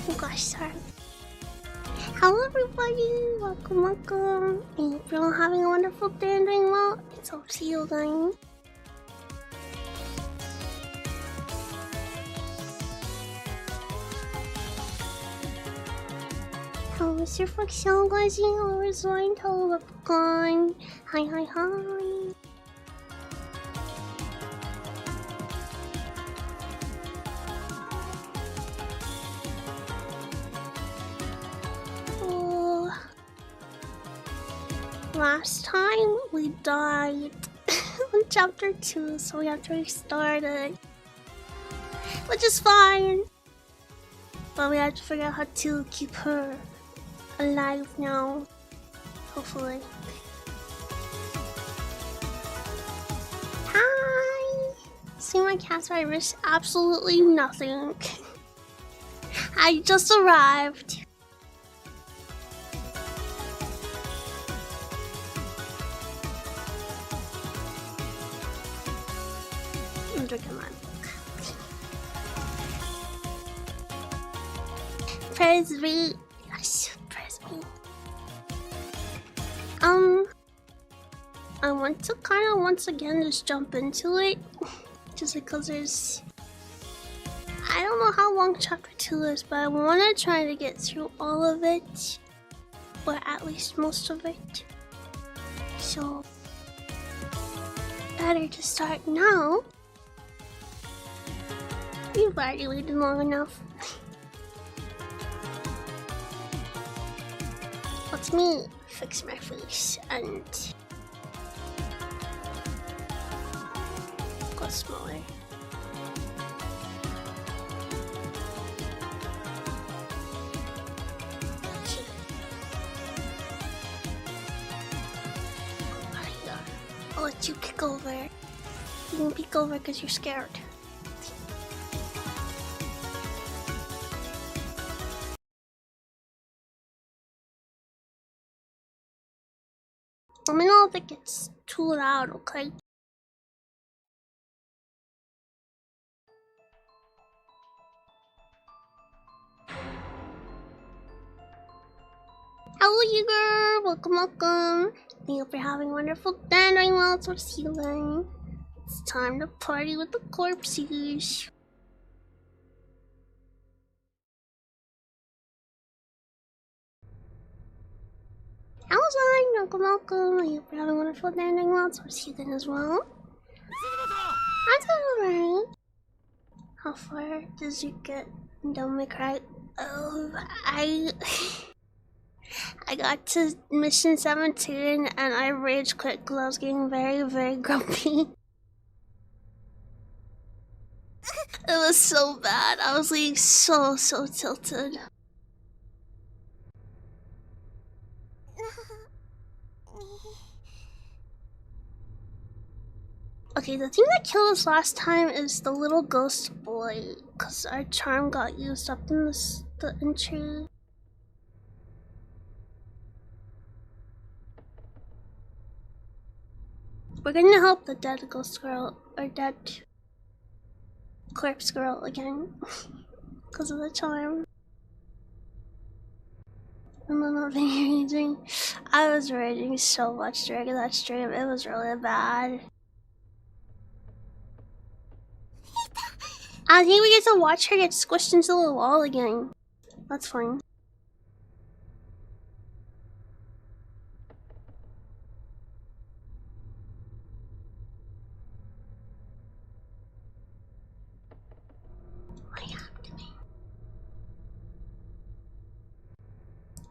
Oh gosh, sorry. Hello everybody, welcome. And if you're all having a wonderful day and doing well, it's up to you guys. Hello Mr. Foxel, guys, hello Resort, hello Leprechaun. Hi. Last time we died on chapter 2, so we have to restart it, which is fine, but we have to figure out how to keep her alive now, hopefully. Hi! See my cats, I risk absolutely nothing. I just arrived. I'm drinking my book. Press V. Yes, press V. I want to kind of once again just jump into it, just because there's, I don't know how long chapter 2 is, but I want to try to get through all of it, or at least most of it. So, better to start now. You've already waited long enough. Let me fix my face and go smaller. Okay. I'll let you peek over. You can peek over because you're scared. Let me know if it gets too loud, okay? Hello, you girl! Welcome. Thank you for having a wonderful day and doing well. So see you then. It's time to party with the corpses. Hello, Zine! Welcome. Thank you for having a wonderful day and doing well. So see you then as well. That's alright. How far does it get? Don't make cry. Oh, I got to mission 17 and I rage quit because I was getting very grumpy. It was so bad. I was getting so tilted. Okay, the thing that killed us last time is the little ghost boy, because our charm got used up in the entry. We're gonna help the dead ghost girl, or dead corpse girl again, because of the charm. I'm not raging. I was raging so much during that stream, it was really bad. I think we get to watch her get squished into the wall again. That's fine. What happened?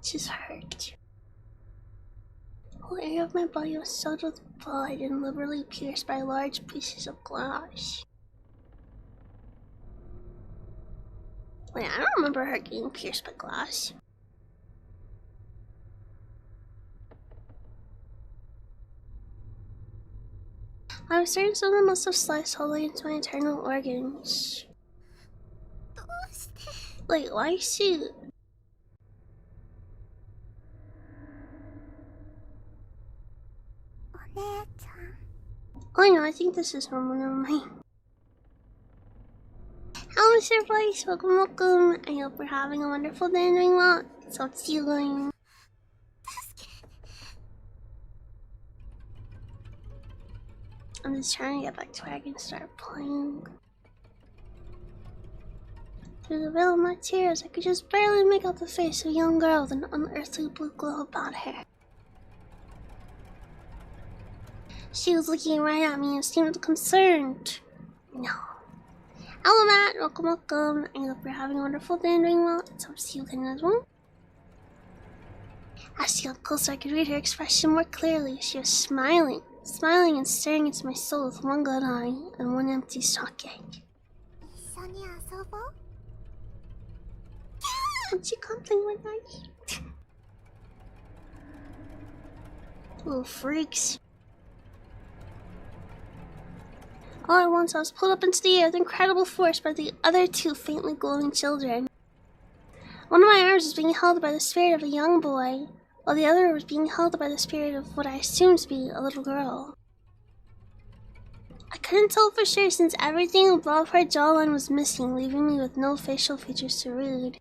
She's hurt. The whole area of my body was soaked with blood and liberally pierced by large pieces of glass. Wait, I don't remember her getting pierced by glass. I was certain someone must have sliced wholly into my internal organs. Wait, why is she? Oh no, I think this is normal. Never mind. Hello, what's your voice? Welcome, welcome. I hope you're having a wonderful day and doing well. So it's you going. I'm just trying to get back to where I can start playing. Through the veil of my tears, I could just barely make out the face of a young girl with an unearthly blue glow about her. She was looking right at me and seemed concerned. No. Hello, Matt. Welcome, welcome. I hope you're having a wonderful day and doing well. It's up to you again as well. As she got closer, I could read her expression more clearly. She was smiling and staring into my soul with one good eye and one empty socket. What's she compliment like? Little freaks. All at once, I was pulled up into the air with incredible force by the other two faintly glowing children. One of my arms was being held by the spirit of a young boy, while the other was being held by the spirit of what I assumed to be a little girl. I couldn't tell for sure since everything above her jawline was missing, leaving me with no facial features to read.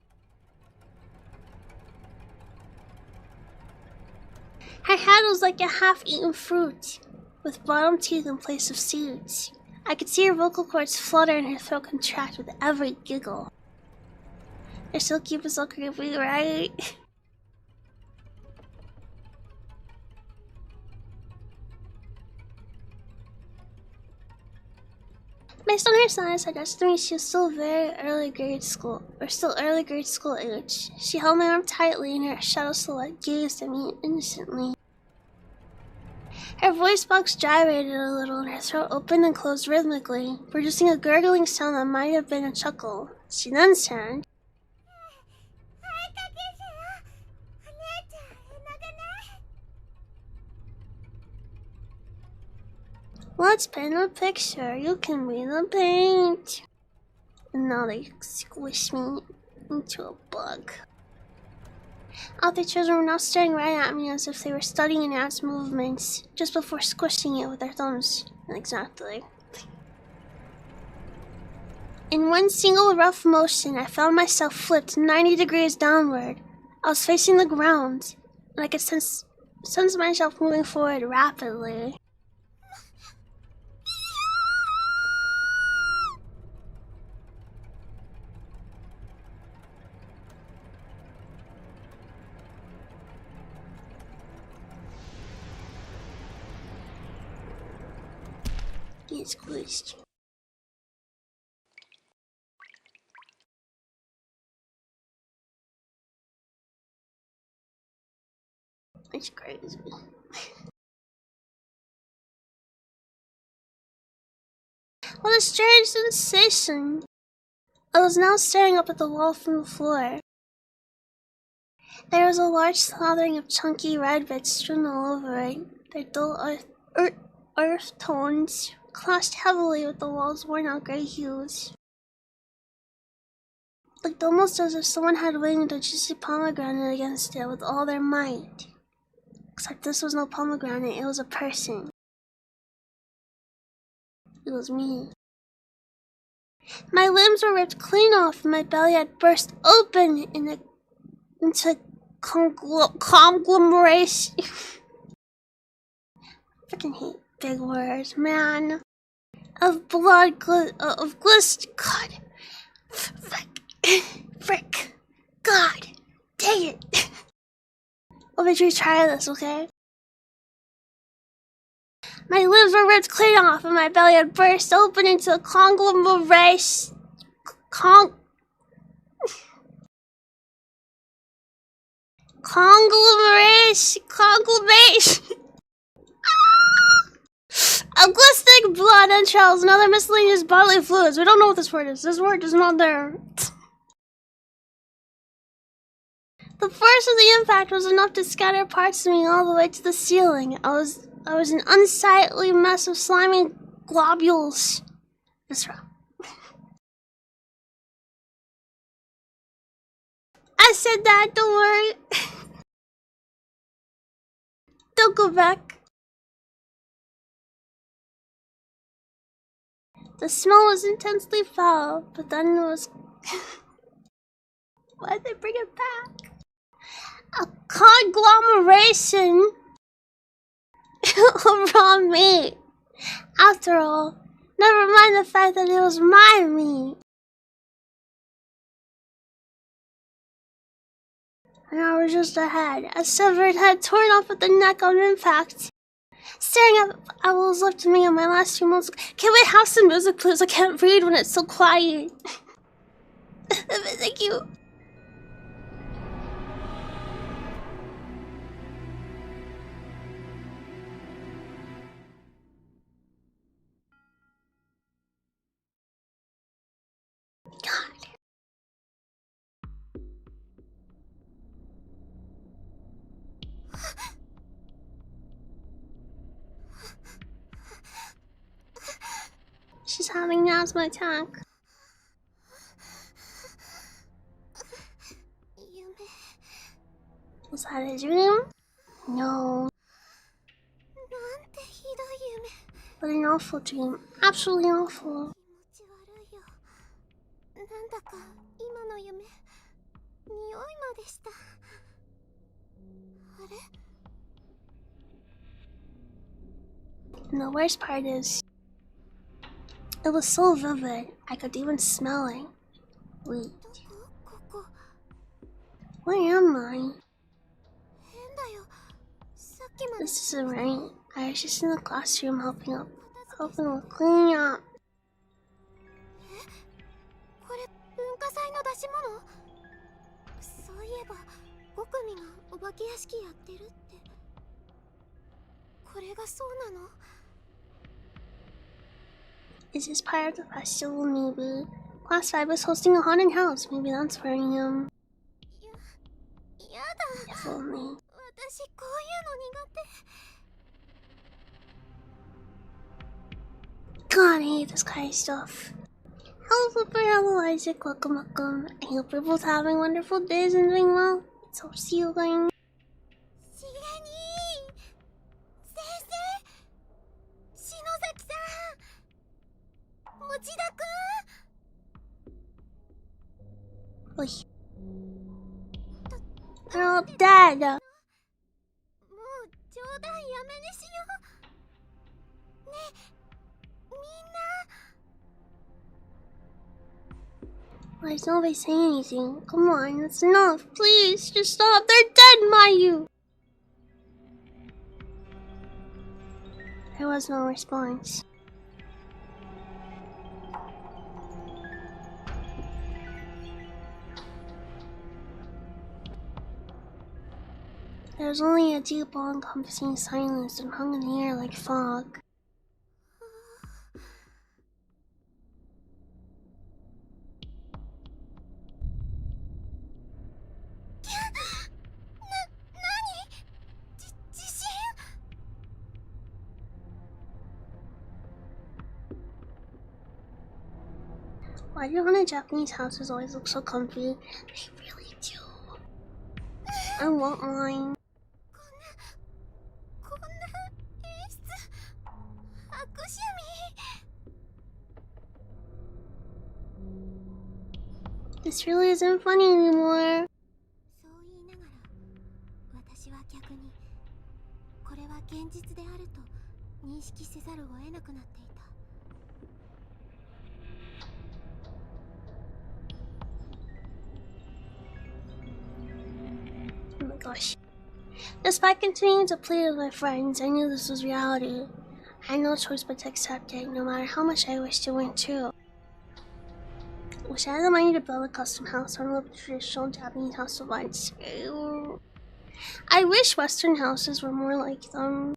Her head was like a half-eaten fruit, with bottom teeth in place of seeds. I could see her vocal cords flutter and her throat contract with every giggle. They're still keeping so creepy, right? Based on her size, I guessed to me she was still early grade school age. She held my arm tightly and her shadow silhouette gazed at me innocently. Her voice box gyrated a little and her throat opened and closed rhythmically, producing a gurgling sound that might have been a chuckle. She then said, "Let's paint a picture. You can be the paint." And now they squish me into a bug. All three children were now staring right at me as if they were studying ants' movements just before squishing it with their thumbs. Exactly. In one single rough motion, I found myself flipped 90 degrees downward. I was facing the ground, and I could sense myself moving forward rapidly. Get squished. It's crazy. What a strange sensation. I was now staring up at the wall from the floor. There was a large slathering of chunky red bits strewn all over it, their dull earth tones clashed heavily with the wall's worn-out gray hues. Looked almost as if someone had winged a juicy pomegranate against it with all their might. Except this was no pomegranate, it was a person. It was me. My limbs were ripped clean off and my belly had burst open into conglomeration. I freaking hate big words, man. Of blood, of glist. God. Frick. God. Dang it. Let me retry this, okay? My limbs were ripped clean off and my belly had burst open into a conglomeration. Of glistening blood, entrails, and other miscellaneous bodily fluids. We don't know what this word is. This word is not there. The force of the impact was enough to scatter parts of me all the way to the ceiling. I was an unsightly mess of slimy globules. That's right. I said that, don't worry. Don't go back. The smell was intensely foul, but then it was... Why did they bring it back? A conglomeration of raw meat. After all, never mind the fact that it was my meat. An hour just ahead, a severed head torn off at the neck on impact. Staring at what was left of me in my last few months. Can we have some music, please? I can't read when it's so quiet. Thank you. God. She's having an asthma attack. Was that a dream? No. What an awful dream. Absolutely awful. And the worst part is, it was so vivid, I could even smell it. Wait. Where am I? This isn't right. I was just in the classroom helping with cleaning up. Is this part of the festival, maybe? Class 5 is hosting a haunted house. Maybe that's where I am. If only. God, I hate this kind of stuff. Hello Flipper, hello Isaac, welcome. I hope you're both having wonderful days and doing well. It's so healing. Oi. They're all dead. Why is nobody saying anything? Come on, that's enough. Please, just stop. They're dead, Mayu. There was no response. There was only a deep, all-encompassing silence that hung in the air like fog. Why do haunted Japanese houses always look so comfy? They really do. I want mine. This really isn't funny anymore. Oh my gosh. Despite continuing to plead with my friends, I knew this was reality. I had no choice but to accept it, no matter how much I wished it weren't true. Wish I had the money to build a custom house or live a traditional Japanese house of once. I wish Western houses were more like them.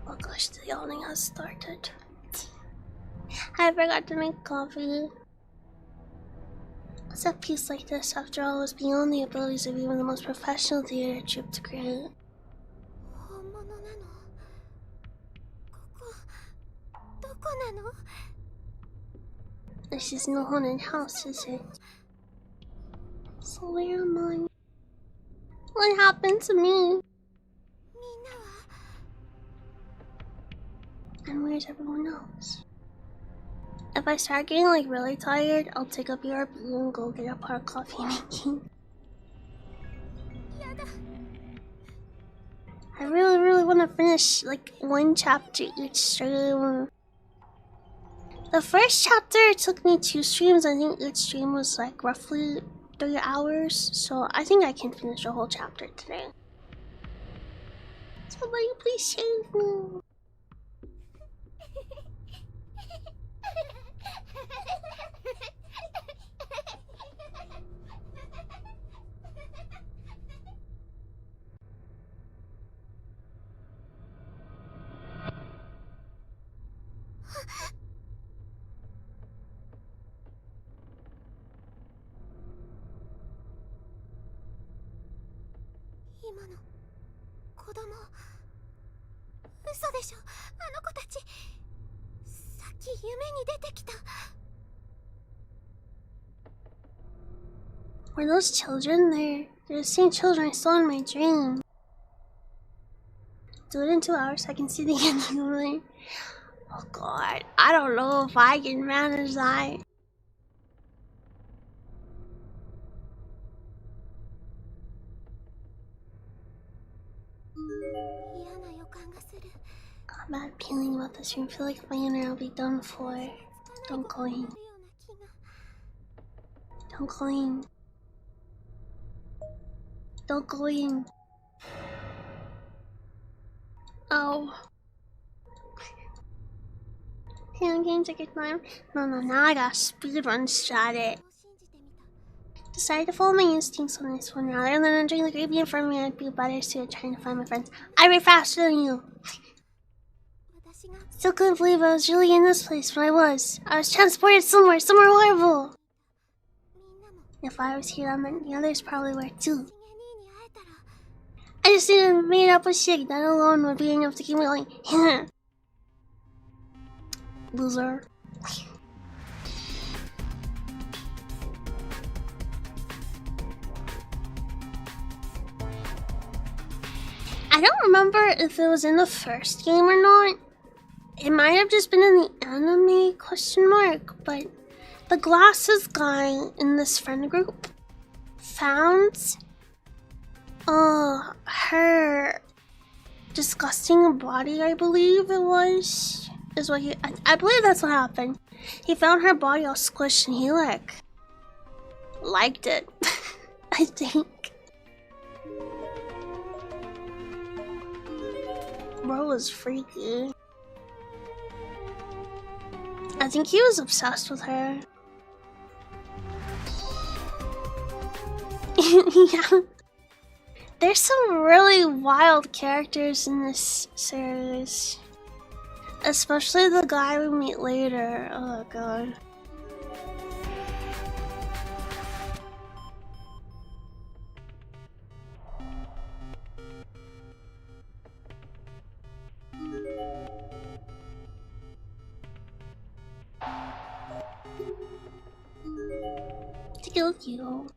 Oh gosh, the yawning has started. I forgot to make coffee. A set piece like this, after all, was beyond the abilities of even the most professional theater troupe to create. This is no haunted house, is it? Where am I? What happened to me? And where's everyone else? If I start getting like really tired, I'll take up your and go get a pot of coffee making. I really want to finish like one chapter each stream. The first chapter took me 2 streams. I think each stream was like roughly 3 hours, so I think I can finish a whole chapter today. Somebody please save me. Were those children there? They're the same children I saw in my dream. Do it in 2 hours so I can see the ending. Oh god, I don't know if I can manage that. Got a bad feeling about this room. I feel like if I enter, I'll be done for. Don't go in. Don't go in. Don't go in. Oh. Can game take your time? No, now I got speedrun strat. Decided to follow my instincts on this one. Rather than entering the gravy in front of me, I'd be better suited trying to find my friends. I ran faster than you. Still couldn't believe I was really in this place, but I was. I was transported somewhere horrible. If I was here, that meant the others probably were too. I just didn't made up a shit. That alone would be enough to keep me going. Loser. I don't remember if it was in the first game or not. It might have just been in the anime question mark, but the glasses guy in this friend group found her disgusting body, I believe it was, is what I believe that's what happened. He found her body all squished and he like liked it. I think. Bro was freaky. I think he was obsessed with her. Yeah. There's some really wild characters in this series. Especially the guy we meet later. Oh god. Thank you.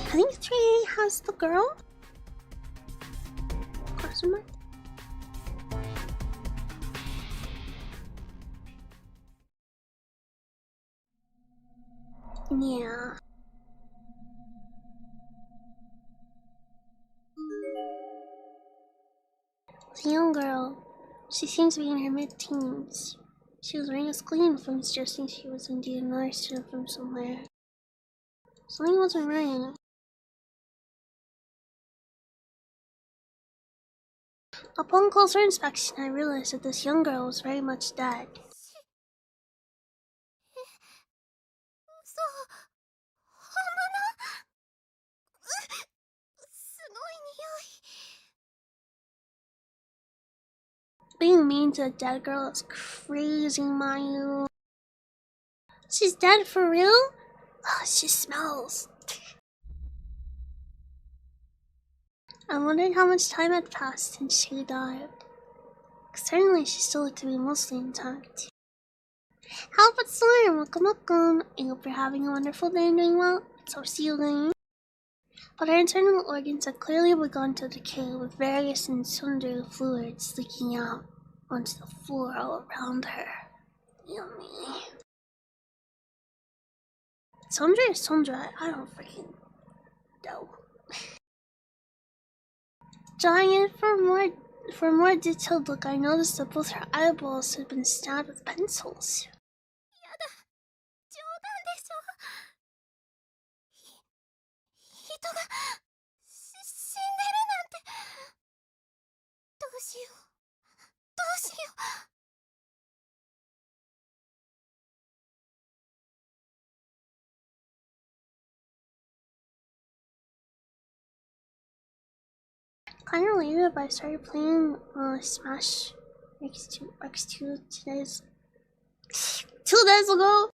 I think 3A has the girl. Question mark. Yeah. The young girl. She seems to be in her mid-teens. She was wearing a school uniform, suggesting she was indeed another student from somewhere. Something wasn't right. Upon closer inspection, I realized that this young girl was very much dead. Being mean to a dead girl is crazy, Mayu. She's dead for real? She smells. I'm wondering how much time had passed since she died. Certainly she still looked to be mostly intact. Hello, it's Slime! Welcome. I hope you're having a wonderful day and doing well. So see you again. But her internal organs had clearly begun to decay, with various and sundry fluids leaking out onto the floor all around her. Yummy. Sundry or Sundra? I don't freaking know. Drawing in for a more detailed look, I noticed that both her eyeballs had been stabbed with pencils. Kind of later, but I started playing Smash X2 two days ago.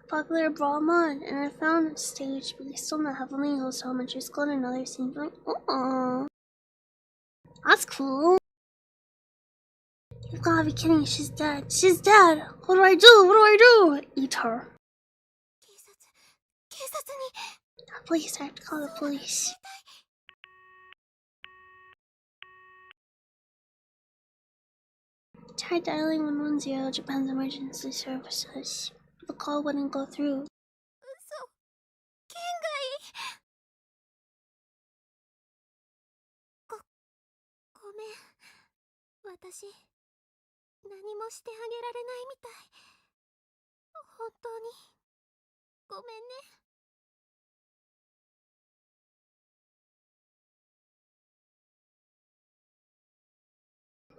Popular brawl mod, and I found a stage based on the Heavenly Host Elementary School and another scene. Like, oh, that's cool. You've gotta be kidding! She's dead. She's dead. What do I do? What do I do? Eat her. Police! I have to call the police. Tried dialing 110, Japan's emergency services. The call wouldn't go through.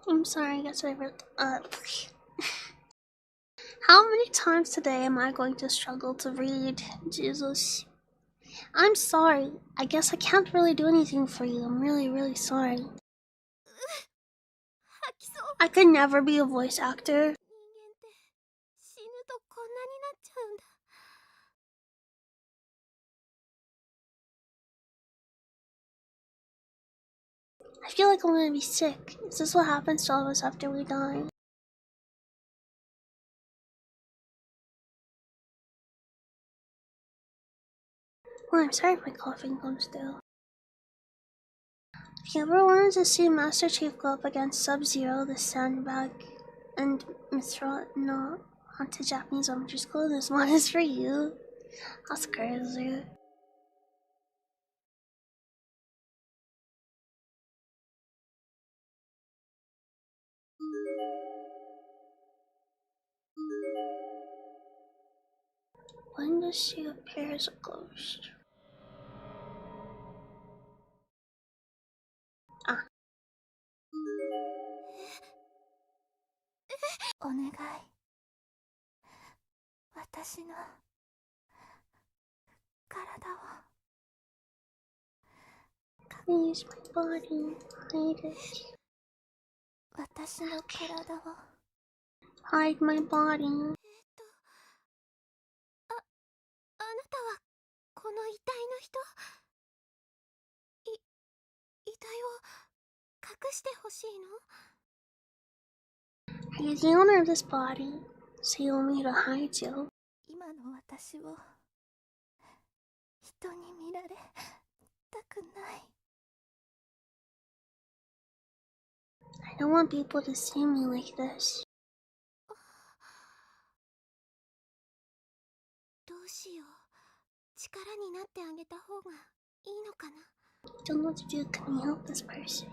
I'm sorry, I guess I wrote How many times today am I going to struggle to read? Jesus. I'm sorry. I guess I can't really do anything for you. I'm really, really sorry. I could never be a voice actor. I feel like I'm gonna be sick. Is this what happens to all of us after we die? Well, I'm sorry if my coughing comes through. If you ever wanted to see Master Chief go up against Sub-Zero, the Sandbag, and Mithra no haunted Japanese elementary school, this one is for you. That's crazy. When does she appear as a ghost? Ah. お願い。私の体を。Please, my body. Hide it. 私の体を。Hide my body. あなたはこの遺体の人？遺体を隠してほしいの？ Are you the owner of this body? So you want me to hide you? 今の私を人に見られたくない。I don't want people to see me like this. どうしよう。力になってあげた方がいいのかな。 Don't know what to do. Can you help this person?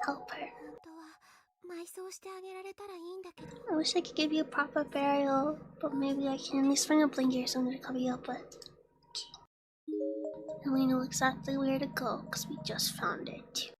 Help her. 本当は埋葬してあげられたらいいんだけど。 I wish I could give you a proper burial, but maybe I can at least find a blanket or something to cover you up with. Okay. And we know exactly where to go, because we just found it.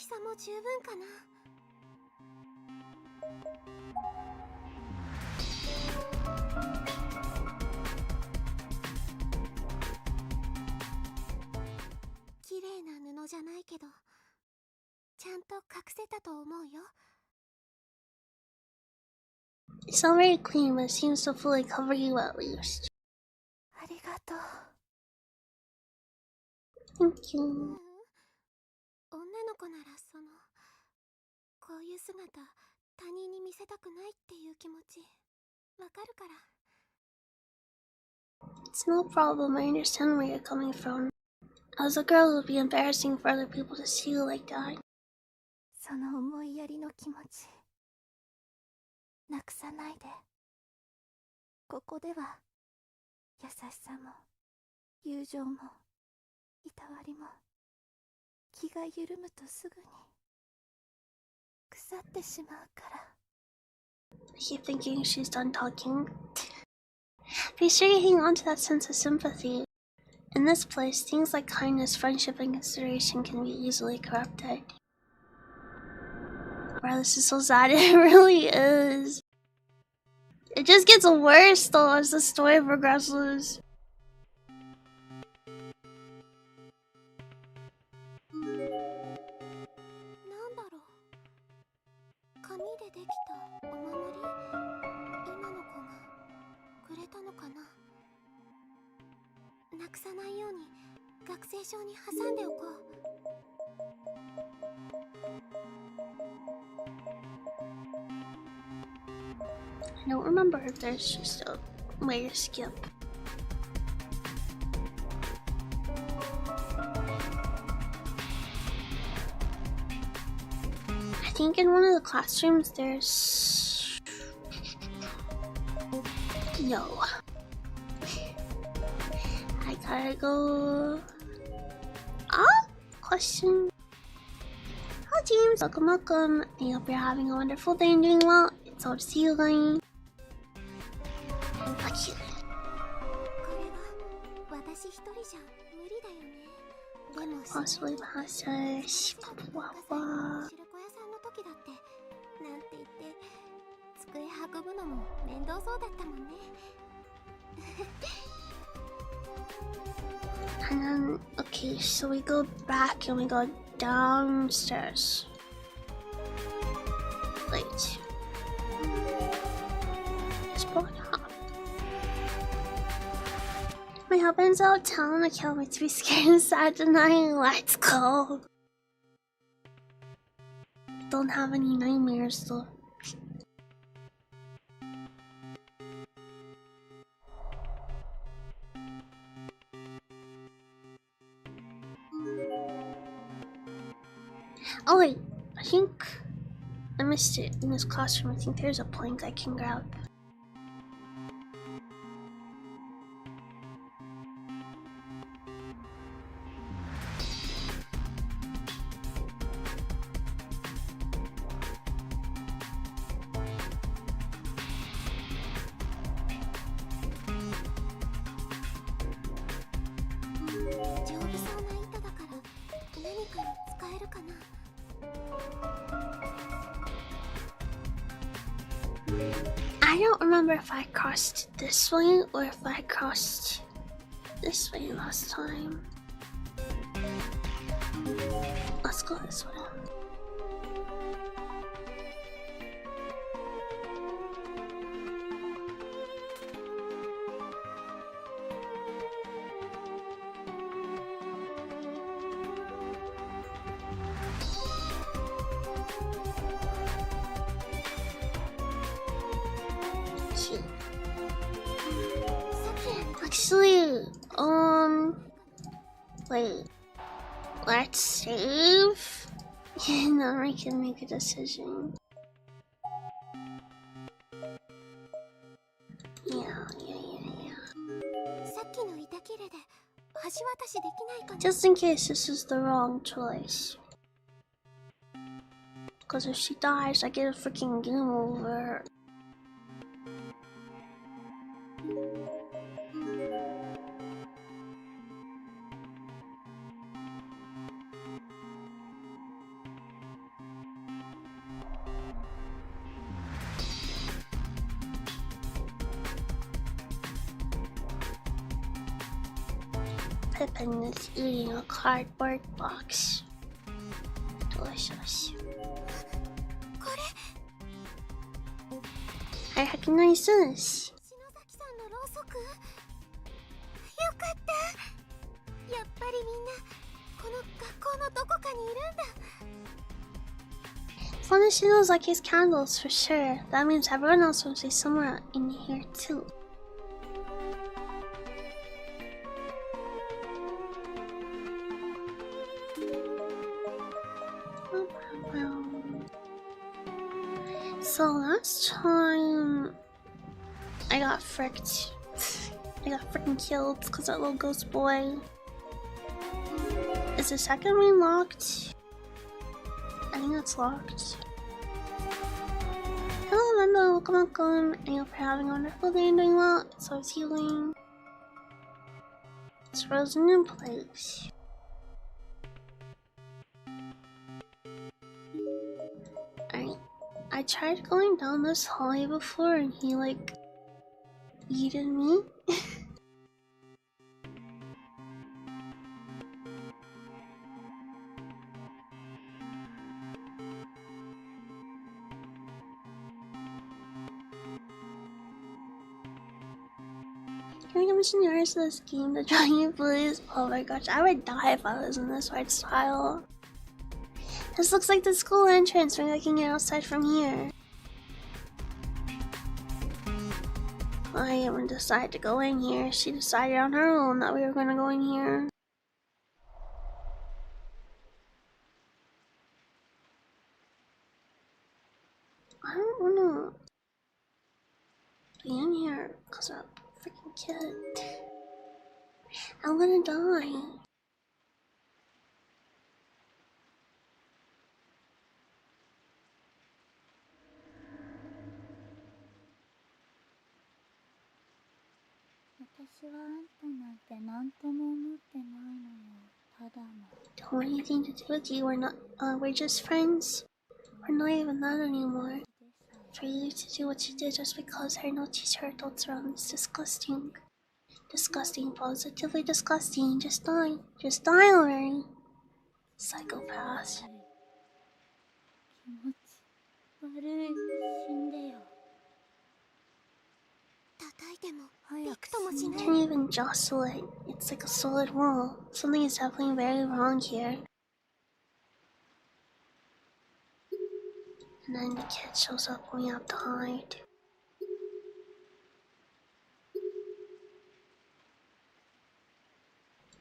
きさも十分かな。綺麗な布じゃないけど、ちゃんと隠せたと思うよ。 It's not very clean, but it seems to fully cover you at least. ありがとう。 Thank you. 女の子ならこういう姿他人に見せたくないっていう気持ちわかるから。 It's no problem, I understand where you're coming from. As a girl, it would be embarrassing for other people to see you like that. その思いやりの気持ちなくさないで。ここでは優しさも友情もいたわりも気が緩むとすぐに腐ってしまうから。 I keep thinking she's done talking. Be sure you hang on to that sense of sympathy. In this place, things like kindness, friendship, and consideration can be easily corrupted. Wow, this is so sad. It really is. It just gets worse though as the story progresses. なんだろう、紙でできたお守り、今の子がくれたのかな。なくさないように学生証に挟んでおこう。 I don't remember if there's just a way to skip. I think in one of the classrooms there's... Yo. I gotta go... Ah? Question? Hello James, welcome. I hope you're having a wonderful day and doing well. It's all to see you again. Lucky. これは私一人じゃ無理だよね。でも Possibly pasta. 知る子屋さんの時だってなんて言って机運ぶのも面倒そうだったもんね。 And then, okay, so we go back and we go downstairs. Wait. It's blown up. My husband's out of town. I can't wait to be scared and sad tonight. Let's go. Don't have any nightmares though. Oh wait, I think I missed it in this classroom. I think there's a plank I can grab. I don't remember if I crossed this way or if I crossed this way last time. Let's go this way. Actually, wait, let's save and then we can make a decision. Yeah. Just in case this is the wrong choice. Because if she dies, I get a freaking game over. Pippin is eating a cardboard box. Delicious. I recognize this. As long as she knows like his candles for sure. That means everyone else will be somewhere in here too. So last time I got fricked. I got freaking killed because that little ghost boy. Is the second room locked? I think that's locked. Hello, Lando. Welcome. I hope you're having a wonderful day and doing well. So it's healing. It's frozen in place. I tried going down this hallway before and he like yeeted me. Can we give us some years to this game to join you, please? Oh my gosh, I would die if I was in this art style. This looks like the school entrance. Maybe I can get outside from here. I haven't decided to go in here. She decided on her own that we were gonna go in here. I don't wanna be in here because I'm a freaking kid. I'm gonna die. Don't want anything to do with you. We're just friends. We're not even that anymore. For you to do what you did just because I know teacher adults around is disgusting. Disgusting, positively disgusting. Just die. Just die already. Psychopath. Can't even jostle it. It's like a solid wall. Something is definitely very wrong here. And then the kid shows up when we have to hide.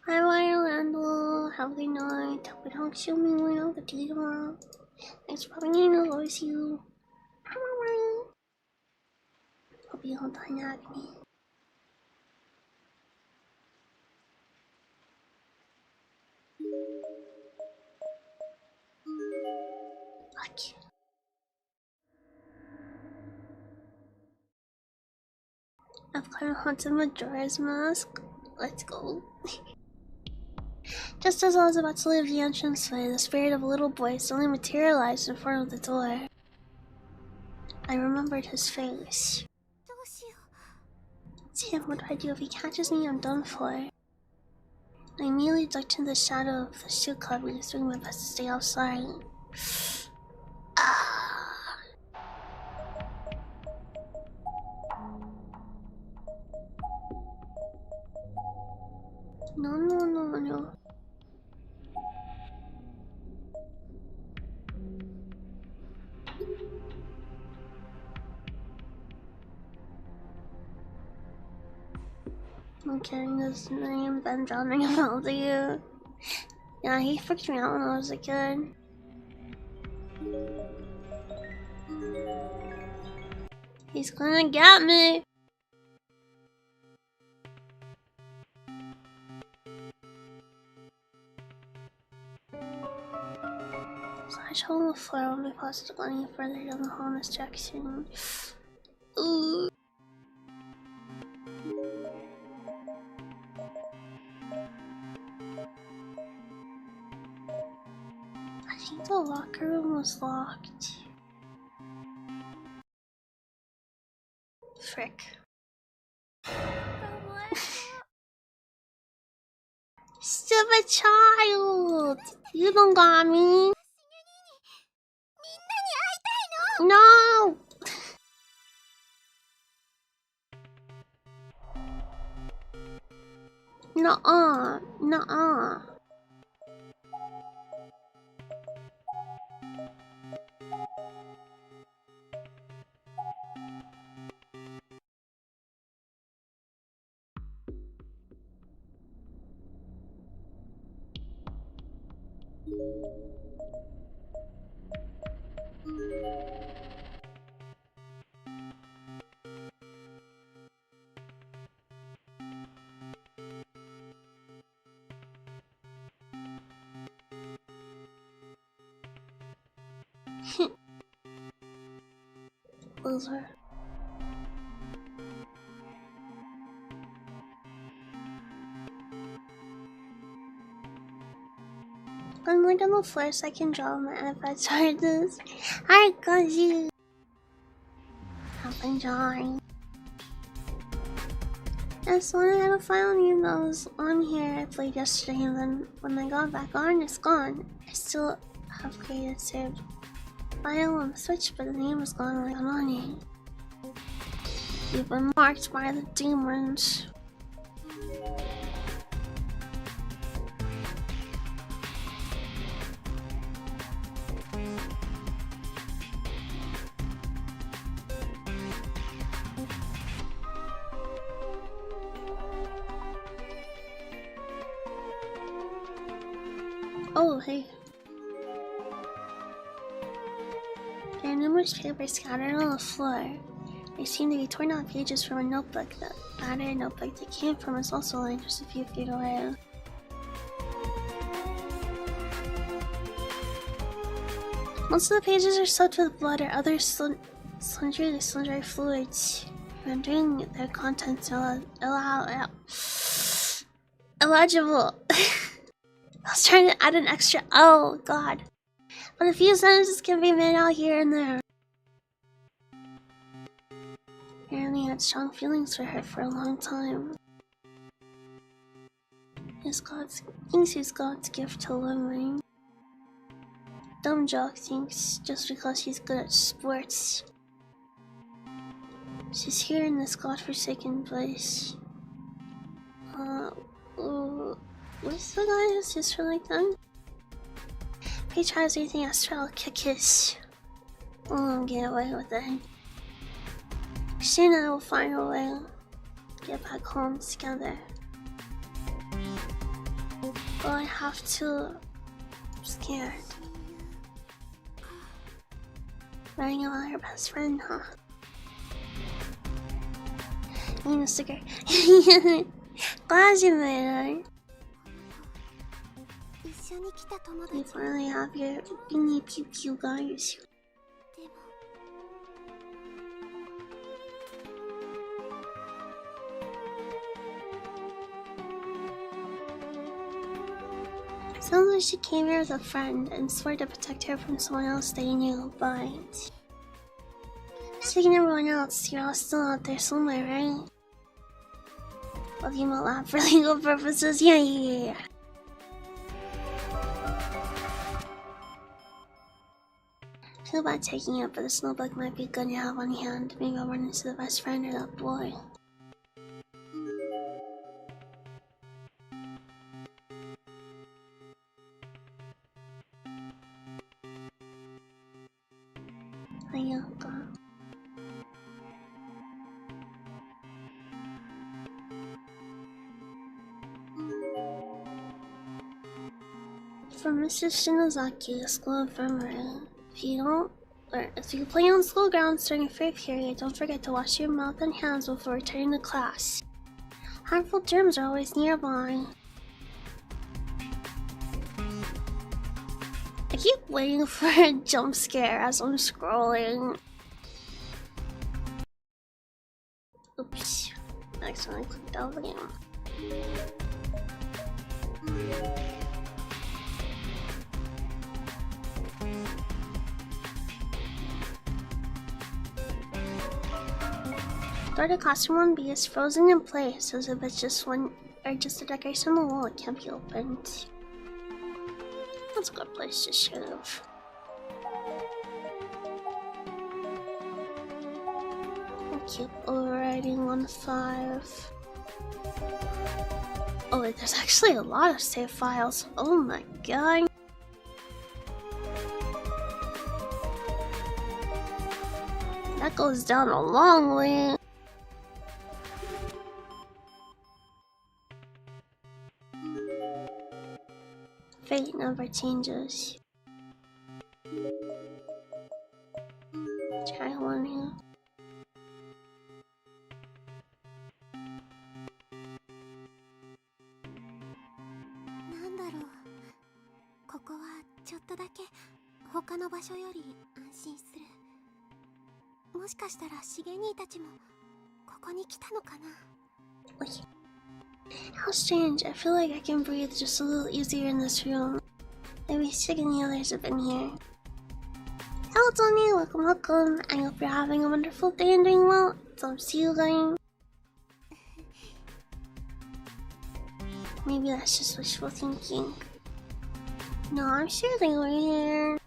Hi, Orlando. Have a good night. Hope we don't show me when I'll get to you tomorrow. Thanks for coming in. I'll always see you. Hope you don't die in agony. Lucky. I've got a haunted Majora's Mask. Let's go. Just as I was about to leave the entranceway, the spirit of a little boy suddenly materialized in front of the door. I remembered his face. Damn, what do I do if he catches me? I'm done for. I immediately ducked in the shadow of the shoe cupboard, doing my best to stay outside. No. I'm kidding, this name Ben drowning about to you. Yeah, he freaked me out when I was a kid. He's gonna get me. So I shall on the floor when we pass any further down the hall in this section. Ooh. I think the locker room was locked. Frick. Stupid child! You don't got me. No! Nuh-uh. Nuh-uh. Loser. I'm like on the floor so I can draw my iPad charges. Hi, Kaji. I've been drawing. That's one I gotta find you those on here I played yesterday, and then when I got back on, it's gone. I still have created saved file on the Switch, but the name is gone like on it. You've been marked by the demons. Oh, hey. There are numerous papers scattered on the floor. They seem to be torn out pages from a notebook. The battered notebook they came from is also lying just a few feet away. Most of the pages are soaked with blood or other sundry fluids, rendering their contents illegible. I was trying to add an extra oh god, but a few sentences can be made out here and there. Apparently had strong feelings for her for a long time. Thinks he's God's gift to living. Dumb jock thinks just because he's good at sports. She's here in this godforsaken place. What's the guy whose sister like that? If he tries anything extra, I'll kick his. I'll get away with it. Soon I will find a way to get back home together. But I have to. I'm scared. Writing about her best friend, huh? I need a sticker. Glad you made it. You finally have your Bini PewPew guys. Sounds like she came here with a friend and swore to protect her from someone else they knew, but speaking of everyone else, you're all still out there somewhere, right? Love you, my lab, for legal purposes. Yeah. Feel bad taking it, but this notebook might be good to have on hand. Maybe I'll run into the best friend of that boy. Ayaka. From Mr. Shinozaki, the school infirmary. If you play on school grounds during a free period, don't forget to wash your mouth and hands before returning to class. Harmful germs are always nearby. I keep waiting for a jump scare as I'm scrolling. Oops. I accidentally clicked out again. Door to classroom 1B is frozen in place as if it's just one or just a decoration on the wall. It can't be opened. That's a good place to shove. I keep overriding 1.5. Oh wait, there's actually a lot of save files. Oh my god. That goes down a long way. Fate never changes. Try one here. Wait. How strange. I feel like I can breathe just a little easier in this room. Maybe sick and the others have been here. Hello Tony, welcome. I hope you're having a wonderful day and doing well. So see you guys. Maybe that's just wishful thinking. No, I'm sure they were here.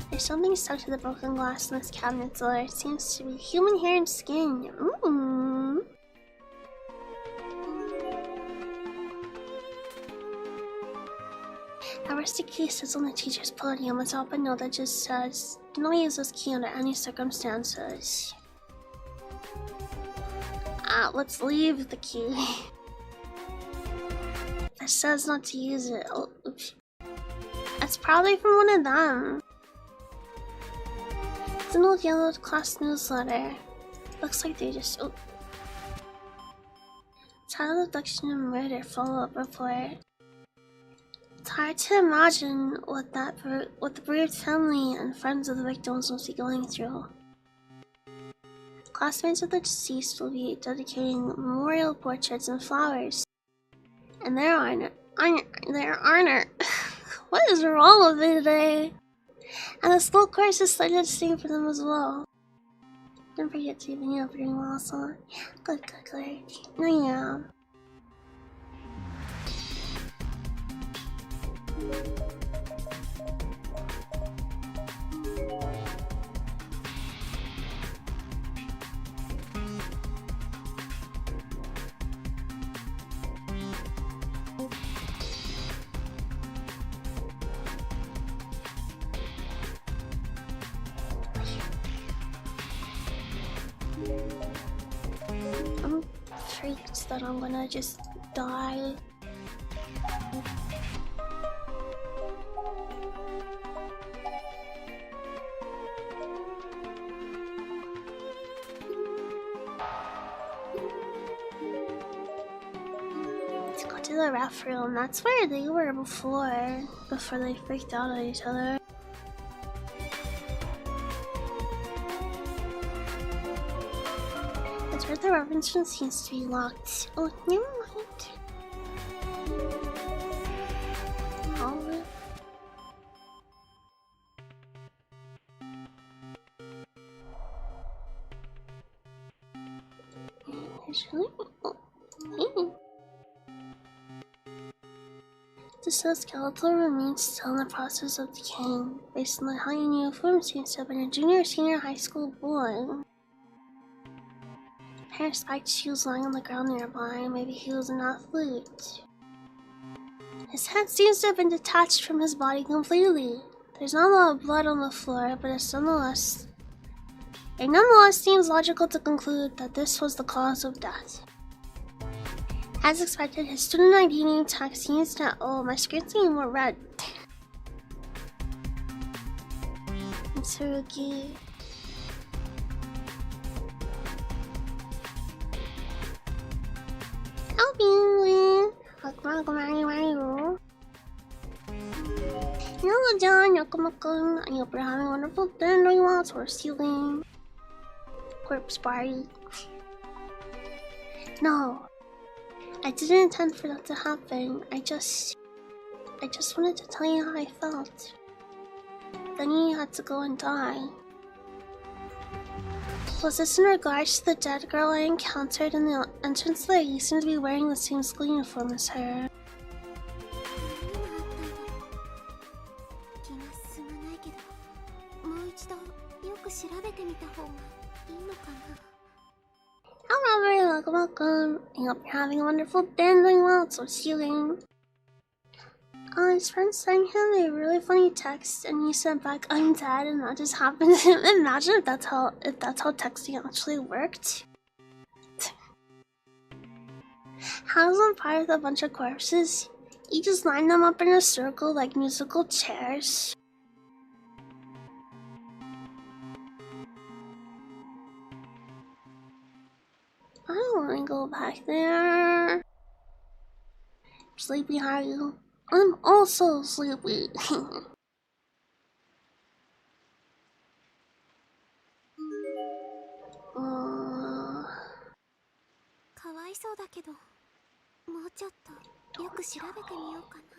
There's something stuck to the broken glass in this cabinet door. It seems to be human hair and skin. Ooh. A rusty key sits on the teacher's podium atop a note that just says, "Do not use this key under any circumstances." Let's leave the key. It says not to use it. Oh, oops. It's probably from one of them. It's an old yellowed class newsletter. Looks like they just... Oh. Child abduction and murder follow-up report. It's hard to imagine what the bereaved family and friends of the victims must be going through. Classmates of the deceased will be dedicating memorial portraits and flowers. And there aren't. What is wrong with me today? And the school course is started to sing for them as well. Don't forget to even up doing well, so good. No, yeah. I'm freaked that I'm gonna just die. Let's go to the ref room. That's where they were before they freaked out at each other. The reference room seems to be locked. Oh, never mind. Oh. Actually, the skeletal remains still in the process of decaying. Based on the high uniform, seems to have been a junior or senior high school boy. A pair of spiked shoes lying on the ground nearby. Maybe he was an athlete. His head seems to have been detached from his body completely. There's not a lot of blood on the floor, but it nonetheless seems logical to conclude that this was the cause of death. As expected, his student ID name tag seems to... Oh, my screen's getting more red. Mitsurugi. Hello John, welcome. I hope you're having a wonderful day. No, you want or stealing. Corpseparty. No, I didn't intend for that to happen. I just wanted to tell you how I felt. Then he had to go and die. Was this in regards to the dead girl I encountered in the entrance there? He seemed to be wearing the same school uniform as her. Hello, welcome. I hope you're having a wonderful day and doing well. So healing. His friend sent him a really funny text, and he sent back, "I'm dead," and that just happened to him. Imagine if that's how texting actually worked. How's on fire with a bunch of corpses? You just line them up in a circle like musical chairs. I don't want to go back there. Sleepy, how are you? I'm also sleepy.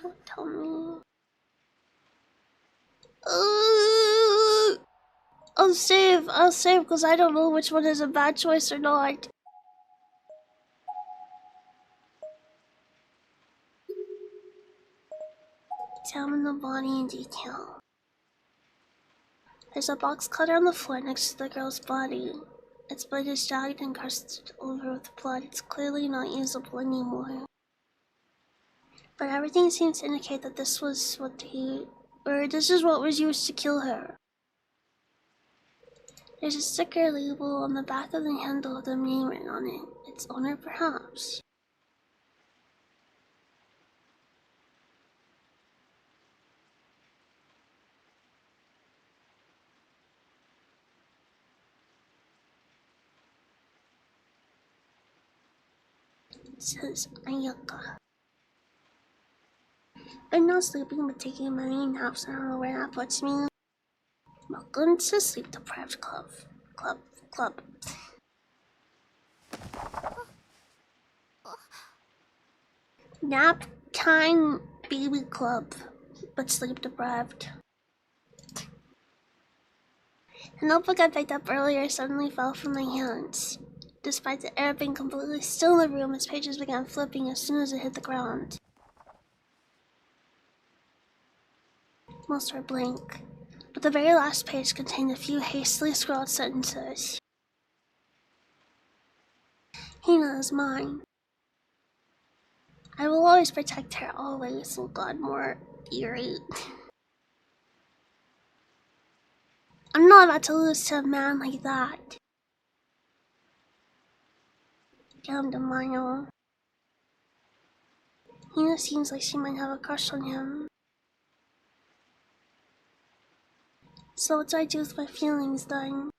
Don't tell me. I'll save because I don't know which one is a bad choice or not. Examine the body in detail. There's a box cutter on the floor next to the girl's body. Its blade is jagged and crusted over with blood. It's clearly not usable anymore. But everything seems to indicate that this is what was used to kill her. There's a sticker label on the back of the handle with the name written on it. Its owner, perhaps. It says Ayaka. I'm not sleeping but taking many naps. I don't know where that puts me. Welcome to Sleep Deprived Club. Nap time baby club, but sleep deprived. The notebook I picked up earlier suddenly fell from my hands. Despite the air being completely still in the room, its pages began flipping as soon as it hit the ground. Most were blank, but the very last page contained a few hastily scrawled sentences. Hina is mine. I will always protect her, always. Oh god, more eerie. I'm not about to lose to a man like that. Damn Demano. Hina seems like she might have a crush on him. So what do I do with my feelings then?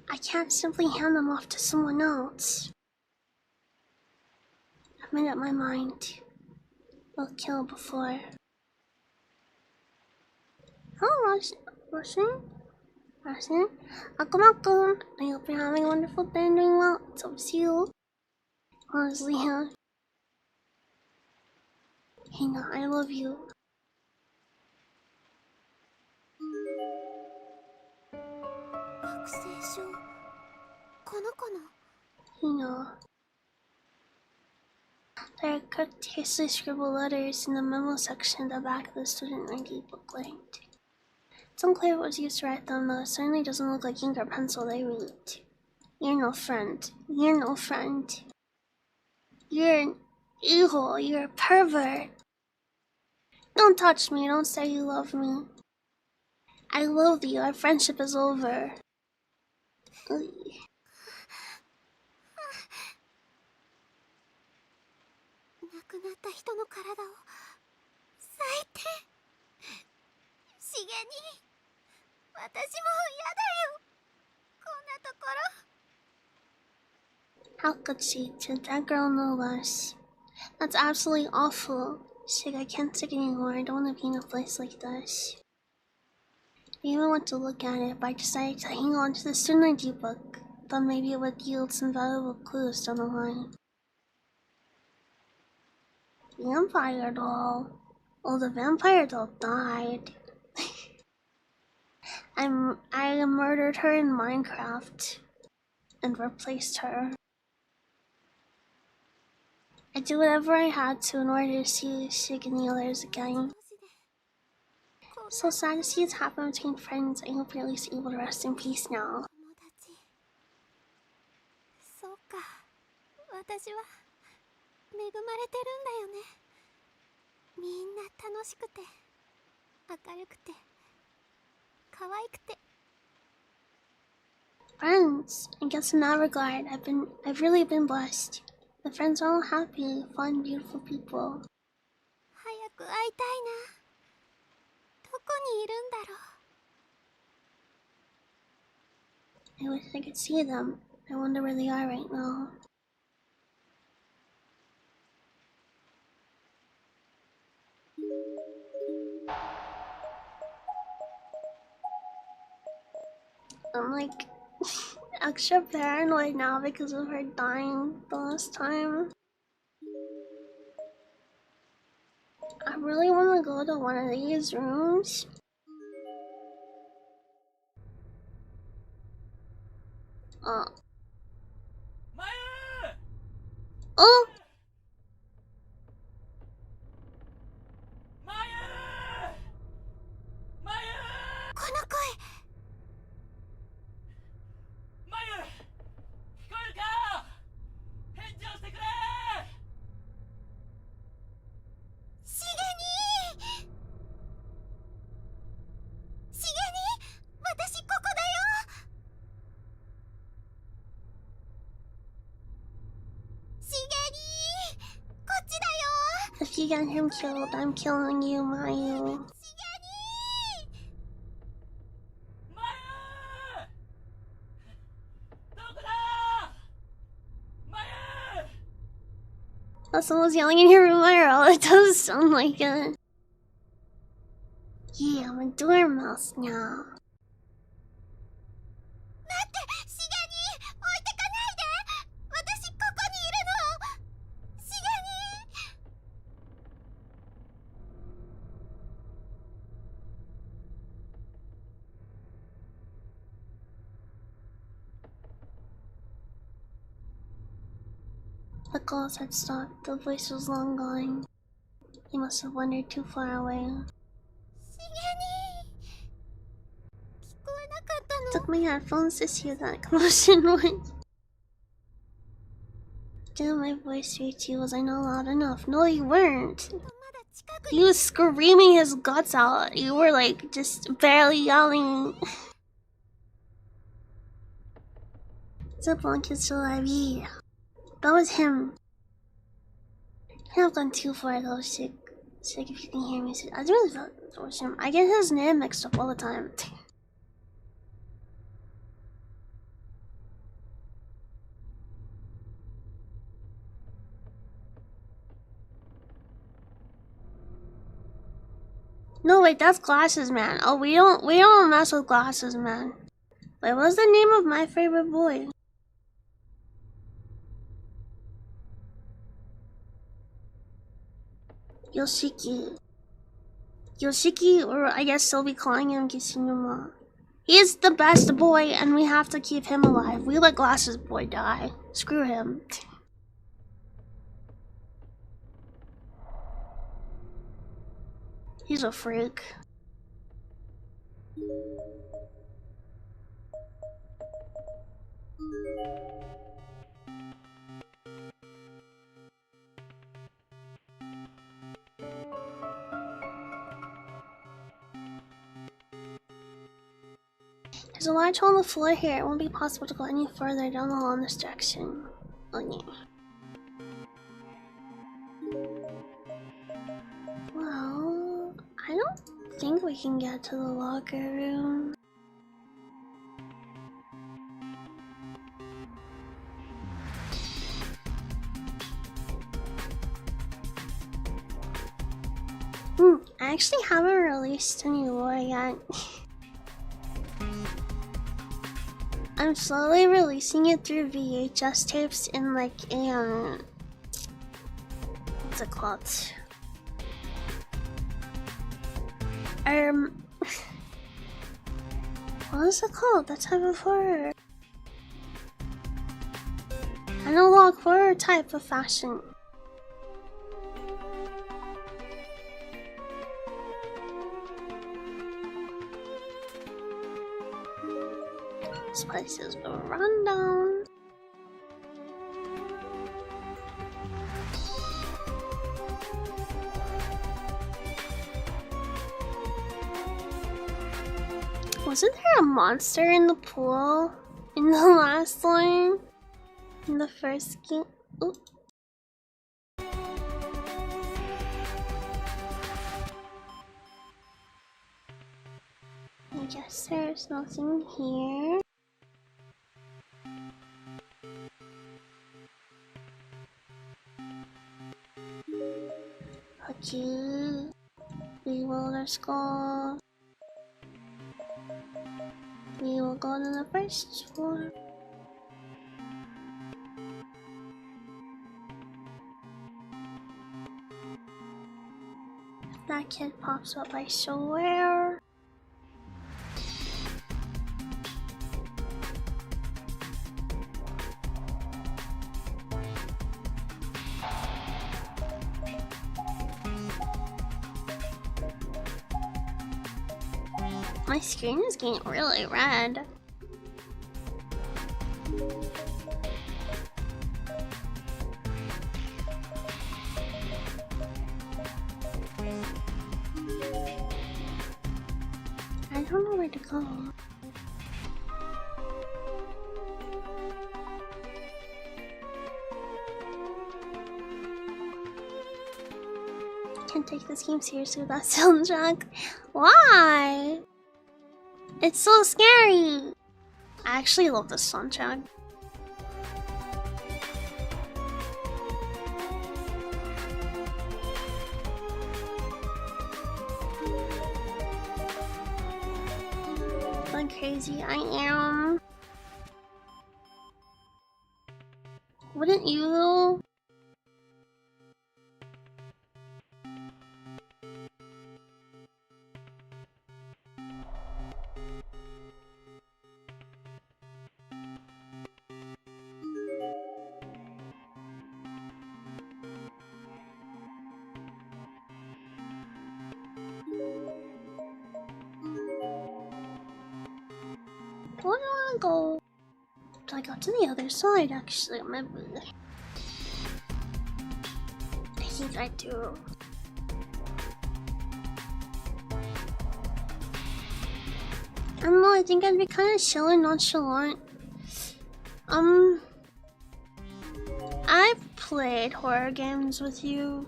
I can't simply hand them off to someone else. I've made up my mind. We'll kill before. Oh, Russian? Welcome. I hope you're having a wonderful day and doing well. So see you. Honestly, huh? Hina, I love you. Hina. There are cut, hastily scribbled letters in the memo section at the back of the student ID booklet. It's unclear what was used to write them, though it certainly doesn't look like ink or pencil. They read, "You're no friend. You're no friend. You're an a-hole. You're a pervert. Don't touch me. Don't say you love me. I loathe you. Our friendship is over." Ugh. How could she? To that girl, no less. That's absolutely awful. Shit, I can't take it anymore. I don't want to be in a place like this. I even want to look at it, but I decided to hang on to the student ID book. Thought maybe it would yield some valuable clues down the line. Vampire doll. Oh, the vampire doll died. I murdered her in Minecraft and replaced her. I did whatever I had to in order to see Sig and the others again. So sad to see this happen between friends. I hope you're at least able to rest in peace now. そうか、私は恵まれてるんだよね。みんな楽しくて、明るくて、可愛くて。Friends, I guess in that regard, I've really been blessed. The friends are all happy, fun, beautiful people. 早く会いたいな。どこにいるんだろう。 I wish I could see them. I wonder where they are right now. I'm like extra paranoid now because of her dying the last time. I really want to go to one of these rooms. Oh! If you get him killed, I'm killing you, Mayu. Oh, someone's yelling in your room, Myro. It does sound like it. Yeah, I'm a dormouse now. The calls had stopped. The voice was long gone. He must have wandered too far away. Took my headphones to see that commotion was. Did my voice reach you? Was I not loud enough? No, you weren't. He was screaming his guts out. You were like just barely yelling. Ziploc is still alive. Yeah. That was him. I have gone too far though, Sig. Sig, if you can hear me. I really thought it was him. I get his name mixed up all the time. No, wait, that's Glasses Man. Oh, we don't mess with Glasses Man. Wait, what's the name of my favorite boy? Yoshiki. Yoshiki, or I guess they'll be calling him Kishinuma. He's the best boy, and we have to keep him alive. We let Glasses Boy die. Screw him. He's a freak. There's a large hole in the floor here. It won't be possible to go any further down the hall in this direction. Oh yeah. Well, I don't think we can get to the locker room. I actually haven't released any lore yet. I'm slowly releasing it through VHS tapes in like a what's it called? What is it called? That type of horror? Analog horror type of fashion. This place is a rundown. Wasn't there a monster in the pool in the last one? In the first game? Ooh. I guess there's nothing here. Okay. We will just go. We will go to the first floor. If that kid pops up, I swear. My screen is getting really red. I don't know where to go. Can't take this game seriously without soundtrack. Why? It's so scary. I actually love this soundtrack. How crazy I am. Wouldn't you though? Where do I go? Do I go to the other side actually? Maybe. I think I do. I don't know, I think I'd be kind of chill and nonchalant. I've played horror games with you.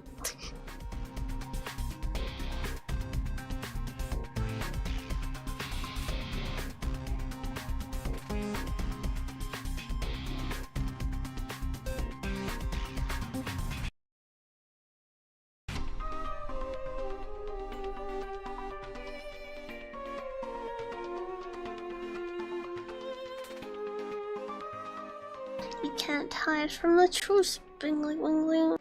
You can't hide from the truth, Bingly Wingly.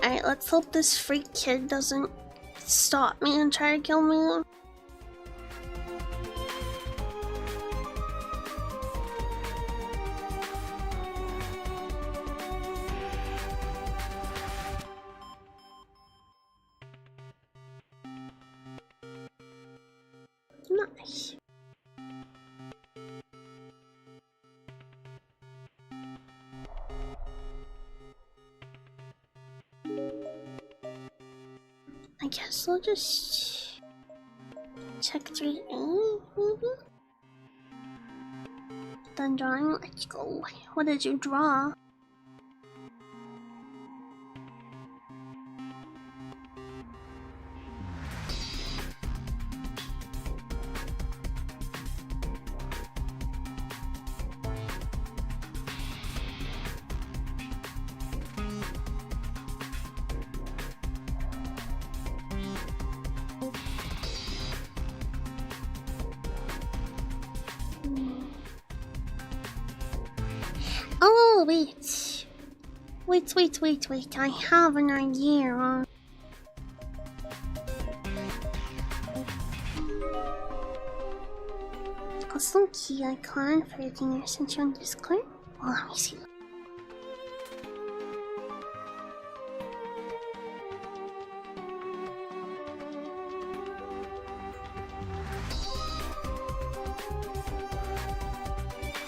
Alright, let's hope this freak kid doesn't stop me and try to kill me. Nice. I guess I'll just check 3A, maybe? Done drawing, let's go. What did you draw? Oh, wait. Wait. I have an idea. key icon for using your Essential on Discord? Well, let me see.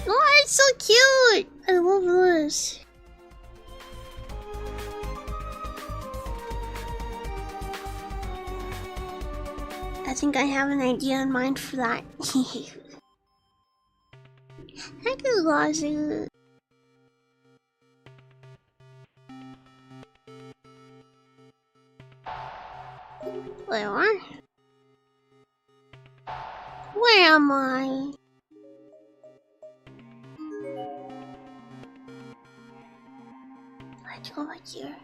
Oh, it's so cute! I love this. I think I have an idea in mind for that. Thank you, Lazu. Where? Where am I? Let's go back here.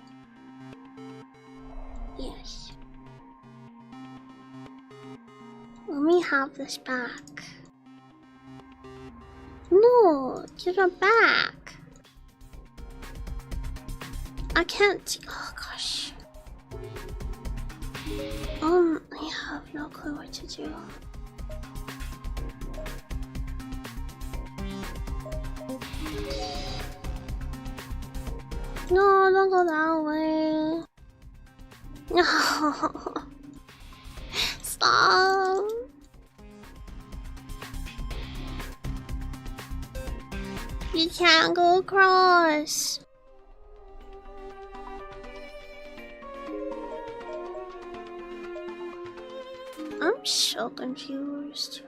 Yes. Let me have this back. No, give it back. I can't. Oh gosh. I have no clue what to do. No, don't go that way. No. Stop. You can't go across. I'm so confused.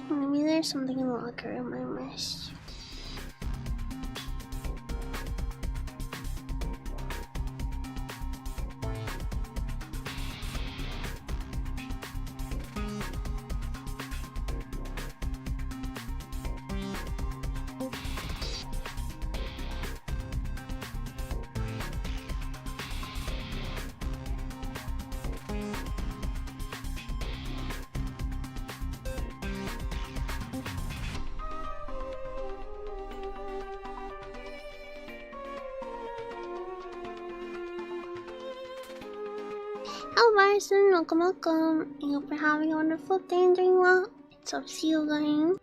Maybe there's something in the locker room I missed. Hello, Bison. Welcome, welcome. I hope you're having a wonderful day and doing well. It's up to you, Lane.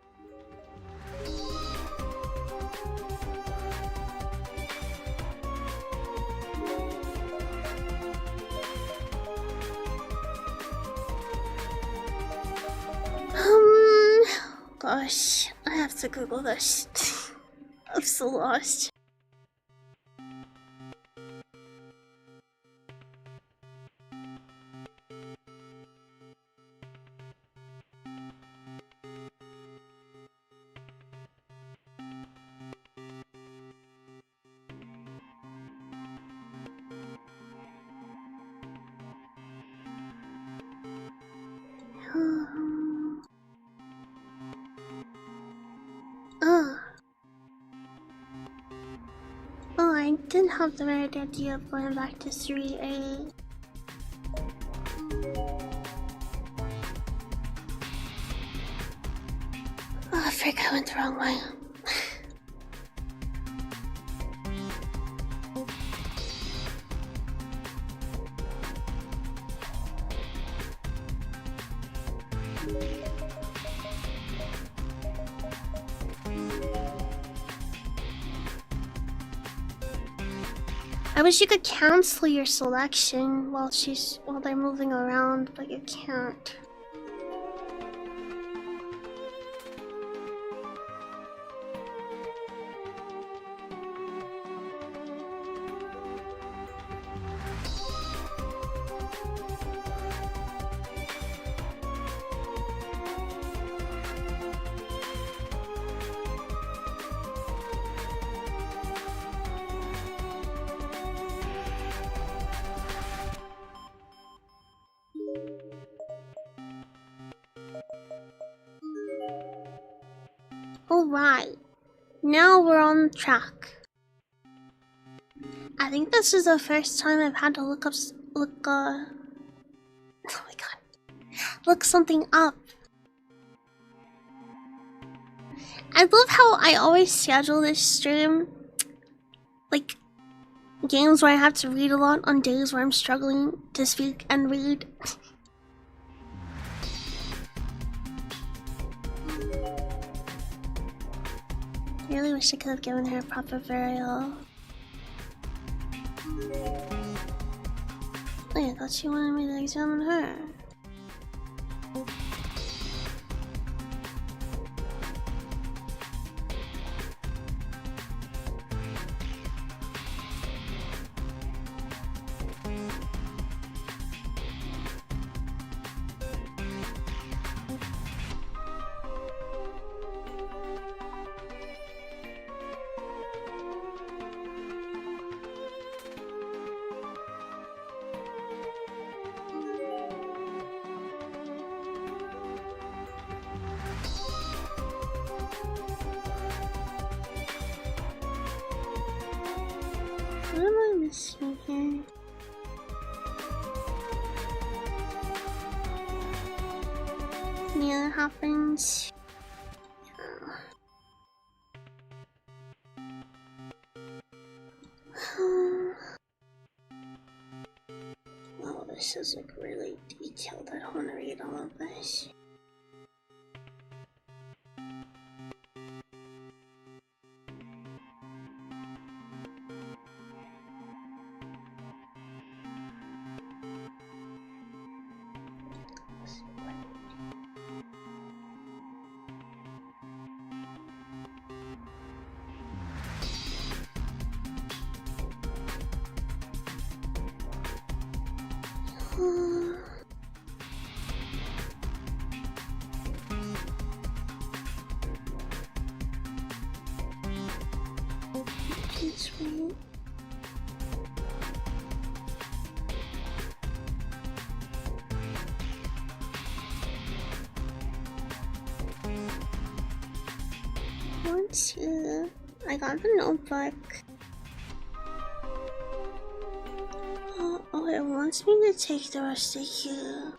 Gosh, I have to Google this. I'm so lost. Oh, I did have the right idea of going back to 3A. Oh, frick, I went the wrong way. I wish you could cancel your selection while they're moving around, but you can't. Alright. Now we're on track. I think this is the first time I've had to look something up. I love how I always schedule this stream like games where I have to read a lot on days where I'm struggling to speak and read. I really wish I could have given her a proper burial. Oh, I thought she wanted me to examine her. What am I missing here? Yeah, that happens. Oh, this is like really detailed. I don't want to read all of this. Sweet. I got the notebook. Oh, it wants me to take the rest of you.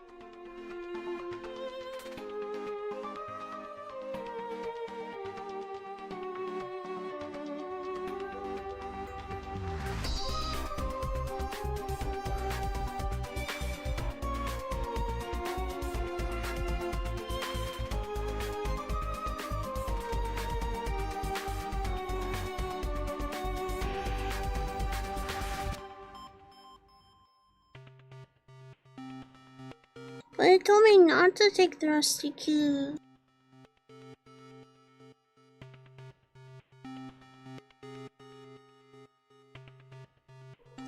But it told me not to take the rusty key.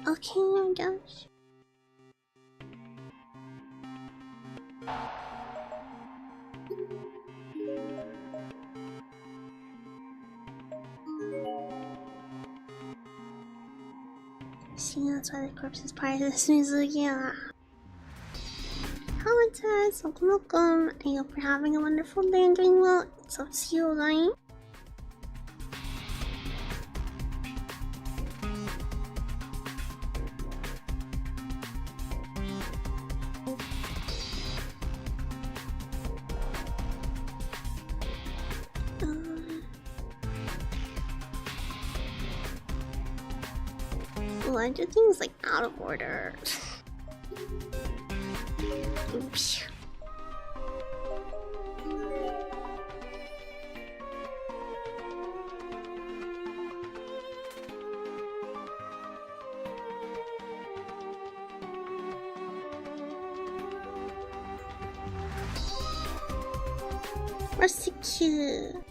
Okay, I guess. See, that's why the corpse is part of this music, yeah. HeloTess, welcome. I hope you're having a wonderful day and doing well. It's up to you, right? Why do things like out of order? Oops. What's the cue?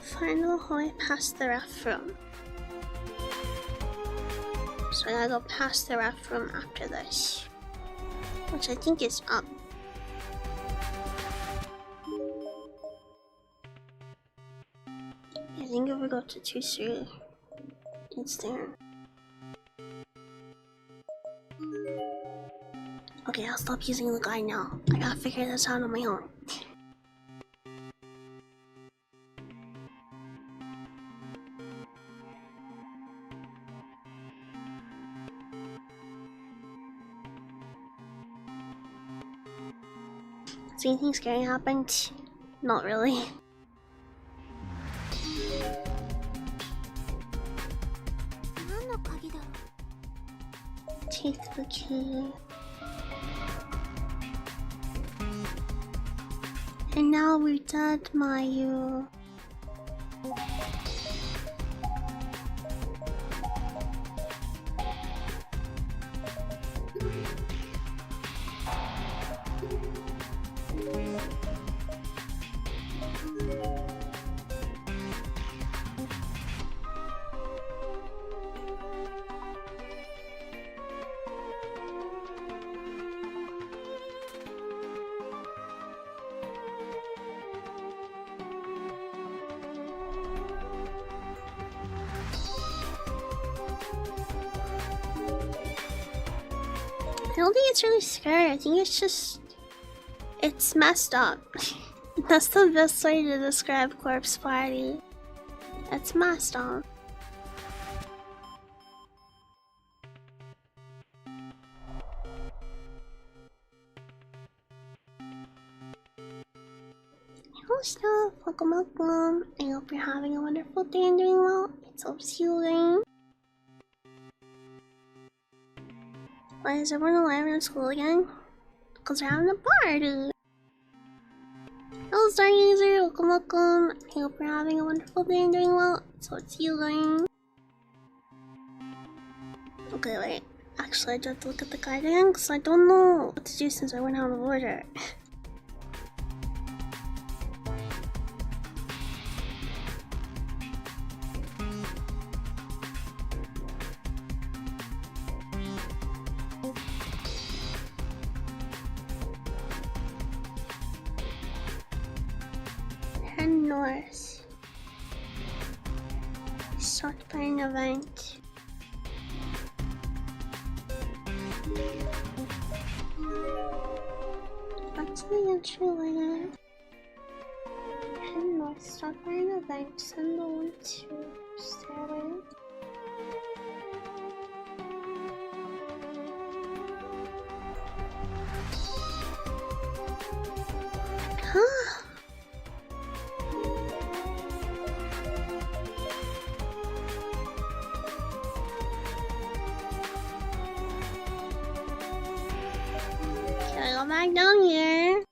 Find the hallway past the ref room. So I gotta go past the ref room after this, which I think is up. I think if we go to 2-3, it's there. Okay, I'll stop using the guide now. I gotta figure this out on my own. Has anything scary happened? Not really. Take the key. And now we're dead, Mayu. I don't think it's really scary. I think it's just... it's messed up. That's the best way to describe Corpse Party. It's messed up. Hello stuff, welcome. I hope you're having a wonderful day and doing well. It's hope healing. Why is everyone alive in school again? Because we're having a party. Hello Star User, welcome. I hope you're having a wonderful day and doing well. So it's healing. Okay, wait. Actually, I do have to look at the guide again because I don't know what to do since I went out of order. Head north. Start by an event. Back to the entryway. Head north, start by an event, send the one to stairway. Huh? Can I go back down here?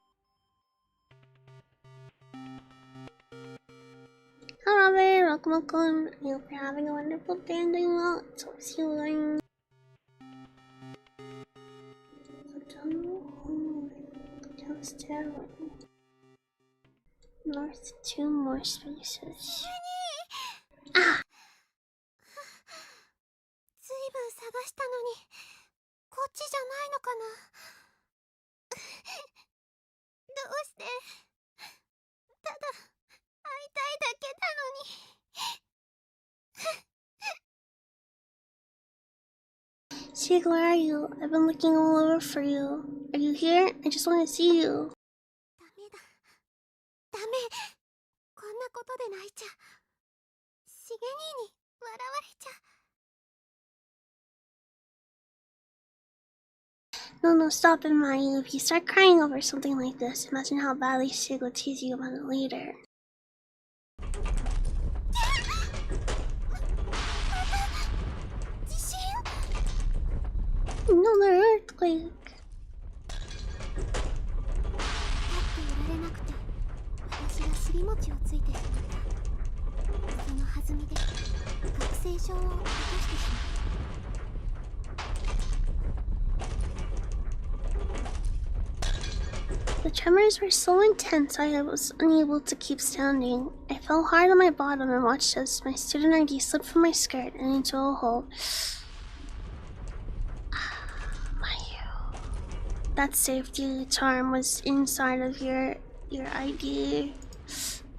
Hello Robert, welcome. I hope you're having a wonderful day and doing well. It's always healing. Go down the stairway. North, 2 more spaces. Ah! ずいぶん探したのにこっちじゃないのかな。どうしてただ会いたいだけなのに。Sig, where are you? I've been looking all over for you. Are you here? I just want to see you. ダメだダメ、こんなことで泣いちゃしげ兄に笑われちゃ。 No, stop it, Mayu. If you start crying over something like this, imagine how badly Sig will tease you about it later. Another earthquake. 立っていられなくて私が尻餅をついてしまった。その弾みで学生証を落としてしまった。 The tremors were so intense I was unable to keep standing. I fell hard on my bottom and watched as my student ID slipped from my skirt and into a hole. That safety charm was inside of your ID.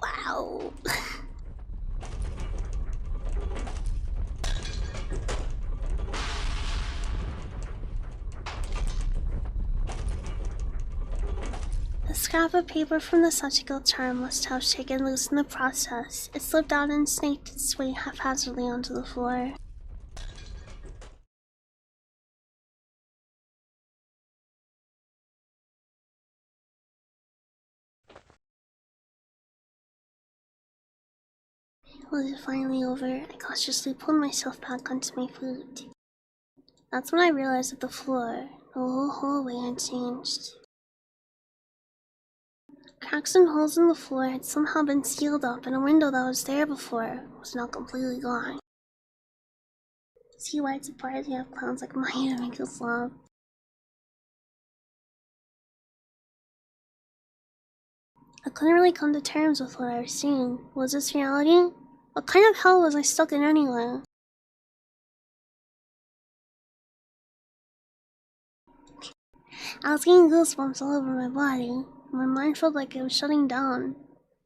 Wow. The scrap of paper from the surgical charm must have shaken loose in the process. It slipped out and snaked its way haphazardly onto the floor. Was it finally over? I cautiously pulled myself back onto my feet. That's when I realized that the floor, the whole hallway had changed. Cracks and holes in the floor had somehow been sealed up, and a window that was there before was now completely gone. See why it's surprised we have clowns like mine to make us laugh. I couldn't really come to terms with what I was seeing. Was this reality? What kind of hell was I stuck in anyway? I was getting goosebumps all over my body. My mind felt like it was shutting down.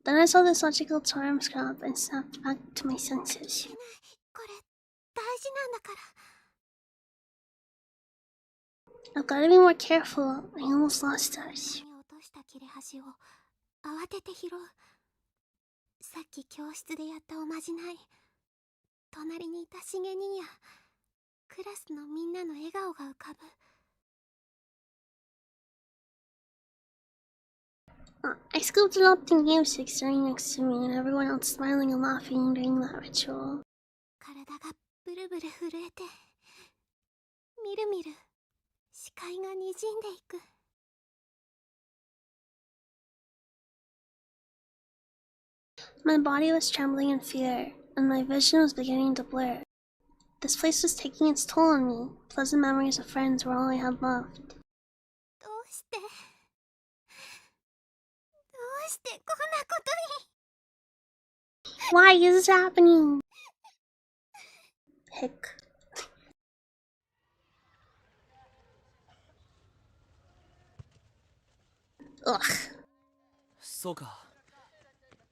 Then I saw this logical charm scrap and snapped back to my senses. I've got to be more careful. I almost lost us. 慌てて拾う。さっき教室でやったおまじない。隣にいたしげ兄やクラスのみんなの笑顔が浮かぶ。I scooped it up the music standing next to me and everyone else smiling and laughing during that ritual. 体がブルブル震えて、みるみる視界がにじんでいく。My body was trembling in fear, and my vision was beginning to blur. This place was taking its toll on me. Pleasant memories of friends were all I had left. どうしてこんなことに。 Why is this happening? Hick. Ugh. そうか。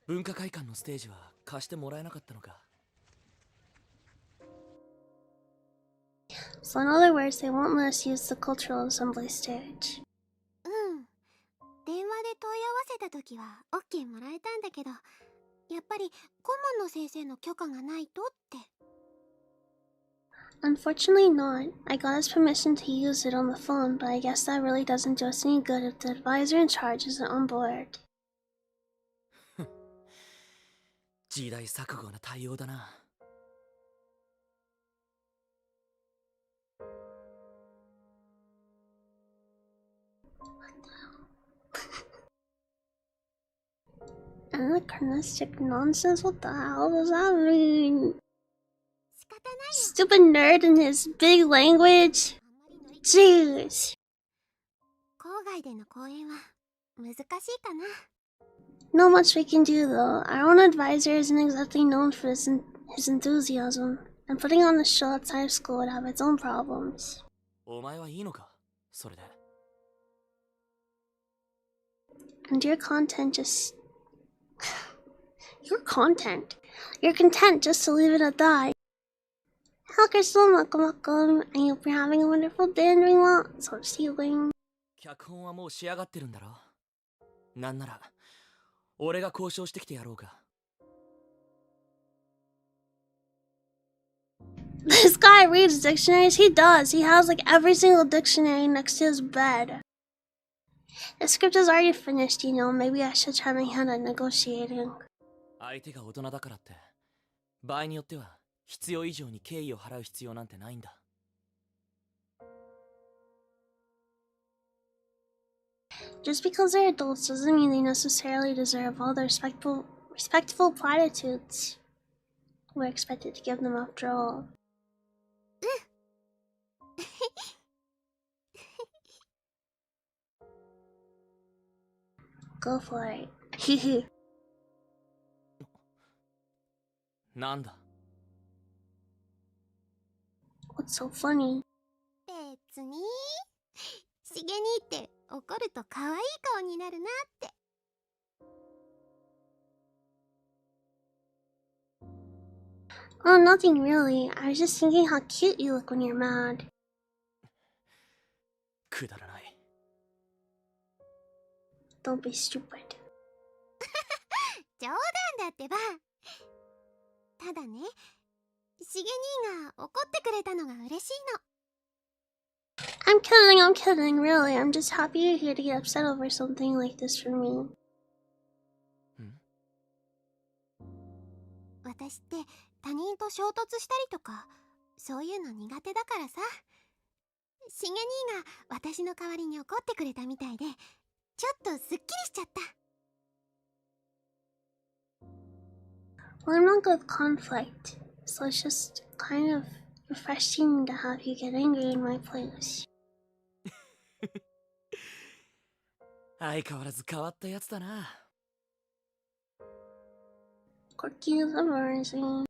文化会館のステージは貸してもらえなかったのか。So in other words, they won't let us use the cultural assembly stage. うん。電話で問い合わせた時は OK もらえたんだけど、やっぱり顧問の先生の許可がないとって。Unfortunately not. I got his permission to use it on the phone, but I guess that really doesn't do us any good if the advisor in charge isn't on board. 時代錯誤な対応だな。Anachronistic nonsense? What the hell does that mean? Stupid nerd and his big language? Jeez. 郊外での公演は難しいかな。Not much we can do though. Our own advisor isn't exactly known for his enthusiasm, and putting on a show outside of school would have its own problems. お前はいいのか、それで。And your content just... your content? You're content just to leave it at that. Hello Crystal, welcome. I hope you're having a wonderful day and doing well. So stealing. 脚本はもう仕上がってるんだろ。なんなら俺が交渉してきてやろうか。This guy reads dictionaries? He does. He has like every single dictionary next to his bed. The script is already finished, you know. Maybe I should try my hand at negotiating. 相手が大人だからって場合によっては必要以上に敬意を払う必要なんてないんだ。Just because they're adults doesn't mean they necessarily deserve all the respectful platitudes we're expected to give them after all. Go for it. Hehe. なんだ。What's so funny? 別にしげにって怒ると可愛い顔になるなって。Oh, nothing really. I was just thinking how cute you look when you're mad. くだらない。Don't be stupid. 冗談だってば。ただね、しげ兄が怒ってくれたのが嬉しいの。I'm kidding, really. I'm just happy you're here to get upset over something like this for me. 私って他人と衝突したりとかそういうの苦手だからさ。しげ兄が私の代わりに怒ってくれたみたいでちょっとすっきりしちゃった。 Well, I'm not good with conflict, so it's just kind of refreshing to have you get angry in my place. 相変わらず変わったやつだな。Quirky is amazing.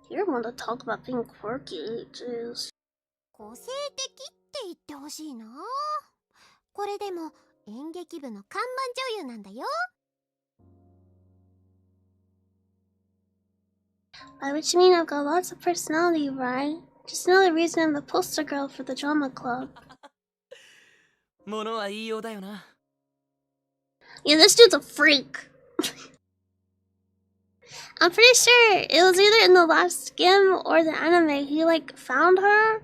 You don't want to talk about being quirky, jeez. 個性的って言ってほしいな。これでも演劇部の看板女優なんだよ。 By which you mean I've got lots of personality, right? Just another reason I'm the poster girl for the drama club. ものは言いようだよな。Yeah, this dude's a freak. I'm pretty sure it was either in the last game or the anime. He like found her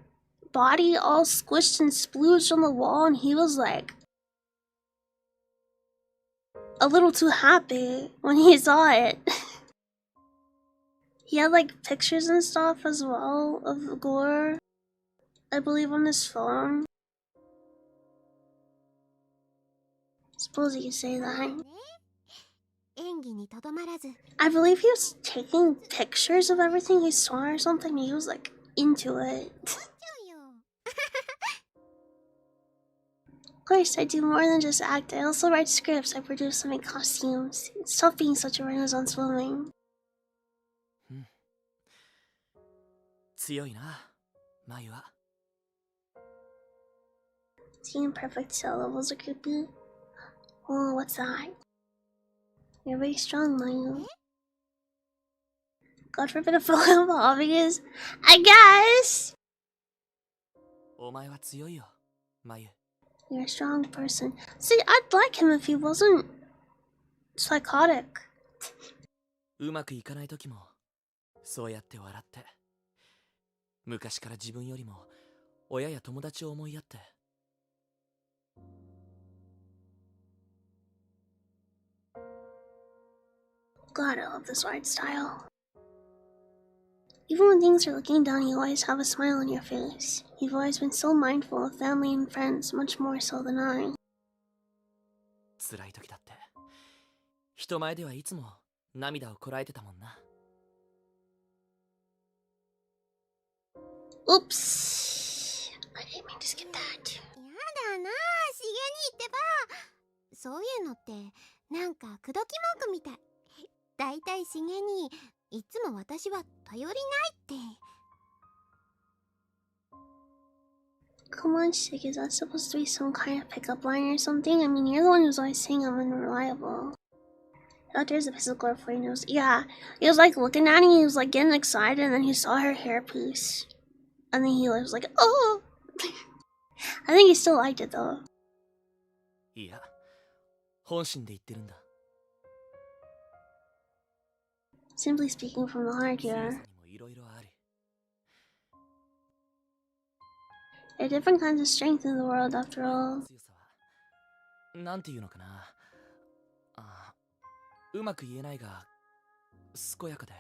body all squished and splooged on the wall, and he was like a little too happy when he saw it. He had like pictures and stuff as well of gore, I believe, on his phone. Suppose you could say that. 演技にとどまらず I believe he was taking pictures of everything he saw or something. He was like into it. Of course, I do more than just act. I also write scripts. I produce and make costumes. It's tough being such a Renaissance woman. 強いな、眉は。Seeing perfect cell levels are creepy. Oh, what's that? You're very strong, Mayu. God forbid a photo of obvious. I guess! お前は強いよ、眉。You're a strong person. See, I'd like him if he wasn't psychotic. うまくいかない時もそうやって笑って。昔から自分よりも親や友達を思いやって。God, I love this art style. Even when things are looking down, you always have a smile on your face. You've always been so mindful of family and friends, much more so than I. 辛い時だって人前ではいつも涙をこらえてたもんな。Oops. I didn't mean to skip that. やだな、しげ兄ってば。そういうのってなんか口説き文句みたい。だいたいしげ兄いつも私は頼りないって。 Come on, Shig, is that supposed to be some kind of pickup line or something? I mean, you're the one who's always saying I'm unreliable. Oh, there's a physical glove for your nose. Yeah, he was like looking at me, he was like getting excited, and then he saw her hairpiece. And then he was like, oh! I think he still liked it though. いや、本心で言ってるんだ。Simply speaking from the heart 強 here. さにもいろいろある。There are different kinds of strength in the world after all. 強さはなんていうのかな。あ、うまく言えないが健やかで。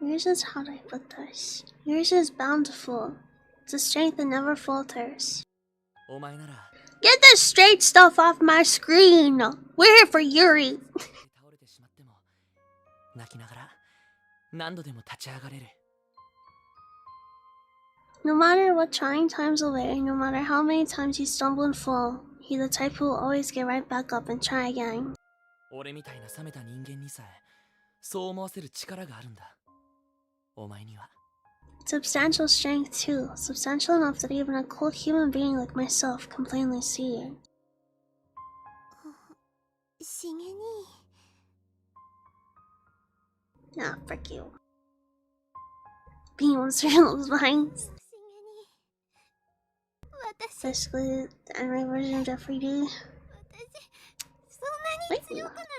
Yours is, how do I put this? Yours is bountiful. It's a strength that never falters. お前なら Get this straight stuff off my screen! We're here for Yuri! 倒れてしまっても泣きながら何度でも立ち上がれる。No matter what trying times away, no matter how many times you stumble and fall, he's the type who will always get right back up and try again. 俺みたいな冷めた人間にさえそう思わせる力があるんだ。お前には。 Substantial strength too, substantial enough that even a cold human being like myself can plainly see it. しげ兄 Nah, frick you. Being wants to hear those lines. しげ兄私 Basically, the anime version of Jeffrey D. そんなに強くなんて。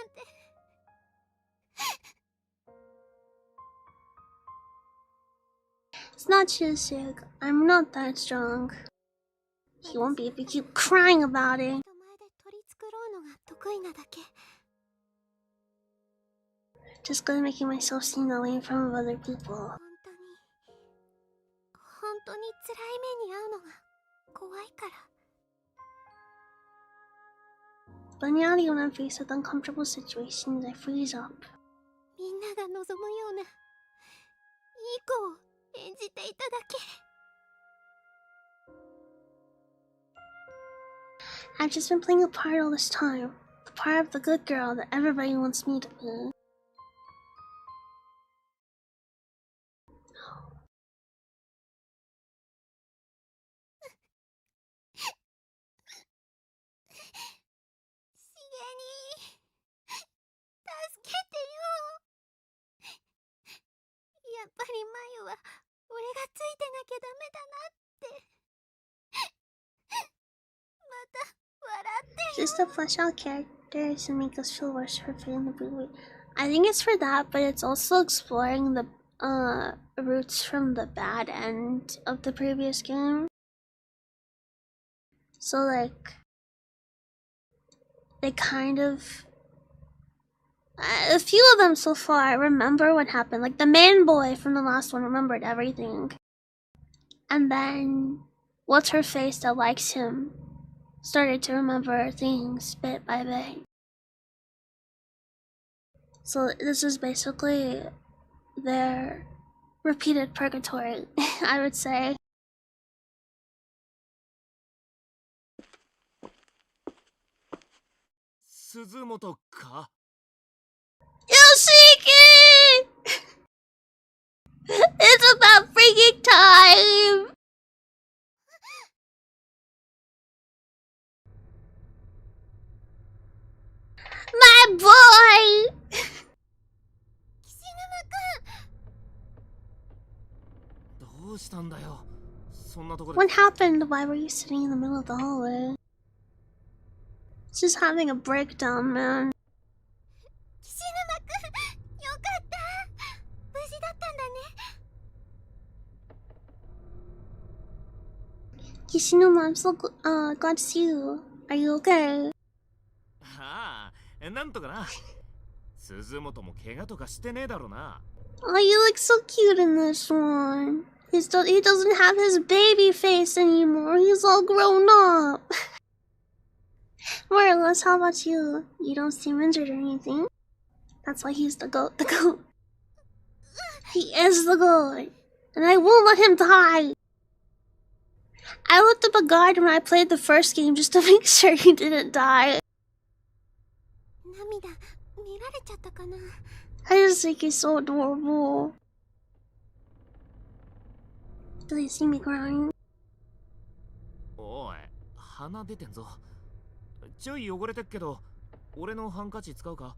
It's not Shizig. I'm not that strong. He won't be if you keep crying about it. 人前で取り繕うのが得意なだけ。Just good at making myself seen away from other people. 本当に辛い目に遭うのが怖いから。 But in reality, when I'm faced with uncomfortable situations, I freeze up. みんなが望むようないい子を演じていただけ。 I've just been playing a part all this time. The part of the good girl that everybody wants me to be. Just to flesh out characters and make us feel worse for failing the movie. I think it's for that, but it's also exploring the roots from the bad end of the previous game. So like, they kind of, a few of them so far remember what happened. Like the main boy from the last one remembered everything, and then what's her face that likes him started to remember things bit by bit. So this is basically their repeated purgatory, I would say. Suzumoto ka? Yoshiki! It's about freaking time! My boy! どうしたんだよ。そんなとこで。 What happened? Why were you sitting in the middle of the hallway? Just having a breakdown, man. 岸沼くん、よかった。無事だったんだね。 Kishinuma, I'm so glad to see you. Are you okay? ああ、なんとかな。鈴本も怪我とかしてねえだろうな。Oh, you look so cute in this one. He doesn't have his baby face anymore. He's all grown up. More or less, how about you? You don't seem injured or anything. That's why he's the goat. The goat. He is the goat. And I won't let him die. I looked up a guide when I played the first game just to make sure he didn't die. 涙見られちゃったかな。 I just think he's so adorable. Do they see me crying? おい、鼻出てんぞ。ちょい汚れてっけど、俺のハンカチ使うか？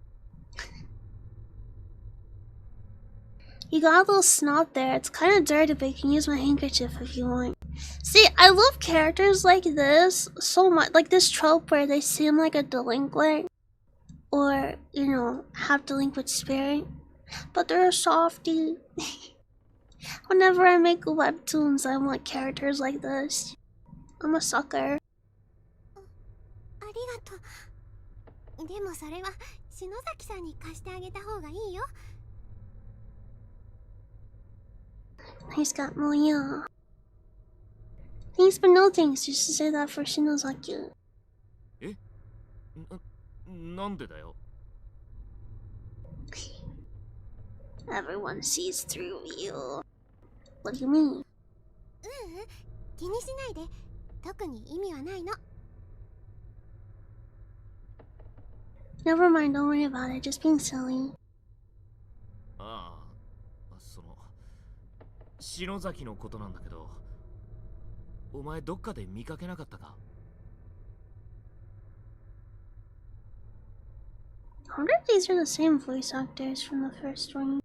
You got a little snot there. It's kind of dirty, but you can use my handkerchief if you want. See, I love characters like this so much. Like this trope where they seem like a delinquent. Or, you know, have delinquent spirit. But they're a softie. Whenever I make webtoons, I want characters like this. I'm a sucker. ありがとう。でもそれは篠崎さんに貸してあげた方がいいよ。 He's got Moya. Thanks but no thanks. Just to say that for Shinozaki. え？なんでだよ。 Everyone sees through you. What do you mean? 気にしないで。特に意味はないの。 Never mind, don't worry about it. Just being silly. ああ、その篠崎のことなんだけど、お前どっかで見かけなかったか？ I wonder if these are the same voice actors from the first one.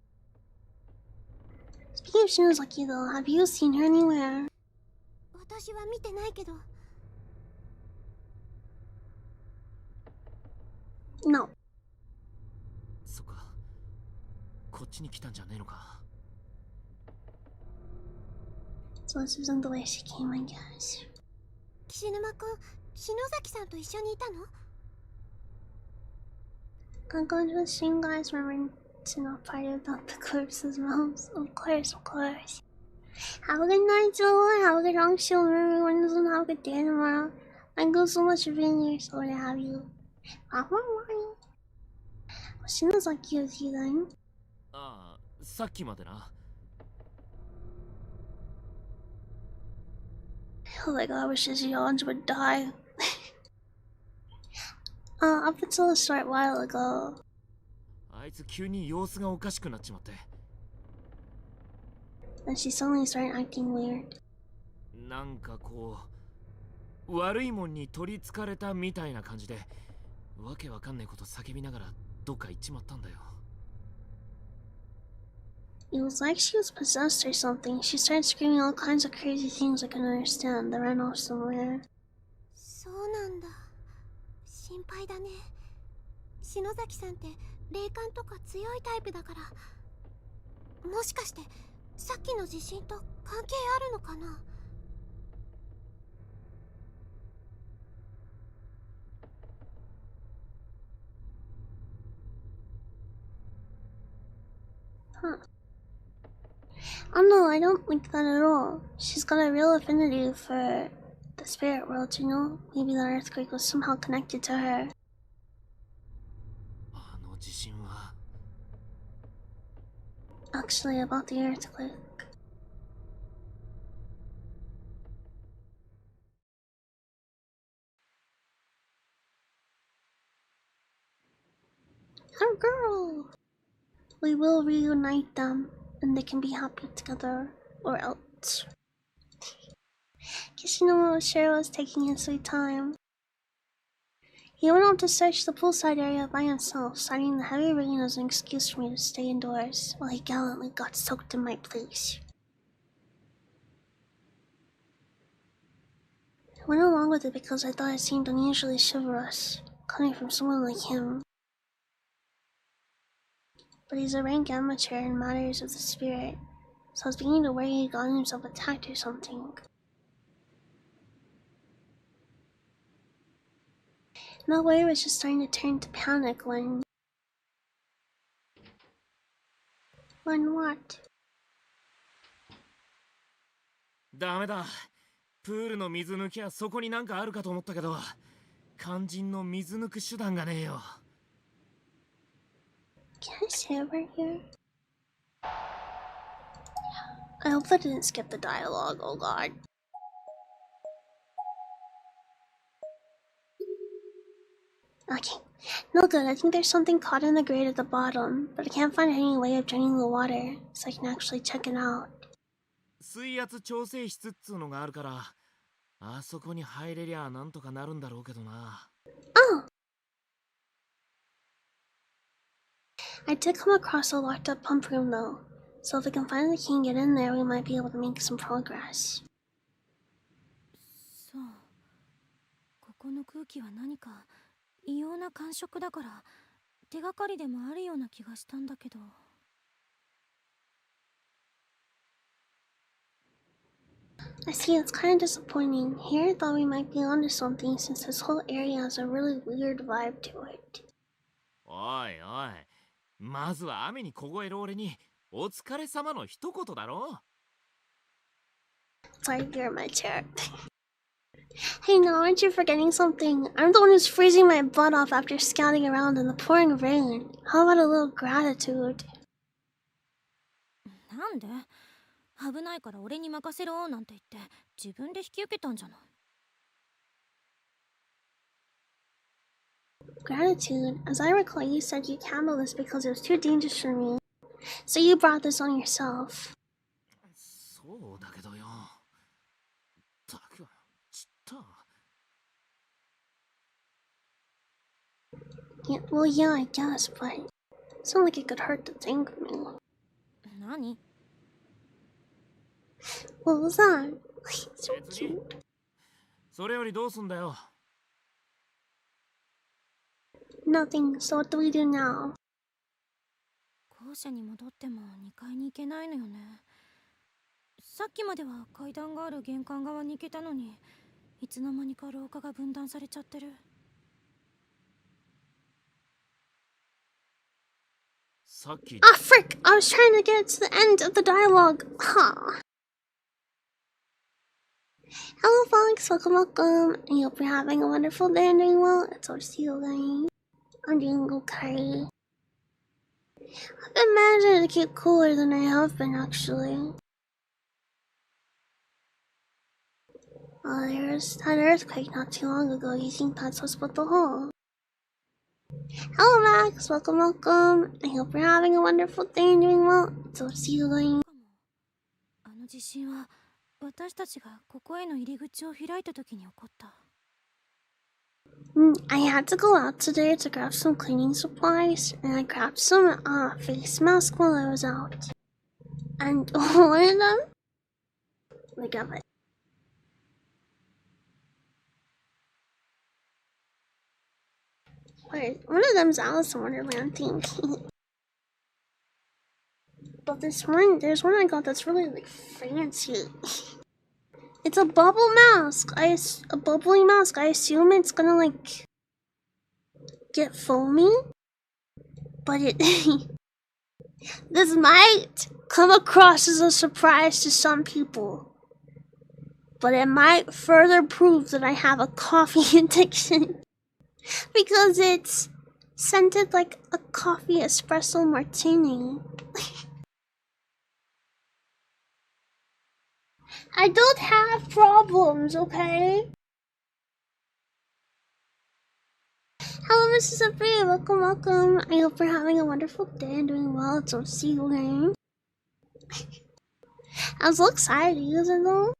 Speaking of Shinozaki though, have you seen her anywhere? 私は見てないけど。 No. そっか。こっちに来たんじゃねえのか。 So this isn't the way she came, I guess. 岸沼くん、篠崎さんと一緒にいたの？ I'm going to the same guys, remember? It's not part without the corpse's mouse. Of course, of course. Have a good night, Zoe. Have a good long show. Everyone doesn't have a good day tomorrow. Thank you so much for being here. So to have you. Bye. She knows like you with you then. ああ、さっきまでな。Oh my god, I wish his yawns would die. Up until a short while ago. あいつ急に様子がおかしくなっちまって。And she suddenly started acting weird. なんかこう、悪いもんに取りつかれたみたいな感じで、わけわかんないこと叫びながらどっか行っちまったんだよ。It was like she was possessed or something. She started screaming all kinds of crazy things I couldn't understand. Then ran off somewhere. そうなんだ。心配だね。篠崎さんって霊感とか強いタイプだから、もしかしてさっきの地震と関係あるのかな。Huh. Oh no, I don't think that at all. She's got a real affinity for the spirit world, you know? Maybe the earthquake was somehow connected to her. あの地震は。Actually, about the earthquake. Our girl! We will reunite them, and they can be happy together, or else. Kishinobu sure was taking his sweet time. He went out to search the poolside area by himself, citing the heavy rain as an excuse for me to stay indoors, while he gallantly got soaked in my place. I went along with it because I thought it seemed unusually chivalrous, coming from someone like him. But he's a rank amateur in matters of the spirit, so I was beginning to worry he'd gotten himself attacked or something. My worry was just starting to turn to panic when... When what? ダメだ。プールの水抜きはそこになんかあるかと思ったけど、肝心の水抜く手段がねえよ。Can I say over here? I hope that didn't skip the dialogue, oh god. Okay, no good. I think there's something caught in the grate at the bottom, but I can't find any way of draining the water, so I can actually check it out. 水圧調整室っつうのがあるから、あそこに入れりゃなんとかなるんだろうけどな。Oh! I did come across a locked up pump room though, so if we can find the key and get in there, we might be able to make some progress. そう。ここの空気は何か異様な感触だから、手がかりでもあるような気がしたんだけど。I see, it's kind of disappointing. Here I thought we might be onto something since this whole area has a really weird vibe to it. おいおい、まずは雨に凍える俺にお疲れ様の一言だろ。 Sorry, you're in my chair. Hey, no, aren't you forgetting something? I'm the one who's freezing my butt off after scouting around in the pouring rain. How about a little gratitude? なんで？危ないから俺に任せろなんて言って自分で引き受けたんじゃない。Gratitude? As I recall, you said you handled this because it was too dangerous for me. So you brought this on yourself. そうだけどよ。たく、ちった。Yeah, I guess, but it sounded like it could hurt to thank me. 何？ What was that? So cute. それよりどうすんだよ。Nothing, so what do we do now? 校舎に戻っても2階に行けないのよね。さっきまでは階段がある玄関側に行けたのに、いつの間にか廊下が分断されちゃってる。さっき Ah, frick! I was trying to get to the end of the dialogue. Huh. Hello, folks. Welcome, welcome. I hope you're having a wonderful day and doing well. It's all to you guys. I'm doing okay. I've been managing to keep cooler than I have been, actually. There's that earthquake not too long ago. You think that's what's with the hole? Hello, Max. Welcome, welcome. I hope you're having a wonderful day and doing well. It's all to you guys. あの地震は私たちがここへの入り口を開いた時に起こった。I had to go out today to grab some cleaning supplies, and I grabbed some face masks while I was out. And one of them, look at it. Wait, one of them's Alice in Wonderland themed. But there's one I got that's really like fancy. It's a bubble mask. A bubbly mask. I assume it's gonna like get foamy, but this might come across as a surprise to some people. But it might further prove that I have a coffee addiction because it's scented like a coffee espresso martini. I don't have problems, okay? Hello, Mississippi. Welcome, welcome. I hope you're having a wonderful day and doing well. It's all to see you again. I was so excited to use it though.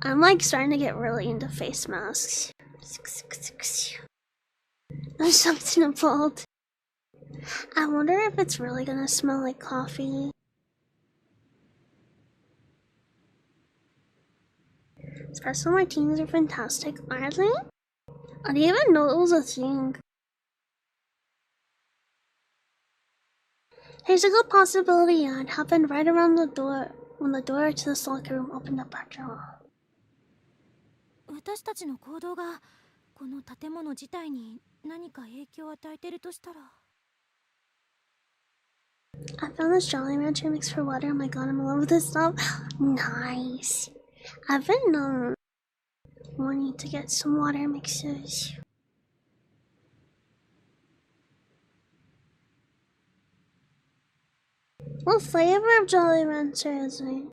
I'm like starting to get really into face masks. There's something about. I wonder if it's really gonna smell like coffee. Espresso martinis are fantastic. Are they? I didn't even know it was a thing. Here's a good possibility, yeah. It happened right around the door when the door to this locker room opened up after all. 私たちの行動がこの建物自体に何か影響を与えてるとしたら。I found this Jolly Rancher mix for water. Oh my god, I'm in love with this stuff. Nice. I've been wanting to get some water mixes. What flavor of Jolly Rancher is it?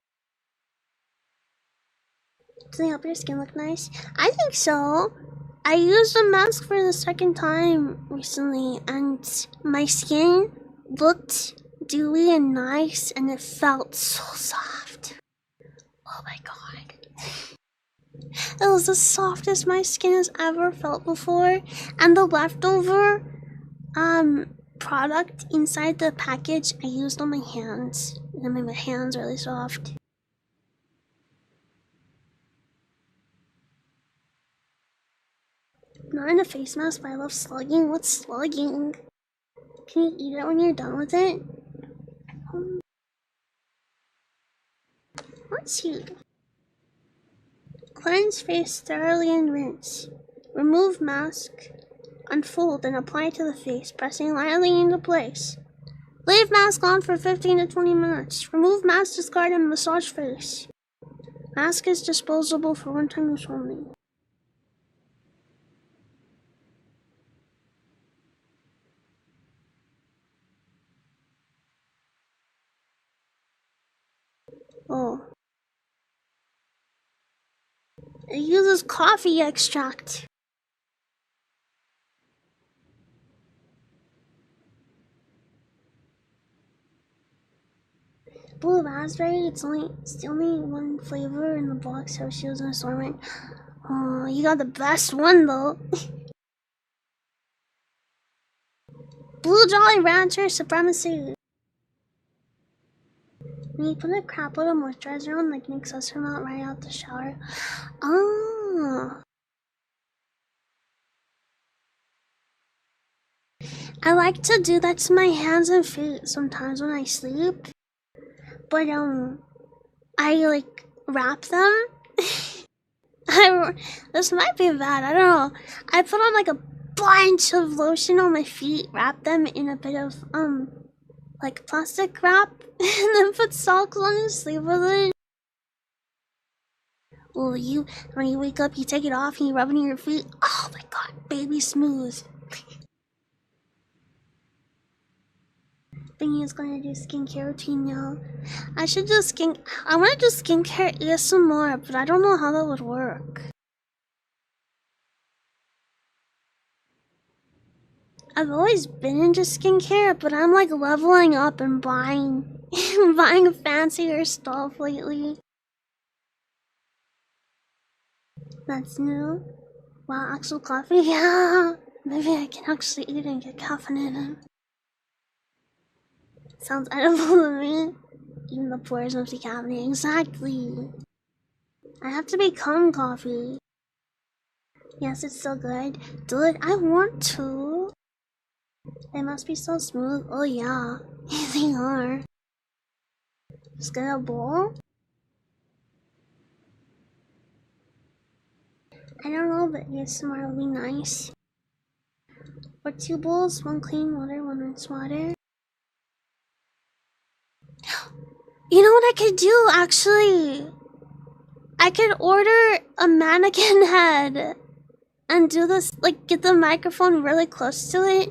Does it help your skin look nice? I think so. I used a mask for the second time recently and my skin looked dewy and nice and it felt so soft. Oh my god. It was the softest my skin has ever felt before, and the leftover product inside the package I used on my hands. It made my hands really soft. Not in a face mask, but I love slugging. What's slugging? Can you eat it when you're done with it? Let's see. Cleanse face thoroughly and rinse. Remove mask. Unfold and apply to the face, pressing lightly into place. Leave mask on for 15 to 20 minutes. Remove mask, discard, and massage face. Mask is disposable for one-time use only. Oh. It uses coffee extract. Blue raspberry, it's the only one flavor in the box, so she was an assortment. Oh, you got the best one though. Blue Jolly Rancher Supremacy. When you put a crap load of moisturizer on, like makes us come out right out the shower. Oh. I like to do that to my hands and feet sometimes when I sleep. But I like wrap them. This might be bad, I don't know. I put on like a bunch of lotion on my feet, wrap them in a bit of like plastic wrap and then put socks on and sleep with it. Well, when you wake up, you take it off and you rub it in your feet. Oh my god, baby smooth. Bini is gonna do skincare routine now. I should do I wanna do skincare ASMR, but I don't know how that would work. I've always been into skincare, but I'm like leveling up and buying buying fancier stuff lately. That's new. Wow, actual coffee? Yeah! Maybe I can actually eat and get caffeinated. Sounds edible to me. Even the pores must be caffeinated. Exactly. I have to become coffee. Yes, it's so good. Dude, I want to. They must be so smooth. Oh yeah, they are. Just get a bowl. I don't know, but ASMR would be nice. Or 2 bowls, 1 clean water, 1 rinse water. You know what I could do, actually? I could order a mannequin head and do this, like, get the microphone really close to it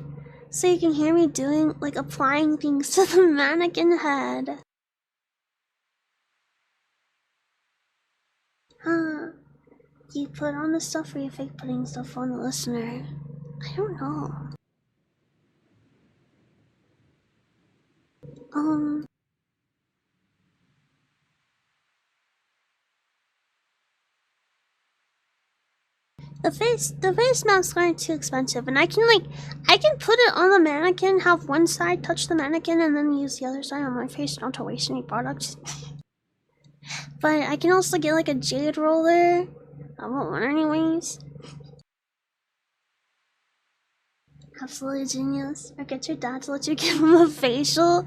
so you can hear me doing, like, applying things to the mannequin head. Huh. Do you put on the stuff or you fake putting stuff on the listener? I don't know. The face masks aren't too expensive, and I can put it on the mannequin, have one side touch the mannequin, and then use the other side on my face. Don't have to waste any products. But I can also get like a jade roller. I want one anyways. Absolutely genius. Or get your dad to let you give him a facial.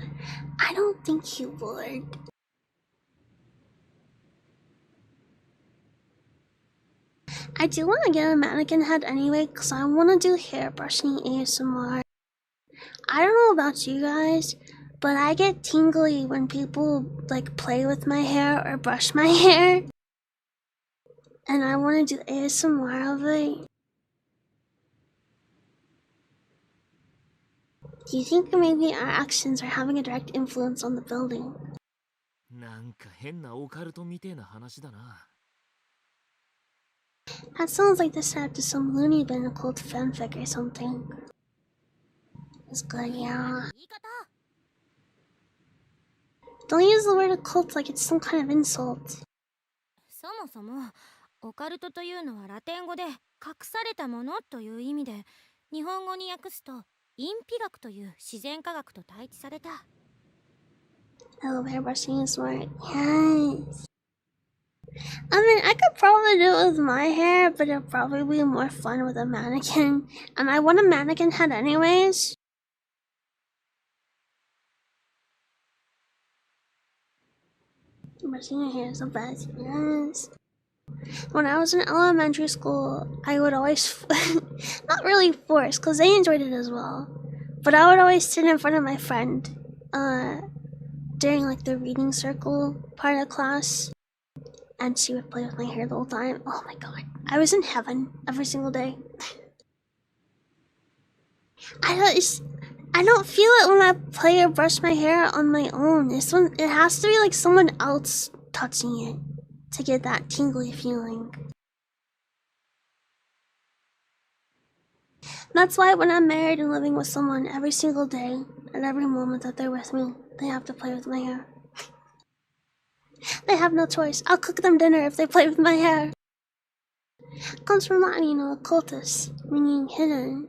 I don't think he would. I do want to get a mannequin head anyway, because I want to do hair brushing ASMR. I don't know about you guys, but I get tingly when people like play with my hair or brush my hair. And I want to do ASMR of it. Do you think maybe our actions are having a direct influence on the building? That sounds like the setup to some loony bin occult fanfic or something. It's good, yeah. Don't use the word occult like it's some kind of insult. そもそもオカルトというのはラテン語で隠されたものという意味で、日本語に訳すと隠秘学という自然科学と対一された。Oh, hairbrushing is smart. Yes. I mean, I could probably do it with my hair, but it'd probably be more fun with a mannequin. And I want a mannequin head anyways. Brushing your hair is the best. Yes. When I was in elementary school, I would always, not really force, because they enjoyed it as well. But I would always sit in front of my friend, during like the reading circle part of class. And she would play with my hair the whole time. Oh my god. I was in heaven every single day. I don't feel it when I play or brush my hair on my own. It has to be like someone else touching it to get that tingly feeling. That's why when I'm married and living with someone, every single day, at every moment that they're with me, they have to play with my hair. They have no choice. I'll cook them dinner if they play with my hair. It comes from Latin, occultus, meaning hidden.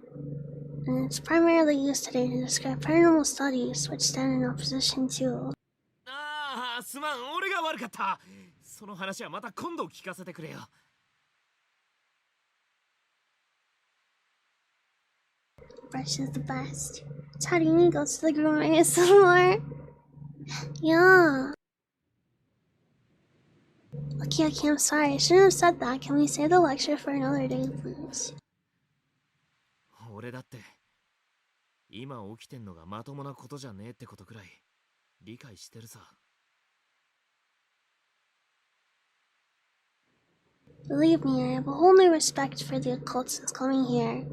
And it's primarily used today to describe paranormal studies which stand in opposition to... Brush is the best. Tarini goes to the grooming ASMR. Yeah. Okay, I'm sorry. I shouldn't have said that. Can we save the lecture for another day, please? 今起きてんのがまともなことじゃねえってことくらい理解してるさ。Believe me, I have a whole new respect for the occult since coming here.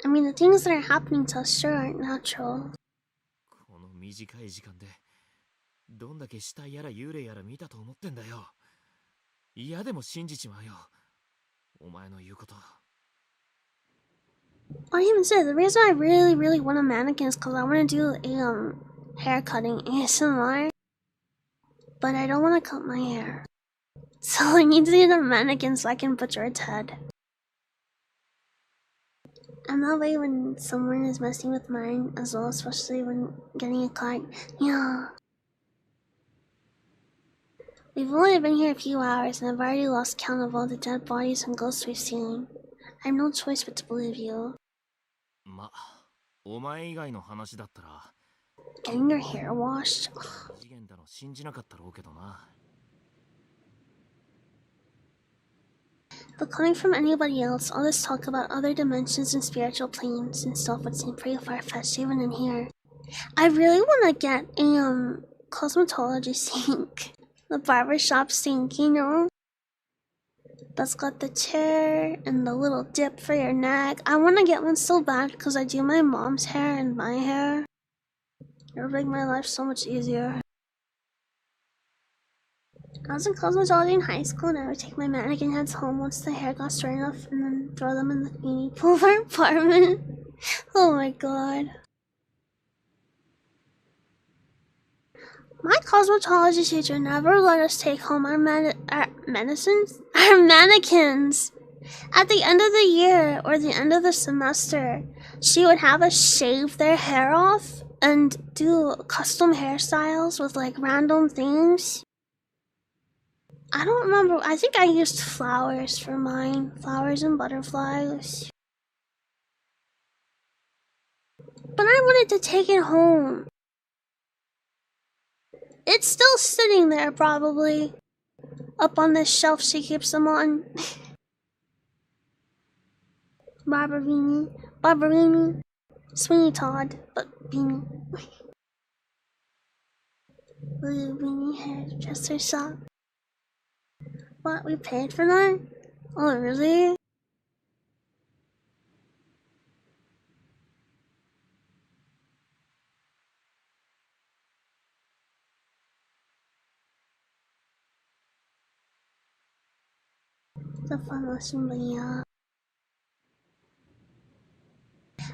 I mean, the things that are happening to us sure aren't natural. この短い時間でどんだけ死体やら幽霊やら見たと思ってんだよ。嫌でも信じちまうよ、お前の言うこと。I even said the reason I really want a mannequin is because I want to do a hair cutting ASMR, but I don't want to cut my hair, so I need to get a mannequin so I can butcher its head. And that way, when someone is messing with mine as well, especially when getting a cut, yeah. We've only been here a few hours, and I've already lost count of all the dead bodies and ghosts we've seen. I have no choice but to believe you. ま、お前以外の話だったら Getting your hair washed? But coming from anybody else, all this talk about other dimensions and spiritual planes and stuff would seem pretty far-fetched even in here. I really want to get a cosmetology sink. The barbershop sink, you know? That's got the chair and the little dip for your neck. I want to get one so bad because I do my mom's hair and my hair. It'll make my life so much easier. I was in cosmetology in high school and I would take my mannequin heads home once the hair got straight enough and then throw them in the beanie pool of our apartment. Oh my god. My cosmetology teacher never let us take home our medicines? Our mannequins! At the end of the year or the end of the semester, she would have us shave their hair off and do custom hairstyles with like random things. I don't remember. I think I used flowers for mine. Flowers and butterflies. But I wanted to take it home. It's still sitting there, probably. Up on this shelf she keeps them on. Barberini. Sweeney Todd, but Beanie. Blue Beanie hairdresser shop. What? We paid for that? Oh, really? The fun lesson, but yeah.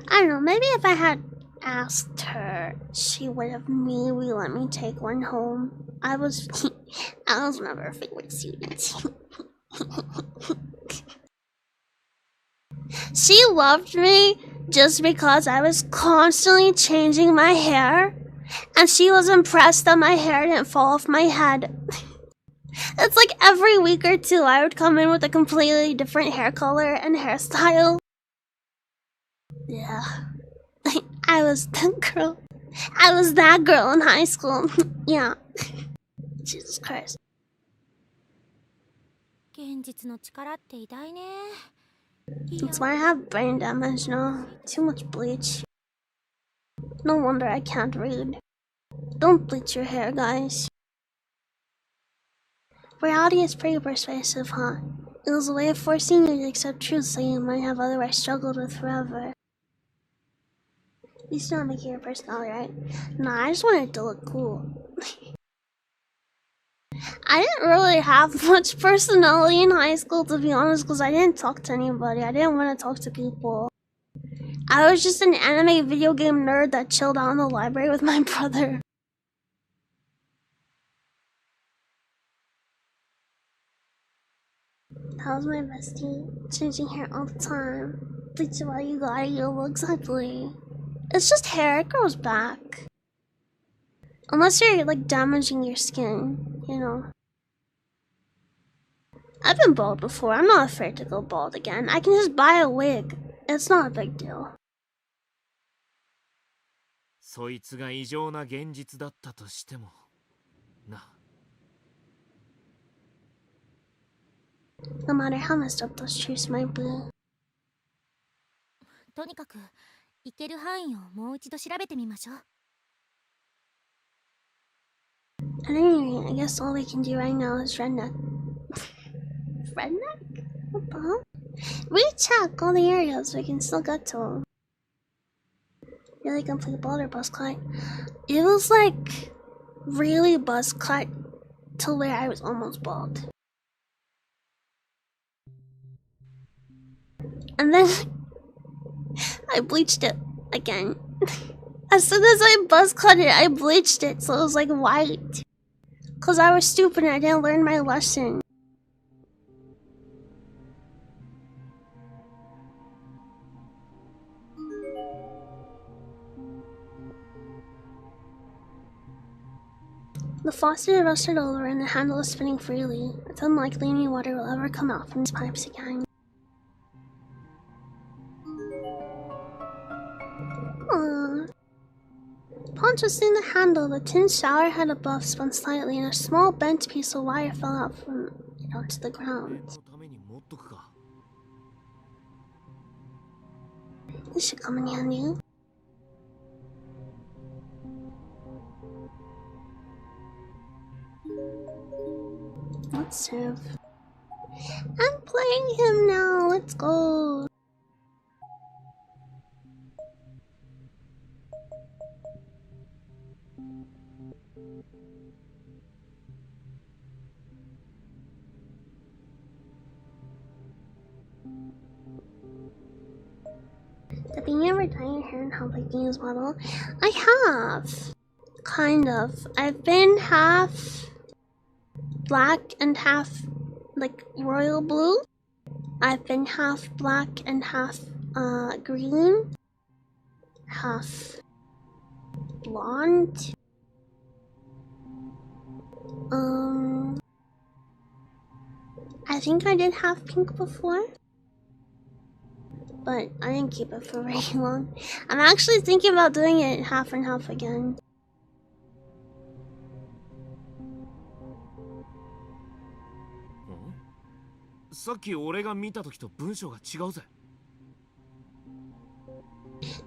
I don't know, maybe if I had asked her, she would have maybe let me take one home. I was never a favorite student. She loved me just because I was constantly changing my hair, and she was impressed that my hair didn't fall off my head. It's like every week or two I would come in with a completely different hair color and hairstyle. Yeah. I was that girl. I was that girl in high school. Yeah. Jesus Christ. That's why I have brain damage now. Too much bleach. No wonder I can't read. Don't bleach your hair, guys. Reality is pretty persuasive, huh? It was a way of forcing you to accept truths that you might have otherwise struggled with forever. You still not making your personality, right? Nah, I just wanted to look cool. I didn't really have much personality in high school, to be honest, because I didn't talk to anybody. I didn't want to talk to people. I was just an anime video game nerd that chilled out in the library with my brother. How's my bestie? Changing hair all the time. Bleach it while you got it, you'll exactly. It's just hair, it grows back. Unless you're like damaging your skin, you know. I've been bald before, I'm not afraid to go bald again. I can just buy a wig. It's not a big deal. そいつが異常な現実だったとしてもな。No matter how messed up those truths might be. とにかく行ける範囲をもう一度調べてみましょう。 At any rate, I guess all we can do right now is redneck. Redneck? What the hell? Recheck all the areas we can still get to. Really complete boulder bus cut. It was like really bus cut to where I was almost bald. And then I bleached it again. As soon as I buzz cut it, I bleached it so it was like white. Cause I was stupid and I didn't learn my lesson. The faucet rusted over and the handle is spinning freely. It's unlikely any water will ever come out from these pipes again. Aww. Upon twisting the handle, the tin shower head above spun slightly and a small bent piece of wire fell out from it onto the ground. This should come in handy. Let's serve. I'm playing him now. Let's go. Have you ever dye your hair and have like use model? I have. Kind of. I've been half black and half like royal blue. I've been half black and half green. Half blonde. I think I did half pink before. But I didn't keep it for very long. I'm actually thinking about doing it half and half again.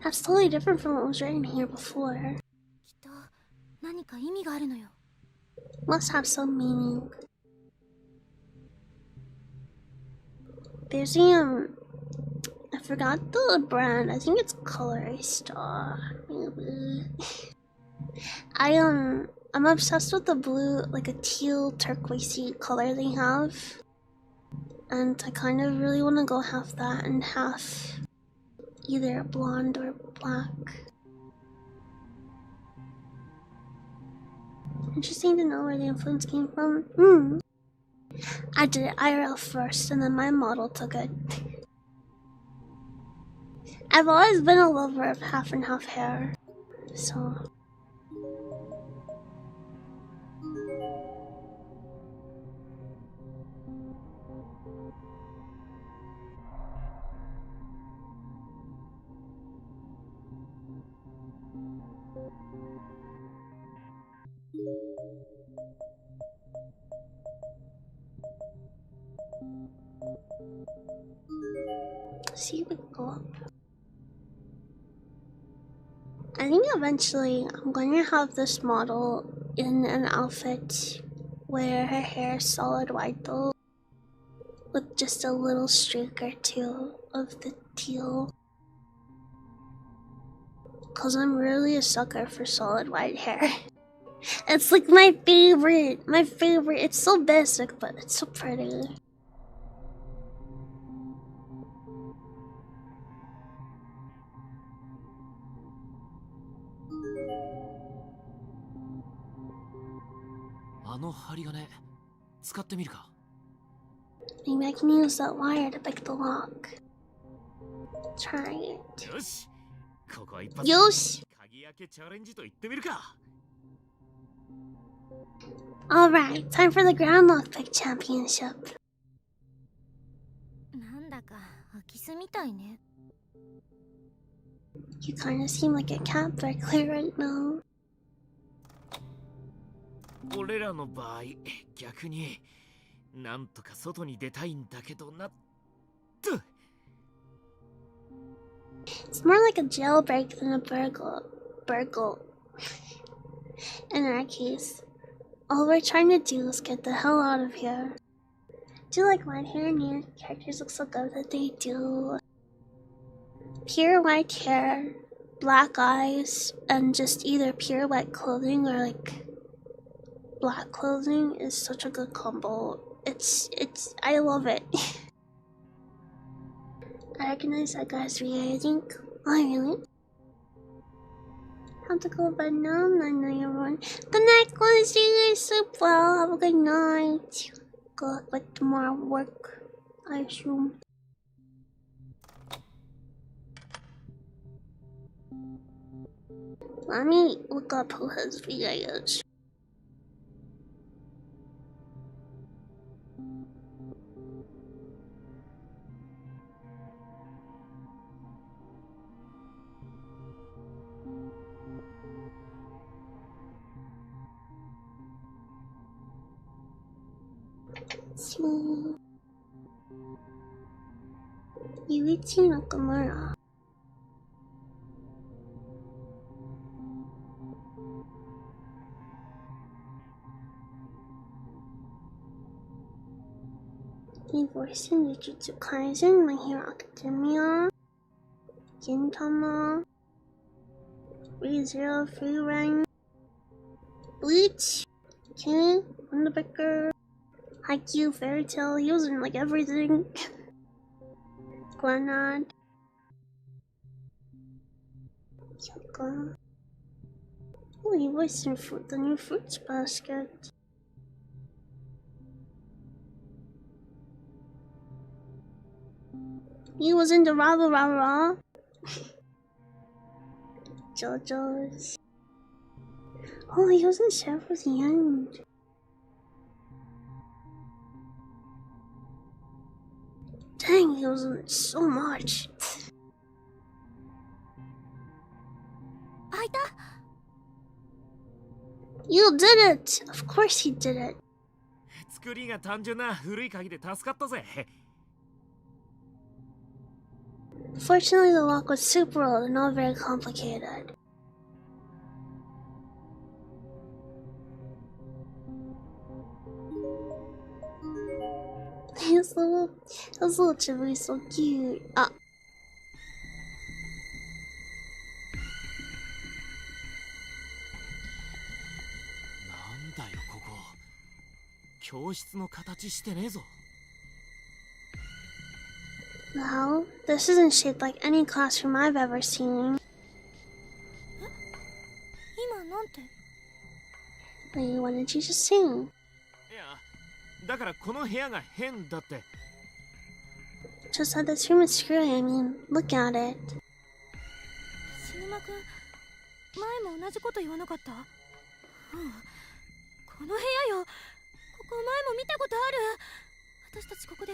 That's totally different from what was written here before. Must have some meaning. There's I forgot the brand. I think it's Color Star. Maybe. I'm obsessed with the blue, like a teal turquoisey color they have. And I kind of really want to go half that and half either blonde or black. Interesting to know where the influence came from. I did it IRL first and then my model took it. I've always been a lover of half and half hair, so... See if we can go up. I think eventually I'm going to have this model in an outfit where her hair is solid white though, with just a little streak or two of the teal. Cause I'm really a sucker for solid white hair. It's like my favorite. It's so basic, but it's so pretty. Maybe I can use that wire to pick the lock. Try it. Yosh! Alright, time for the ground lockpick championship. You kinda seem like a cat burglar right now. 俺らの場合、逆になんとか外に出たいんだけどな。It's more like a jailbreak than a burgle. In our case, all we're trying to do is get the hell out of here. Do you like white hair and your characters look so good that they do? Pure white hair, black eyes, and just either pure white clothing or like black clothing is such a good combo. I love it. I recognize that guy's video, I think. Oh, really? Have to go to bed now? Night, everyone. Good night, guys. See you guys sleep well. Have a good night. Good luck with tomorrow work, I assume. Let me look up who has videos. See. Yuichi Nakamura. He voiced in Jujutsu Kaisen, My Hero Academia, Gintama, ReZero, Free Run, Bleach, okay, Wonderbaker, Haikyuu, Fairy Tail. He was in like everything. Granad, Kyoko. Oh, he voiced in the new Fruits Basket. He was in the Ra. JoJo's. Oh, he was in Chef at the end. Dang, he was in so much. You did it! Of course he did it. 作りが単純な古い鍵で助かったぜ。Fortunately, the lock was super old and not very complicated. His little chibby is so cute. Ah. なんだよここ。教室の形してねえぞ。 Well, this isn't shaped like any classroom I've ever seen. Wait, what did you just sing? いや、だからこの部屋が変だって。 Just that this room is screwy. I mean, look at it. 死沼くん、前も同じこと言わなかった？うん。この部屋よ。ここ前も見たことある。私たちここで。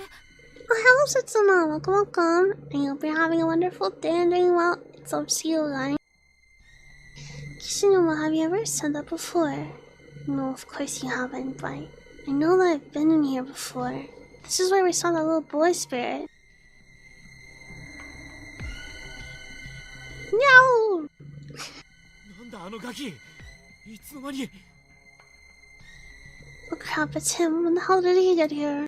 Oh, hello, Setsuna. Welcome. I hope you're having a wonderful day and doing well. It's up to you, guys. Kishinuma, have you ever said that before? No, of course you haven't, but I know that I've been in here before. This is where we saw that little boy spirit. No! なんだあのガキ。いつの間に。 Oh crap, it's him. When the hell did he get here?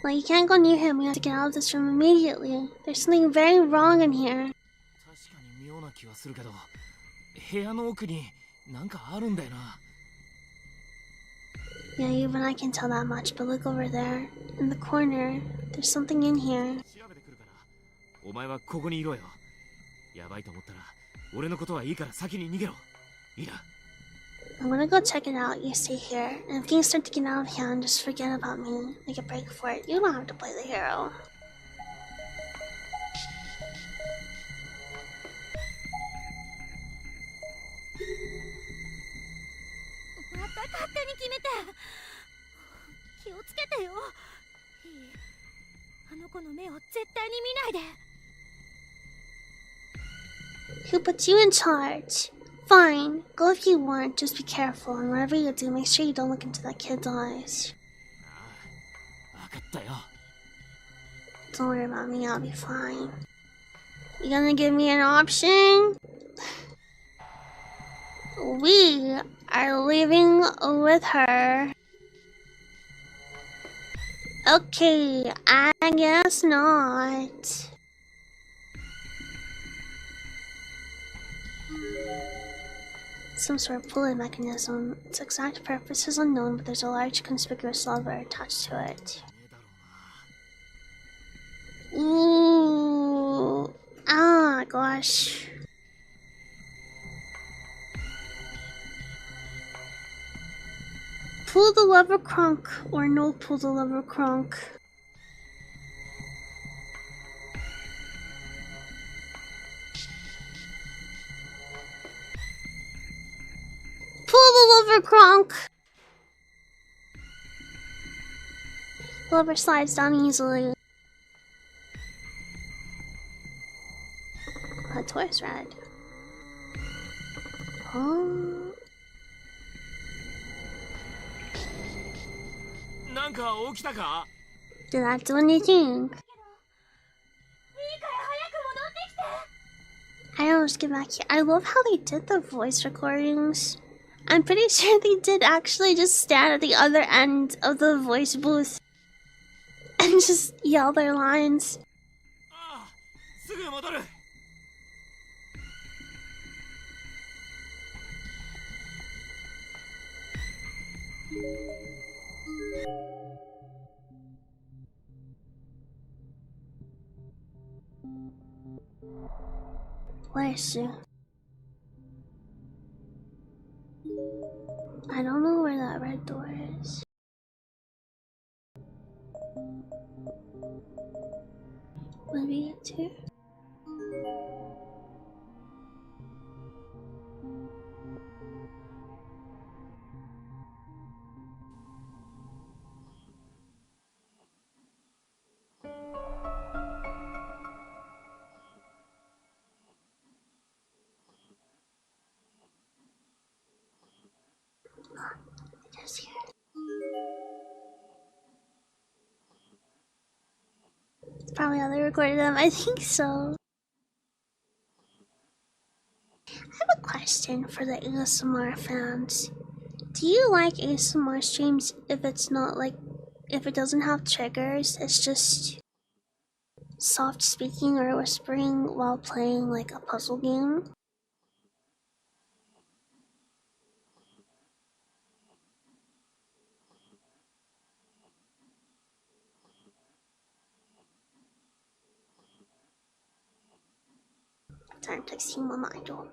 Well, you can't go near him. We have to get out of this room immediately. There's something very wrong in here. 確かに妙な気はするけど、部屋の奥になんかあるんだよな。 Yeah, even I can tell that much, but look over there. In the corner. There's something in here. 調べてくるから。お前はここにいろよ。やばいと思ったら、俺のことはいいから先に逃げろ。いいな。 I'm gonna go check it out. You stay here. And if things start to get out of hand, just forget about me. Make a break for it. You don't have to play the hero. Who put you in charge? Fine, go if you want, just be careful, and whatever you do, make sure you don't look into that kid's eyes. ったよ。 Don't worry about me, I'll be fine. You gonna give me an option? We are leaving with her. Okay, I guess not. Some sort of pulling mechanism. Its exact purpose is unknown, but there's a large conspicuous lever attached to it. Ooh. Ah, gosh. Pull the lever crunk or no pull the lever crunk. Pull the lever crunk. The lever slides down easily. That toy's red. Oh. なんか起きたか? Did that do anything? I don't just get back here. I love how they did the voice recordings. I'm pretty sure they did actually just stand at the other end of the voice booth and just yell their lines. ああ、すぐ戻る。 Where is she? I don't know where that red door is. Maybe it's here? Just here. It's probably how they recorded them. I think so. I have a question for the ASMR fans. Do you like ASMR streams if it's not like, if it doesn't have triggers, it's just soft speaking or whispering while playing like a puzzle game? Time texting my idol.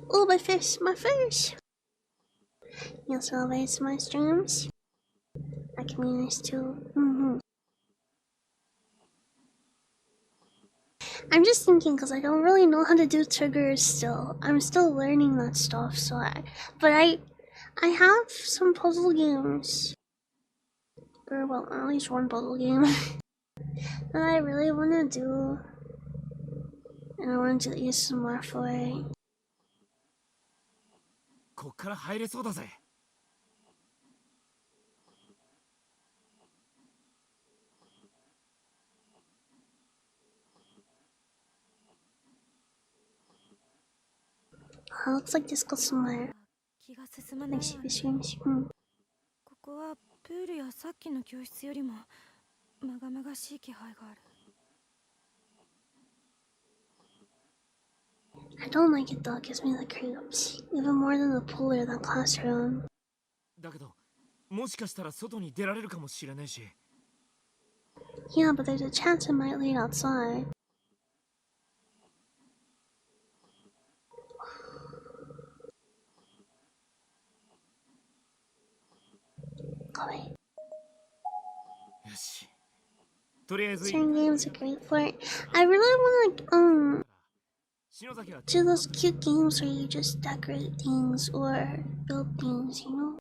Oh, my fish, my fish! You also love ASMR streams? I can be nice too. I'm just thinking because I don't really know how to do triggers still. I'm still learning that stuff, so I have some puzzle games. Or well, at least one puzzle game that I really want to do. And I want to do ASMR for it. こっから入れそうだぜ。 Oh, it looks like this goes somewhere. 気が進まないわね。 Hmm. ここはプールやさっきの教室よりもまがまがしい気配がある。 I don't like it though, it gives me the creeps. Even more than the pool or the classroom. だけど、もしかしたら外に出られるかもしれないし。 Yeah, but there's a chance it might lead outside. Go away. よし。とりあえず。 Certain games are great for it. I really wanna do those cute games where you just decorate things or build things, you know?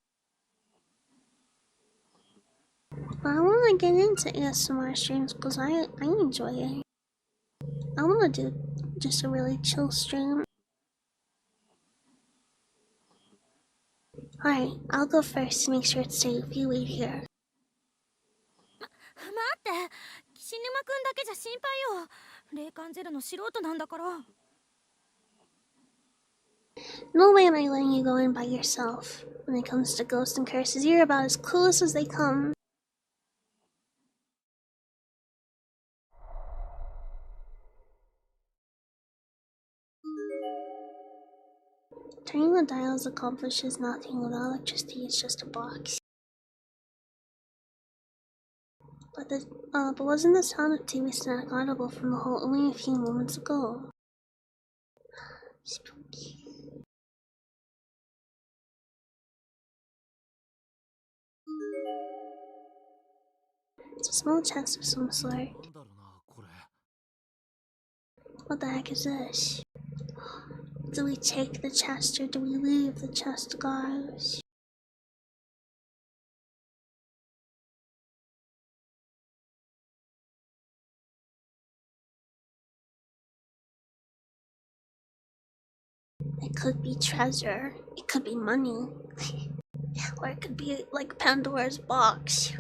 But I wanna get into ASMR streams because I enjoy it. I wanna do just a really chill stream. Alright, I'll go first to make sure it's safe. You wait here. って菱沼くんだけじゃ心配よ。霊感ゼロの素人なんだから。 No way am I letting you go in by yourself. When it comes to ghosts and curses, you're about as clueless as they come. Turning the dials accomplishes nothing without electricity, it's just a box. But wasn't the sound of TV snack audible from the hole only a few moments ago? Spooky. It's a small chest of some sort. What the heck is this? Do we take the chest or do we leave the chest, guys? It could be treasure, it could be money, or it could be like Pandora's box.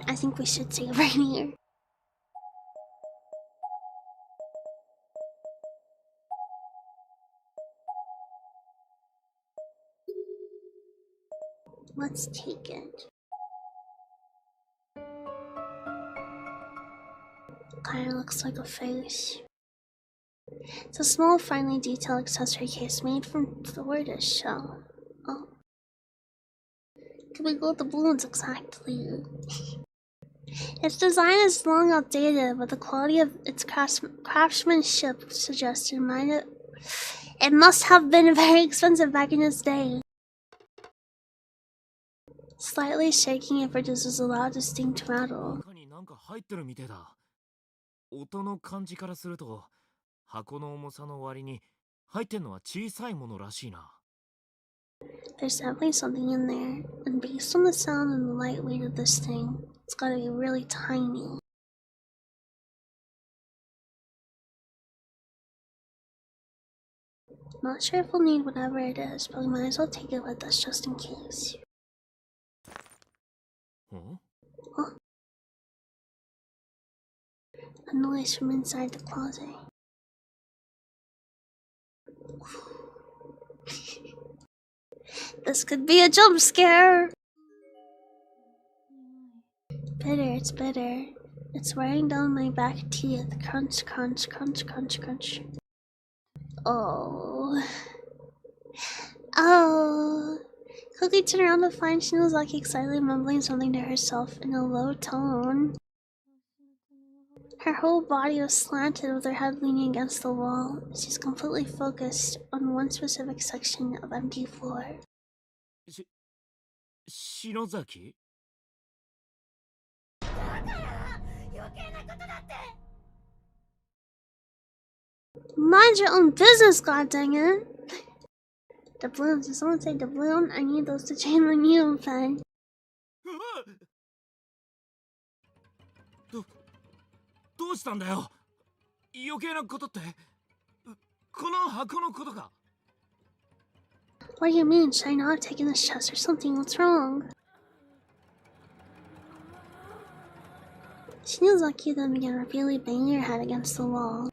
I think we should save right here. Let's take it. Kinda looks like a face. It's a small, finely detailed accessory case made from tortoise shell. Oh. Can we go with the balloons exactly? Its design is long outdated, but the quality of its craftsmanship suggests it must have been very expensive back in its day. Slightly shaking, it produces a loud, distinct rattle. 音の感じからすると箱の重さの割に入ってんのは小さいものらしいな。 There's definitely something in there, and based on the sound and the light weight of this thing, it's gotta be really tiny. Not sure if we'll need whatever it is, but we might as well take it with us just in case. Huh? Oh. A noise from inside the closet. This could be a jump scare! Bitter, it's bitter. It's wearing down my back teeth. Crunch, crunch, crunch, crunch, crunch. Oh. Oh. Quickly turn around to find Shinozaki excitedly mumbling something to herself in a low tone. Her whole body was slanted with her head leaning against the wall. She's completely focused on one specific section of empty floor. Shinozaki? Mind your own business, goddammit! Doubloons, did someone say doubloon? I need those to change my new pen. どうしたんだよ。余計なことってこの箱のことか。 What do you mean? Should I not have taken this chest or something? What's wrong? Shinozaki then began repeatedly banging her head against the wall.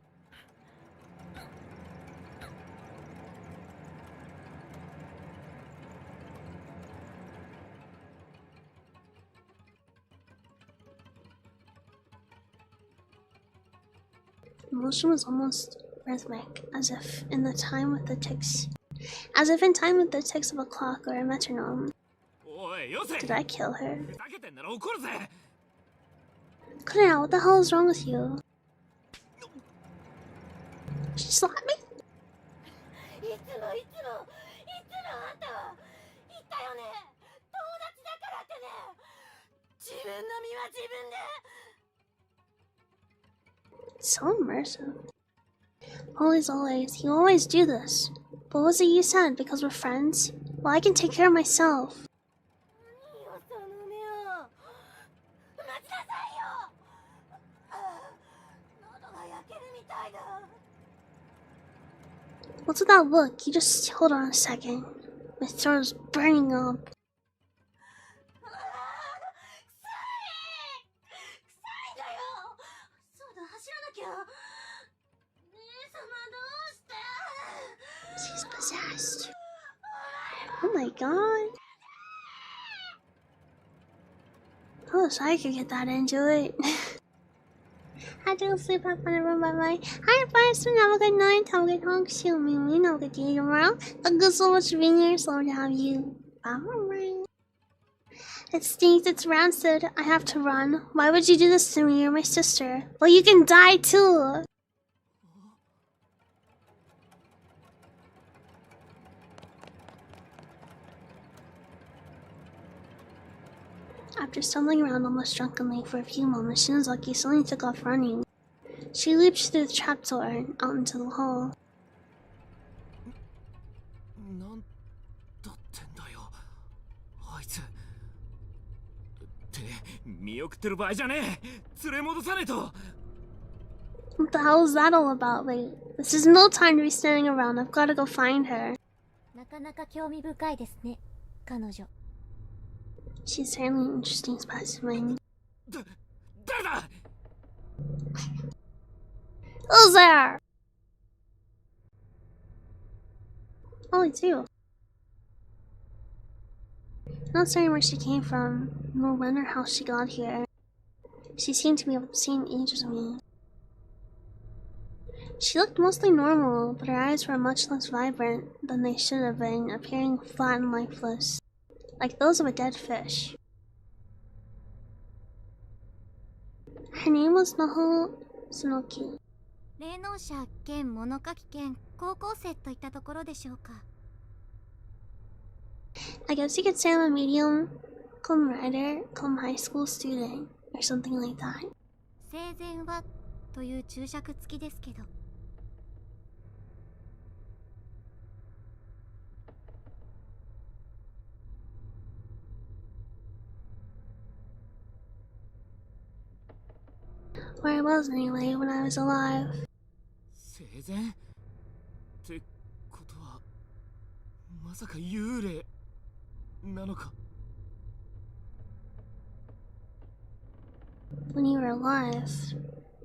The motion was almost rhythmic, as if in time with the ticks of a clock or a metronome. Did I kill her? Clara, what the hell is wrong with you? She slapped me? So immersive. Always. You always do this. But what was it you said? Because we're friends? Well, I can take care of myself. What's with that look? You just hold on a second. My throat is burning up. Oh my god. I wish I could get that into it. I do sleep up on everyone. Bye bye. Hi, Fireston. Have a good night. Have a good talk. See you, me. Have a good day tomorrow. Thank you so much for being here. So to have you. Bye bye. It stinks. It's rancid. I have to run. Why would you do this to me? You're my sister. Well, you can die too. After stumbling around almost drunkenly for a few moments, Shinozaki suddenly took off running. She leaped through the trapdoor and out into the hall. なんだってんだよあいつって見送ってる場合じゃねえ連れ戻さねえと What the hell is that all about? Wait, this is no time to be standing around. I've got to go find her. なかなか興味深いですね、彼女。 She's certainly an interesting specimen. 誰だ Who's there? Oh, it's you. Not certain where she came from, nor when or how she got here. She seemed to be of the same age as me. She looked mostly normal, but her eyes were much less vibrant than they should have been, appearing flat and lifeless, like those of a dead fish. Her name was Noho Sunoki. 霊能者兼物書き兼高校生といったところでしょうか。 I guess you could say I'm a medium, come writer, come high school student, or something like that. 生前はという注釈付きですけど。 Where I was anyway when I was alive. 生前ってことはまさか幽霊なのか When you were alive,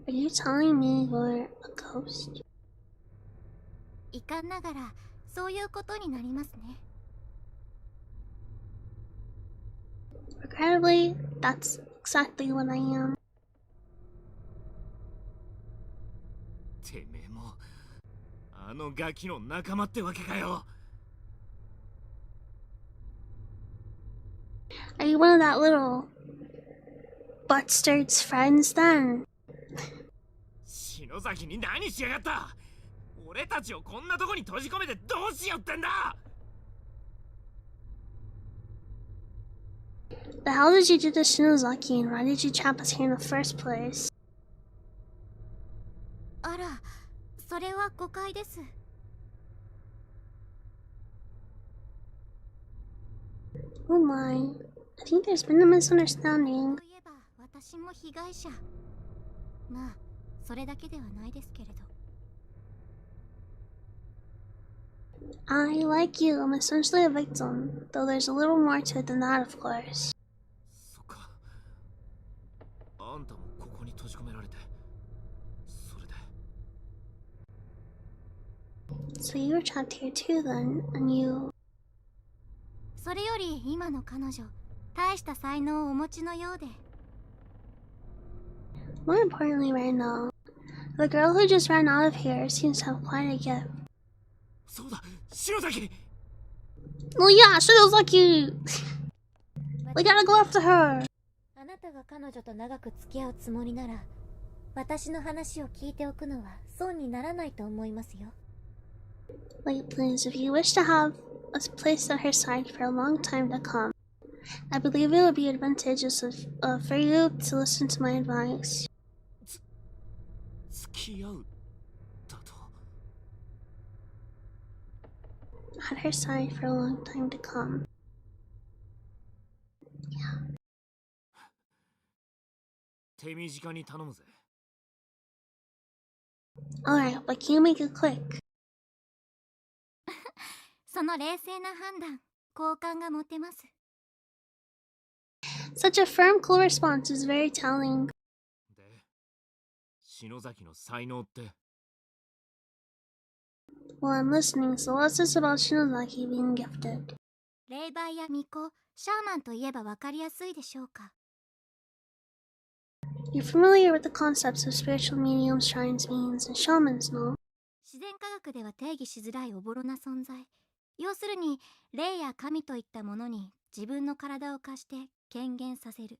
are you telling me you're a ghost? 遺憾ながらそういうことになりますね。 Regrettably, that's exactly what I am. てめえもあのガキの仲間ってわけかよ Are you one of that little Butstard's friends then? 篠崎に何しやがった俺たちをこんなとこに閉じ込めてどうしようってんだ The hell did you do to Shinozaki and why did you trap us here in the first place? あら、それは誤解です。 Oh my, I think there's been a misunderstanding. といえば私も被害者。まあ、それだけではないですけれど。 I, like you, am essentially a victim, though there's a little more to it than that, of course. そっかあんたもここに閉じ込められてそれで So you were trapped here too then, and you... それより今の彼女、大した才能をお持ちのようで。 More importantly right now, the girl who just ran out of here seems to have quite a gift. そうだ篠崎 Oh yeah, Shinozaki! We gotta go after her! あなたが彼女と長く付き合うつもりなら、私の話を聞いておくのは損にならないと思いますよ。 Wait, please, if you wish to have us placed at her side for a long time to come, I believe it would be advantageous for you to listen to my advice. 付き合うだと At her side for a long time to come. Yeah. 手短に頼むぜ Alright, but can you make it quick? その冷静な判断、好感が持てます。 Such a firm, cool response is very telling. で篠崎の才能って Well, I'm listening, so what's this about Shinozaki being gifted? 霊媒や巫女、シャーマンといえばわかりやすいでしょうか。You're familiar with the concepts of spiritual mediums, shrines, beings, and shamans, no? 自然科学では定義しづらいおぼろな存在。要するに、霊や神といったものに自分の体を貸して権限させる。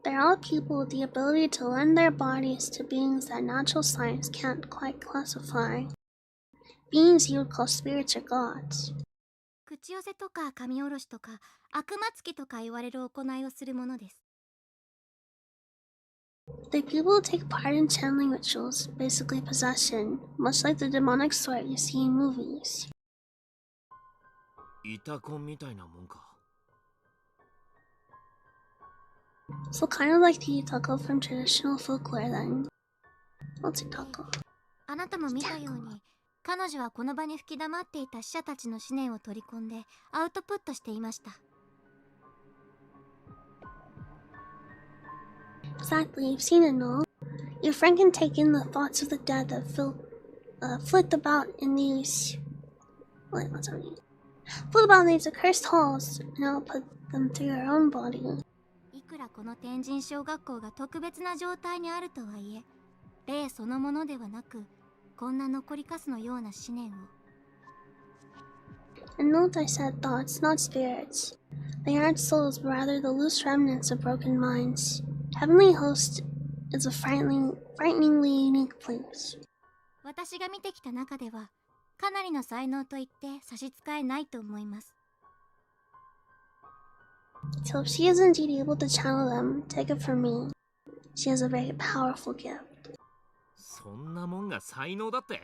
They're all people with the ability to lend their bodies to beings that natural science can't quite classify. Beings you would call spirits or gods. 口寄せとか神おろしとか悪魔つきとか言われる行いをするものです。The people who take part in channeling rituals, basically possession, much like the demonic sort you see in movies. イタコンみたいなもんか。So kind of like the Yutako from traditional folklore then. What's Yutako? あなたも見たように、彼女はこの場に吹き溜まっていた死者たちの思念を取り込んでアウトプットしていました。Exactly, you've seen it, no? Your friend can take in the thoughts of the dead that flit about in these... Wait, what's that mean? Flit about in these accursed halls, and output them through your own body. いくらこの天神小学校が特別な状態にあるとはいえ、霊そのものではなく、こんな残りかすのような思念を。And note I said thoughts, not spirits. They aren't souls, but rather the loose remnants of broken minds. Heavenly Host is a frighteningly unique place. 私が見てきた中では、かなりの才能と言って差し支えないと思います。So if she is indeed able to channel them, take it from me. She has a very powerful gift. そんなもんが才能だって。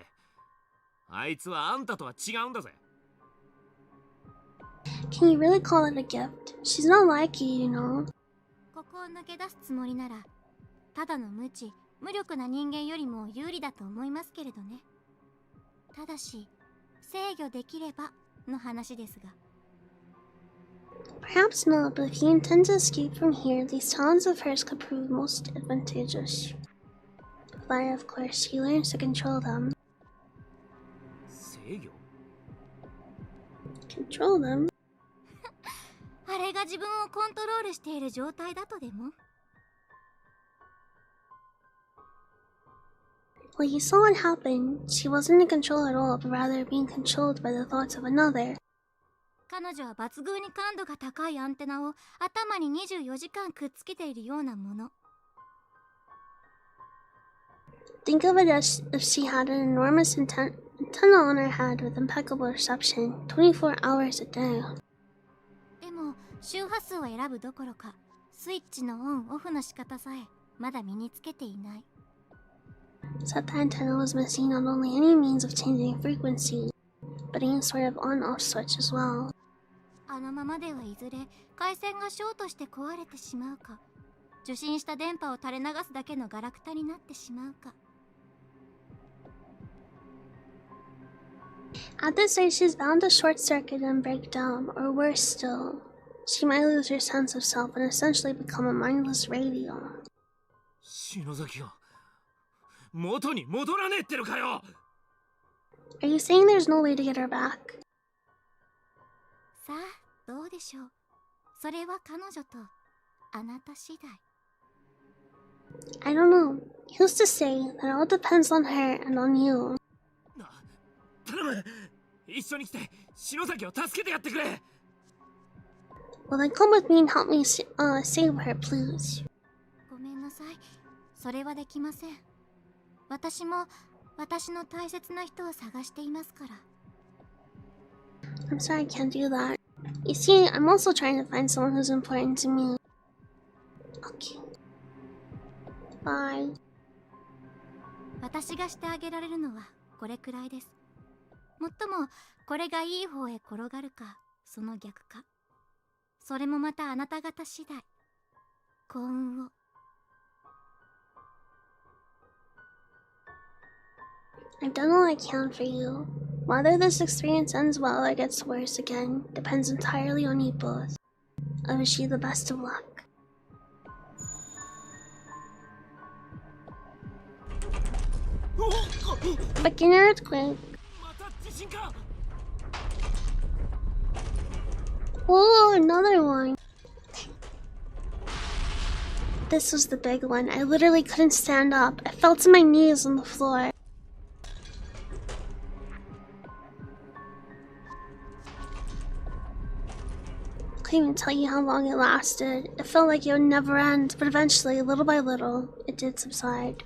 あいつはあんたとは違うんだぜ。Can you really call it a gift? She's not like you, you know. ここを抜け出すつもりなら、ただの無知、無力な人間よりも有利だと思いますけれどね。ただし、制御できればの話ですが。Perhaps not, but if you intend to escape from here, these talents of hers could prove most advantageous. Provided, of course, she learns to control them. 制御？ Control them? あれが自分をコントロールしている状態だとでも？ Well, you saw what happened. She wasn't in control at all, but rather being controlled by the thoughts of another. 彼女は抜群に感度が高いアンテナを頭に24時間くっつけているようなもの。Think of it as if she had an enormous antenna on her head with impeccable reception, 24 hours a day. でも、周波数を選ぶどころか、スイッチのオン・オフの仕方さえまだ身につけていない。So that the antenna was missing not only any means of changing frequency, but any sort of on-off switch as well. あのままではいずれ回線がショートして壊れてしまうか、受信した電波を垂れ流すだけのガラクタになってしまうか。At this rate, she's bound to short circuit and break down, or worse still, she might lose her sense of self and essentially become a mindless radio. 篠崎が元に戻らねえってのかよ。 Are you saying there's no way to get her back? さあ、どうでしょう。それは彼女とあなた次第。I don't know. Who's to say that it all depends on her and on you? 頼む、一緒に来て篠崎を助けてやってくれ。 Well, then come with me and help me save her, please. ごめんなさい。それはできません。私も私の大切な人を探していますから。I'm sorry I can't do that. You see, I'm also trying to find someone who's important to me. Okay. Bye. 私がしてあげられるのはこれくらいです。もっともこれがいい方へ転がるか、その逆か。それもまたあなた方次第。幸運を。I've done all I can for you. Whether this experience ends well or gets worse again depends entirely on you both. I wish you the best of luck. Like an earthquake. 人か。 Oh, another one. This was the big one. I literally couldn't stand up. I fell to my knees on the floor. I can't even tell you how long it lasted. It felt like it would never end, but eventually, little by little, it did subside.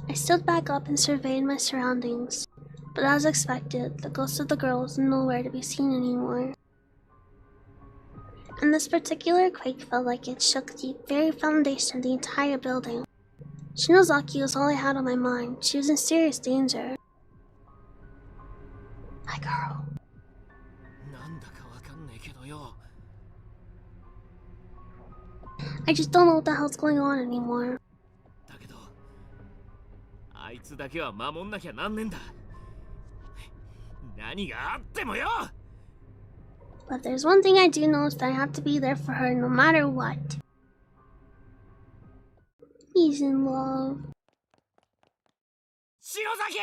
I stood back up and surveyed my surroundings, but as expected, the ghost of the girl was nowhere to be seen anymore. And this particular quake felt like it shook the very foundation of the entire building. Shinozaki was all I had on my mind. She was in serious danger. My girl. なんだかわかんねえけどよ。 I just don't know what the hell's going on anymore. だけど、あいつだけは守んなきゃなんねんだ。何があってもよ。 But there's one thing I do know is that I have to be there for her no matter what. He's in love. 篠崎!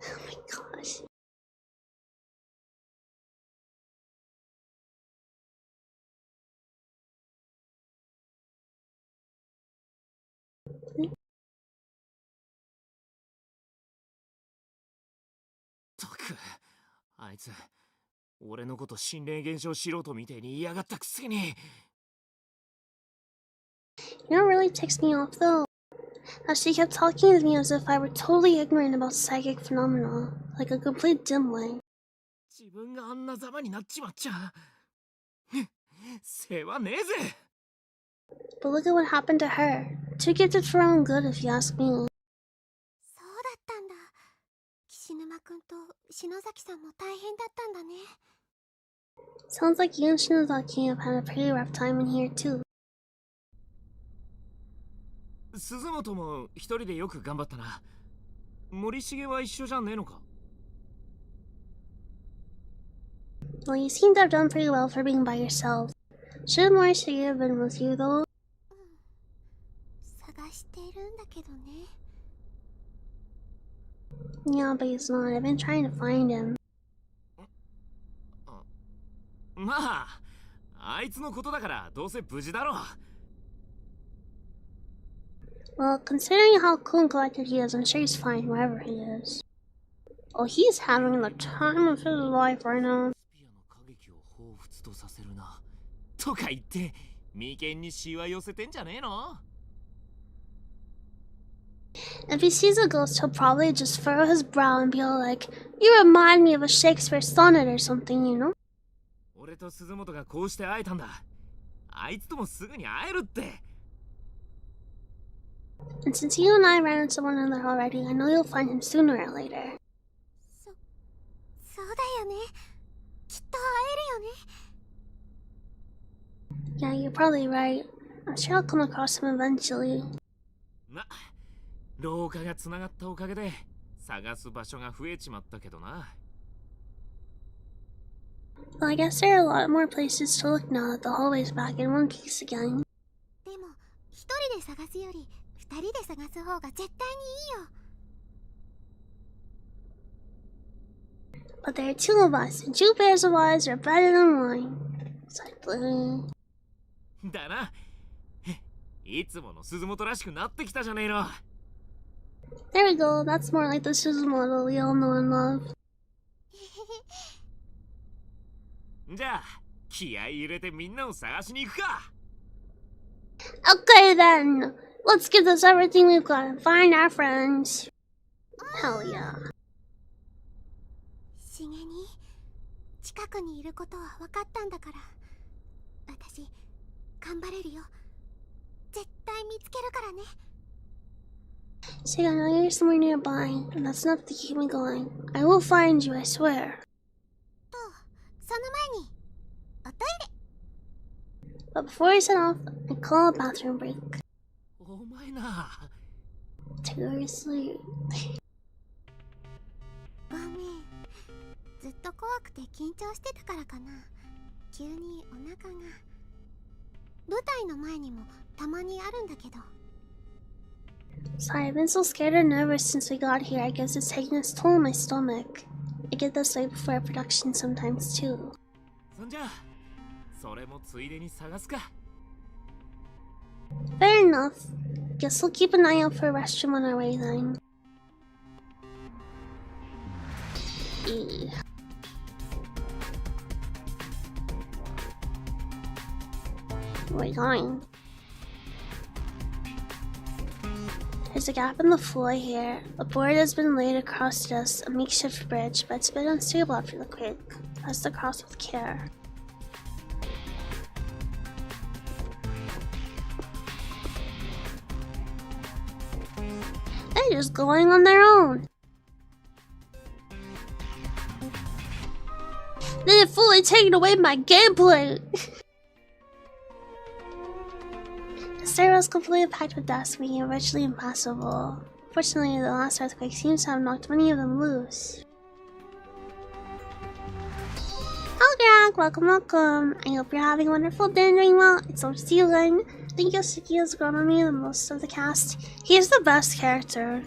Oh my gosh. Fuck. あいつ、俺のこと心霊現象素人みてえに嫌がったくせに。 You know what really ticks me off though? How she kept talking to me as if I were totally ignorant about psychic phenomena, like a complete dimwit. 自分があんなざまになっちまっちゃ。世話ねえぜ。 But look at what happened to her. Too gifted for her own good, if you ask me. そうだったんだ。岸沼くんと篠崎さんも大変だったんだね。 Sounds like you and Shinozaki have had a pretty rough time in here too. 鈴本も一人でよく頑張ったな。森重は一緒じゃねえのか。 Well, you seem to have done pretty well for being by yourself. Should Morishige have been with you though? 探してるんだけどね。 Yeah, but he's not. I've been trying to find him. まあ、あいつのことだからどうせ無事だろう。 Well, considering how cool and collected he is, I'm sure he's fine wherever he is. Oh, he's having the time of his life right now. スピアの過激を彷彿とさせるな。とか言って、眉間にシワ寄せてんじゃねえの？ If he sees a ghost, he'll probably just furrow his brow and be all like, "You remind me of a Shakespeare sonnet or something, you know?" 俺と鈴本がこうして会えたんだ。あいつともすぐに会えるって。 And since you and I ran into one another already, I know you'll find him sooner or later. そうだよね。きっと会えるよね。 Yeah, you're probably right. I'm sure I'll come across him eventually. ま、廊下がつながったおかげで探す場所が増えちまったけどな。 Well, I guess there are a lot more places to look now that the hallway's back in one piece again. でも、一人で探すより、二人で探す方が絶対にいいよ。 But there are two of us, and two pairs of eyes are better than one. Exactly. だな。いつもの鈴本らしくなってきたじゃねえの。 There we go, that's more like the Suzumoto we all know and love. じゃあ、気合い入れてみんなを探しに行くか。 Okay then, let's give this everything we've got and find our friends. Hell yeah. しげに、近くにいることは分かったんだから。私、頑張れるよ。絶対見つけるからね。 See, I know you're somewhere nearby, and that's enough to keep me going. I will find you, I swear. と、その前に、おトイレ。 But before I set off, I call a bathroom break. お前な。 Seriously. ごめん、くて緊張してたからかな。急にお腹が。舞台の前にもたまにあるんだけど。 Sorry, I've been so scared and nervous since we got here. I guess it's taking its toll on my stomach. I get this way before production sometimes too. そんじゃそれもついでに探すか。 Fair enough. Guess we'll keep an eye out for a restroom on our way then. Where are we going? There's a gap in the floor here. A board has been laid across this, a makeshift bridge, but it's a bit unstable after the quake. Best to cross with care. They're just going on their own. They have fully taken away my gameplay. The stairwell is completely packed with dust, making it virtually impassable. Fortunately, the last earthquake seems to have knocked many of them loose. Hello, Greg! Welcome. I hope you're having a wonderful day and doing well. It's over to you, Len. I think Yoshiki has grown on me the most of the cast. He is the best character.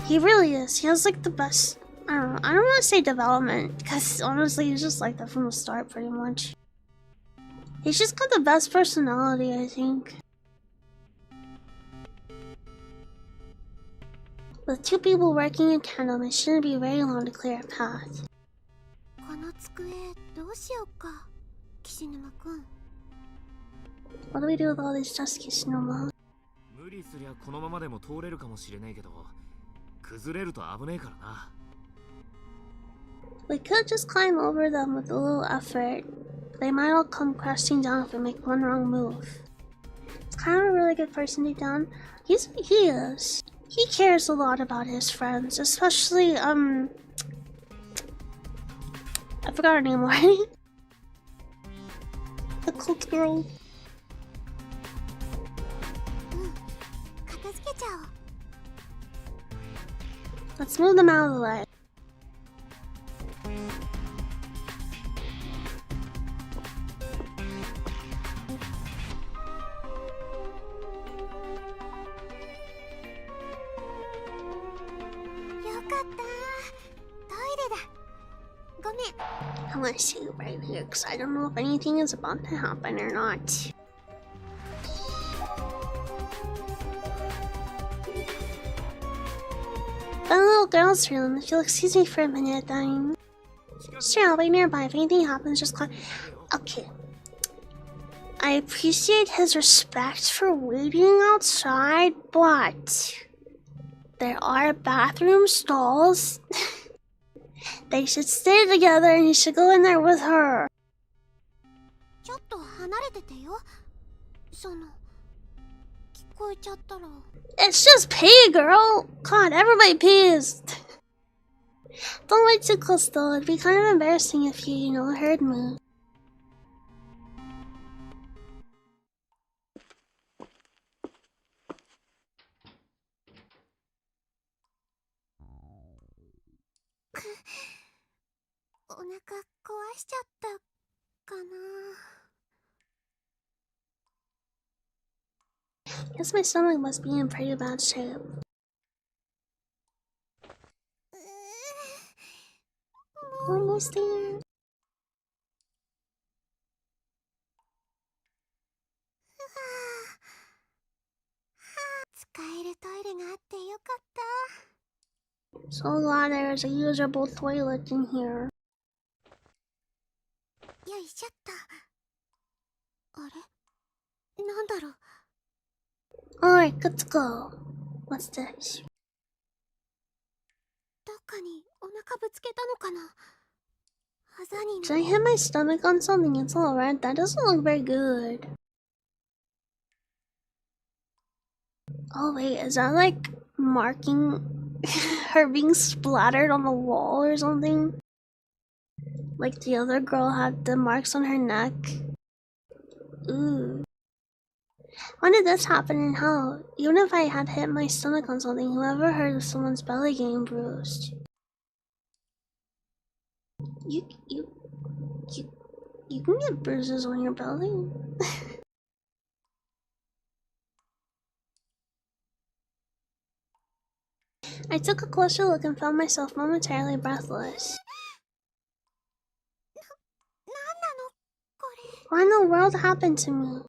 He really is. He has like the best. I don't want to say development, because honestly, he's just like that from the start, pretty much. He's just got the best personality, I think. With two people working in tandem, it shouldn't be very long to clear a path. この机どうしようか、岸沼くん。 What do we do with all these dust, Kishinoma? 無理すりゃこのままでも通れるかもしれねえけど、崩れると危ねえからな。 We could just climb over them with a little effort. They might all come crashing down if we make one wrong move. It's kind of a really good person deep down. He is. He cares a lot about his friends, especially, I forgot her name already. The cult girl. 片付けちゃおう。 Let's move them out of the way. I want to see you right here because I don't know if anything is about to happen or not. The little girl's room. If you'll excuse me for a minute, then. Sure, I'll wait nearby. If anything happens, just call. Okay. I appreciate his respect for waiting outside, but there are bathroom stalls. They should stay together and you should go in there with her. ちょっと離れててよ。その聞こえちゃったら。 It's just pee, girl. God, everybody pees. Don't wait too close though. It'd be kind of embarrassing if you heard me. Oh, お腹壊しちゃったかな。 Guess my stomach must be in pretty bad shape. Almost there. 使えるトイレがあってよかった。 So glad there's a usable toilet in here. よいしょっと。あれ、なんだろう。 Alright, good to go. What's this? どっかにお腹ぶつけたのかな。あざに。 Did I hit my stomach on something? It's all red. That doesn't look very good. Oh wait, is that like marking her being splattered on the wall or something? Like the other girl had the marks on her neck. Ooh. When did this happen and how? Even if I had hit my stomach on something, whoever heard of someone's belly getting bruised? You can get bruises on your belly. I took a closer look and found myself momentarily breathless. What in the world happened to me?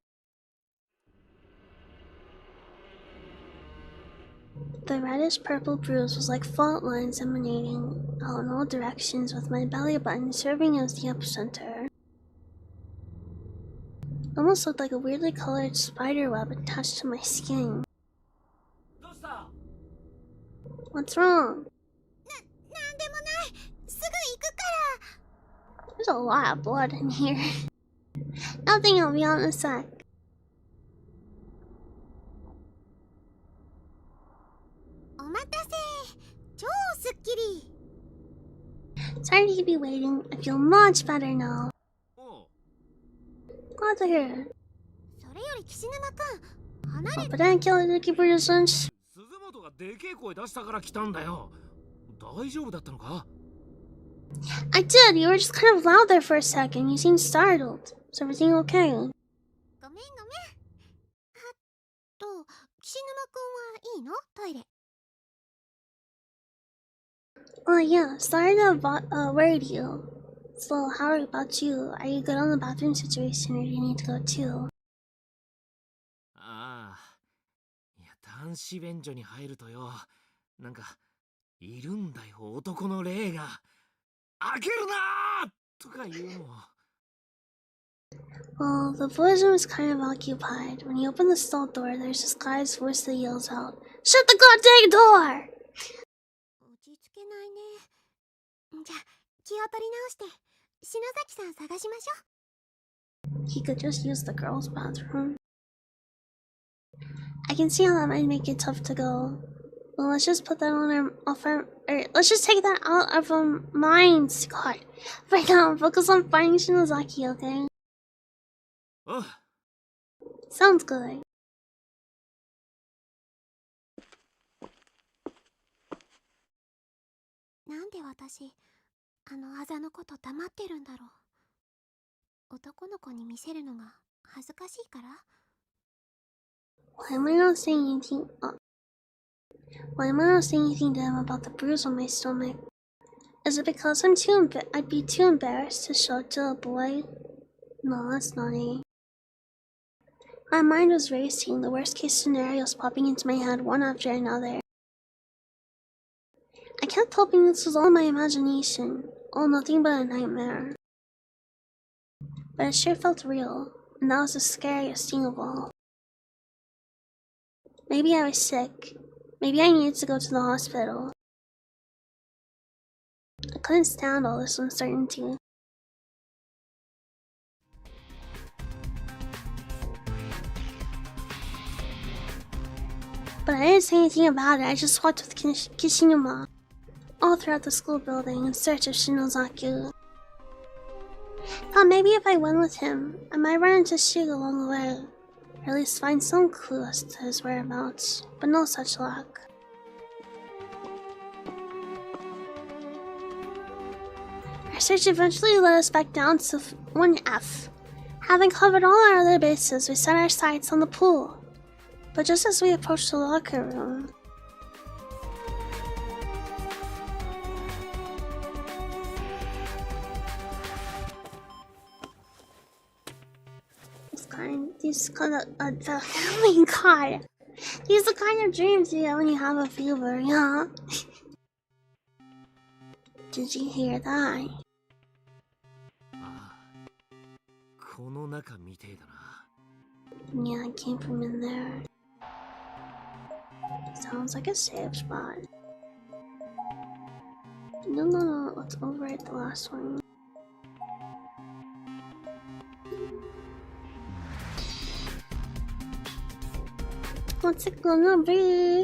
The reddish-purple bruise was like fault lines emanating out in all directions, with my belly button serving as the epicenter. It almost looked like a weirdly colored spider web attached to my skin. What's wrong? There's a lot of blood in here. Nothing, I'll be out in a sec. Sorry to keep you waiting. I feel much better now. Glad to hear. Oh, but I didn't kill the keeper your sons. I did. You were just kind of loud there for a second. You seemed startled. Is everything okay? Oh yeah, sorry to worried you. So how about you? Are you good on the bathroom situation, or do you need to go too? ああ、いや男子便所に入るとよ、なんかいるんだよ男の霊が。開けるなーとか言うの。Well, the boys' room is kind of occupied. When you open the stall door, there's this guy's voice that yells out, "Shut the goddamn door!" He could just use the girls' bathroom. I can see how that might make it tough to go. Well, let's just put that on let's just take that out of our minds. God, right now, focus on finding Shinozaki, okay? Sounds good. Why am I not saying anything? Why am I not saying anything to him about the bruise on my stomach? Is it because I'd be too embarrassed to show it to a boy? No, that's not it. My mind was racing, the worst case scenarios popping into my head one after another. I kept hoping this was all my imagination, all nothing but a nightmare. But it sure felt real, and that was the scariest thing of all. Maybe I was sick. Maybe I needed to go to the hospital. I couldn't stand all this uncertainty. But I didn't say anything about it. I just walked with Kishinuma all throughout the school building in search of Shinozaki. Thought maybe if I went with him, I might run into Shig along the way, or at least find some clue as to his whereabouts, but no such luck. Our search eventually led us back down to 1F. Having covered all our other bases, we set our sights on the pool. But just as we approached the locker room, these kind of oh my god, these are the kind of dreams you get when you have a fever, yeah. Did you hear that? Yeah, it came from in there. Sounds like a safe spot. No, let's overwrite the last one. What's it gonna be?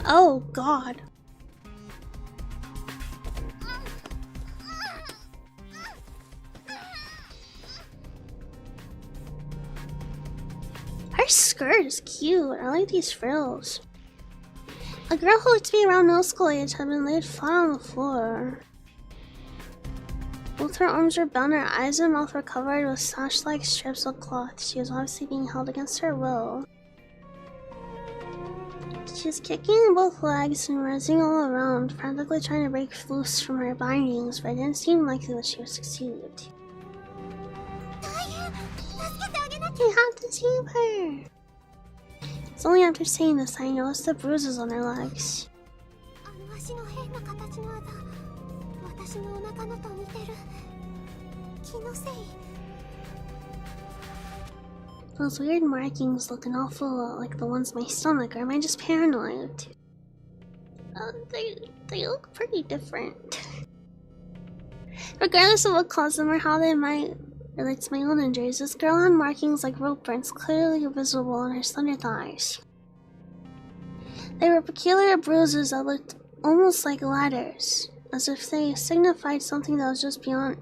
Oh god. Her skirt is cute. I like these frills. A girl who looked to be around middle school age had been laid flat on the floor. Both her arms were bound, her eyes and mouth were covered with sash-like strips of cloth. She was obviously being held against her will. She was kicking in both legs and writhing all around, frantically trying to break loose from her bindings, but it didn't seem likely that she would succeed. We have to save her! It's only after saying this I noticed the bruises on her legs. Those weird markings look an awful lot like the ones in my stomach, or am I just paranoid? They look pretty different. Regardless of what caused them or how they might relate to my own injuries, this girl had markings like rope burns clearly visible on her slender thighs. They were peculiar bruises that looked almost like letters, as if they signified something that was just beyond...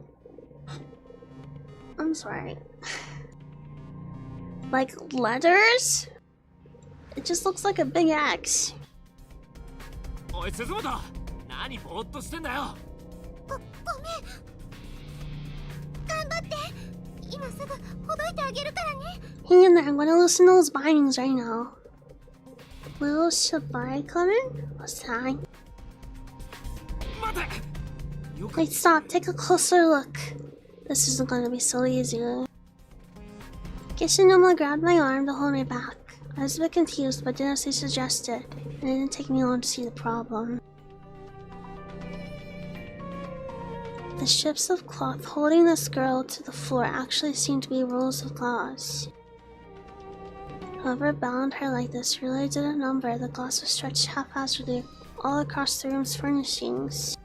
I'm sorry. Like letters? It just looks like a big X. Hang in there, I'm gonna loosen those bindings right now. Will Shabai come in? What's that? Wait, stop, take a closer look. This isn't gonna be so easy. Kishinuma grabbed my arm to hold me back. I was a bit confused, but did as he suggested, and it didn't take me long to see the problem. The strips of cloth holding this girl to the floor actually seemed to be rolls of glass. Whoever bound her like this really did a number. The glass was stretched haphazardly all across the room's furnishings.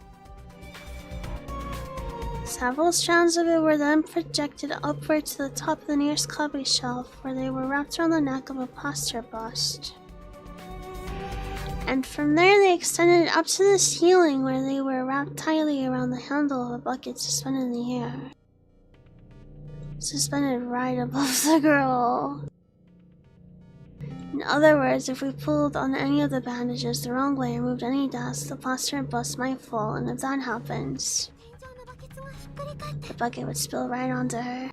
Several strands of it were then projected upward to the top of the nearest cubby shelf, where they were wrapped around the neck of a plaster bust. And from there they extended up to the ceiling, where they were wrapped tightly around the handle of a bucket suspended in the air. Suspended right above the girl. In other words, if we pulled on any of the bandages the wrong way or moved any dust, the plaster bust might fall, and if that happens, the bucket would spill right onto her.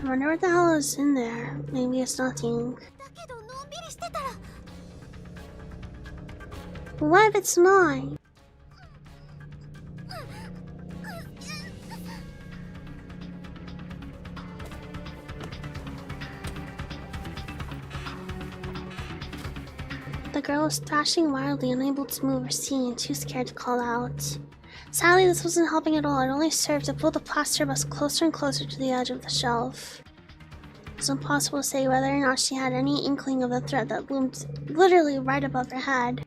I wonder what the hell is in there. Maybe it's nothing. What if it's mine? The girl was thrashing wildly, unable to move or see, and too scared to call out. Sadly, this wasn't helping at all. It only served to pull the plaster bust closer and closer to the edge of the shelf. It was impossible to say whether or not she had any inkling of the threat that loomed literally right above her head.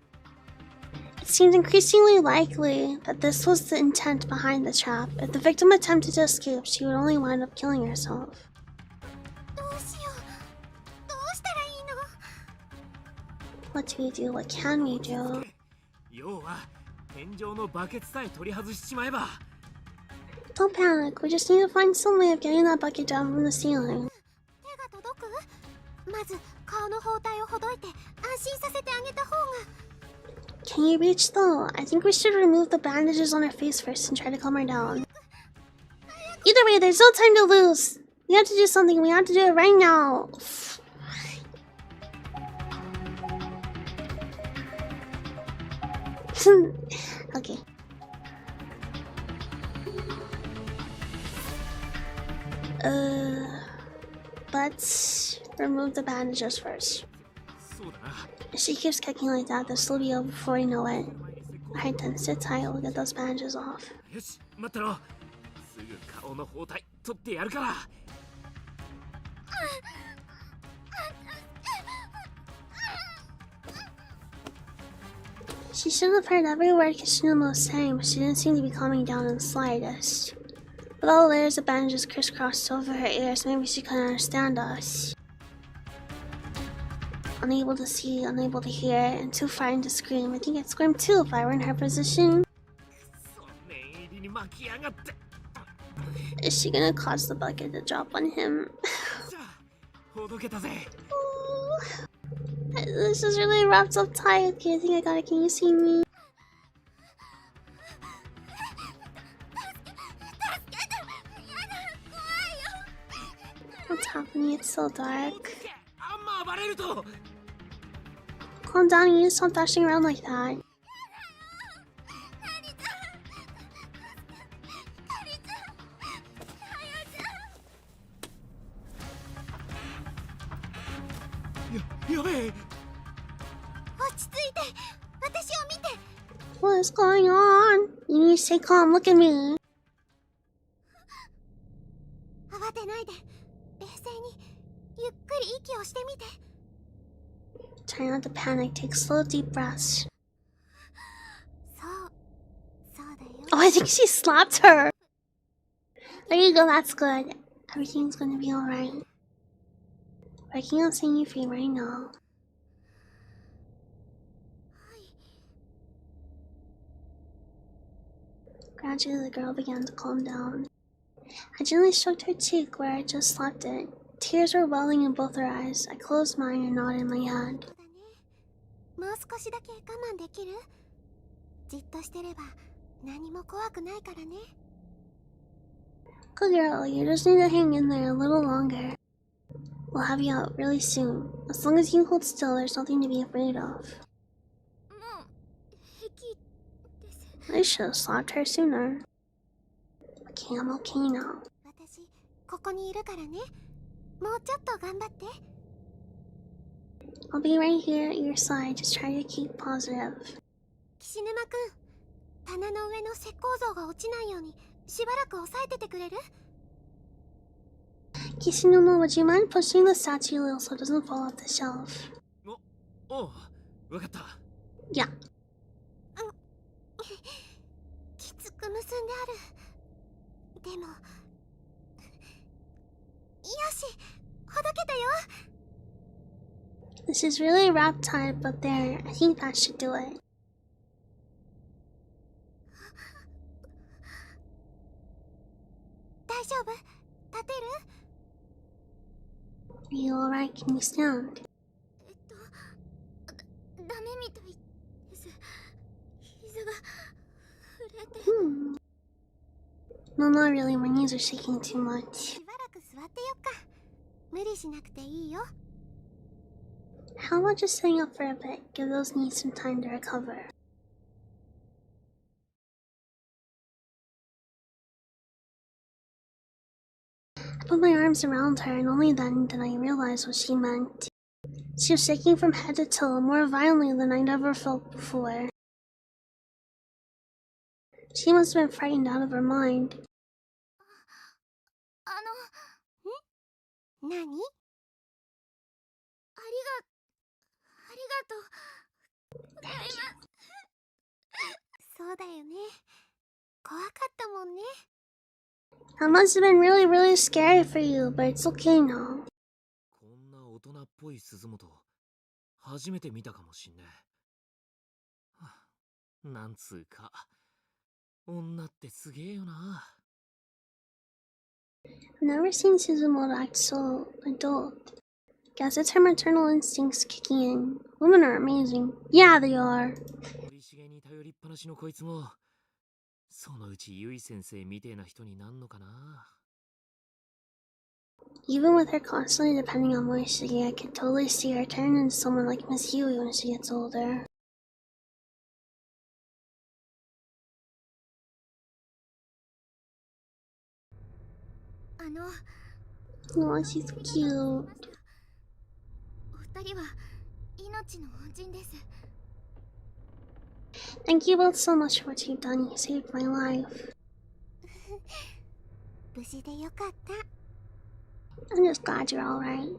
It seemed increasingly likely that this was the intent behind the trap. If the victim attempted to escape, she would only wind up killing herself. What do we do? What can we do? Don't panic, we just need to find some way of getting that bucket down from the ceiling. Can you reach though? I think we should remove the bandages on her face first and try to calm her down. Either way, there's no time to lose. We have to do something, we have to do it right now. Okay. Let's remove the bandages first. If she keeps kicking like that, this will be over before we know it. Alright then, sit tight, we'll get those bandages off. She should have heard every word Kishinuma was saying, but she didn't seem to be calming down in the slightest. With all the layers of bandages crisscrossed over her ears, maybe she couldn't understand us. Unable to see, unable to hear, and too frightened to scream. I think I'd scream too if I were in her position. Is she gonna cause the bucket to drop on him? This is really wrapped up tight. Okay, I think I got it. Can you see me? What's happening? It's so dark. Calm down, you stop dashing around like that. What is going on? You need to stay calm. Look at me. Try not to panic. Take slow, deep breaths. Oh, I think she slapped her. There you go. That's good. Everything's gonna be alright. Working on setting you free right now. Gradually, the girl began to calm down. I gently stroked her cheek where I just slapped it. Tears were welling in both her eyes. I closed mine and nodded my head. Good girl, you just need to hang in there a little longer. We'll have you out really soon. As long as you hold still, there's nothing to be afraid of. I should have slapped her sooner. Okay, I'm okay now. I'll be right here at your side. Just try to keep positive. Kishinuma, would you mind pushing the statue a little so it doesn't fall off the shelf? Yeah. This is really wrapped tight, but there, I think that should do it. Are you alright? Can you stand? No, not really. My knees are shaking too much. How about just sitting up for a bit? Give those knees some time to recover. I put my arms around her, and only then did I realize what she meant. She was shaking from head to toe more violently than I'd ever felt before. She must have been frightened out of her mind. That must have been really, really scary for you, but it's okay now. I've never seen Suzumo act so adult. Guess it's her maternal instincts kicking in. Women are amazing. Yeah, they are. Even with her constantly depending on Moishige, I could totally see her turn into someone like Miss Yui when she gets older. Oh, she's cute. Thank you both so much for what you've done. You saved my life. I'm just glad you're alright.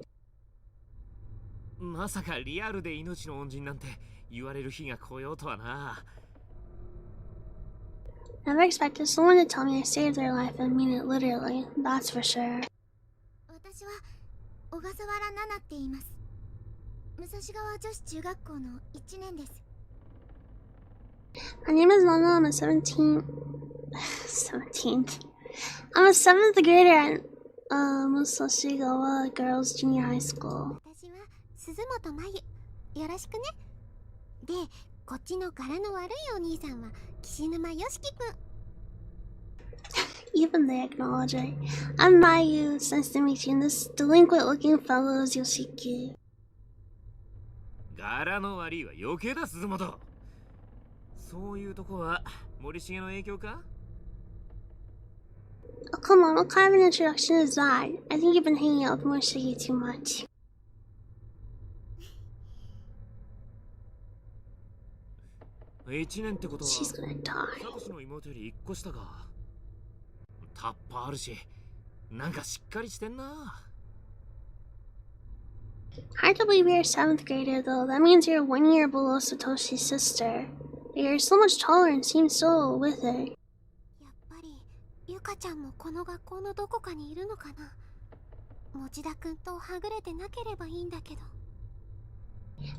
Never expected someone to tell me I saved their life and mean it literally, that's for sure. My name is Nana, I'm a 17th I'm a 7th grader at Musoshigawa Girls Junior High School. 私は鈴本真由。よろしくね。で、こっちの柄の悪いお兄さんは岸沼よしきくん。 Even they acknowledge it. I'm Mayu. It's nice to meet you. And this delinquent looking fellow is Yoshiki. 柄の悪いは余計だ、鈴本。そういうとこは森重の影響か？ Oh, come on. What kind of an introduction is that? I think you've been hanging out with Morishige too much. 1年ってことは She's gonna die. サトシの妹より1個下か。タッパあるし、なんかしっかりしてんな。 Hard to believe you're a 7th grader, though. That means you're 1 year below Satoshi's sister. You're so much taller and seem so with it. やっぱりゆかちゃんもこの学校のどこかにいるのかな。持田くんとはぐれてなければいいんだけど。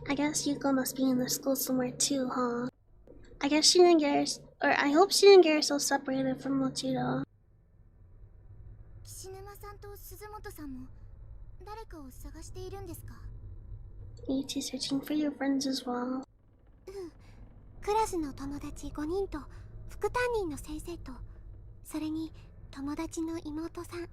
I guess Yuko must be in the school somewhere too, huh? I guess she didn't get her, or I hope she didn't get herself separated from Mochida. 岸沼さんと鈴本さんも誰かを探しているんですか？ You two searching for your friends as well. クラスの友達5人と副担任の先生と、それに友達の妹さん。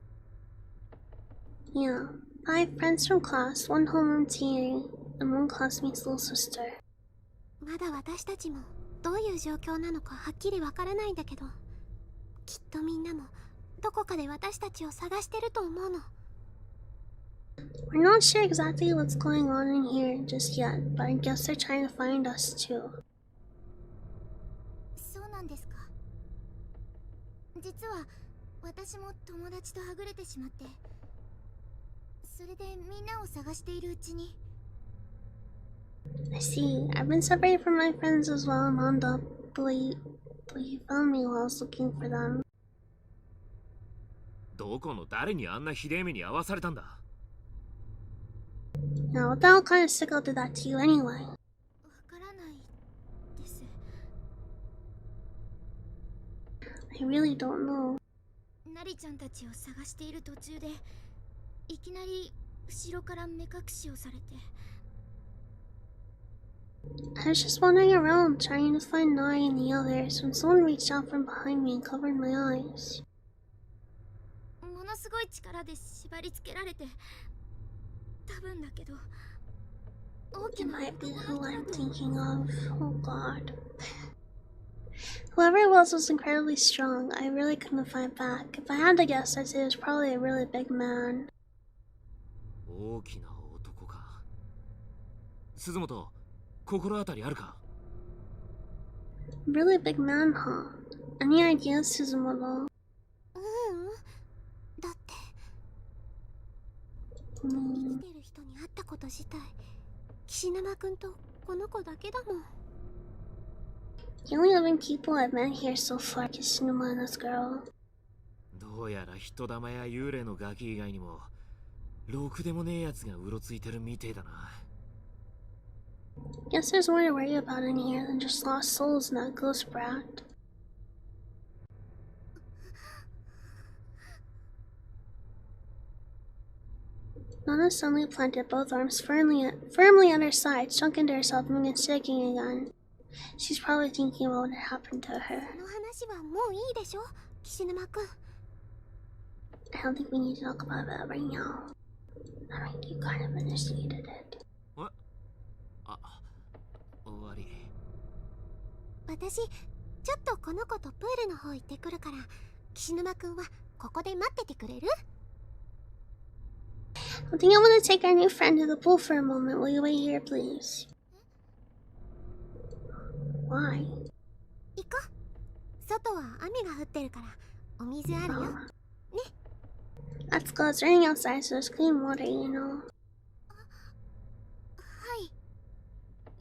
Yeah, 5 friends from class, 1 homeroom TA, and 1 classmate's little sister. まだ私たちもどういう状況なのかはっきりわからないんだけど、きっとみんなもどこかで私たちを探してると思うの。 We're not sure exactly what's going on in here just yet, but I guess they're trying to find us too. そうなんですか。実は私も友達とはぐれてしまって、それでみんなを探しているうちに。 I see. I've been separated from my friends as well and wound up, but you found me while I was looking for them. どこの誰にあんなひでえ目に遭わされたんだ？ Now, what the hell kind of sickle did that to you anyway? わからないです。 I really don't know. なりちゃんたちを探している途中で、いきなり後ろから目隠しをされて。 I was just wandering around trying to find Nai and the others when someone reached out from behind me and covered my eyes. ものすごい力で縛り付けられて、多分だけど大き It な might be 男 who の I'm 人だと。 thinking of. Oh god. Whoever it was incredibly strong. I really couldn't fight back. If I had to guess, I'd say it was probably a really big man. 大きな男か。鈴本、心当たりあるか？ Really big man, huh? Any ideas, Suzumoto? だって生きてる人に会ったこと自体、岸沼くんとこの子だけだもん。 The only living people I've met here so far is Shinuma and this girl. どうやら人玉や幽霊のガキ以外にもろくでもねえやつがうろついてるみてえだな。 Guess there's more to worry about in here than just lost souls in that ghost brat. Nana suddenly planted both arms firmly at her side, sunk into herself and began shaking again. She's probably thinking about what had happened to her. この話はもういいでしょ、岸沼くん。 I don't think we need to talk about that right now. I mean, you kind of initiated it. あ、悪い。私、ちょっとこの子とプールの方行ってくるから、岸沼くんはここで待っててくれる？ I think I'm gonna take our new friend to the pool for a moment. Will you wait here, please? Why? 行こう。外は雨が降ってるからお水あるよ。 Let's go. It's raining outside, so there's clean water, you know. はい。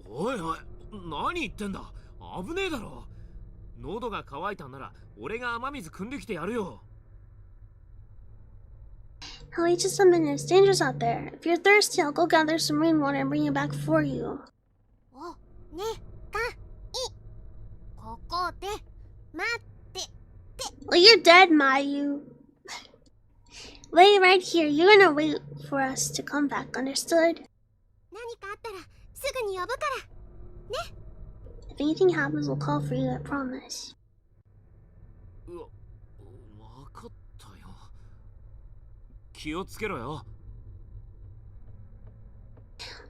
おいおい、何言ってんだ。危ねえだろ。喉が渇いたんなら俺が雨水汲んできてやるよ。 I'll wait just a minute. It's dangerous out there. If you're thirsty, I'll go gather some rainwater and bring it back for you. お、ね、か、い。ここで待ってて。Well, you're dead, Mayu. Wait right here. You're gonna wait for us to come back, understood? If anything happens, we'll call for you, I promise. わかったよ。気をつけろよ。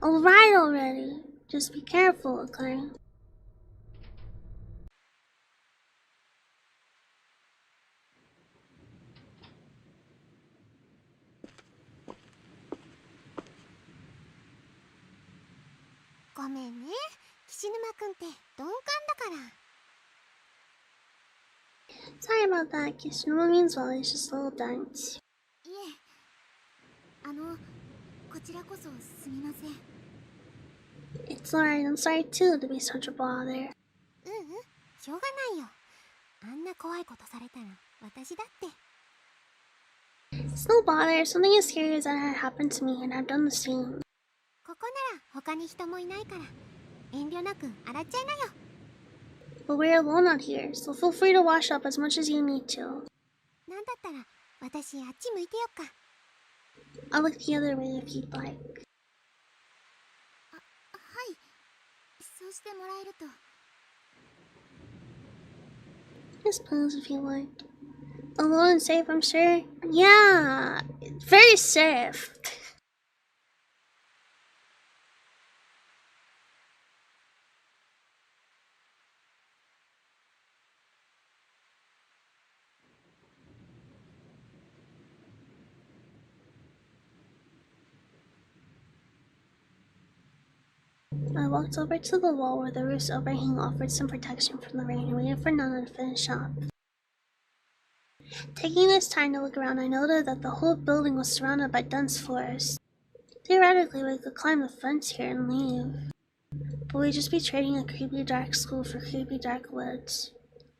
Alright already. Just be careful, okay? Sorry about that. Kishinuma means well, it's just a little dance. It's alright, I'm sorry too to be such a bother. It's no bother, something as scary as that had happened to me and I've done the same. But we're alone out here, so feel free to wash up as much as you need to. I'll look the other way if you'd like. Just pose if you like. Alone and safe, I'm sure. Yeah, very safe. I walked over to the wall where the roof's overhang offered some protection from the rain and waited for Nana to finish up. Taking this time to look around, I noted that the whole building was surrounded by dense forest. Theoretically, we could climb the fence here and leave. But we'd just be trading a creepy dark school for creepy dark woods.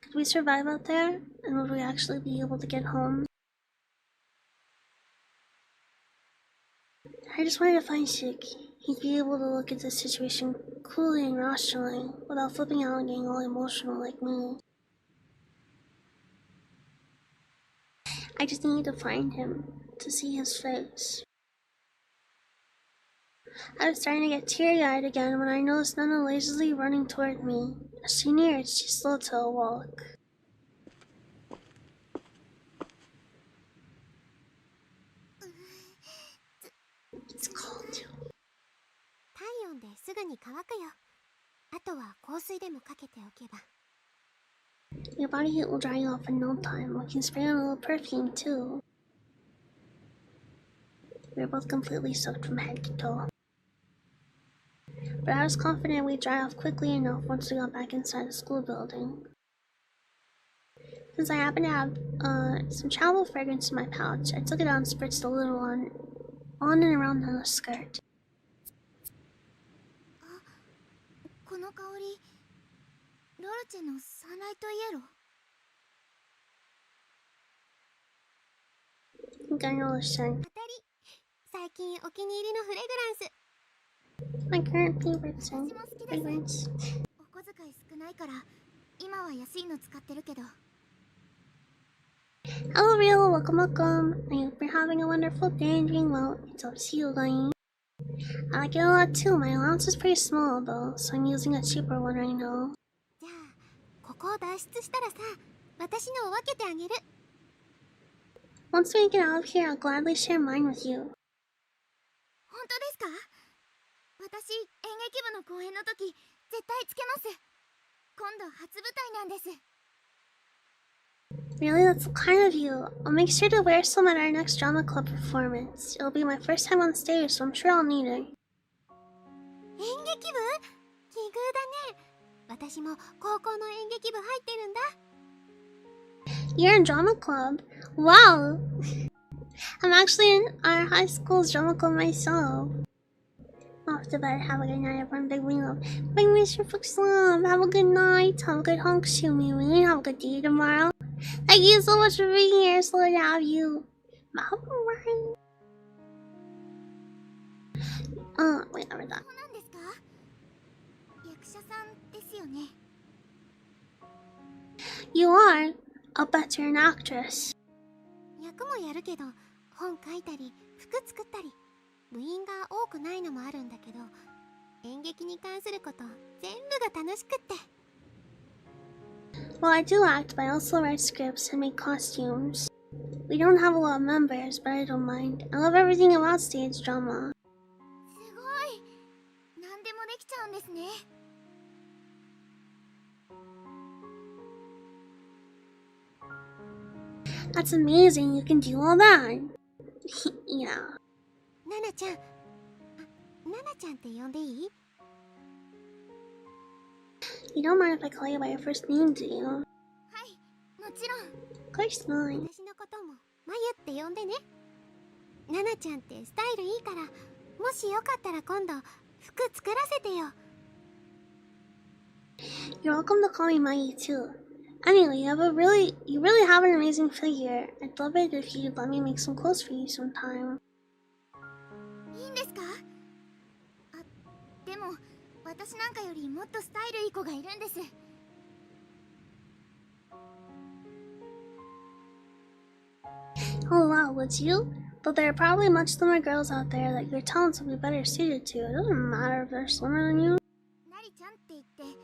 Could we survive out there? And would we actually be able to get home? I just wanted to find Shiki. He'd be able to look at the situation coolly and rationally, without flipping out and getting all emotional like me. I just needed to find him, to see his face. I was starting to get teary-eyed again when I noticed Nana lazily running toward me. As she neared, she slowed to a walk. It's cold. Your body heat will dry you off in no time. We can spray on a little perfume too. We were both completely soaked from head to toe. But I was confident we'd dry off quickly enough once we got back inside the school building. Since I happened to have some travel fragrance in my pouch, I took it out and spritzed a little on and around Nana's skirt. I think I know the scent. My current favorite scent. Fragrance. Hello, real. Welcome. I hope you're having a wonderful day and doing well. It's up to you, guys. I like it a lot too. My allowance is pretty small though, so I'm using a cheaper one right now. Once we get out of here, I'll gladly share mine with you. Really? That's kind of you. I'll make sure to wear some at our next drama club performance. It'll be my first time on stage, so I'm sure I'll need it. You're in drama club? Wow! I'm actually in our high school's drama club myself. Off to bed, have a good night, everyone. Big wing love. Big Mr. Fox love. Have a good night. Have a good honk, Shumi. Have a good day tomorrow. Thank you so much for being here. So to have you. Bye-bye. Wait, I read that. You are? I'll bet you're an actress. 役もやるけど、本書いたり服作ったり、部員が多くないのもあるんだけど、演劇に関すること全部が楽しくって。 Well, I do act, but I also write scripts and make costumes. We don't have a lot of members, but I don't mind. I love everything about stage drama. すごい、何でもできちゃうんですね。 That's amazing, you can do all that. Yeah. ナナちゃん、ナナちゃんって呼んでいい？ You don't mind if I call you by your first name, do you? はい、もちろん。 Of course not. 私のこともマユって呼んでね。ナナちゃんってスタイルいいから、もしよかったら今度服作らせてよ。 You're welcome to call me Maggie too. Anyway, you really have an amazing figure. I'd love it if you'd let me make some clothes for you sometime. いいんですか？あ、でも私なんかよりもっとスタイルいい子がいるんです。 Oh wow, would you? But there are probably much slimmer girls out there that your talents would be better suited to. It doesn't matter if they're slimmer than you. ナリちゃんって言って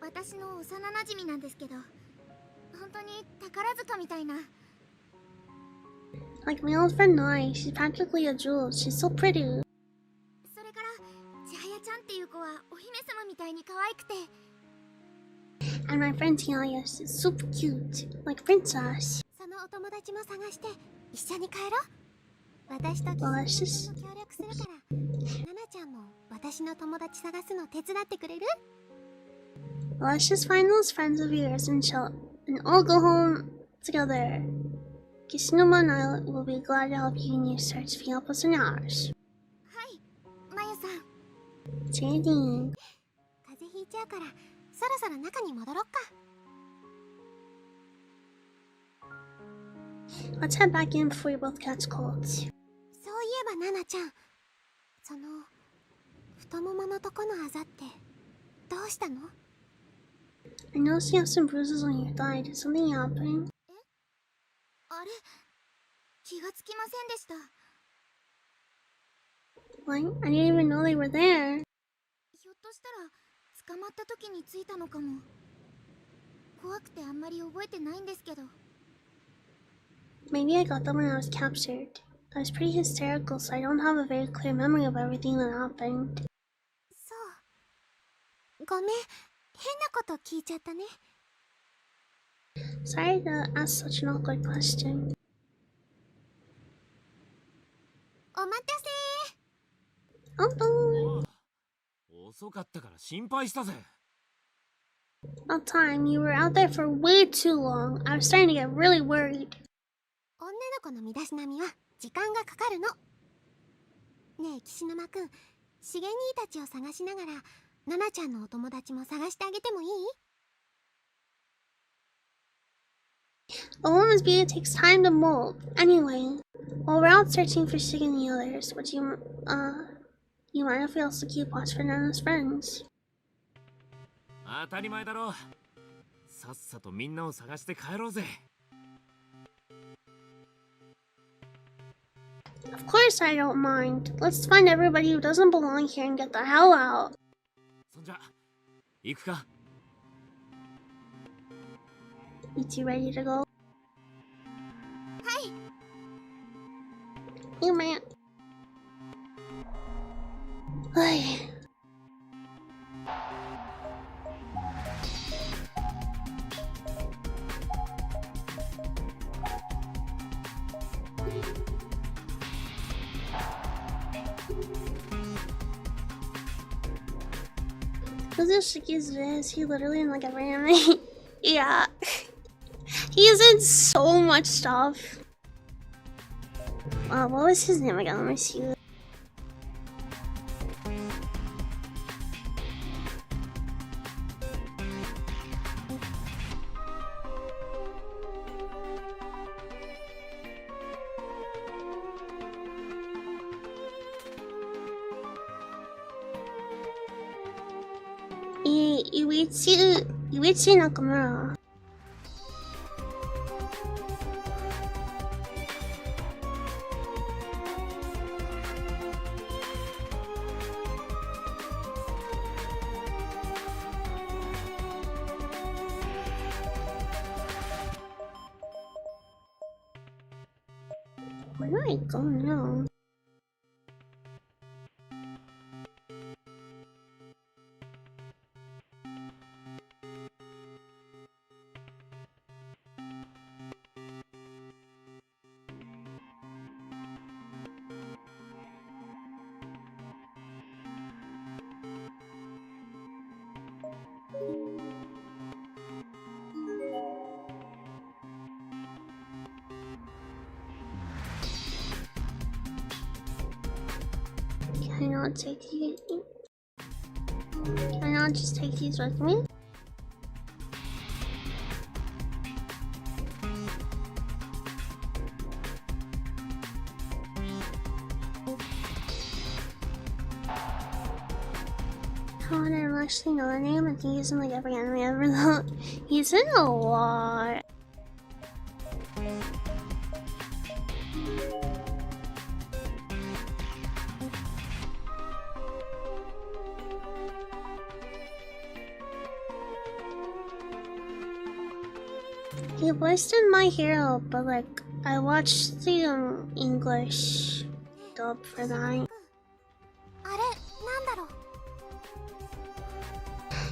私の幼馴染なんですけど、本当に宝塚みたいな。 Like my old friend Nai, she's practically a jewel. She's so pretty. それから千早ちゃんっていう子はお姫様みたいに可愛くて。 And my friend Tiaya, she's super cute, like princess. そのお友達も探して一緒に帰ろう。私とキWell, let's ス just も協力するから、ナナちゃんも私の友達探すの手伝ってくれる？ let's just find those friends of yours and all go home together. Kishinuma and I will be glad to help you in your search if you help us in ours. はい、マユさん。 JD. 風邪ひいちゃうから、そろそろ中に戻ろっか。 Let's head back in before we both catch colds. そういえばナナちゃん、その太もものとこのあざってどうしたの？ I noticed you have some bruises on your thigh. Did something happen? あれ、気がつきませんでした。 What? I didn't even know they were there. ひょっとしたら捕まった時についたのかも。怖くてあんまり覚えてないんですけど。 Maybe I got them when I was captured. I was pretty hysterical, so I don't have a very clear memory of everything that happened. そう。ごめん、変なこと聞いちゃったね。 Sorry to ask such an awkward question. お待たせ。 Oh, boy. 遅かったから心配したぜ。 About time. You were out there for way too long. I was starting to get really worried. 女の子の身だしなみは時間がかかるの。ねえ岸沼くん、しげ兄たちを探しながらナナちゃんのお友達も探してあげてもいい？ A woman's beauty takes time to mold. Anyway, while we're out searching for Shig and the others, you mind if we also keep watch for Nana's friends? 当たり前だろ。さっさとみんなを探して帰ろうぜ。 Of course I don't mind. Let's find everybody who doesn't belong here and get the hell out. そんじゃ、行くか。 You two ready to go? はい。 You man. Ay. Who's this Shiki's Is he literally in like every anime? Yeah. He's in so much stuff. What was his name again? Let me see. Yuichi Nakamura. Where do I go now? Can I not take these? Can I not just take these with me? How would I actually know the name? I think he's in like every anime ever though. He's in a lot. He voiced in My Hero, but like I watched the English dub for that.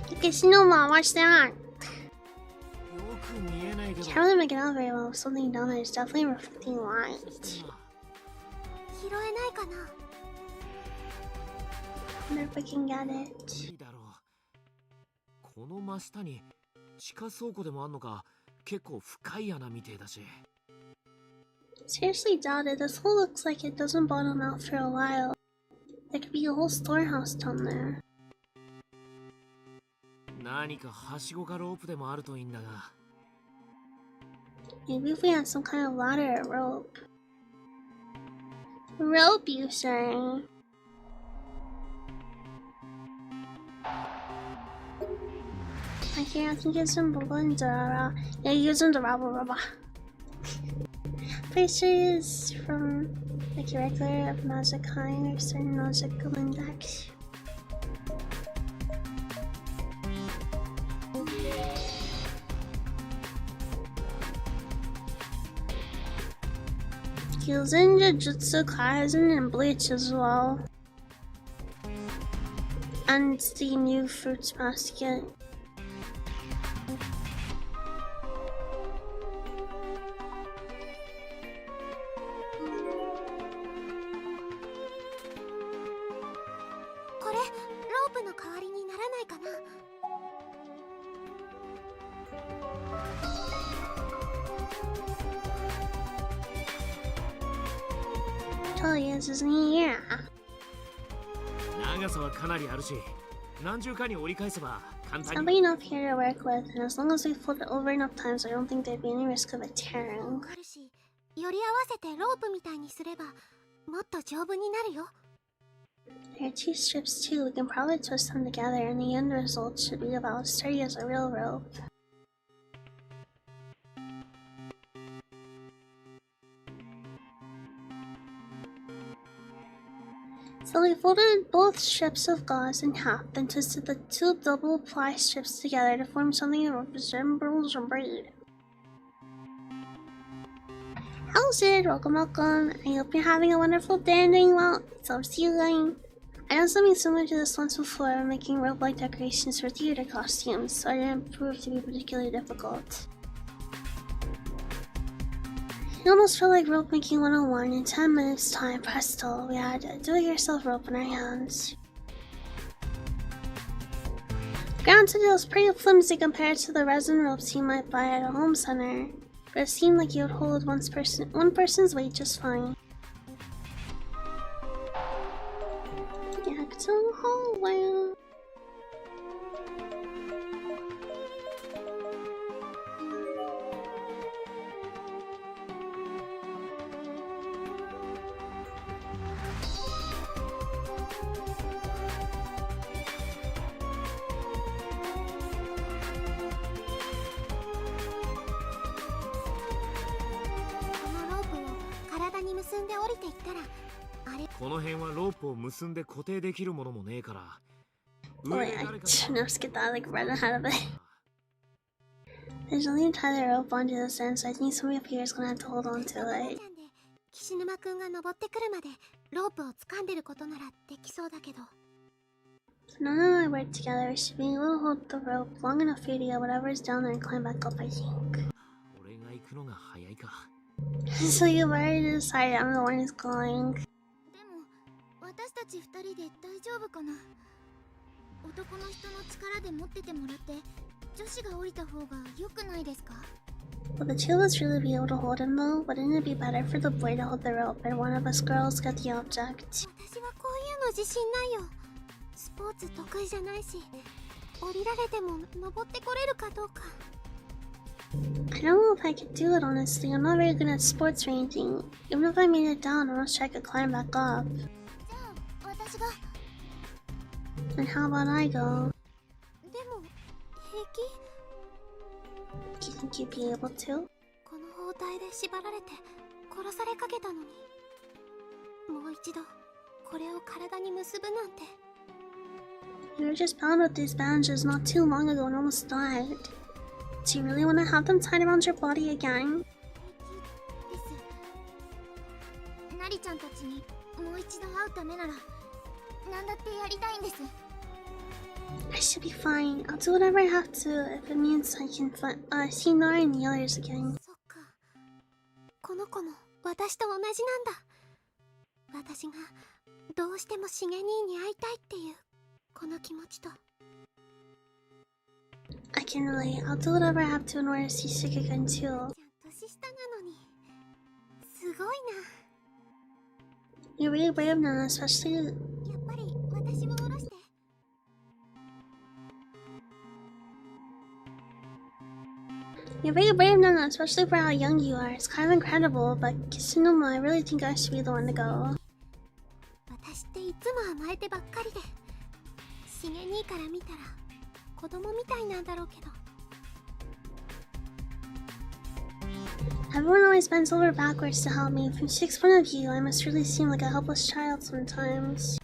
You guys know ma, watch that. Can't really make it out very well. Something down there is definitely reflecting light. I wonder if I can get it. この真下に地下倉庫でもあんのか。結構深い穴みてえだし。Seriously doubt it. This hole looks like it doesn't bottom out for a while. There could be a whole storehouse down there. 何かはしごかロープでもあるといいんだが。Maybe if we had some kind of ladder or rope. Rope, you say? I can't think it's some blender. Yeah, using the rubber. Pretty sure it's from like a regular of Mazakai or certain Mazakai index. He was in Jujutsu Kaisen and Bleach as well. And the new Fruits Basket. Totally is, isn't he? Yeah. 長さはかなりあるし、何重かに折り返せば簡単 It's に。 not big enough here to work with, and as long as we fold it over enough times, I don't think there'd be any risk of it tearing. より合わせてロープみたいにすればもっと丈夫になるよ。 There are two strips too, we can probably twist them together, and the end result should be about as sturdy as a real rope. So we folded both strips of gauze in half, then twisted the two double-ply strips together to form something that resembles a braid. Hello Sid, welcome. I hope you're having a wonderful day and doing well. So see you going. I done something similar to this once before, making rope-like decorations for theater costumes, so it didn't prove to be particularly difficult. It almost felt like rope making 101. In 10 minutes time, presto, we had a do-it-yourself rope in our hands. Granted, it was pretty flimsy compared to the resin ropes you might buy at a home center, but it seemed like it would hold one person's weight just fine. Back to the hallway. Oh yeah, let's get that like right ahead of it. There's only a tie the rope onto this end, so I think somebody up here is gonna have to hold on to it. 岸沼くんが登ってくるまでロープを掴んでることならできそうだけど。None and I work together. We should be able to hold the rope long enough for you to get whatever's down there and climb back up, I think. 俺が行くのが早いか。So you've already decided I'm the one who's going. でも私たち2人で大丈夫かな。男の人の力で持っててもらって女子が降りた方が良くないですか？ Will the two of us really be able to hold him though? Wouldn't it be better for the boy to hold the rope and one of us girls get the object? 私はこういうの自信ないよ。スポーツ得意じゃないし、降りられても登ってこれるかどうか。I don't know if I could do it honestly. I'm not very good at sports or anything. Even if I made it down, I'm not sure I could climb back up. じゃあ私が。 And how about I go? でも平気？ Do you think you'd be able to? この包帯で縛られて殺されかけたのに、もう一度これを体に結ぶなんて。 You were just bound with these bandages not too long ago and almost died. Do you really want to have them tied around your body again? です。ナリちゃんたちにもう一度会うためなら何だってやりたいんです。 I should be fine. I'll do whatever I have to if it means I can see Nara and the others again. そっか。この子も私と同じなんだ。私がどうしてもしげ兄に会いたいっていうこの気持ちと。 I can relate. I'll do whatever I have to in order to see Shige-kun too. ちゃんと年下なのにすごいな。 You're really brave now, especially... やっぱり私を下ろして。 You're very brave now, especially for how young you are. It's kind of incredible, but Kisunuma, I really think I should be the one to go. 私っていつも甘えてばっかりで、しげ兄から見たら子供みたいなんだろうけど。 Everyone always bends over backwards to help me. From Shig's point of view, I must really seem like a helpless child sometimes.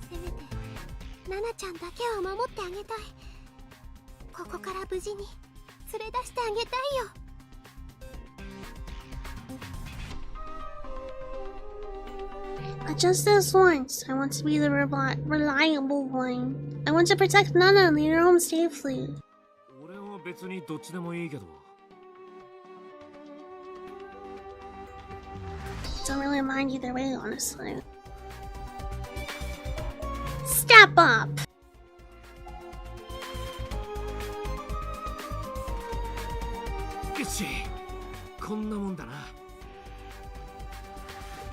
せめてナナちゃんだけを守ってあげたい。ここから無事に連れ出してあげたいよ。 But just this once, I want to be the reliable one. I want to protect Nana and lead her home safely. 俺は別にどっちでもいいけど。 Don't really mind either way, honestly. Step up! よし、こんなもんだな。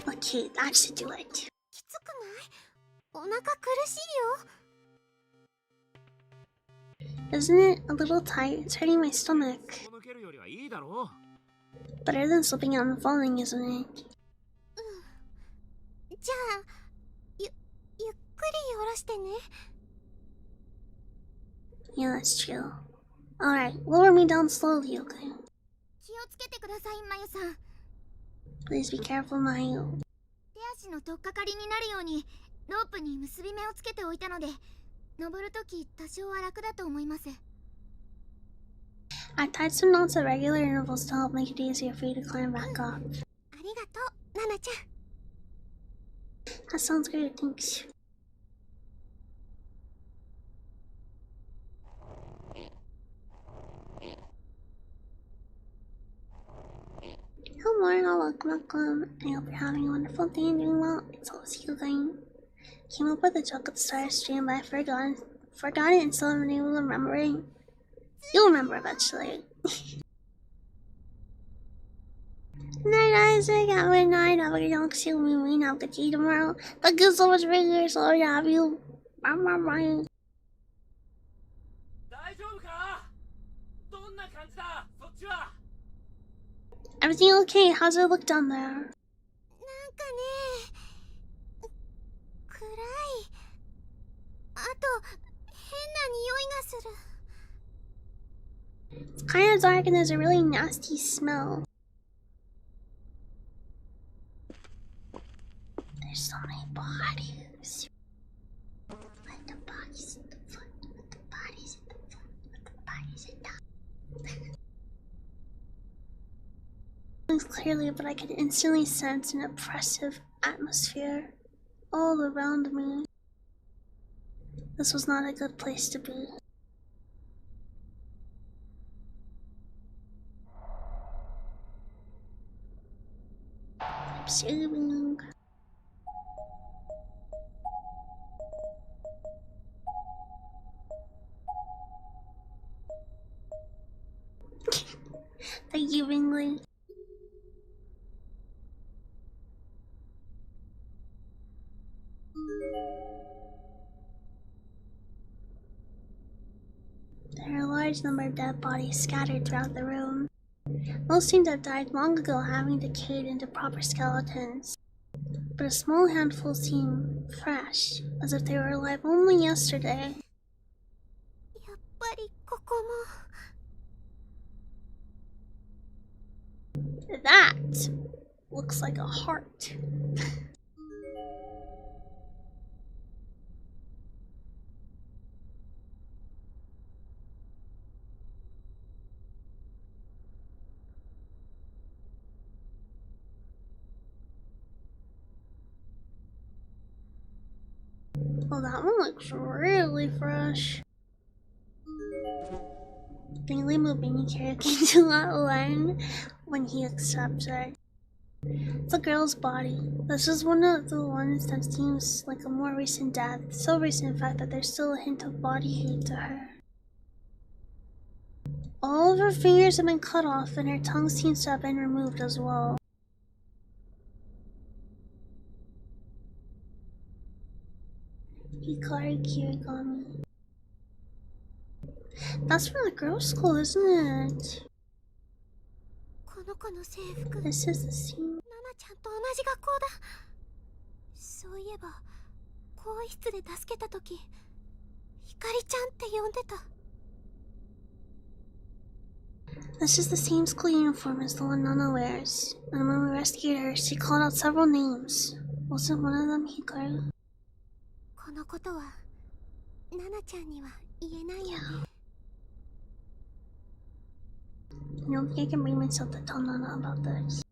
Okay, that should do it. きつくない？お腹苦しいよ。 Isn't it a little tight? It's hurting my stomach. 抜けるよりはいいだろう。 Better than slipping out and falling, isn't it? じゃあゆっくり下ろしてね。 Yeah, that's true. Alright, lower me down slowly, okay? 気をつけてください、まゆさん。 Please be careful, Mayu. 手足の取っかかりになるようにロープに結び目をつけておいたので、登るとき多少は楽だと思います。 I tied some knots at regular intervals to help make it easier for you to climb back up. ありがとう、ナナちゃん。 That sounds great, thanks. Hello, welcome. I hope you're having a wonderful day and doing well. It's always healing. Came up with a joke at the start of stream, but I forgot it and still haven't been able to remember it. You'll remember eventually. Night, Isaac. Have a good night. Have a good night. See you have a good day tomorrow. Thank you so much for being here. Sorry to have you. Bye, bye, bye. 大丈夫か？どんな感じだ？そっちは。 Everything okay? How's it look down there? なんかね、暗い。あと変な匂いがする。 It's kind of dark and there's a really nasty smell. There's so many bodies. Let the bodies in the front. Let the bodies in the front. Let the bodies in the... It's clearly, but I could instantly sense an oppressive atmosphere all around me. This was not a good place to be. I'm saving. Thank you, Bingley. There are a large number of dead bodies scattered throughout the room. Most seem to have died long ago, having decayed into proper skeletons. But a small handful seem fresh, as if they were alive only yesterday. やっぱりここも。 That looks like a heart. Well, that one looks really fresh. Bingley Mubini karaoke to not learn when he accepts it. It's a girl's body. This is one of the ones that seems like a more recent death. So recent, in fact, that there's still a hint of body heat to her. All of her fingers have been cut off, and her tongue seems to have been removed as well. Hikari Kirigami. That's from the girls' school, isn't it? この子の制服。 This is the scene. ナナちゃんと同じ学校だ。そういえば、更衣室で助けたとき、ひかりちゃんって呼んでた。 This is the same school uniform as the one Nana wears. And when we rescued her, she called out several names. Wasn't one of them Hikaru? このことは、ナナちゃんには言えないよね。 I don't think I can bring myself to tell Nana about this.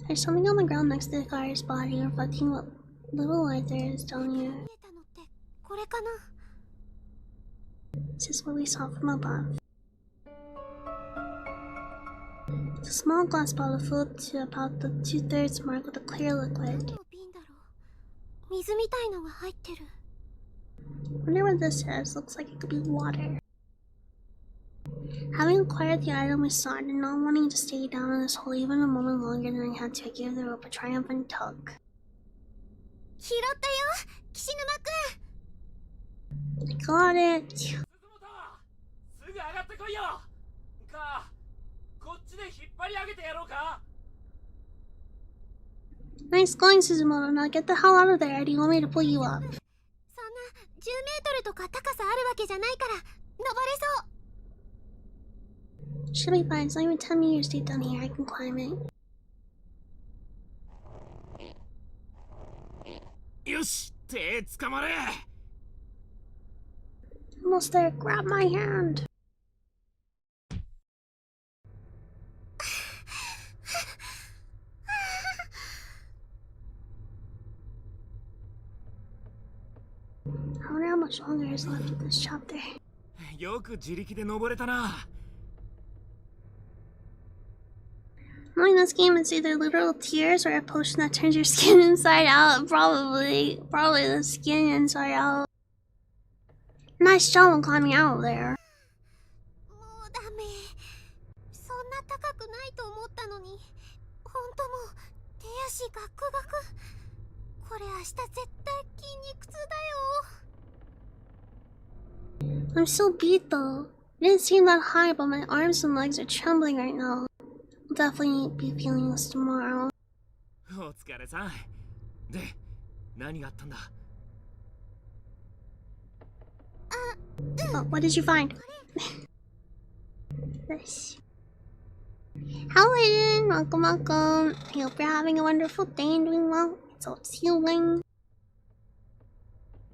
There's something on the ground next to the guy's body, reflecting what little light there is down here. 見えたのってこれかな。 This is what we saw from above. It's a small glass bottle filled to about the 2/3 mark with a clear liquid. 何の瓶だろう。水みたいのが入ってる。 Wonder what this is. Looks like it could be water. Having acquired the item we sought and not wanting to stay down in this hole even a moment longer than I had to, I gave the rope a triumphant tug. 拾ったよ、岸沼くん。 I got it! すぐ上がってこいよ。か、こっちで引っ張り上げてやろうか。 Nice going, Suzumoto. Now get the hell out of there. Do you want me to pull you up? そんな10メートルとか高さあるわけじゃないから登れそう。 Should be fine. It's not even 10 meters deep down here. I can climb it. よし、手つかまれ。 Almost there. Grab my hand. I wonder how much longer is left of this chapter. よく自力で登れたな。 Knowing this game, it's either literal tears or a potion that turns your skin inside out. Probably the skin inside out. Nice job on climbing out of there. もうダメ。そんな高くないと思ったのに。ほんともう手足ガクガク。これ明日絶対筋肉痛だよ。 I'm so beat though. It didn't seem that high, but my arms and legs are trembling right now. I'll definitely be feeling this tomorrow. お疲れさん。で、何があったんだ。 Oh, what did you find? This. Hello, welcome, welcome. I hope you're having a wonderful day and doing well. So it's healing.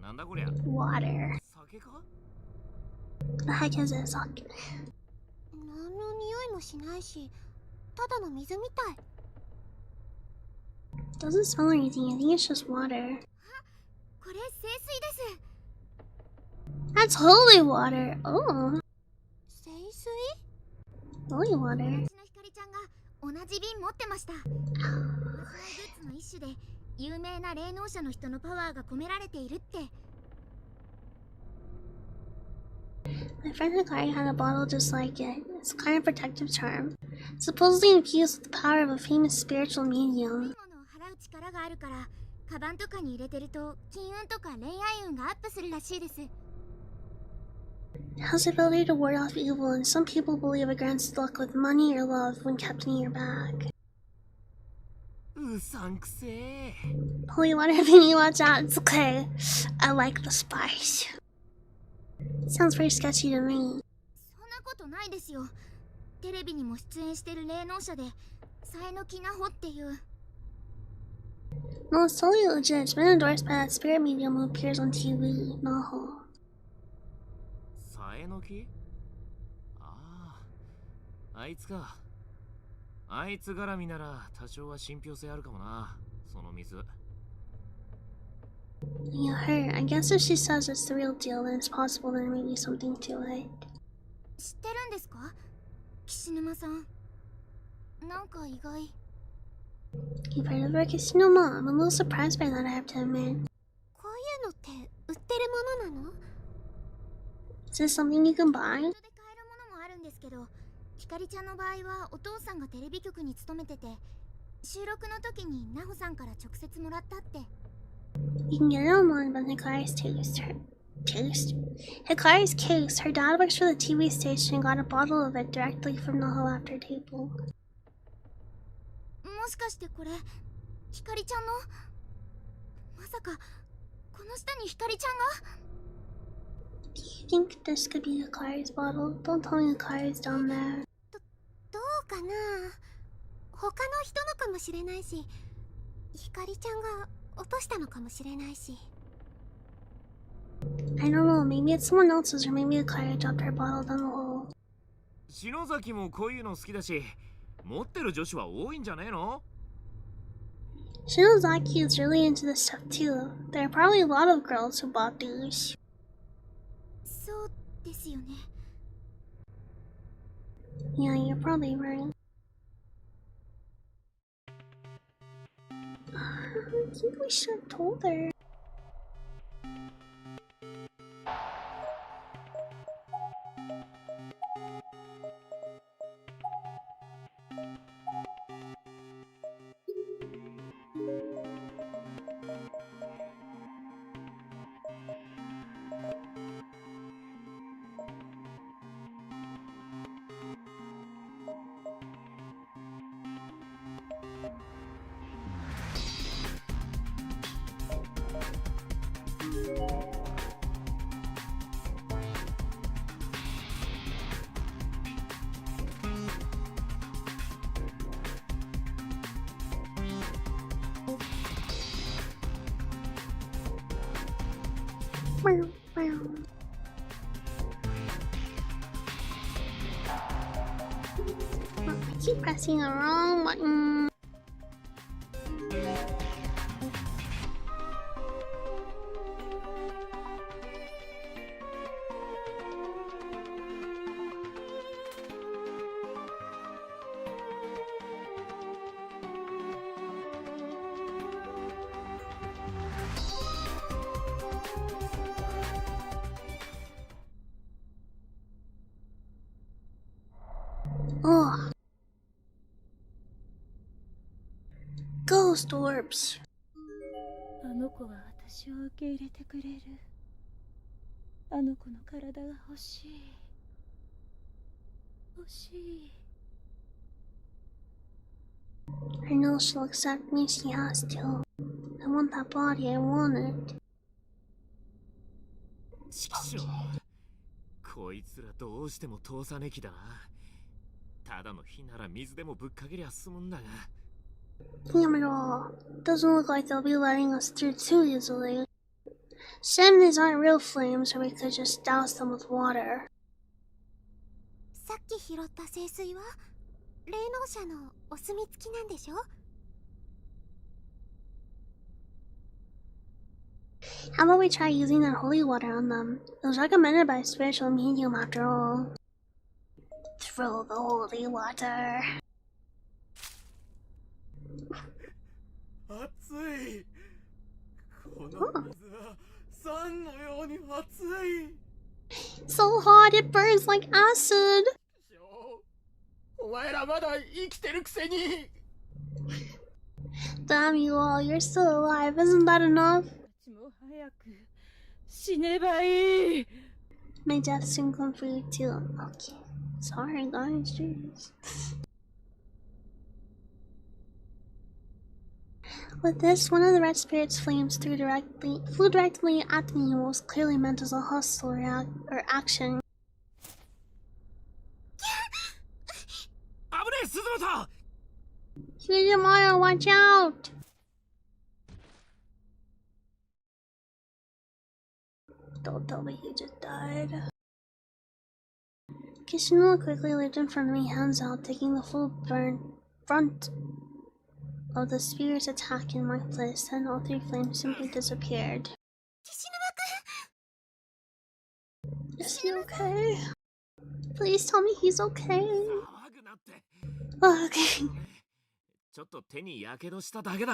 なんだこりゃ Water. 酒か The heck is this? 何の匂いもしないし、ただの水みたい。 Doesn't smell or anything. I think it's just water. これ聖水です。 That's holy water. Oh, 聖水？ holy water. うちのひかりちゃんが同じ瓶持ってました。おまじないグッズの一種で有名な霊能者の人のパワーが込められているって。 My friend Hikari had a bottle just like it. It's a kind of protective charm. Supposedly infused with the power of a famous spiritual いい medium. ものを払う力があるから、カバンとかに入れてると金運とか恋愛運がアップするらしいです。 It has the ability to ward off evil, and some people believe it grants luck with money or love when kept in your bag. うさんくせえ Holy water, Bini, watch out. It's okay. I like the spice. Sounds pretty sketchy to me. そんなことないですよ。テレビにも出演してる霊能者で、さえのきなほっていう。 No, it's totally legit. It's been endorsed by that spirit medium who appears on TV. No. さえのきあああいつかあいつ絡みなら多少は信憑性あるかもなその水 Yeah, her. I guess if she says it's the real deal, then it's possible there may be something to it. 知ってるんですか？岸沼さん。なんか意外。 You've heard of her Kishinoma? I'm a little surprised by that, I have to admit. こういうのって売ってるものなの？ Is this something you can buy? ネットで買えるものもあるんですけど、ひかりちゃんの場合はお父さんがテレビ局に勤めてて、収録の時になほさんから直接もらったって。 You can get it online, but Hikari's case. Her dad works for the TV station and got a bottle of it directly from the hall after table. もしかしてこれ、ひかりちゃんの？まさか、この下にひかりちゃんが？ Do you think this could be Hikari's bottle? Don't tell me Hikari's down there. どうかな？他の人のかもしれないし、ひかりちゃんが落としたのかもしれないし。 I don't know, maybe it's someone else's, or maybe Hikari dropped her bottle down the hole. 篠崎もこういうの好きだし持ってる女子は多いんじゃねえの Shinozaki is really into this stuff too. There are probably a lot of girls who bought these. そうですよね。 Yeah, you're probably right. I think we should have told her. Wow, wow. Oh, I keep pressing the wrong button. Oh. Ghost orbs. あの子は私を受け入れてくれる。あの子の体が欲しい。欲しい。I know she'll accept me, she has to. I want that body, I want it. ちきしょうこいつらどうしても通さねきだなただの火なら水でもぶっかけりゃ済むんだが。 Damn it all. Doesn't look like they'll be letting us through too easily. Shame these aren't real flames, or we could just douse them with water. さっき拾った聖水は霊能者のお墨付きなんでしょ？ How about we try using that holy water on them? It was recommended by a spiritual medium after all. Throw the holy water. 熱い。この水は酸のように熱い。 So hot it burns like acid. お前らまだ生きてるくせに。 Damn you all, you're still alive. Isn't that enough? 私も早く死ねばいい。 May death soon come for you too. Okay. Sorry guys, jeez. With this, one of the red spirit's flames flew directly at me and was clearly meant as a hostile action. 危ねえ、鈴本。 Maya, watch out! Don't tell me he just died. Kishino quickly leaped in front of me, hands out, taking the full brunt of the spirit's attack in my place, and all three flames simply disappeared. Is he okay? Please tell me he's okay. Oh, okay. ちょっと手にやけどしただけだ。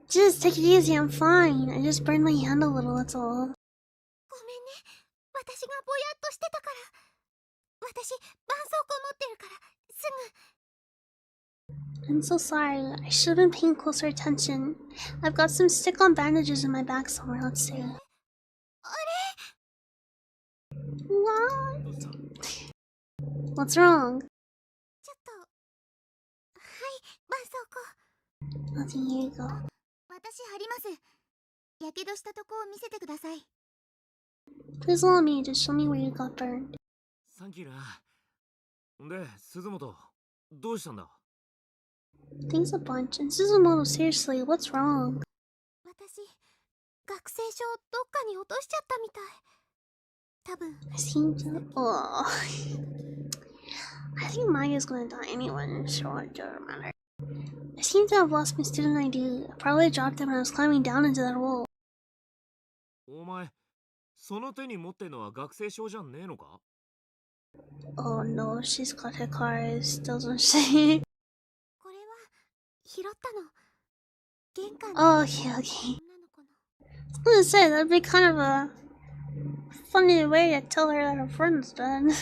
Just take it easy, I'm fine. I just burned my hand a little, that's all. ごめんね。私がぼやっとしてたから。私、絆創膏持ってるから、すぐ。 I'm so sorry. I should have been paying closer attention. I've got some stick-on bandages in my bag somewhere, let's see. What? What's wrong? ちょっと。はい、絆創膏。 Nothing, here you go. 私貼ります。やけどしたとこを見せてください。 Please allow me, just show me where you got burned. サンキューな。で、鈴本、どうしたんだ？ Thanks a bunch. And Suzumoto, seriously, what's wrong? 私、学生証どっかに落としちゃったみたい。多分。 I seem to. Oh. I think Maya's gonna die anyway, so it doesn't matter. I seem to have lost my student ID. I probably dropped it when I was climbing down into that hole. お前、その手に持ってんのは学生証じゃねえのか？ Oh no, she's got her cards, doesn't she? これは拾ったの。玄関 Oh, okay, okay. 女の子の。 I was gonna say, that'd be kind of a funny way to tell her that her friend's dead.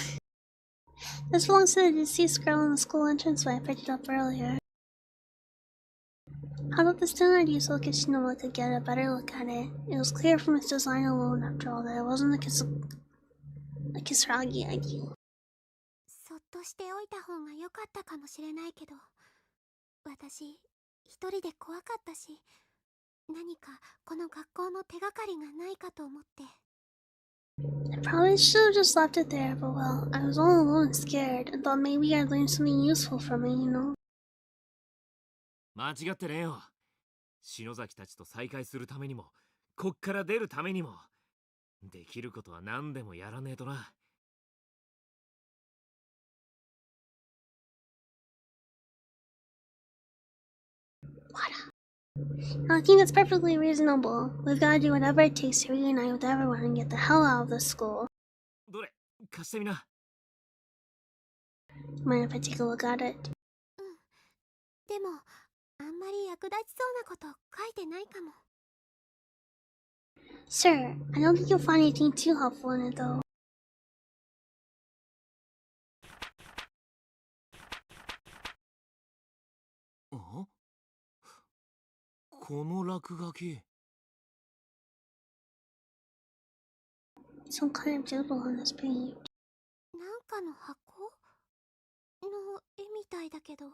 This belongs to the deceased girl in the school entranceway I picked it up earlier. How about the student ID so Kishino could get a better look at it? It was clear from its design alone, after all, that it wasn't a Kisaragi ID. そっとしておいた方が良かったかもしれないけど、私、一人で怖かったし、何かこの学校の手がかりがないかと思って。 I probably should have just left it there, but well, I was all alone and scared, and thought maybe I'd learn something useful from it, you know? 間違ってねえよ。篠崎たちと再会するためにも、こっから出るためにも、できることは何でもやらねえとな。 I think that's perfectly reasonable. We've got to do whatever it takes to reunite with everyone and get the hell out of this school. どれ、貸してみな。 Mind if I take a look at it? でも、あんまり役立ちそうなこと書いてないかも。 Sure, I don't think you'll find anything too helpful in it though. ん？この落書き。 Some kind of doodle on this page. なんかの箱の絵みたいだけど。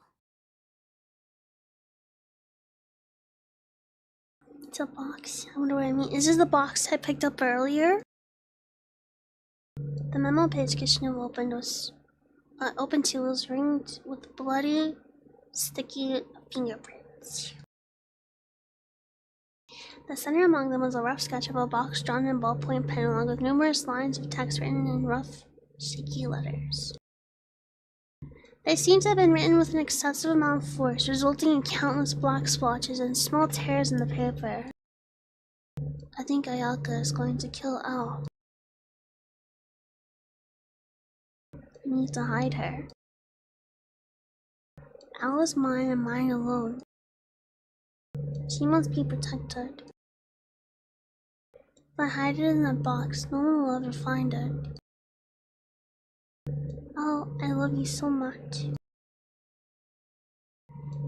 It's a box. I wonder what I mean. Is this the box I picked up earlier? The memo page Kishino opened was open to was ringed with bloody, sticky fingerprints. The center among them was a rough sketch of a box drawn in ballpoint pen along with numerous lines of text written in rough, shaky letters. They seemed to have been written with an excessive amount of force, resulting in countless black splotches and small tears in the paper. I think Ayaka is going to kill Al. I need to hide her. Al is mine and mine alone. She must be protected. If I hide it in a box, no one will ever find it. Oh, I love you so much.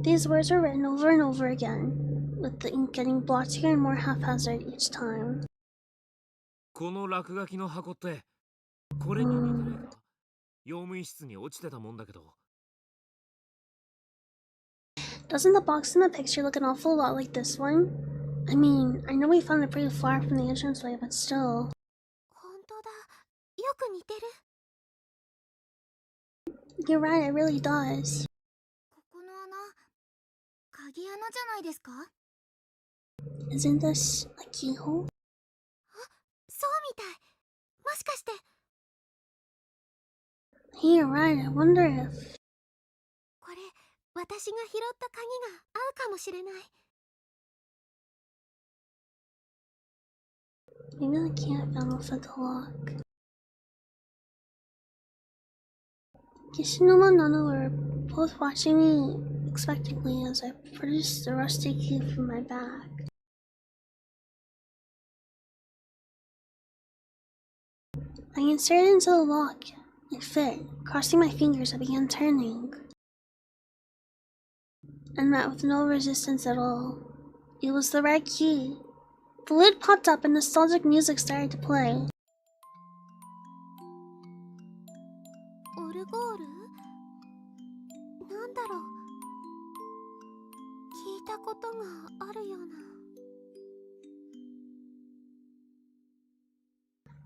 These words were written over and over again, with the ink getting blotchier and more haphazard each time. この落書きの箱ってこれに似てないか？用務員室に落ちてたもんだけど。Doesn't the box in the picture look an awful lot like this one? I mean, I know we found it pretty far from the entranceway, but still. 本当だ。よく似てる。 You're right, it really does. ここの穴、鍵穴じゃないですか？ Isn't this a keyhole? そうみたい。もしかして。 Hey, you're right, I wonder if... これ、私が拾った鍵が合うかもしれない。 Maybe the key I found will fit the lock. Kishino and Nana were both watching me expectantly as I produced the rusty key from my bag. I inserted it into the lock. It fit. Crossing my fingers, I began turning. And met with no resistance at all. It was the right key. The lid popped up and nostalgic music started to play. オルゴール？なんだろう。聞いたことがあるような。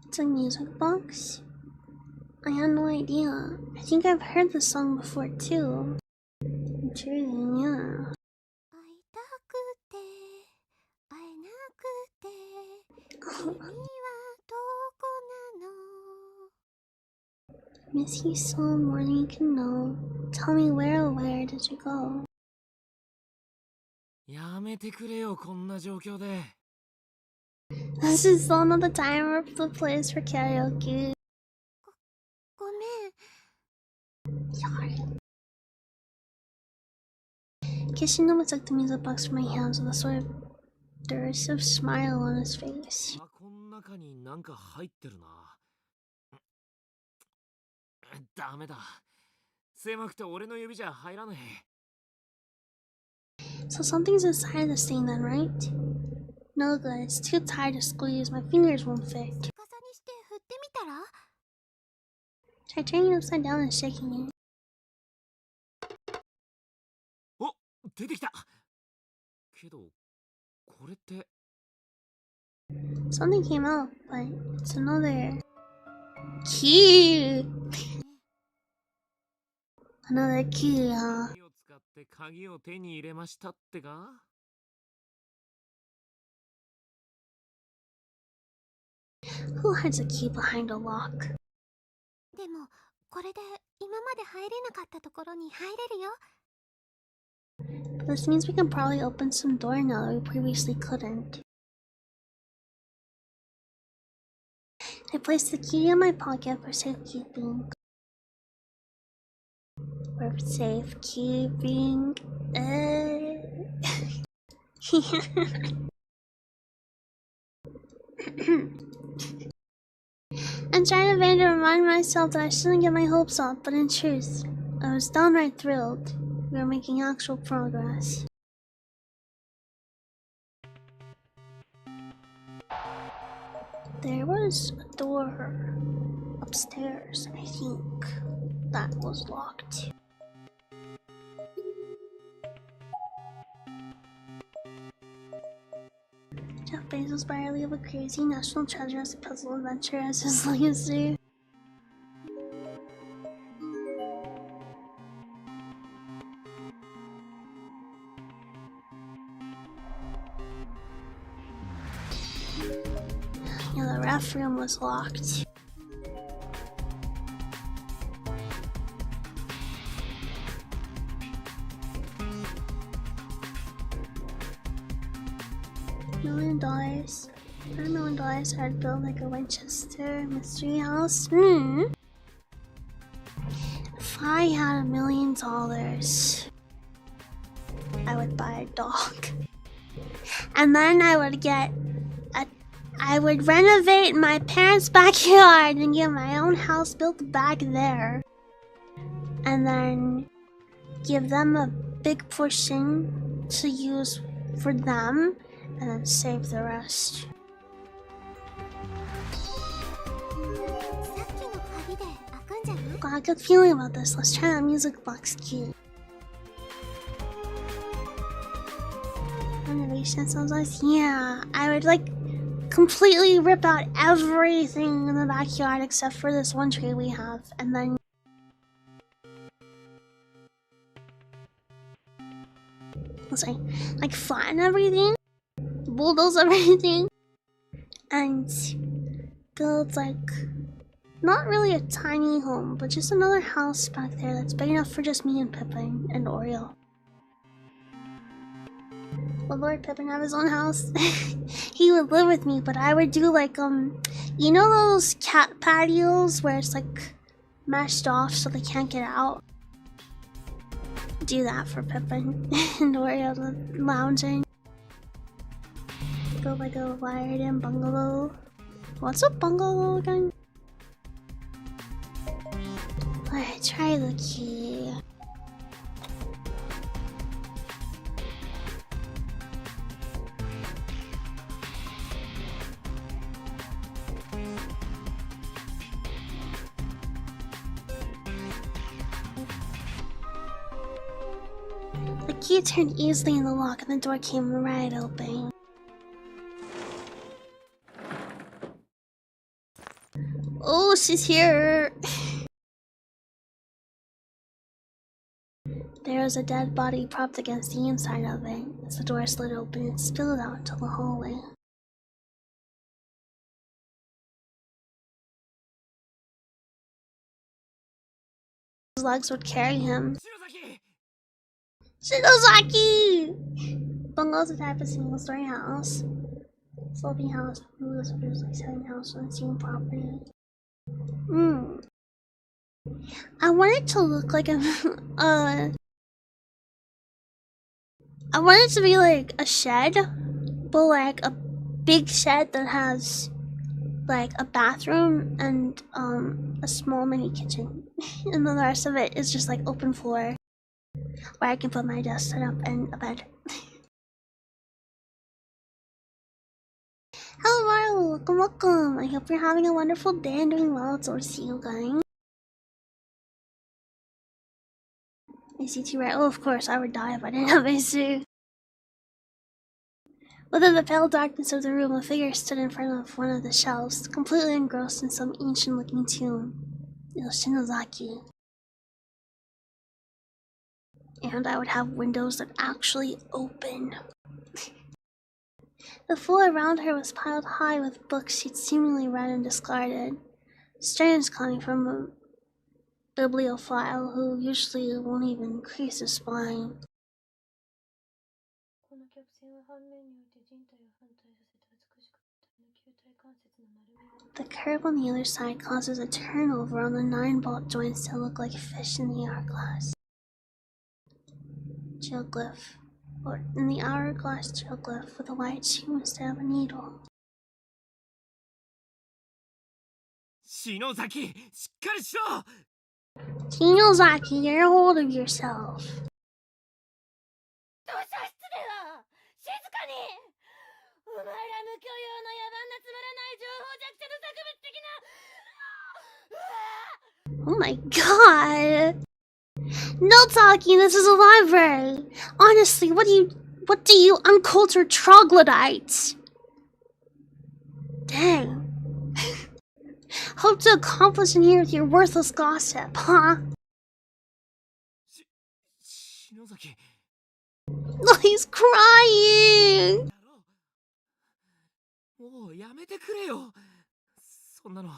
It's a music box? I had no idea. I think I've heard this song before too. Intriguing, yeah. 会いたくて会えなくて君はどこなの Miss you so more than you can know. Tell me where did you go? やめてくれよ、こんな状況で。 This is so not the time or the place for karaoke. ごめん。 Sorry. Kishinuma took the music box from my hands with a sort of derisive smile on his face. 箱の中になんか入ってるな。ダメだ。狭くて俺の指じゃ入らねえ。 So something's inside this thing then, right? No good, it's too tight to squeeze, my fingers won't fit. 逆さにして振ってみたら？ Try turning it upside down and shaking it. お、出てきた。けど、これって。 Something came out, but it's another key. Another key, huh? 鍵を使って鍵を手に入れましたってか？ Who hides a key behind a lock? でも、これで今まで入れなかったところに入れるよ。 But this means we can probably open some door now that we previously couldn't. I placed the key in my pocket for safekeeping. For safekeeping. I'm trying to remind myself that I shouldn't get my hopes up, but in truth, I was downright thrilled. We were making actual progress. There was a door upstairs, I think, that was locked. Jeff Bezos barely of a crazy national treasure as a puzzle adventure as his legacy. Yeah, the ref room was locked. $1 million. For $1 million, I'd build like a Winchester mystery house. If I had $1 million, I would buy a dog. And then I would renovate my parents' backyard and get my own house built back there. And then give them a big portion to use for them, and then save the rest. Got a good feeling about this. Let's try that music box key. Renovation sounds like, yeah, I would like completely rip out everything in the backyard except for this one tree we have, and then like flatten everything, bulldoze everything, and build like not really a tiny home, but just another house back there that's big enough for just me and Pippin and Oreo. Would Lord Pippin have his own house? He would live with me, but I would do like you know those cat patios where it's like meshed off so they can't get out? Do that for Pippin and Oreo lounging. Build like a wired in bungalow. What's a bungalow again? Alright, try the key. The key turned easily in the lock and the door came right open. Oh, she's here! There was a dead body propped against the inside of it. As the door slid open, it spilled out into the hallway. His legs would carry him. Shinozaki! Bungalows a type of single-story house. Sloping house, blue is like selling house on the same property. I want it to look like a I want it to be like a shed, but like a big shed that has like a bathroom and a small mini kitchen. And then the rest of it is just like open floor where I can put my desk set up and a bed. Hello Marlo, welcome. I hope you're having a wonderful day and doing well. It's over to see you guys. AC2 right? Oh, of course, I would die if I didn't have AC. Within the pale darkness of the room, a figure stood in front of one of the shelves, completely engrossed in some ancient-looking tomb. It was Shinozaki. And I would have windows that actually open. The floor around her was piled high with books she'd seemingly read and discarded. Strange coming from a bibliophile who usually won't even crease his spine. The curve on the other side causes a turnover on the 9-bolt joints that look like fish in the hourglass. Geoglyph. Or in the hourglass geoglyph with a white shoe instead of a needle. Shinozaki, しっかりしろ! Shinozaki, get a hold of yourself. 図書室では静かにお前ら無許容の野蛮なつまらない情報弱者の作物的な Oh my god! No talking, this is a library! Honestly, what do you uncultured troglodytes? Dang. Hope to accomplish in here with your worthless gossip, huh? Shinozaki. Oh, he's crying! もうやめてくれよ。そんなの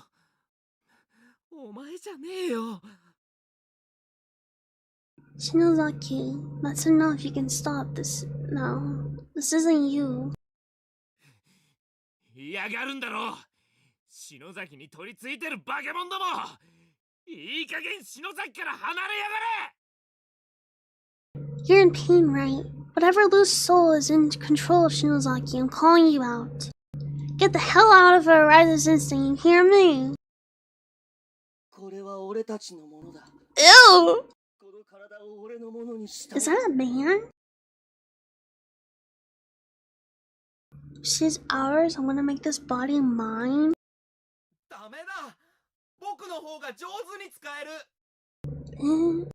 お前じゃねえよ。 Shinozaki, that's enough. You can stop this now. This isn't you. 嫌がるんだろう。篠崎に取り付いてるバケモンども。いい加減篠崎から離れやがれ。 You're in pain, right? Whatever loose soul is in control of Shinozaki, I'm calling you out. Get the hell out of her right this instant, you hear me? これは俺たちのものだ。 Ew! この体を俺のものにした。 Is that a man? She's ours. I'm gonna make this body mine. ダメだ。僕の方が上手に使える。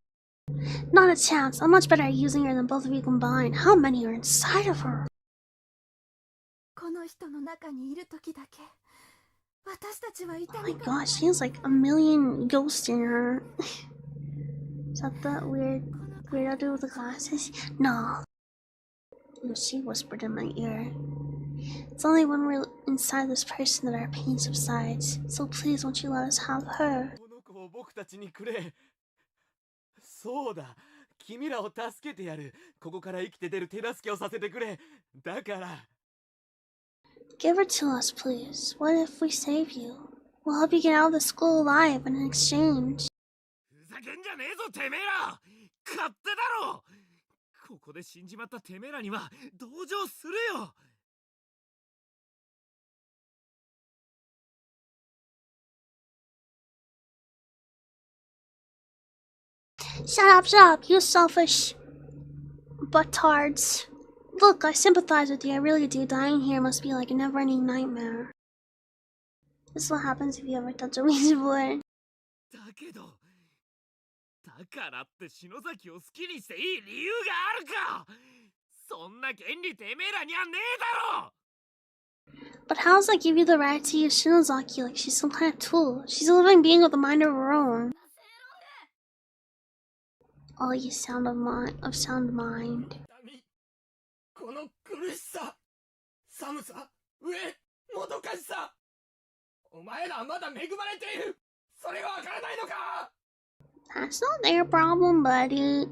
Not a chance. I'm much better at using her than both of you combined. How many are inside of her? この人の中にいる時だけ私たちは Oh 痛 my みから gosh, she has like a million ghosts in her. Is that that weirdo dude with the glasses? No. No, she whispered in my ear. It's only when we're inside this person that our pain subsides. So please, won't you let us have her? この子を僕たちにくれ。そうだ。君らを助けてやる。ここから生きて出る手助けをさせてくれ。だから。 Give her to us, please. What if we save you? We'll help you get out of the school alive in exchange. ふざけんじゃねえぞてめえら。勝手だろ。ここで死んじまったてめえらには同情するよ。 Shut up, you selfish buttards. Look, I sympathize with you, I really do. Dying here must be like a never-ending nightmare. This is what happens if you ever touch a weed's boy. だけど、だからって篠崎を好きにしていい理由があるか。そんな権利てめえらにはねえだろ。 But how does that give you the right to use Shinozaki like she's some kind of tool? She's a living being with a mind of her own. Oh, you sound mind. この苦しさ、寒さ、飢え、もどかしさ。お前らまだ恵まれている。それがわからないのか。 That's not their problem, buddy.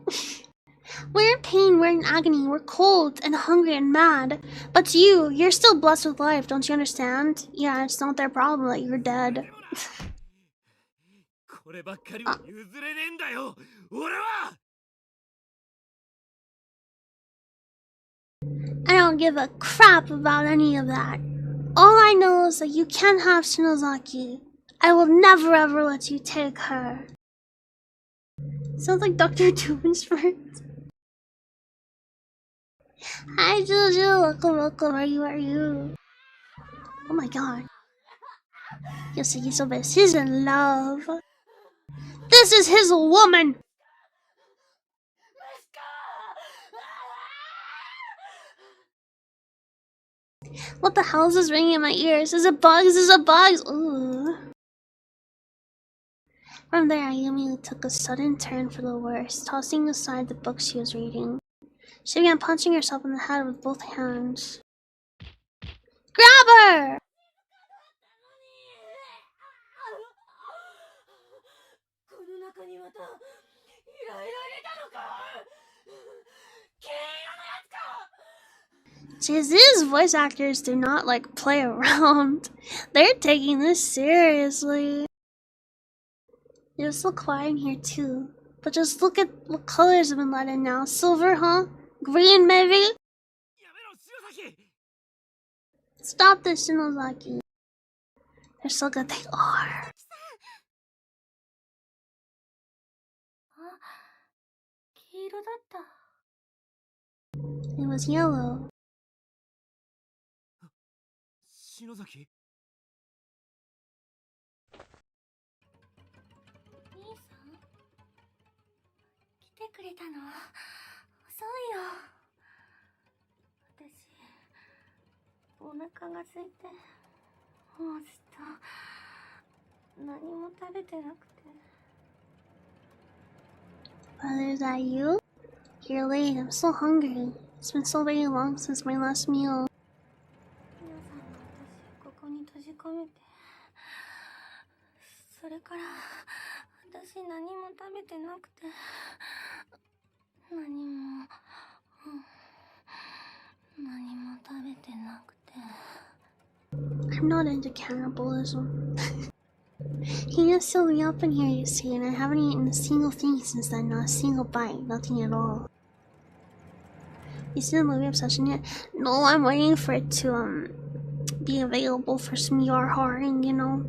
We're in pain, we're in agony, we're cold and hungry and mad. But to you, you're still blessed with life, don't you understand? Yeah, it's not their problem that you're dead. こればっかりは譲れねえんだよ。俺は。 I don't give a crap about any of that. All I know is that you can't have Shinozaki. I will never ever let you take her. Sounds like Dr. Doomsford. Hi Juju, welcome, are you? Oh my god. Yosuke, he's in love. This is his woman! What the hell is this ringing in my ears? Is it bugs? Is it bugs? Ooh. From there, Ayumi took a sudden turn for the worse, tossing aside the book she was reading. She began punching herself in the head with both hands. Grab her! Jeez, these voice actors do not like play around. They're taking this seriously. It's so quiet in here too. But just look at what colors have been let in now. Silver, huh? Green, maybe? Stop this, Shinozaki. They're so good they are. It was yellow. 篠崎。兄さん来てくれたの遅いよ。私お腹が空いてもうずっと何も食べてなくて。 Brother, is that you? You're late. I'm so hungry. It's been so very long since my last meal. 皆さんが私閉じ込めて、それから私何も食べてなくて、何も食べてなくて。 I'm not into cannibalism. He just filled me up in here, you see, and I haven't eaten a single thing since then, not a single bite, nothing at all. You see the movie Obsession yet? No, I'm waiting for it to be available for some yarharing, you know.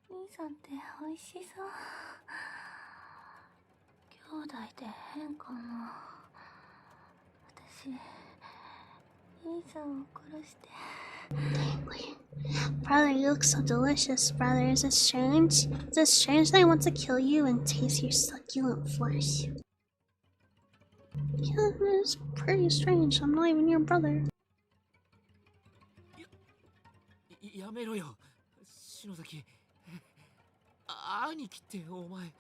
兄さんって美味しそう。兄弟で変かな。私兄さんを殺して。 Brother, you look so delicious, brother. Is it strange? Is it strange that I want to kill you and taste your succulent flesh? Yeah, it's pretty strange. I'm not even your brother. やめろよ、篠崎。兄貴ってお前。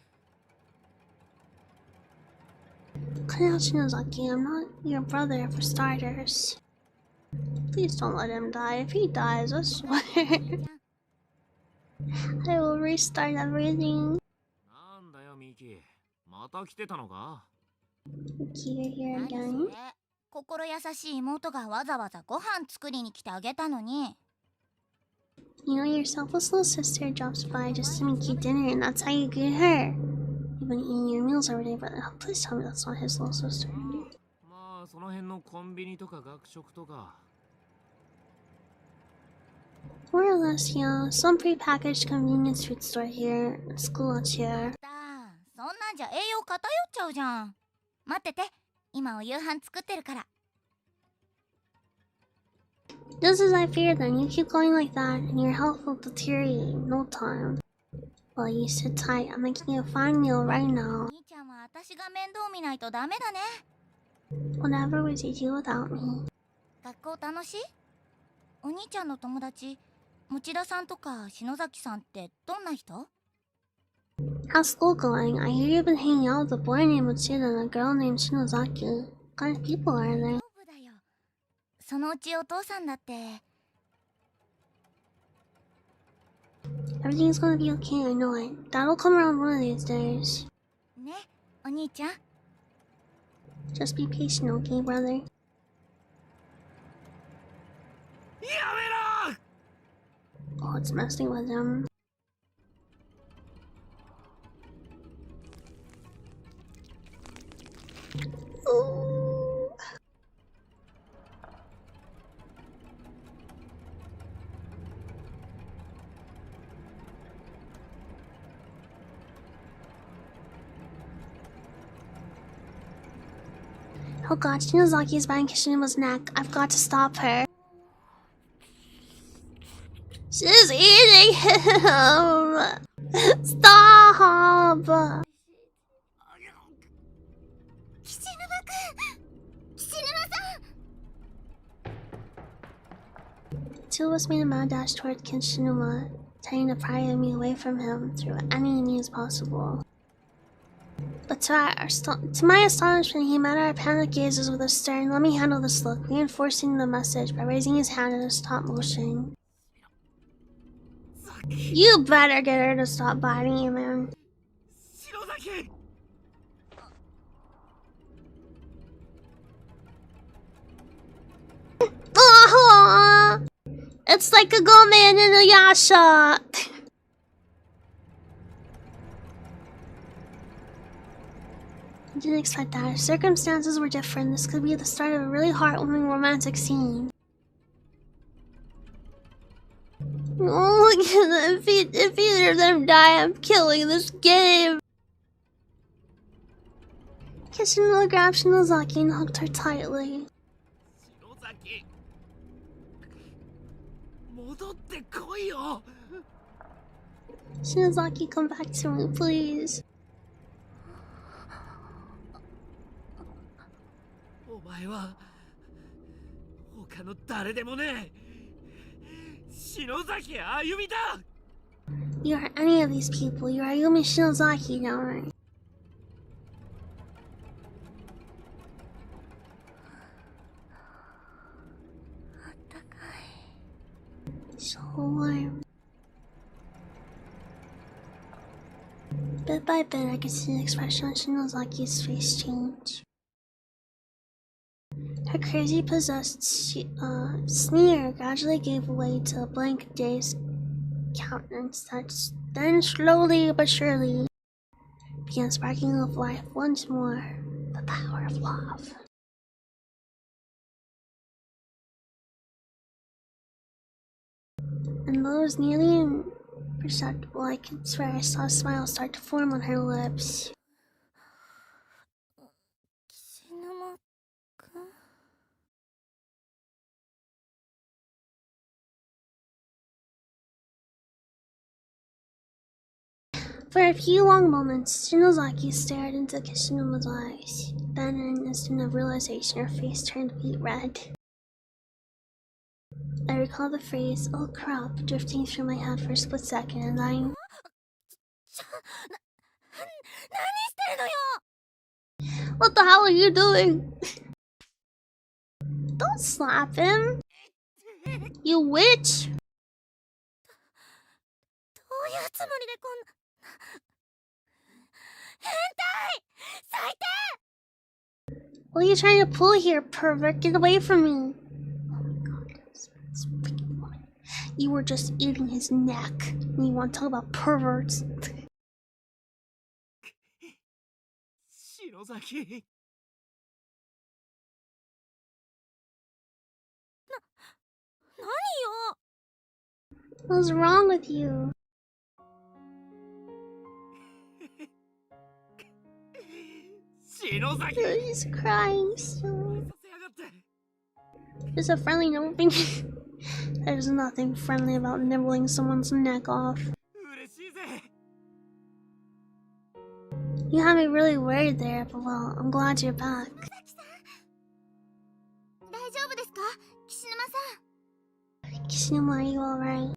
Cut out Shinozaki, I'm not your brother for starters. Please don't let him die. If he dies, I swear, I will restart everything. なんだよミキ、また来てたのか。Miki, you're here 何 again. それ、心優しい妹がわざわざご飯作りに来てあげたのに。 You know, your selfless little sister drops by just to make you dinner, and that's how you greet her. You've been eating your meals every day, but please tell me that's not his little sister. まあその辺のコンビニとか学食とか。 More or less, yeah. Some prepackaged convenience food store here. School lunch here. そんなんじゃ栄養偏っちゃうじゃん。待ってて、今お夕飯作ってるから。 Just as I feared then, you keep going like that, and your health will deteriorate in no time. Well, you sit tight. I'm making you a fine meal right now. 兄ちゃんは私が面倒見ないとダメだね。 Whatever would you do without me? 学校楽しい？お兄ちゃんの友達、持田さんとか篠崎さんってどんな人？ How's school going? I hear you've been hanging out with a boy named Uchida and a girl named Shinozaki. What kind of people are they? 丈夫だよ。そのうちお父さんだって。 Everything's gonna be okay, I know it. That'll come around one of these days. ね、お兄ちゃん。 Just be patient, okay, brother? やめろ！ Oh, it's messing with him. Ooh. Oh god, Shinozaki is biting Kishimo's neck. I've got to stop her. She's eating him! Stop! 岸沼くん、岸沼さん。 Two of us made a mad dash toward Kishinuma, trying to pry me away from him through any means possible. But to my astonishment, he met our panicked gazes with a stern, "Let me handle this" look, reinforcing the message by raising his hand in a stop motion. You better get her to stop biting you, man. 篠崎！ Oh, it's like a Gome and a Yasha. I didn't expect that. If circumstances were different, this could be the start of a really heartwarming romantic scene. Oh, if either of them die, I'm killing this game. Kishimoto grabbed Shinozaki and hugged her tightly. 篠崎！戻ってこいよ！ Shinozaki, come back to me, please. お前は他の誰でもねえ。篠崎あゆみだ！ You are any of these people. You are Yumi Shinozaki, don't So warm. Bit by bit, I could see the expression on Shinozaki's face change. Her crazy possessed sneer gradually gave way to a blank, dazed countenance that then slowly but surely began sparking with life once more. The power of love. And though it was nearly imperceptible, I could swear I saw a smile start to form on her lips. For a few long moments, Shinozaki stared into Kishinuma's eyes. Then, in an instant of realization, her face turned beet red. I recall the phrase, "oh crap," drifting through my head for a split second, and I... What the hell are you doing? Don't slap him! You witch! What are you trying to pull here, pervert? Get away from me! Oh my god, this freaking woman. You were just eating his neck, and you want to talk about perverts? Shinozaki. What's wrong with you? Shinozaki. He's crying so. It's a friendly nibbling. There's nothing friendly about nibbling someone's neck off. You had me really worried there, but well, I'm glad you're back. Kishinuma, are you alright?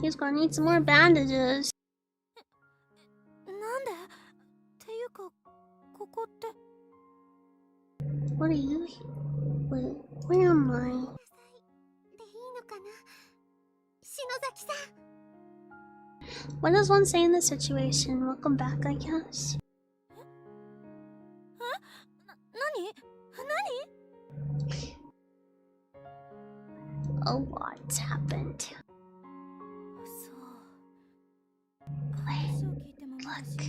He's gonna need some more bandages. What are you here? Wait, where am I? What does one say in this situation? Welcome back, I guess. A lot's happened. Wait, look.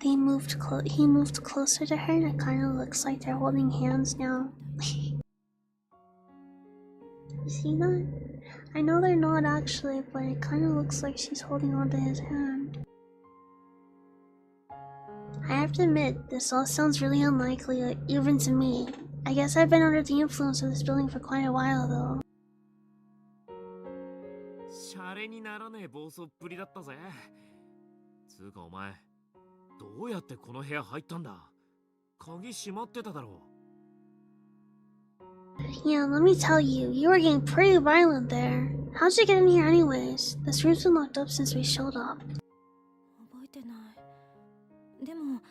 He moved closer to her, and it kind of looks like they're holding hands now. You see that? I know they're not actually, but it kind of looks like she's holding onto his hand. I have to admit, this all sounds really unlikely, even to me. I guess I've been under the influence of this building for quite a while, though. シャレにならねえ暴走っぷりだったぜ。つうかお前、どうやってこの部屋入ったんだ？鍵閉まってただろう。Yeah, let me tell you, you were getting pretty violent there. How'd you get in here anyways? This room's been locked up since we showed up. 覚えてない。でも、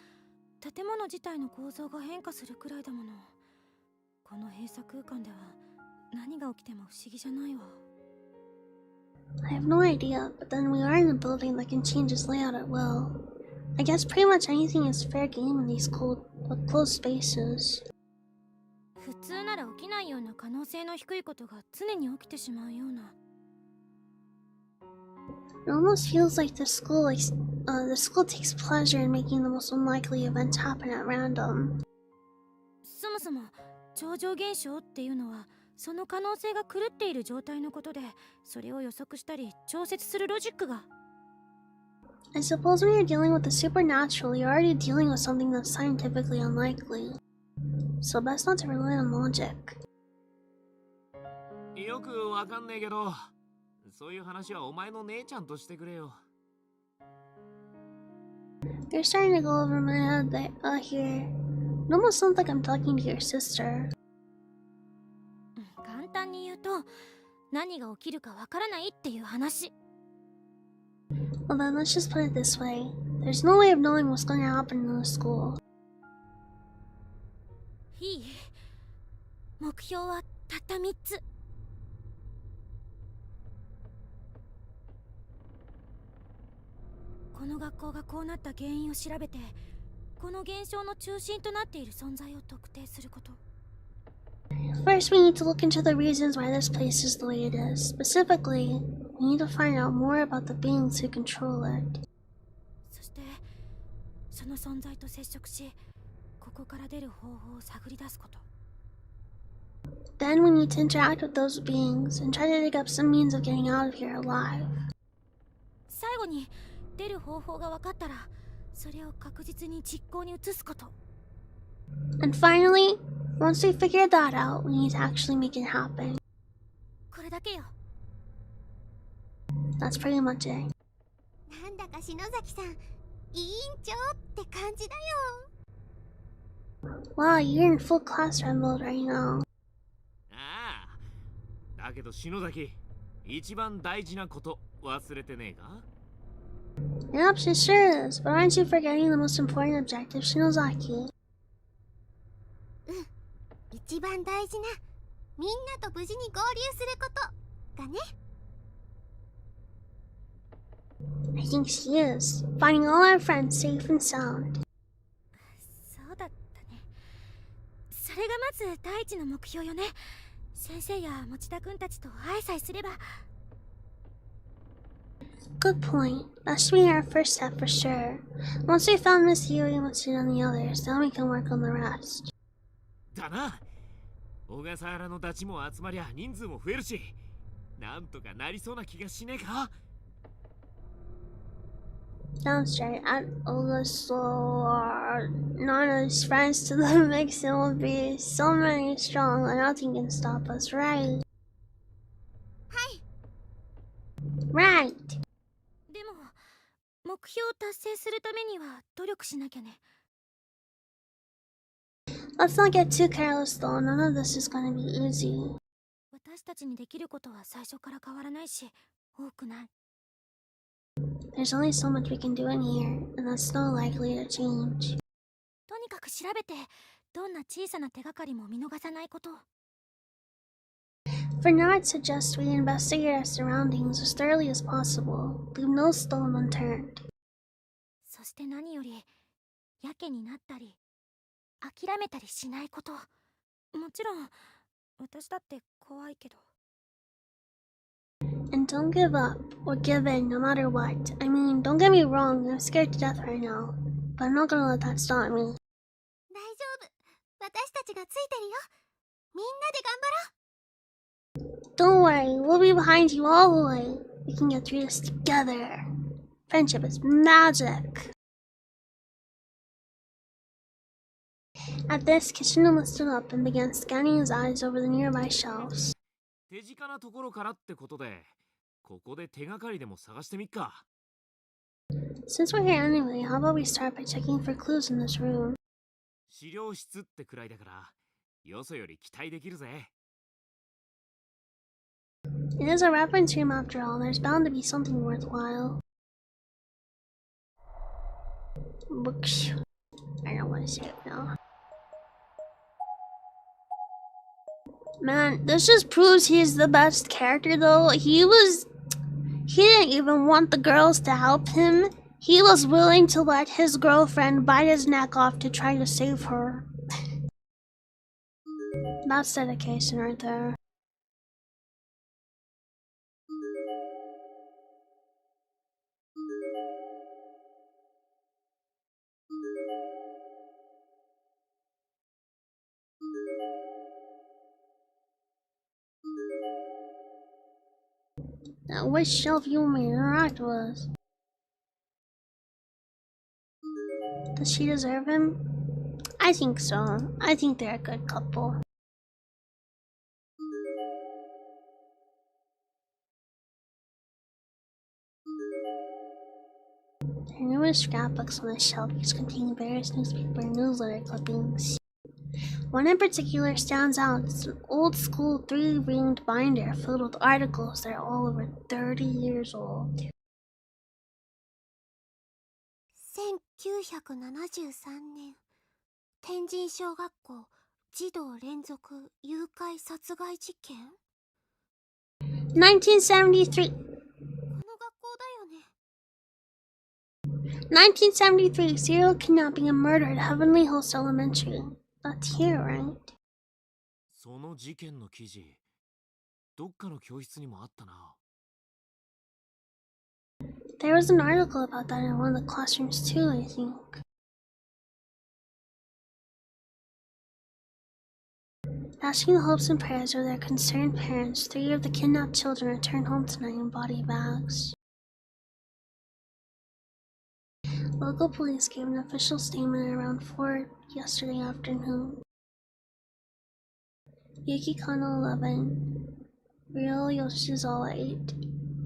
建物自体の構造が変化するくらいだもの。この閉鎖空間では何が起きても不思議じゃないわ。I have no idea, but then we are in a building that can change its layout at will. I guess pretty much anything is fair game in these closed spaces. 普通なら起きないような可能性の低いことが常に起きてしまうような。It almost feels like the school takes pleasure in making the most unlikely events happen at random. そもそも超常現象っていうのはその可能性が狂っている状態のことで、それを予測したり調節するロジックが。I suppose when you're dealing with the supernatural, you're already dealing with something that's scientifically unlikely. So best not to rely on logic. よくわかんねえけど、そういう話はお前の姉ちゃんとしてくれよ。You're starting to go over my head here. It almost sounds like I'm talking to your sister. 簡単に言うと、何が起きるかわからないっていう話。Well then, let's just put it this way. There's no way of knowing what's going to happen in the school. いい？目標はたった3つ。この学校がこうなった原因を調べて、この現象の中心となっている存在を特定すること。First, we need to look into the reasons why this place is the way it is. Specifically, we need to find out more about the beings who control it. そしてその存在と接触し、ここから出る方法を探り出すこと。Then we need to interact with those beings and try to dig up some means of getting out of here alive. 最後に出る方法が分かったら、それを確実に実行に移すこと。And finally, once we figure that out, we need to actually make it happen. これだけよ。That's pretty much it. なんだか篠崎さん、委員長って感じだよ。Wow, you're in full classroom mode right now. ああ、だけど篠崎、一番大事なこと忘れてねえか？ Yep, she sure is. But aren't you forgetting the most important objective, Shinozaki? 一番大事な、みんなと無事に合流することがね。I think she is. Finding all our friends safe and sound. そうだったね。それがまず第一の目標よね。先生や持田君たちと挨拶すれば。Good point. That should be our first step for sure. Once we found Miss Yui and Matsuda and the others, then we can work on the rest. だな。小笠原のダチも集まりゃ人数も増えるし、なんとかなりそうな気がしねえか？ Sounds right. Add Nana's friends to the mix and will be so many strong that nothing can stop us, right? Right! でも、目標を達成するためには努力しなきゃね。Let's not get too careless though. None of this is gonna be easy. 私たちにできることは最初から変わらないし、多くない。There's only so much we can do in here, and that's not likely to change. とにかく調べて、どんな小さな手がかりも見逃さないこと。For now, I'd suggest we investigate our surroundings as thoroughly as possible. Leave no stone unturned. そして何より、やけになったり、諦めたりしないこと。もちろん、私だって怖いけど。And don't give up, or give in no matter what. I mean, don't get me wrong, I'm scared to death right now. But I'm not gonna let that stop me. 大丈夫。私たちがついてるよ。みんなで頑張ろう。Don't worry, we'll be behind you all the way. We can get through this together. Friendship is magic. At this, Kishino stood up and began scanning his eyes over the nearby shelves. 手近なところからってことで、ここで手がかりでも探してみっか。Since we're here anyway, how about we start by checking for clues in this room? 資料室ってくらいだから、よそより期待できるぜ。It is a reference room after all, there's bound to be something worthwhile. Books. I don't want to say it now. Man, this just proves he's the best character though. He didn't even want the girls to help him. He was willing to let his girlfriend bite his neck off to try to save her. That's dedication right there. Now, which shelf you want me to interact with? Does she deserve him? I think so. I think they're a good couple. There are numerous scrapbooks on the shelf, each containing various newspaper and newsletter clippings. One in particular stands out. It's an old-school 3-ringed binder filled with articles that are all over 30 years old. 1973年、天神小学校児童連続誘拐殺害事件。1973. この学校だよね。1973, serial kidnapping and murder at Heavenly Host Elementary. That's here, right? その事件の記事、どっかの教室にもあったな。There was an article about that in one of the classrooms too, I think. Asking the hopes and prayers of their concerned parents, 3 of the kidnapped children returned home tonight in body bags. Local police gave an official statement at around 4 yesterday afternoon. Yuki Kano 11, Ryo Yoshizawa 8,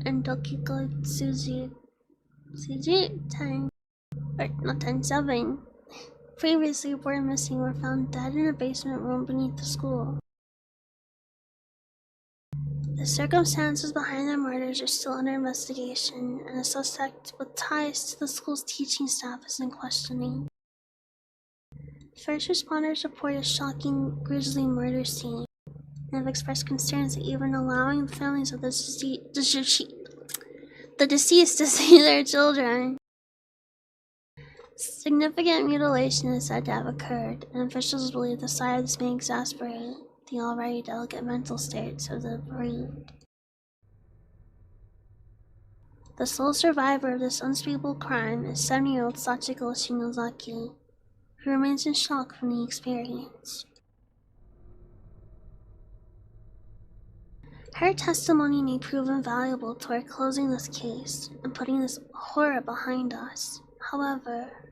and Dokiko Tsuji 10, or not 10, 7, previously reported missing, were found dead in a basement room beneath the school. The circumstances behind their murders are still under investigation, and a suspect with ties to the school's teaching staff is in questioning. First responders report a shocking, grisly murder scene and have expressed concerns that even allowing the families of the deceased to see their children. Significant mutilation is said to have occurred, and officials believe the sight of this may exasperate the already delicate mental states of the bereaved. The sole survivor of this unspeakable crime is 7-year-old Sachiko Shinozaki, who remains in shock from the experience. Her testimony may prove invaluable toward closing this case and putting this horror behind us. However,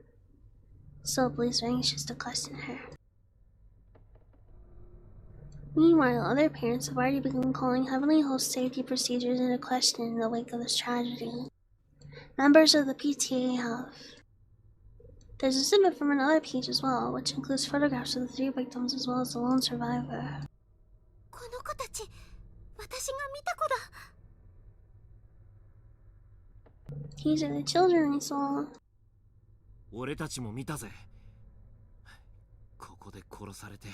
still police are anxious to question her. Meanwhile, other parents have already begun calling Heavenly Host safety procedures into question in the wake of this tragedy. Members of the PTA have. There's a snippet from another page as well, which includes photographs of the 3 victims as well as the lone survivor. この子たち、私が見た子だ。 These are the children I saw. 俺たちも見たぜ。ここで殺されて、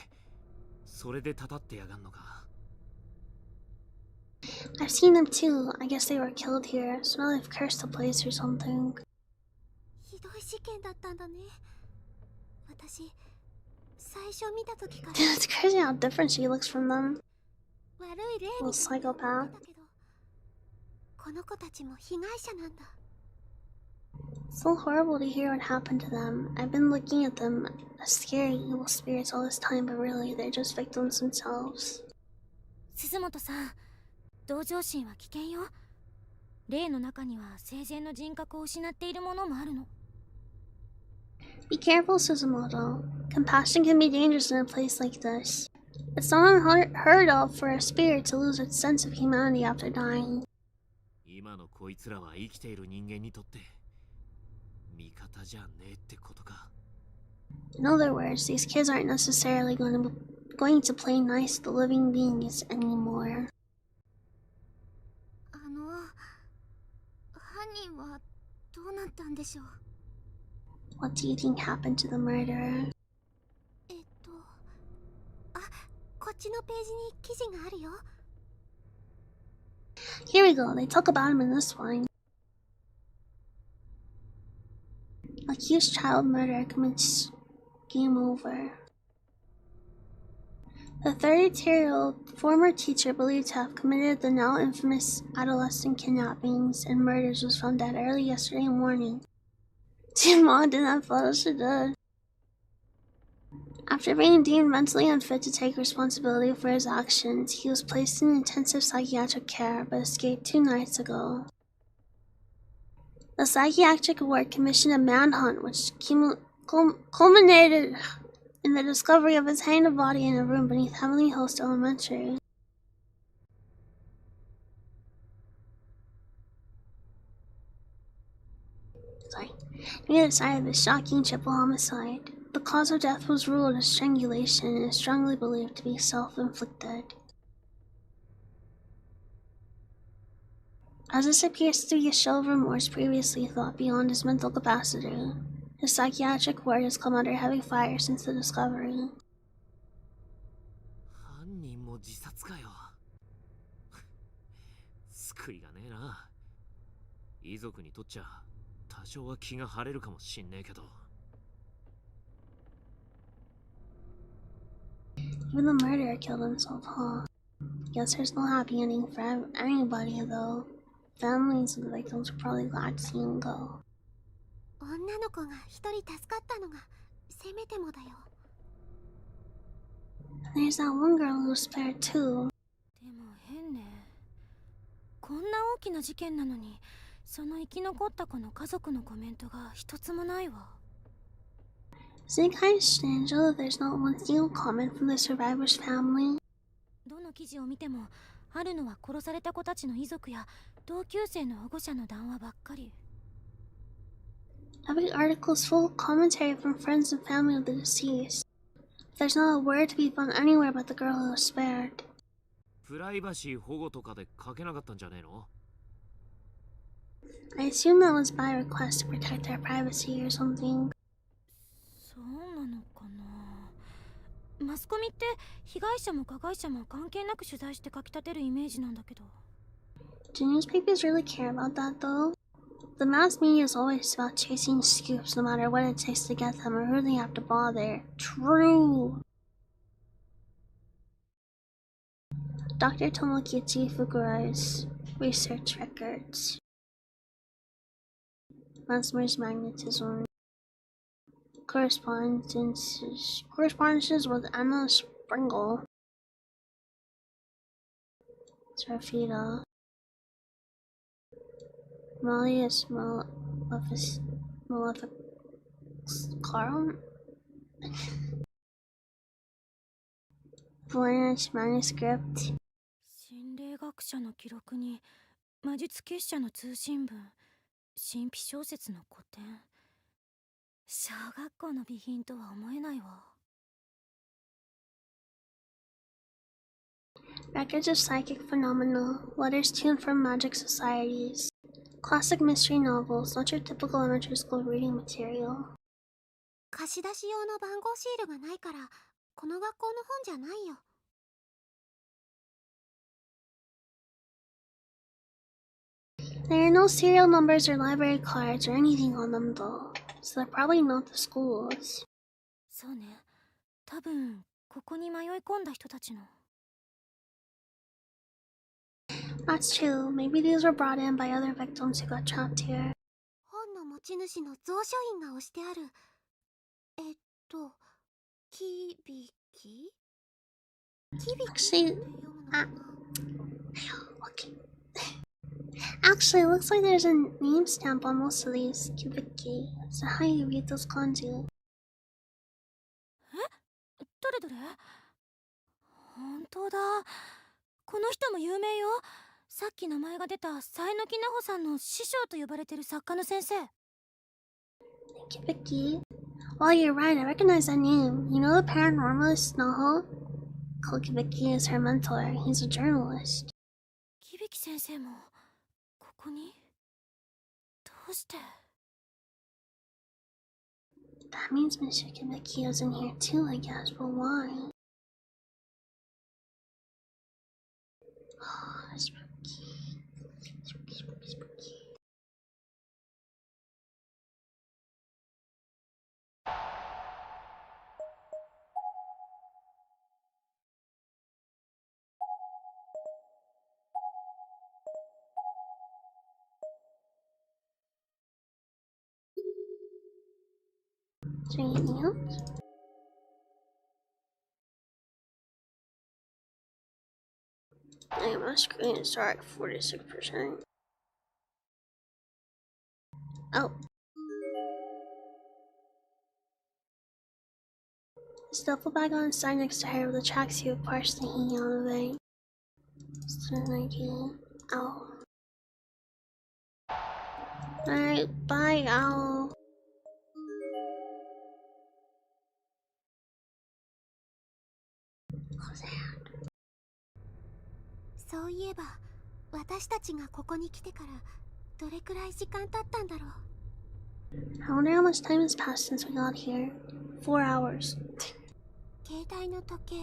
それでたたってやがんのか。I've seen them too. I guess they were killed here, so now they've cursed the place or something. ひどい事件だったんだね。私、最初見た時から。It's crazy how different she looks from them. 悪い例 Little みたいなのを psychopath. 見たけど、この子たちも被害者なんだ。 It's so horrible to hear what happened to them. I've been looking at them as scary evil spirits all this time, but really, they're just victims themselves. 鈴本さん、同情心は危険よ。霊の中には生前の人格を失っているものもあるの。 Be careful, Suzumoto. Compassion can be dangerous in a place like this. It's not unheard of for a spirit to lose its sense of humanity after dying. 今のこいつらは生きている人間にとって味方じゃねえってことか。 In other words, these kids aren't necessarily going to play nice to living beings anymore. 犯人はどうなったんでしょう。 What do you think happened to the murderer? あ、こっちのページに記事があるよ。 Here we go, they talk about him in this one. Accused child murderer commits game over. The 32-year-old former teacher believed to have committed the now infamous adolescent kidnappings and murders was found dead early yesterday morning. She mocked in that photo, she did. After being deemed mentally unfit to take responsibility for his actions, he was placed in intensive psychiatric care but escaped 2 nights ago. The psychiatric ward commissioned a manhunt which culminated in the discovery of his hanged body in a room beneath Heavenly Host Elementary. Near the site of this shocking triple homicide, the cause of death was ruled as strangulation and is strongly believed to be self-inflicted. As this appears to be a show of remorse previously thought beyond his mental capacity, his psychiatric ward has come under heavy fire since the discovery. 犯人も自殺かよ。救いがねえな。遺族にとっちゃ多少は気が晴れるかもしんねえけど。 Even the murderer killed himself, huh? Guess there's no happy ending for anybody, though. Families of the victims are probably glad to see him go. 女の子が一人助かったのがせめてもだよ。 There's that one girl who was spared too. でも変ね。こんな大きな事件なのに、その生き残った子の家族のコメントが一つもないわ。 Isn't it kind of strange though that there's not one single comment from the survivor's family? どの記事を見ても、あるのは殺された子たちの遺族や同級生の保護者の談話ばっかり。 Every article is full of commentary from friends and family of the deceased. There's not a word to be found anywhere about the girl who was spared. プライバシー保護とかで書けなかったんじゃねえの？ I assume that was by request to protect their privacy or something. そうなのかな。マスコミって被害者も加害者も関係なく取材して書き立てるイメージなんだけど。 Do newspapers really care about that though? The mass media is always about chasing scoops no matter what it takes to get them or who they have to bother. True! Dr. Tomokichi Fukurai's research records. Mesmer's magnetism. Correspondences with Anna Springle. Sarafita. Malleus Maleficarum. Valer's manuscript. 心霊学者の記録に魔術結社の通信文、神秘小説の古典。小学校の備品とは思えないわ。 Records of psychic phenomena, letters to and from magic societies, classic mystery novels, not your typical elementary school reading material. 貸し出し用の番号シールがないから、この学校の本じゃないよ。 There are no serial numbers or library cards or anything on them though, so they're probably not the school's. そうね。多分ここに迷い込んだ人たちの。 That's true, maybe these were brought in by other victims who got trapped here. 本の持ち主の蔵書印が押してある。キビキ？キビキって Actually, 読むのかな？ okay. Actually, it looks like there's a name stamp on most of these. Kibiki. So how you read those kanji? どれどれ？本当だ。この人も有名よ。さっき名前が出た佐榎木奈穂さんの師匠と呼ばれてる作家の先生。 Kibiki? Well, you're right, I recognize that name. You know the paranormalist Naho? Kibiki is her mentor. He's a journalist. キビキ先生もここに？どうして？ That means Mr. Kibiki is in here too, I guess, but why? Spooky. Spooky. Is there anything else? My screen is at 46%. Oh. His duffel bag on the side next to her with a tracksuit partially hanging on the way. Just an idea. Ow. Alright, bye, owl. Close that. そういえば、私たちがここに来てからどれくらい時間経ったんだろう。 I wonder how much time has passed since we got here. 4 hours. 携帯の時計、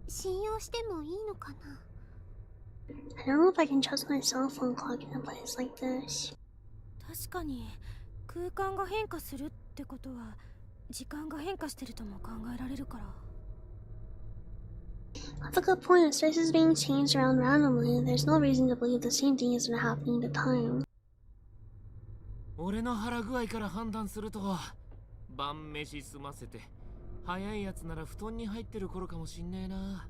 信用してもいいのかな？ I don't know if I can trust my cell phone clock in a place like this. 確かに、空間が変化するってことは時間が変化してるとも考えられるから。 That's a good point. If space is being changed around randomly, there's no reason to believe the same thing isn't happening at the time. 俺の腹具合から判断すると晩飯済ませて早いやつなら布団に入ってる頃かもしんねえな。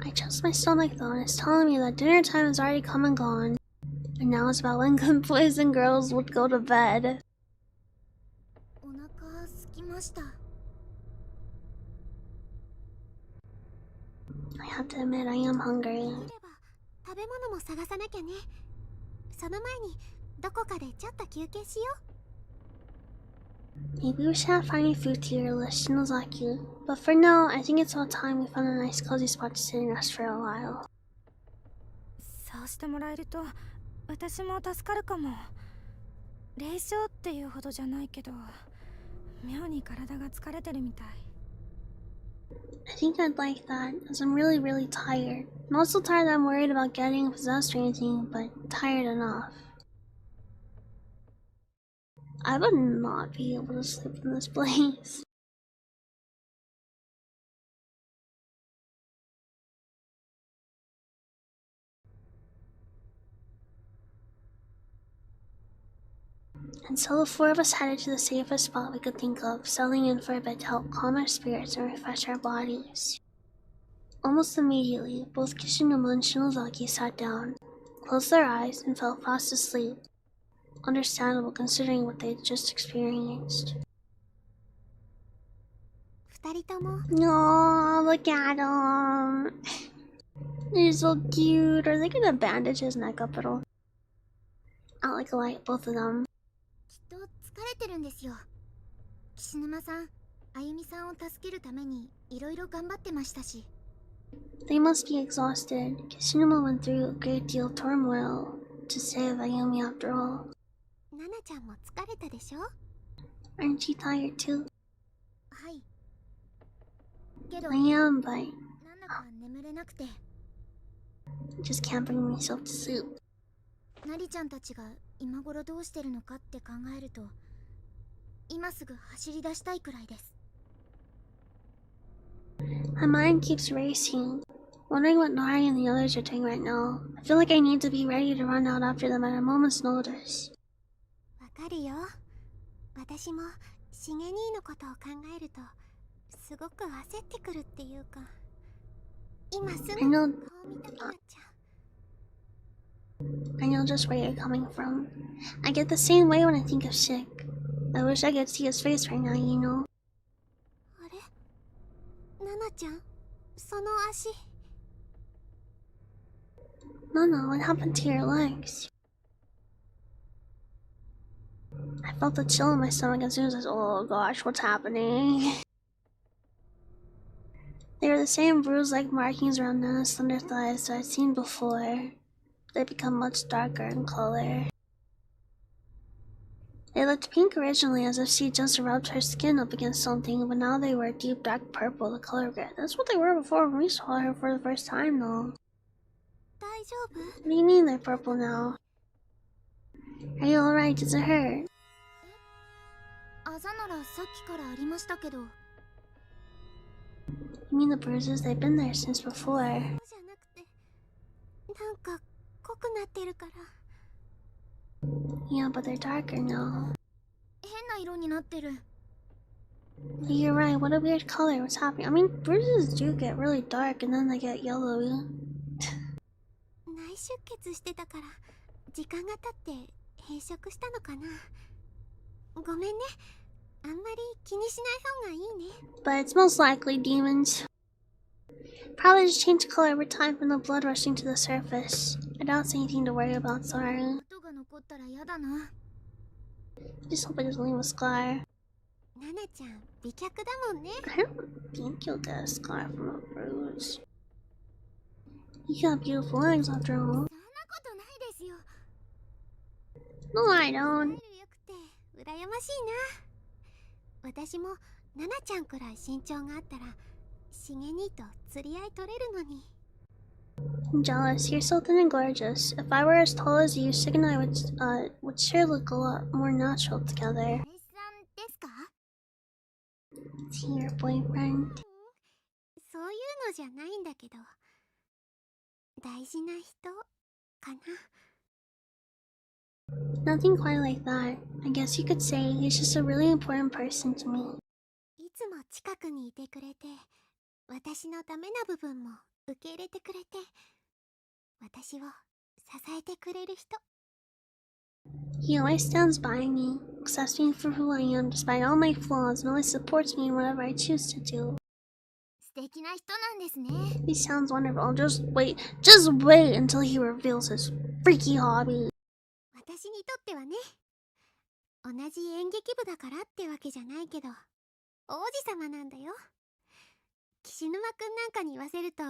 I trust my stomach though, and it's telling me that dinner time has already come and gone. And now it's about when good boys and girls would go to bed. お腹すきました。 I have to admit, I am hungry. 食べ物も探さなきゃね。その前にどこかでちょっと休憩しよう。 Maybe we should have finding food to your list, Shinozaki. But for now, I think it's about time we found a nice cozy spot to sit and rest for a while. そうしてもらえると私も助かるかも。霊障っていうほどじゃないけど、妙に体が疲れてるみたい。 I think I'd like that, as I'm really, really tired. Not so tired that I'm worried about getting possessed or anything, but tired enough. I would not be able to sleep in this place. And so the four of us headed to the safest spot we could think of, settling in for a bit to help calm our spirits and refresh our bodies. Almost immediately, both Kishinuma and Shinozaki sat down, closed their eyes, and fell fast asleep. Understandable considering what they'd just experienced. 二人とも No, look at them. They're so cute. Are they gonna bandage his neck up at all? Out like a light, both of them. きっと疲れてるんですよ。岸沼さん、あゆみさんを助けるためにいろいろ頑張ってましたし。 They must be exhausted. Kishinuma went through a great deal of turmoil to save Ayumi after all. ナナちゃんも疲れたでしょ？ Aren't you tired too? はい。けど、 I am, but なんだか眠れなくて。 just can't bring myself to sleep. ナリちゃんたちが今頃どうしてるのかって考えると、今すぐ走り出したいくらいです。 My mind keeps racing, wondering what Nari and the others are doing right now. I feel like I need to be ready to run out after them at a moment's notice. わかるよ。私もシゲ兄のことを考えるとすごく焦ってくるっていうか、今すぐ I 顔 know, 見たくなっちゃう。 I know just where you're coming from. I get the same way when I think of Shik. I wish I could see his face right now, you know. あれ、ナナちゃん、その足。 Nana, what happened to your legs? I felt the chill in my stomach as soon as I said, oh gosh, what's happening? They were the same bruise-like markings around Nana's slender thighs that I'd seen before. They'd become much darker in color. They looked pink originally, as if she just rubbed her skin up against something, but now they were a deep dark purple, the color of it. That's what they were before when we saw her for the first time, though. 大丈夫？ What do you mean they're purple now? Are you alright? Does it hurt? あざならさっきからありましたけど。 You mean the bruises? They've been there since before. そうじゃなくて、なんか濃くなってるから。 Yeah, but they're darker now. 変な色になってる。 You're right, what a weird color. What's happening? I mean, bruises do get really dark and then they get yellowy. 内出血してたから時間が経って変色したのかな。ごめんね。あんまり気にしない方がいいね。 But it's most likely demons. Probably just change color over time from the blood rushing to the surface. I doubt it's anything to worry about, sorry. 跡が残ったら嫌だな。 Just hope it doesn't leave a scar. ナナちゃん美脚だもんね。 I don't think you'll get a scar from a bruise. You got beautiful legs after all. そんなことないですよ。 No, I don't. スタイル良くて羨ましいな。私もナナちゃんくらい身長があったらシゲ兄と釣り合い取れるのに。I'm jealous. You're so thin and gorgeous. If I were as tall as you, Sig and I would sure look a lot more natural together. ですか？ Is he your boyfriend? そういうのじゃないんだけど、大事な人かな。 Nothing quite like that. I guess you could say he's just a really important person to me. いつも近くにいてくれて、私のダメな部分も受け入れてくれて、私を支えてくれる人。 He always stands by me, accepts me for who I am despite all my flaws, and always supports me in whatever I choose to do. 素敵な人なんですね。 He sounds wonderful. Just wait until he reveals his freaky hobby. 私にとってはね、同じ演劇部だからってわけじゃないけど、王子様なんだよ。岸沼くんなんかに言わせると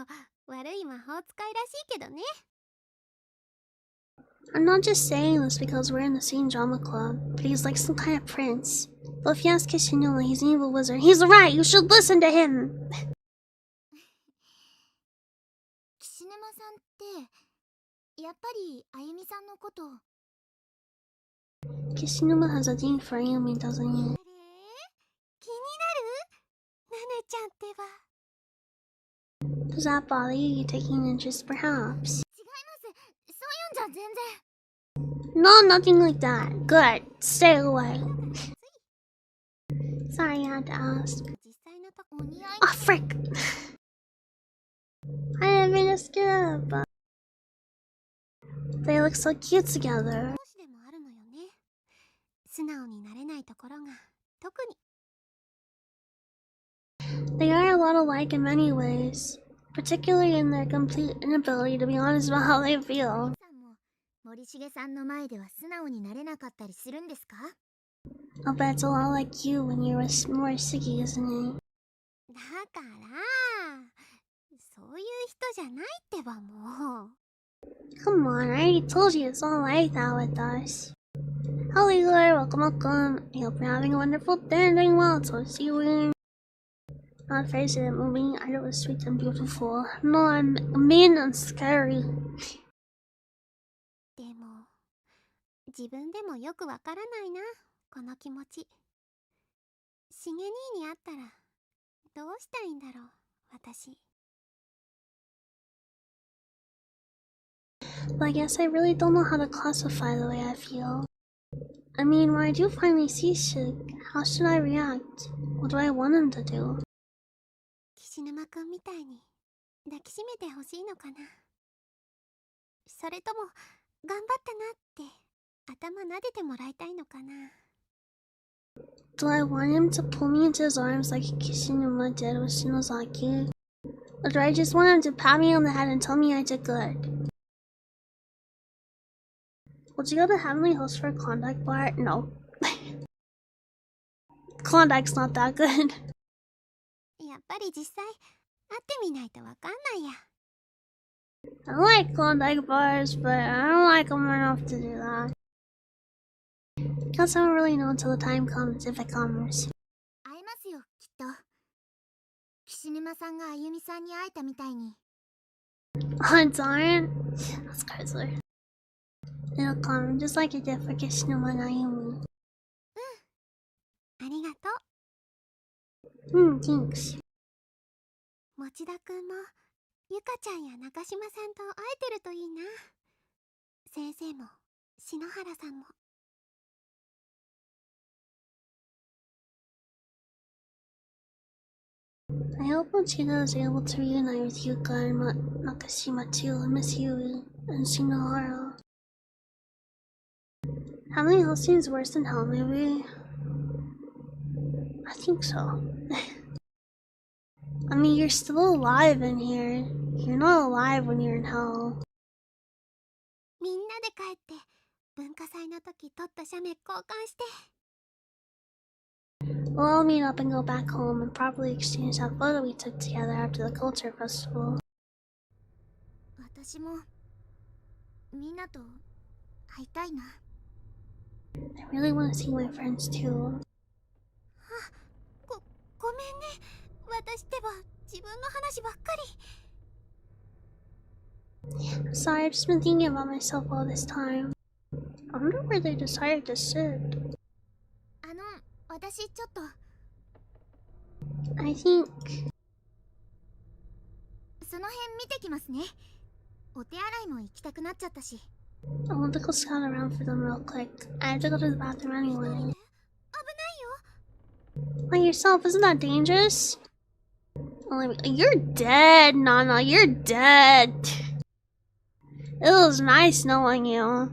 悪い魔法使いらしいけどね。 I'm not just saying this because we're in the same drama club, but he's like some kind of prince. But if you ask Kishinuma, he's an evil wizard. He's right! You should listen to him! 岸沼さんってやっぱりあゆみさんのこと。 Kishinuma has a thing for Ayumi, doesn't he? 気になる？ナナちゃんってば。 Does that bother you? You taking interest, perhaps? 違います。そういうんじゃ全然。 No, nothing like that. Good. Stay away. Sorry, I had to ask. 実際のとこお似合い。 Oh, frick! I didn't mean to skip. They look so cute together. 少しでもあるのよね。素直になれないところが特に。 They are a lot alike in many ways, particularly in their complete inability to be honest about how they feel. さんも森重さんの前では素直になれなかったりするんですか？ I'll bet it's a lot like you when you were more sicky, isn't it? だからそういう人じゃないってばもう。 Come on, I already told you it's all like that with us. Hello, Igor. Welcome. I hope you're having a wonderful day and doing well. So see you. Not afraid to that movie. I know it was sweet and beautiful. No, I'm mean and scary. でも自分でもよくわからないな、この気持ち。しげ兄に会ったらどうしたいんだろう、私。 But I guess I really don't know how to classify the way I feel. I mean, when I do finally see Shig, how should I react? What do I want him to do? 岸沼くんみたいに抱きしめてほしいのかな。それとも頑張ったなって頭撫でてもらいたいのかな。 Do I want him to pull me into his arms like Kishinuma did with Shinozaki? Or do I just want him to pat me on the head and tell me I did good? Would you go to Heavenly Host for a Klondike bar? No. Klondike's not that good. やっぱり実際会ってみないとわかんないや。 I like Klondike bars, but I don't like them enough to do that. Guess I won't really know until the time comes, if it comes. 会えますよ、きっと。岸沼さんがあゆみさんに会えたみたいに。 Oh, darn. That's crazy. It'll come just like it did for Kishinuma and Ayumi. ありがと Thanks. う。持田くんもゆかちゃんや中島さんと会えてるといいな。先生も篠原さんも。 I hope Mochida is able to reunite with Yuka and Nakashima too, and Miss Yui and Shinohara. Heavenly Hell seems worse than Hell, maybe? I think so. I mean, you're still alive in here. You're not alive when you're in Hell. みんなで帰って文化祭の時撮った写メ交換して。 We'll all meet up and go back home and properly exchange that photo we took together after the culture festival. 私もみんなと会いたいな。 I really want to see my friends too. ごめんね。私ってば自分の話ばっかり。Sorry, I've just been thinking about myself all this time. I wonder where they decided to sit. 私ちょっと I think その辺見てきますね。お手洗いも行きたくなっちゃったし。 I want to go scout around for them real quick. I have to go to the bathroom anyway. 危ないよ。 Like yourself, isn't that dangerous? Oh, you're dead, Nana. You're dead. It was nice knowing you.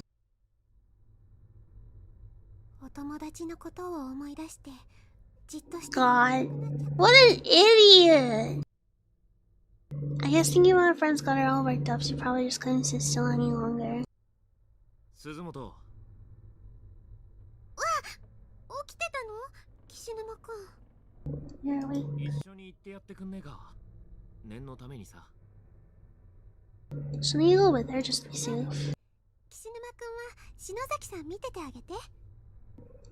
お友達のことを思い出してじっとして。 God, what an idiot! I guess thinking about her friends got her all worked up. She probably just couldn't sit still any longer. 鈴本、わっ、起きてたの？岸沼くん。 You're awake. 一緒に行ってやってくんねえか。念のためにさ。 Shouldn't you go with her just to be safe? 岸沼くんは篠崎さん見ててあげて。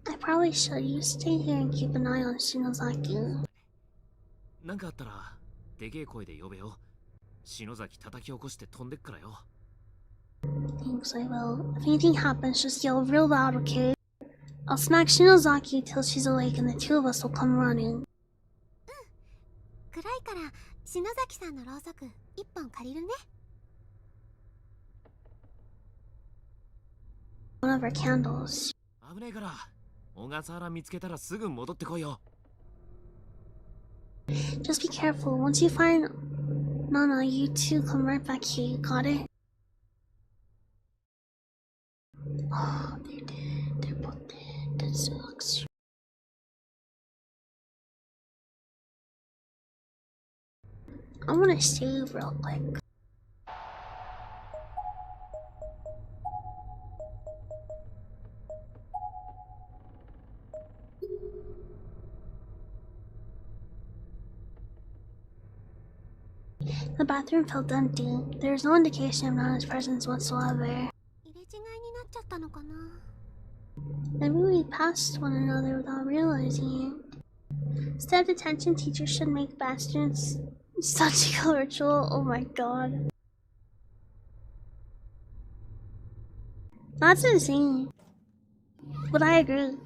I probably should. You stay here and keep an eye on Shinozaki. なんかあったらでけえ声で呼べよ。篠崎叩き起こして飛んでっからよ。 Thanks, I will. If anything happens, just yell real loud, okay? I'll smack Shinozaki till she's awake and the two of us will come running. 暗いから篠崎さんのろうそく一本借りるね。 One of our candles. 危ねえから、小笠原見つけたらすぐ戻ってこいよ。 Just be careful. Once you find Nana, you two come right back here. You got it? Oh, they're dead. They're both dead. That sucks. I want to save real quick. The bathroom felt empty. There was no indication of Nana's presence whatsoever. 入れ違いになっちゃったのかな。 Maybe we passed one another without realizing it. Instead of detention, teachers should make bad students such a ritual. Oh my god. That's insane. But I agree.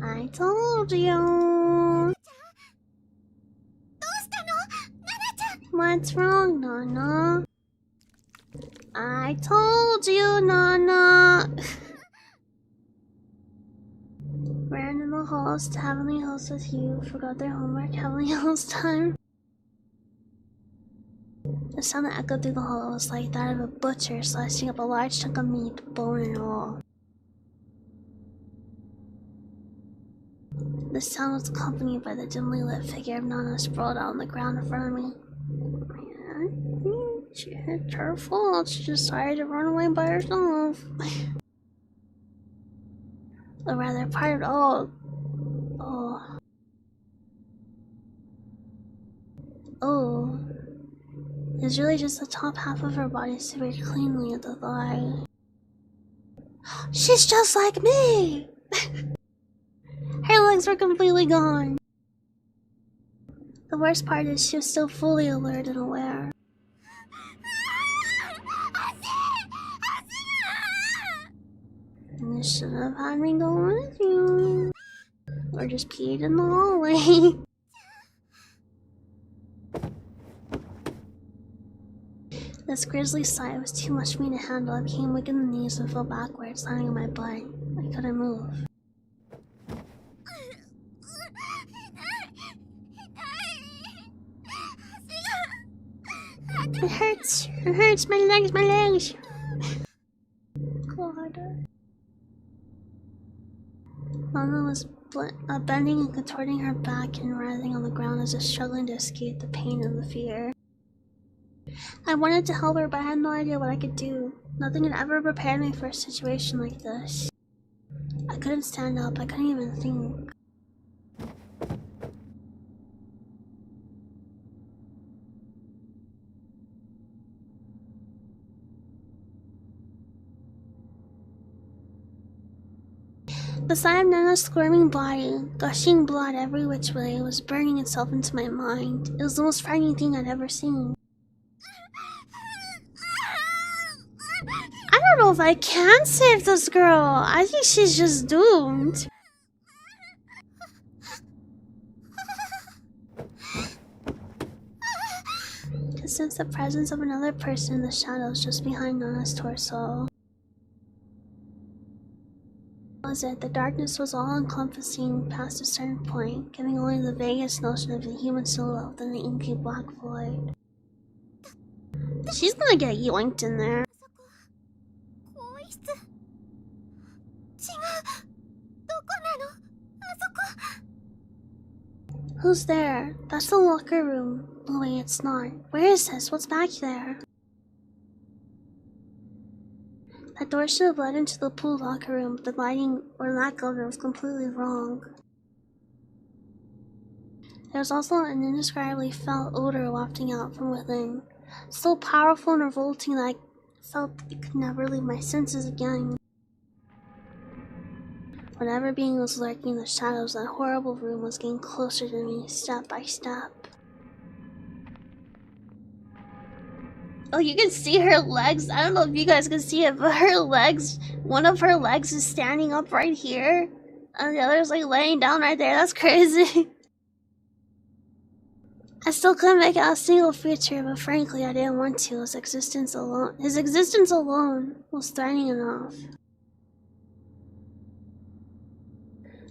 I told you. どうしたの？ナナちゃん。 What's wrong, Nana? I told you, Nana. Ran in the halls to Heavenly Hills with you. Forgot their homework. Heavenly Hills time. The sound that echoed through the hall was like that of a butcher slicing up a large chunk of meat, bone and all. The sound was accompanied by the dimly lit figure of Nana sprawled out on the ground in front of me. It's her fault. She decided to run away by herself. Or rather, part of oh. It's really just the top half of her body severed cleanly at the thigh. She's just like me! Her legs were completely gone. The worst part is she was still fully alert and aware. You should have had me go with you. Or just peed in the hallway. This grisly sight was too much for me to handle. I became weak in the knees and fell backwards, landing on my butt. I couldn't move. It hurts. It hurts. My legs. My legs. God. Mama was bending and contorting her back and writhing on the ground as if struggling to escape the pain and the fear. I wanted to help her, but I had no idea what I could do. Nothing had ever prepared me for a situation like this. I couldn't stand up. I couldn't even think. The sight of Nana's squirming body, gushing blood every which way, was burning itself into my mind. It was the most frightening thing I'd ever seen. don't know if I can save this girl. I think she's just doomed. To sense the presence of another person in the shadows just behind Nana's torso. Was it? The darkness was all-encompassing past a certain point, giving only the vaguest notion of a human silhouette within the inky black void. She's gonna get yoinked in there. Who's there? That's the locker room. Oh wait, it's not. Where is this? What's back there? That door should have led into the pool locker room, but the lighting or lack of it was completely wrong. There was also an indescribably foul odor wafting out from within, so powerful and revolting that I felt it could never leave my senses again. Whatever being was lurking in the shadows of that horrible room was getting closer to me, step by step. Oh, you can see her legs. I don't know if you guys can see it, but her legs, one of her legs is standing up right here, and the other's like laying down right there. That's crazy. I still couldn't make out a single feature, but frankly, I didn't want to. His existence alone was threatening enough.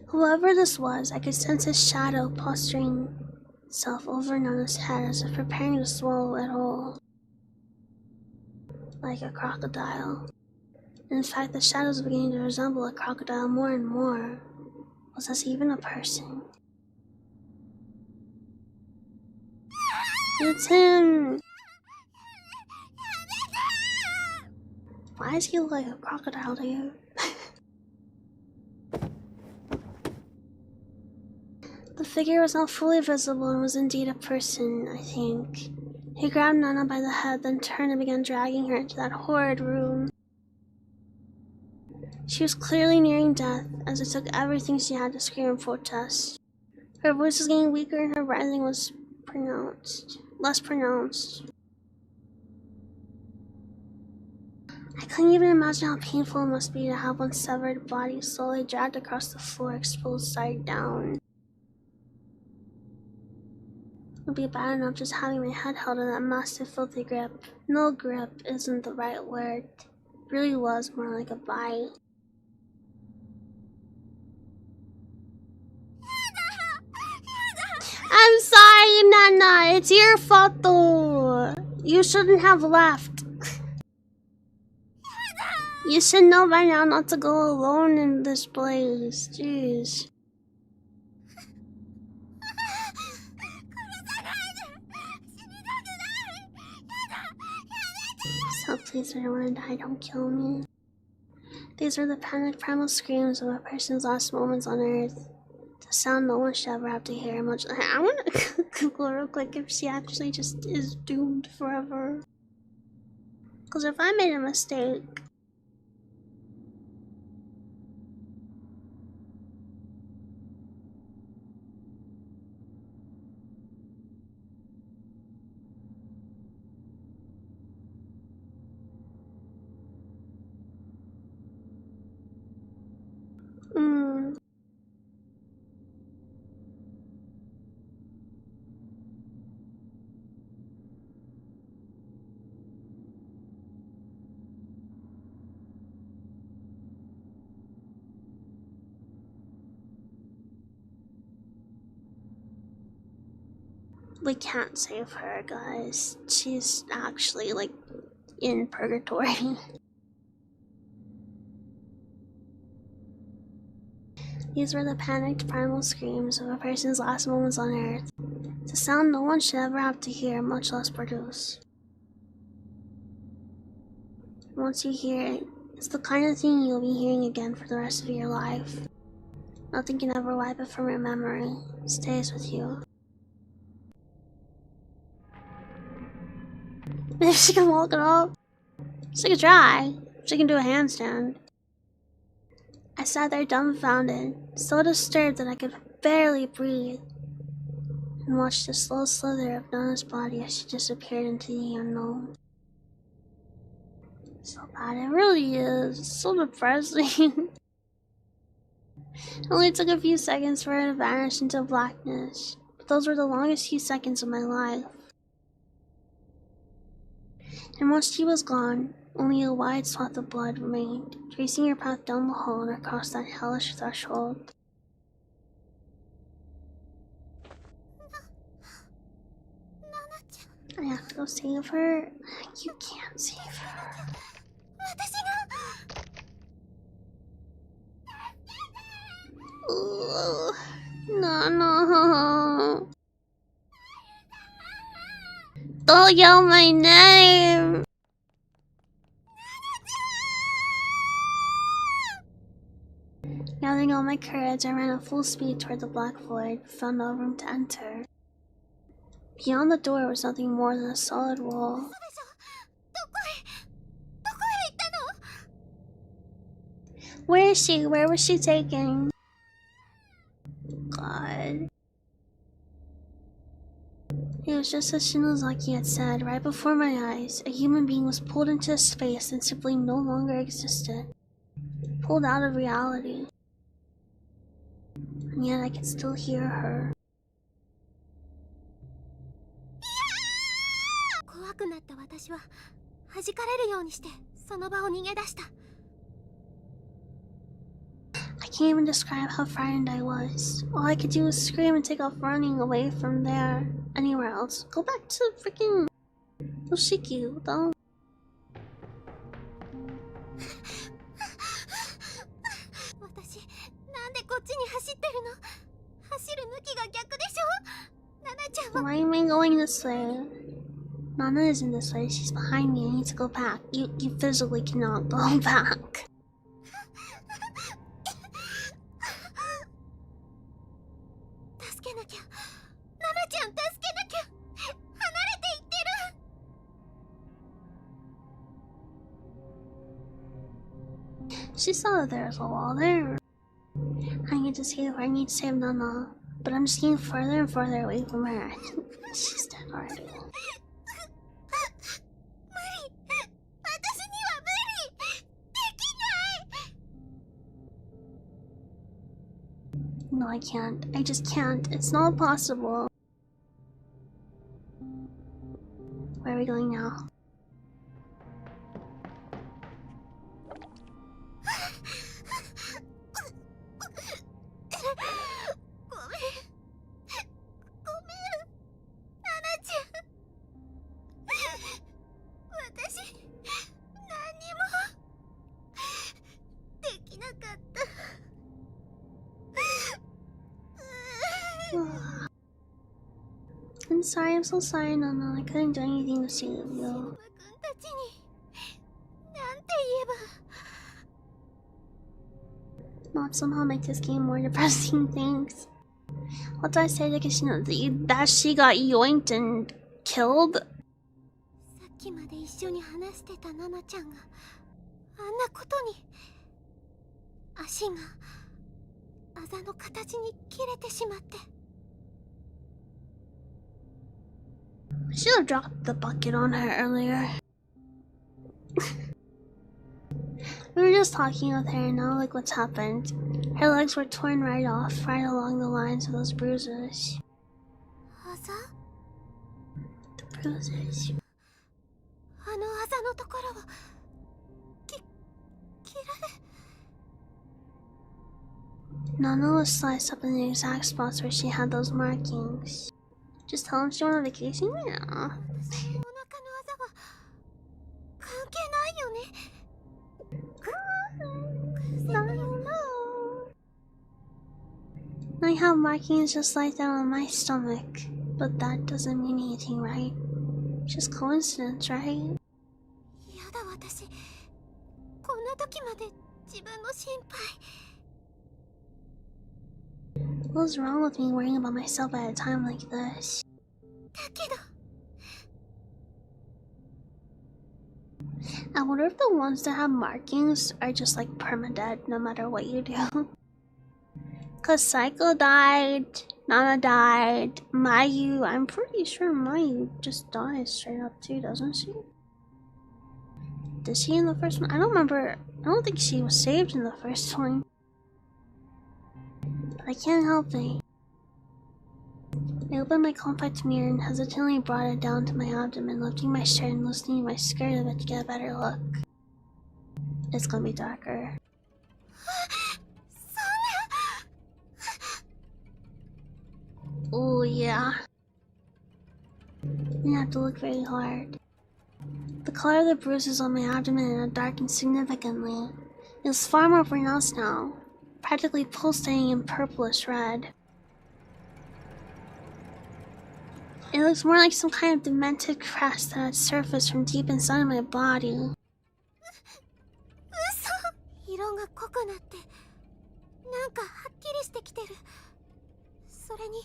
Whoever this was, I could sense his shadow posturing itself over Nana's head as if preparing to swallow it whole. Like a crocodile. In fact, the shadows were beginning to resemble a crocodile more and more. Was this even a person? It's him! Why does he look like a crocodile to you? The figure was now fully visible and was indeed a person, I think. He grabbed Nana by the head, then turned and began dragging her into that horrid room. She was clearly nearing death, as it took everything she had to scream in protest. Her voice was getting weaker and her writhing was less pronounced. I couldn't even imagine how painful it must be to have one's severed body slowly dragged across the floor, exposed side down. It would be bad enough just having my head held in that massive filthy grip. No, grip isn't the right word. It really was more like a bite. I'm sorry, Nana. It's your fault though. You shouldn't have left. You should know by now not to go alone in this place. Jeez. So please, I don't want to die. Don't kill me. These were the panicked primal screams of a person's last moments on Earth. The sound no one should ever have to hear. Much. I want to Google real quick if she actually just is doomed forever. Because if I made a mistake. We can't save her, guys. She's actually, like, in purgatory. These were the panicked primal screams of a person's last moments on Earth. It's a sound no one should ever have to hear, much less produce. Once you hear it, it's the kind of thing you'll be hearing again for the rest of your life. Nothing can ever wipe it from your memory. It stays with you. Maybe she can walk it up. She can try. She can do a handstand. I sat there dumbfounded, so disturbed that I could barely breathe, and watched the slow slither of Nana's body as she disappeared into the unknown. So bad, it really is. It's so depressing. It only took a few seconds for her to vanish into blackness, but those were the longest few seconds of my life. And once she was gone, only a wide swath of blood remained, tracing her path down the hall and across that hellish threshold. I have to go save her. You can't save her. Ooh, no. Don't yell my name. Gathering all my courage, I ran at full speed toward the black void, but found no room to enter. Beyond the door was nothing more than a solid wall. Where is she? Where was she taken? God. It was just as Shinozaki had said. Right before my eyes, a human being was pulled into a space and simply no longer existed. Pulled out of reality. And yet I could still hear her. I can't even describe how frightened I was. All I could do was scream and take off running away from there. Anywhere else. Go back to freaking Yoshiki, though. Why am I going this way? Nana isn't this way. She's behind me. I need to go back. You physically cannot go back. She saw that there was a wall there. I need to save her. I need to save Nana. But I'm just getting further and further away from her. I think she's dead already. No, I can't. I just can't. It's not possible. Where are we going now? I'm sorry, I'm so sorry, Nana. I couldn't do anything to save you. Not somehow make this game more depressing, thanks. What did I say to Kishino? That she got yoinked and killed? I should have dropped the bucket on her earlier. We were just talking with her and now look what's happened. Her legs were torn right off, right along the lines of those bruises. The bruises. Nana was sliced up in the exact spots where she had those markings. Just tell him she went on vacation? Yeah. I don't know. I have markings just like that on my stomach, but that doesn't mean anything, right? Just coincidence, right? What's wrong with me worrying about myself at a time like this? I wonder if the ones that have markings are just like permadead no matter what you do. Cause Psycho died, Nana died, Mayu, I'm pretty sure Mayu just dies straight up too, doesn't she? Did she in the first one? I don't remember. I don't think she was saved in the first one. But I can't help it. I opened my compact mirror and hesitantly brought it down to my abdomen, lifting my shirt and loosening my skirt a bit to get a better look. It's gonna be darker. Oh yeah. You have to look very hard. The color of the bruises on my abdomen had darkened significantly. It was far more pronounced now, practically pulsating in purplish red. It looks more like some kind of demented crest that had surfaced from deep inside of my body. 色が濃くなってなんかはっきりしてきてる。それに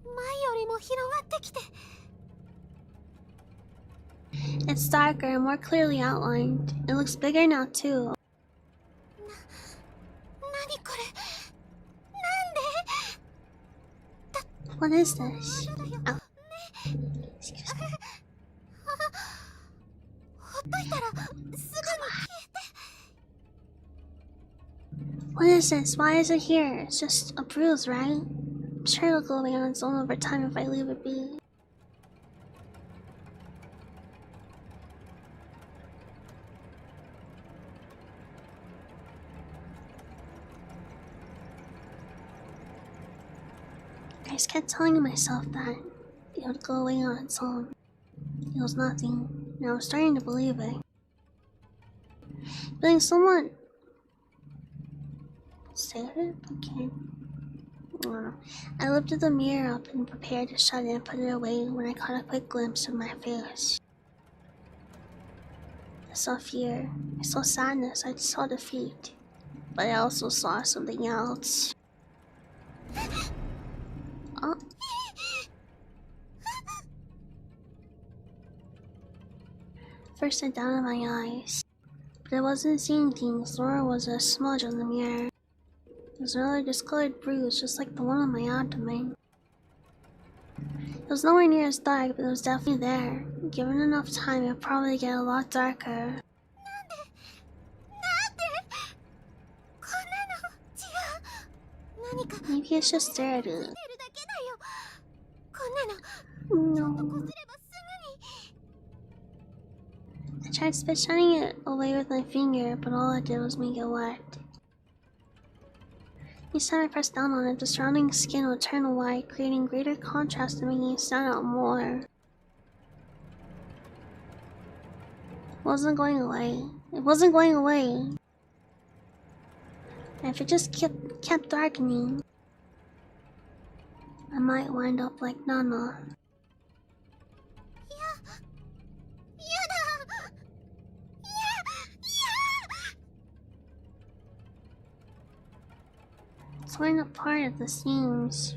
前よりも広がってきて。 It's darker and more clearly outlined. It looks bigger now too. 何これ？なんで？ What is this? Oh. Excuse me. ほっといたらすぐに消えて。 What is this? Why is it here? It's just a bruise, right? I'm sure it'll go away on its own over time if I leave it be. I just kept telling myself that it would go away on its own. It was nothing, and I was starting to believe it. Feeling somewhat scared? Okay. I don't know. I lifted the mirror up and prepared to shut it and put it away when I caught a quick glimpse of my face. I saw fear, I saw sadness, I saw defeat, but I also saw something else. Oh. First I doubted my eyes, but I wasn't seeing things, nor was there a smudge on the mirror. It was another discolored bruise, just like the one on my abdomen. It was nowhere near as dark, but it was definitely there. Given enough time, it would probably get a lot darker. Maybe it's just dirty. No. I tried spit shining it away with my finger, but all it did was make it wet. Each time I pressed down on it, the surrounding skin would turn white, creating greater contrast and making it stand out more. It wasn't going away. It wasn't going away. And if it just kept darkening, I might wind up like Nana. Torn apart at the seams.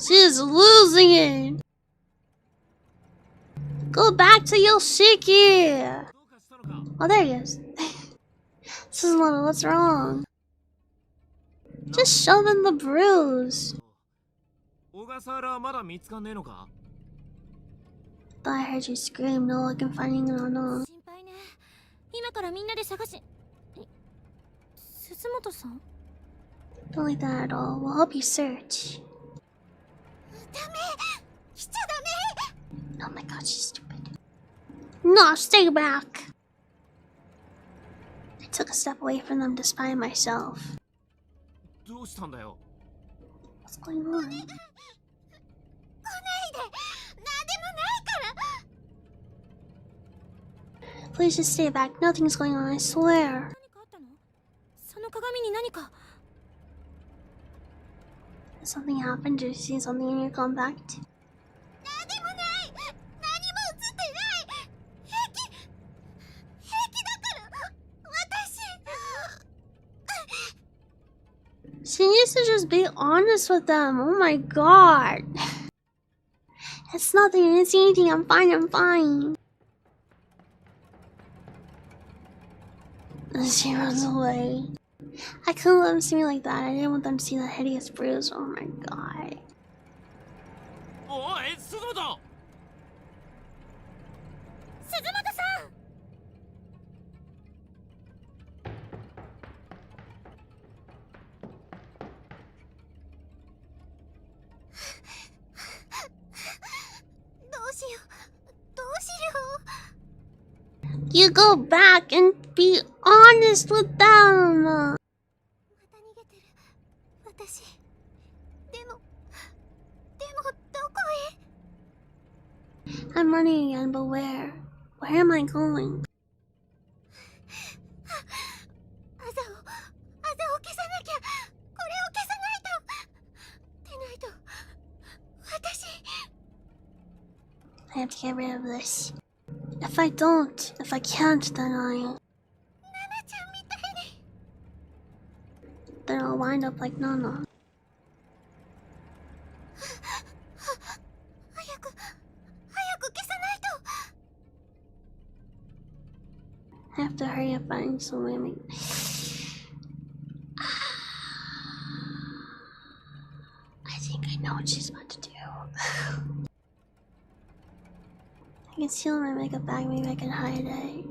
She's losing it. Go back to Yoshiki. Oh, there he is. This is little. What's wrong? Just show them the bruise. Thought I heard you scream. No luck in finding it or no. Don't like that at all. We'll help you search. Oh my god, she's stupid. No, stay back. I took a step away from them to spy myself. What's going on? Please just stay back. Nothing's going on, I swear. Did something happen? Did you see something in your compact? She needs to just be honest with them. Oh my god. It's nothing. I didn't see anything. I'm fine. I'm fine. She runs away. I couldn't let them see me like that. I didn't want them to see that hideous bruise. Oh my god. You go back and be honest with them. I'm running again, but where? Where am I going? I have to get rid of this. If I can't, then I'll wind up like Nana. I have to hurry up and some way make... I think I know what she's about to do. I can seal my makeup bag, maybe I can hide it.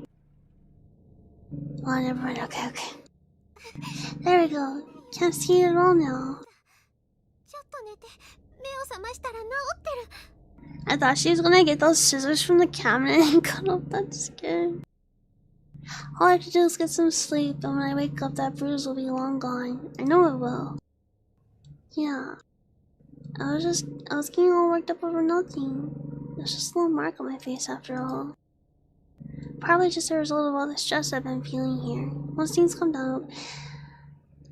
Oh, never mind, okay. There we go. Can't see it at all now. I thought she was gonna get those scissors from the cabinet and cut off that skin. All I have to do is get some sleep, and when I wake up, that bruise will be long gone. I know it will. Yeah. I was getting all worked up over nothing. It's just a little mark on my face after all. Probably just a result of all the stress I've been feeling here. Once things come down...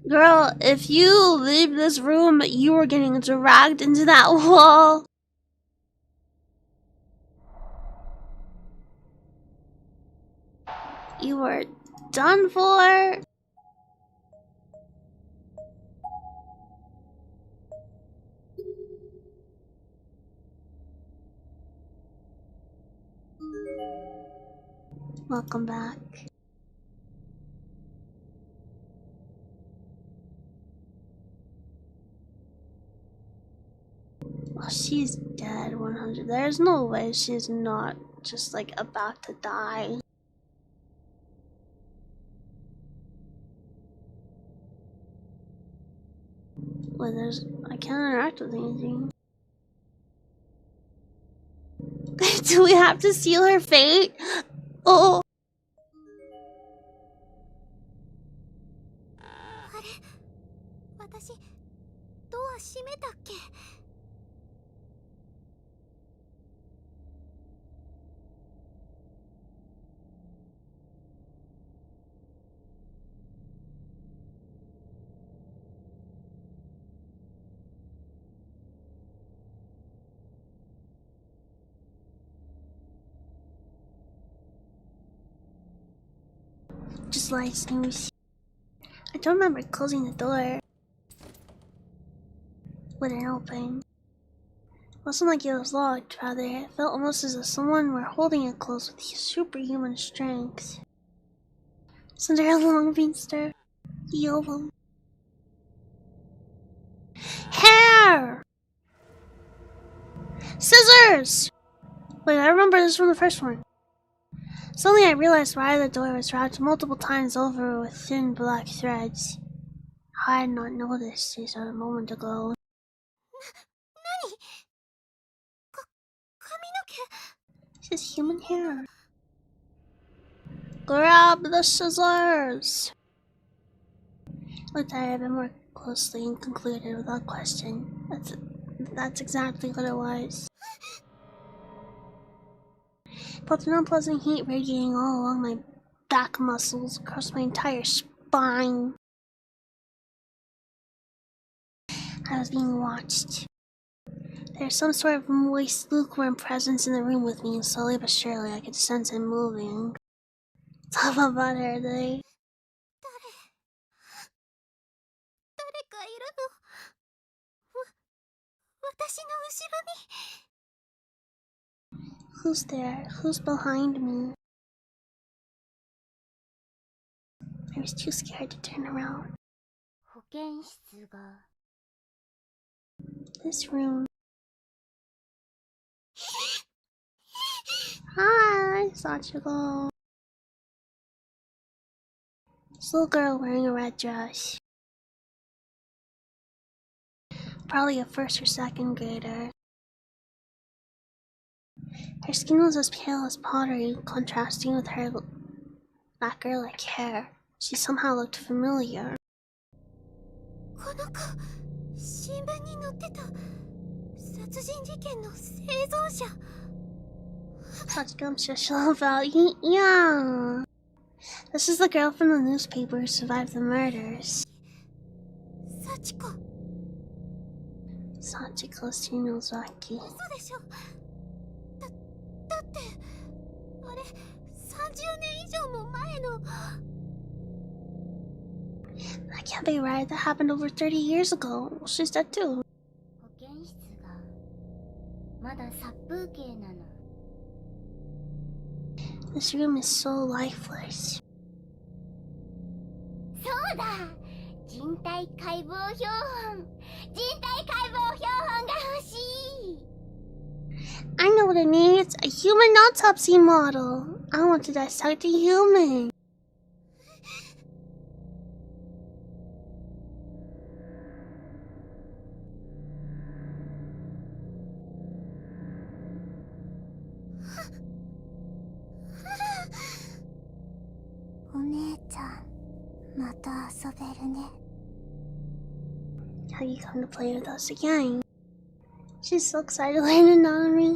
Girl, if you leave this room, you are getting dragged into that wall. You are done for. Welcome back. Oh, she's dead 100. There's no way she's not just like about to die. Wait, I can't interact with anything. Do we have to seal her fate? Oh. Just like snooze. I don't remember closing the door. With it open. It wasn't like it was locked, rather, it felt almost as if someone were holding it closed with superhuman strength. Cinderella long beanster. The ovum. Hair! Scissors! Wait, I remember this from the first one. Suddenly I realized why the door was wrapped multiple times over with thin black threads. I had not noticed this a moment ago. This is human hair. Grab the scissors! Looked at it a bit more closely and concluded without question. That's exactly what it was. Felt an unpleasant heat radiating all along my back muscles, across my entire spine. I was being watched. There's some sort of moist, lukewarm presence in the room with me, and slowly but surely I could sense him moving. Talk about her, they. Who's there? Who's behind me? I was too scared to turn around. This room. Hi, Sachiko. This little girl wearing a red dress. Probably a first or second grader. Her skin was as pale as pottery, contrasting with her lacquer-like hair. She somehow looked familiar. この子、新聞に載ってた殺人事件の生存者。Sachiko, I'm so sure about you. Yeah. This is the girl from the newspaper who survived the murders. 幸子。 Sachiko Shinozaki. 嘘でしょ。だってあれ30年以上も前の。 That can't be right. That happened over 30 years ago. She's dead too. 保健室がまだ殺風景なの。 This room is so lifeless. そうだ。人体解剖標本。人体解剖標本が欲しい。 I know what it needs. A human autopsy model. I want to dissect a human. Have you come to play with us again? She's so excited to learn anatomy.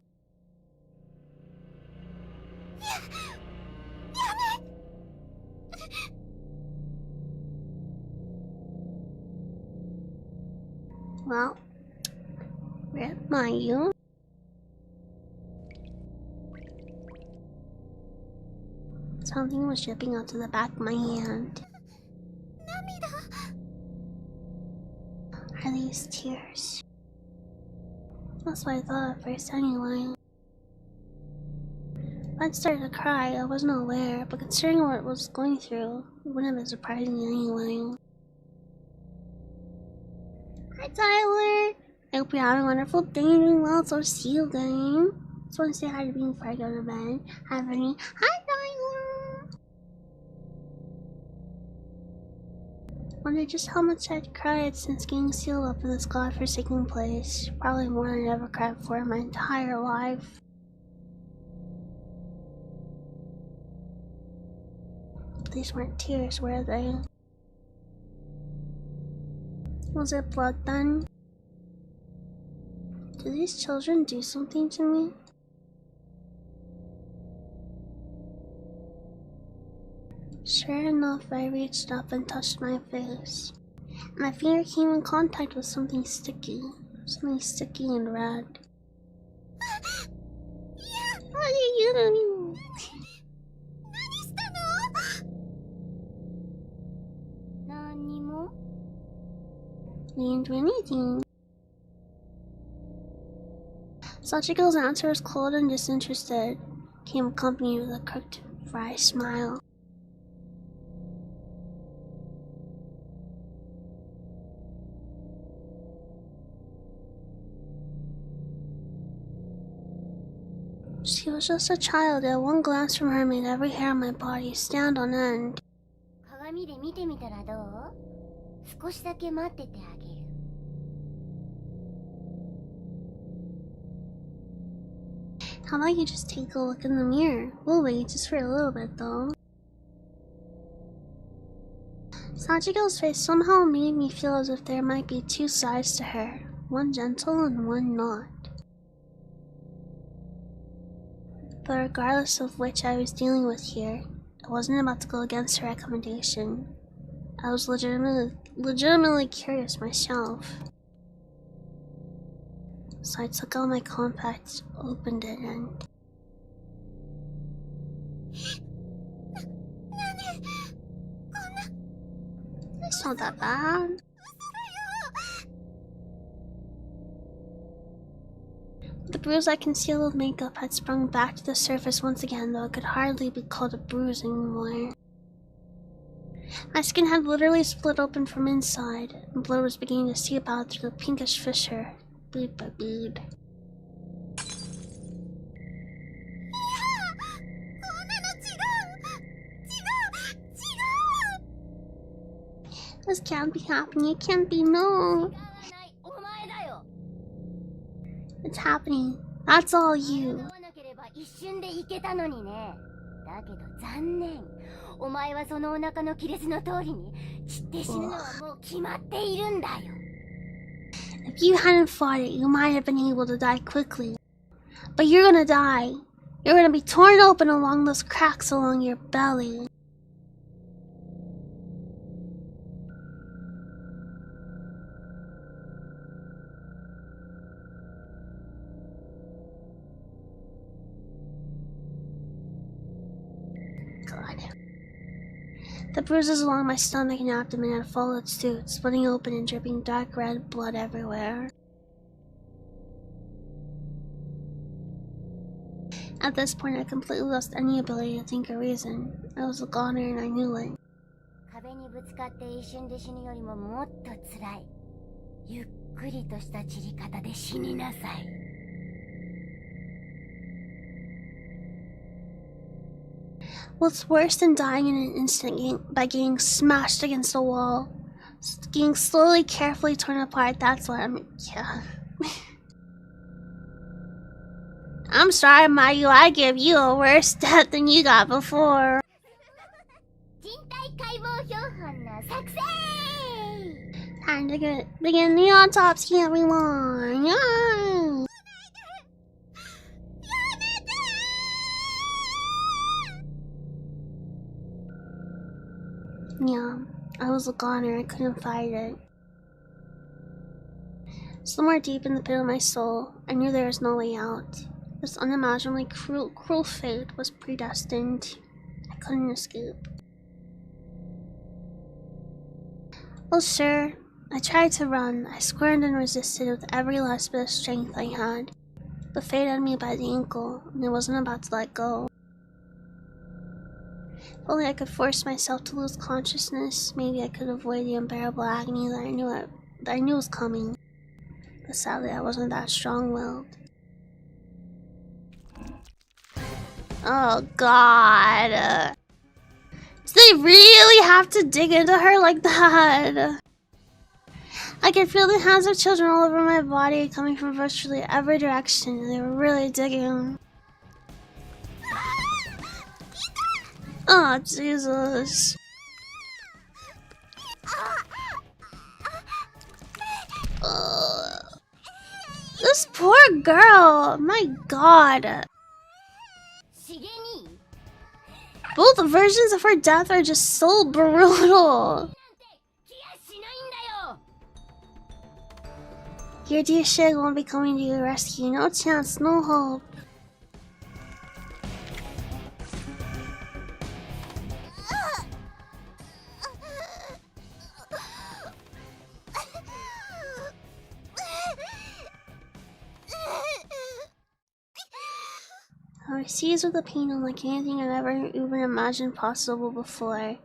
Well, where are you? Something was dripping onto the back of my hand. Are these tears? That's what I thought at first anyway. If I'd started to cry, I wasn't aware, but considering what it was going through, it wouldn't have been surprising anyway. Hi Tyler! I hope you're having a wonderful day and doing well, so see you again. Just want to say hi to me before I go to bed. Hi Bini. Hi Tyler! Wonder just how much I'd cried since getting sealed up in this godforsaken place. Probably more than I'd ever cried for in my entire life. These weren't tears, were they? Was it blood then? Did these children do something to me? Sure enough, I reached up and touched my face. My finger came in contact with something sticky. Something sticky and red. What are you doing? Didn't do anything. Sachiko's answer was cold and disinterested, came accompanied with a crooked, wry smile. She was just a child, yet one glance from her made every hair on my body stand on end. 鏡で見てみたらどう？少しだけ待っててあげる。 How about you just take a look in the mirror? We'll wait just for a little bit though. Sachiko's face somehow made me feel as if there might be two sides to her, one gentle and one not. But regardless of which I was dealing with here, I wasn't about to go against her recommendation. I was legitimately curious myself. So I took out my compact, opened it, and... It's not that bad. The bruise I concealed with makeup had sprung back to the surface once again, though it could hardly be called a bruise anymore. My skin had literally split open from inside, and blood was beginning to seep out through the pinkish fissure, bead by bead. This can't be happening. It can't be. No. It's happening. That's all you. 一瞬で行けたのにね。だけど残念。お前はそのお腹の亀裂の通りに散って死ぬのはもう決まっているんだよ。If you hadn't fought it, you might have been able to die quickly. But you're gonna die. You're gonna be torn open along those cracks along your belly. God. The bruises along my stomach and abdomen had followed suit, splitting open and dripping dark red blood everywhere. At this point, I completely lost any ability to think or reason. I was a goner and I knew it. 壁にぶつかって一瞬で死ぬよりももっと辛い。ゆっくりとした散り方で死になさい。What's worse than dying in an instant by getting smashed against a wall? Getting slowly, carefully torn apart, that's what yeah. I'm sorry, Mayu, I give you a worse death than you got before. Time to begin the autopsy, everyone. Yay! Yeah, I was a goner. I couldn't fight it. Somewhere deep in the pit of my soul, I knew there was no way out. This unimaginably cruel fate was predestined. I couldn't escape. Well, sure, I tried to run. I squirmed and resisted with every last bit of strength I had. But fate had me by the ankle, and I wasn't about to let go. If only I could force myself to lose consciousness, maybe I could avoid the unbearable agony that I knew was coming. But sadly, I wasn't that strong-willed. Oh God! Do they really have to dig into her like that? I could feel the hands of children all over my body, coming from virtually every direction. They were really digging. Oh, Jesus. This poor girl. My God. Both versions of her death are just so brutal. Your dear Shig won't be coming to your rescue. No chance, no hope. I was seized with a pain unlike anything I'd ever even imagined possible before.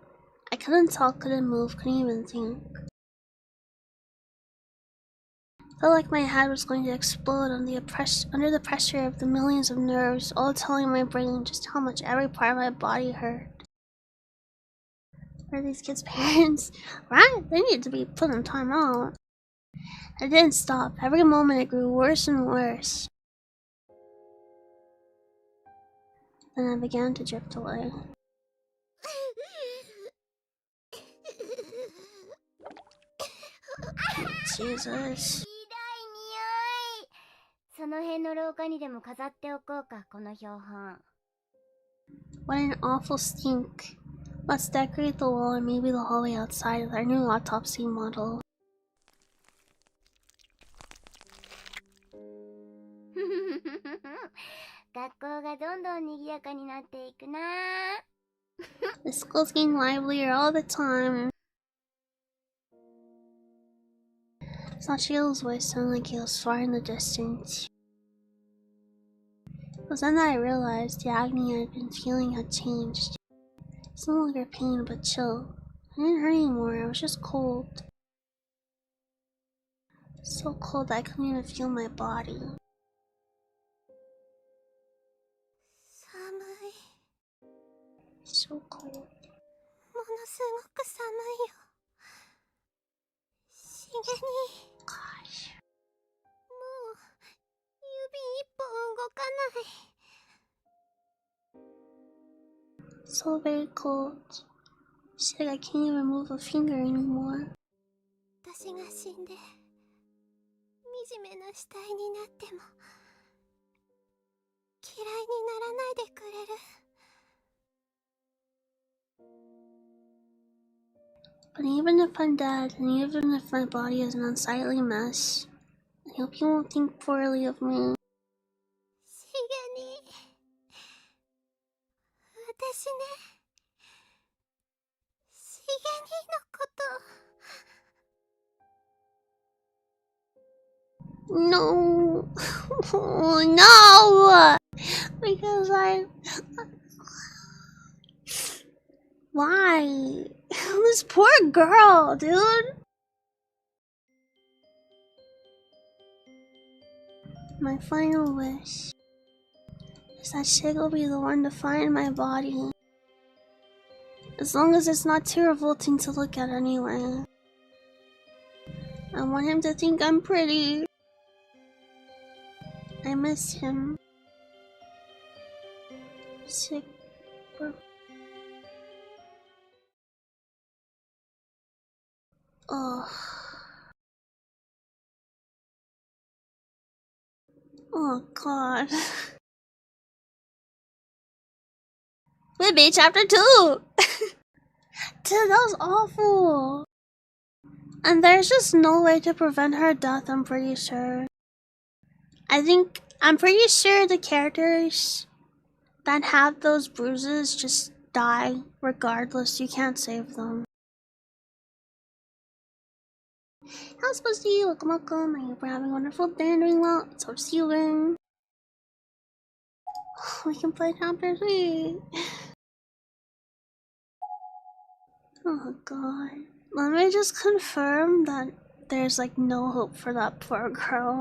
I couldn't talk, couldn't move, couldn't even think. Felt like my head was going to explode under the pressure of the millions of nerves, all telling my brain just how much every part of my body hurt. Where are these kids' parents? Right? They need to be put in time out. I didn't stop. Every moment it grew worse and worse. Then I began to drift away. Jesus. What an awful stink. Let's decorate the wall or maybe the hallway outside with our new autopsy model. The school's getting livelier all the time. Sachio's voice sounded like it was far in the distance. It was then that I realized the agony I had been feeling had changed. It's no longer pain but chill. I didn't hurt anymore, I was just cold. So cold that I couldn't even feel my body. So cold. Gosh. もう指一本動かない。 So very cold. She's like, I can't even move a finger anymore. 私が死んで惨めな死体になっても嫌いにならないでくれる。 But even if I'm dead, and even if my body is an unsightly mess, I hope you won't think poorly of me. シゲに私ね、シゲにのこと No. Oh, no! Because Why? This poor girl, dude. My final wish is that Shig will be the one to find my body. As long as it's not too revolting to look at anyway. I want him to think I'm pretty. I miss him. Sick. Oh. Oh god. Maybe chapter 2! Dude, that was awful. And there's just no way to prevent her death, I'm pretty sure. I'm pretty sure the characters that have those bruises just die regardless. You can't save them. How's supposed to you? Welcome. I hope you're having a wonderful day and doing well. So see you in. We can play chapter 3. Oh god. Let me just confirm that there's like no hope for that poor girl.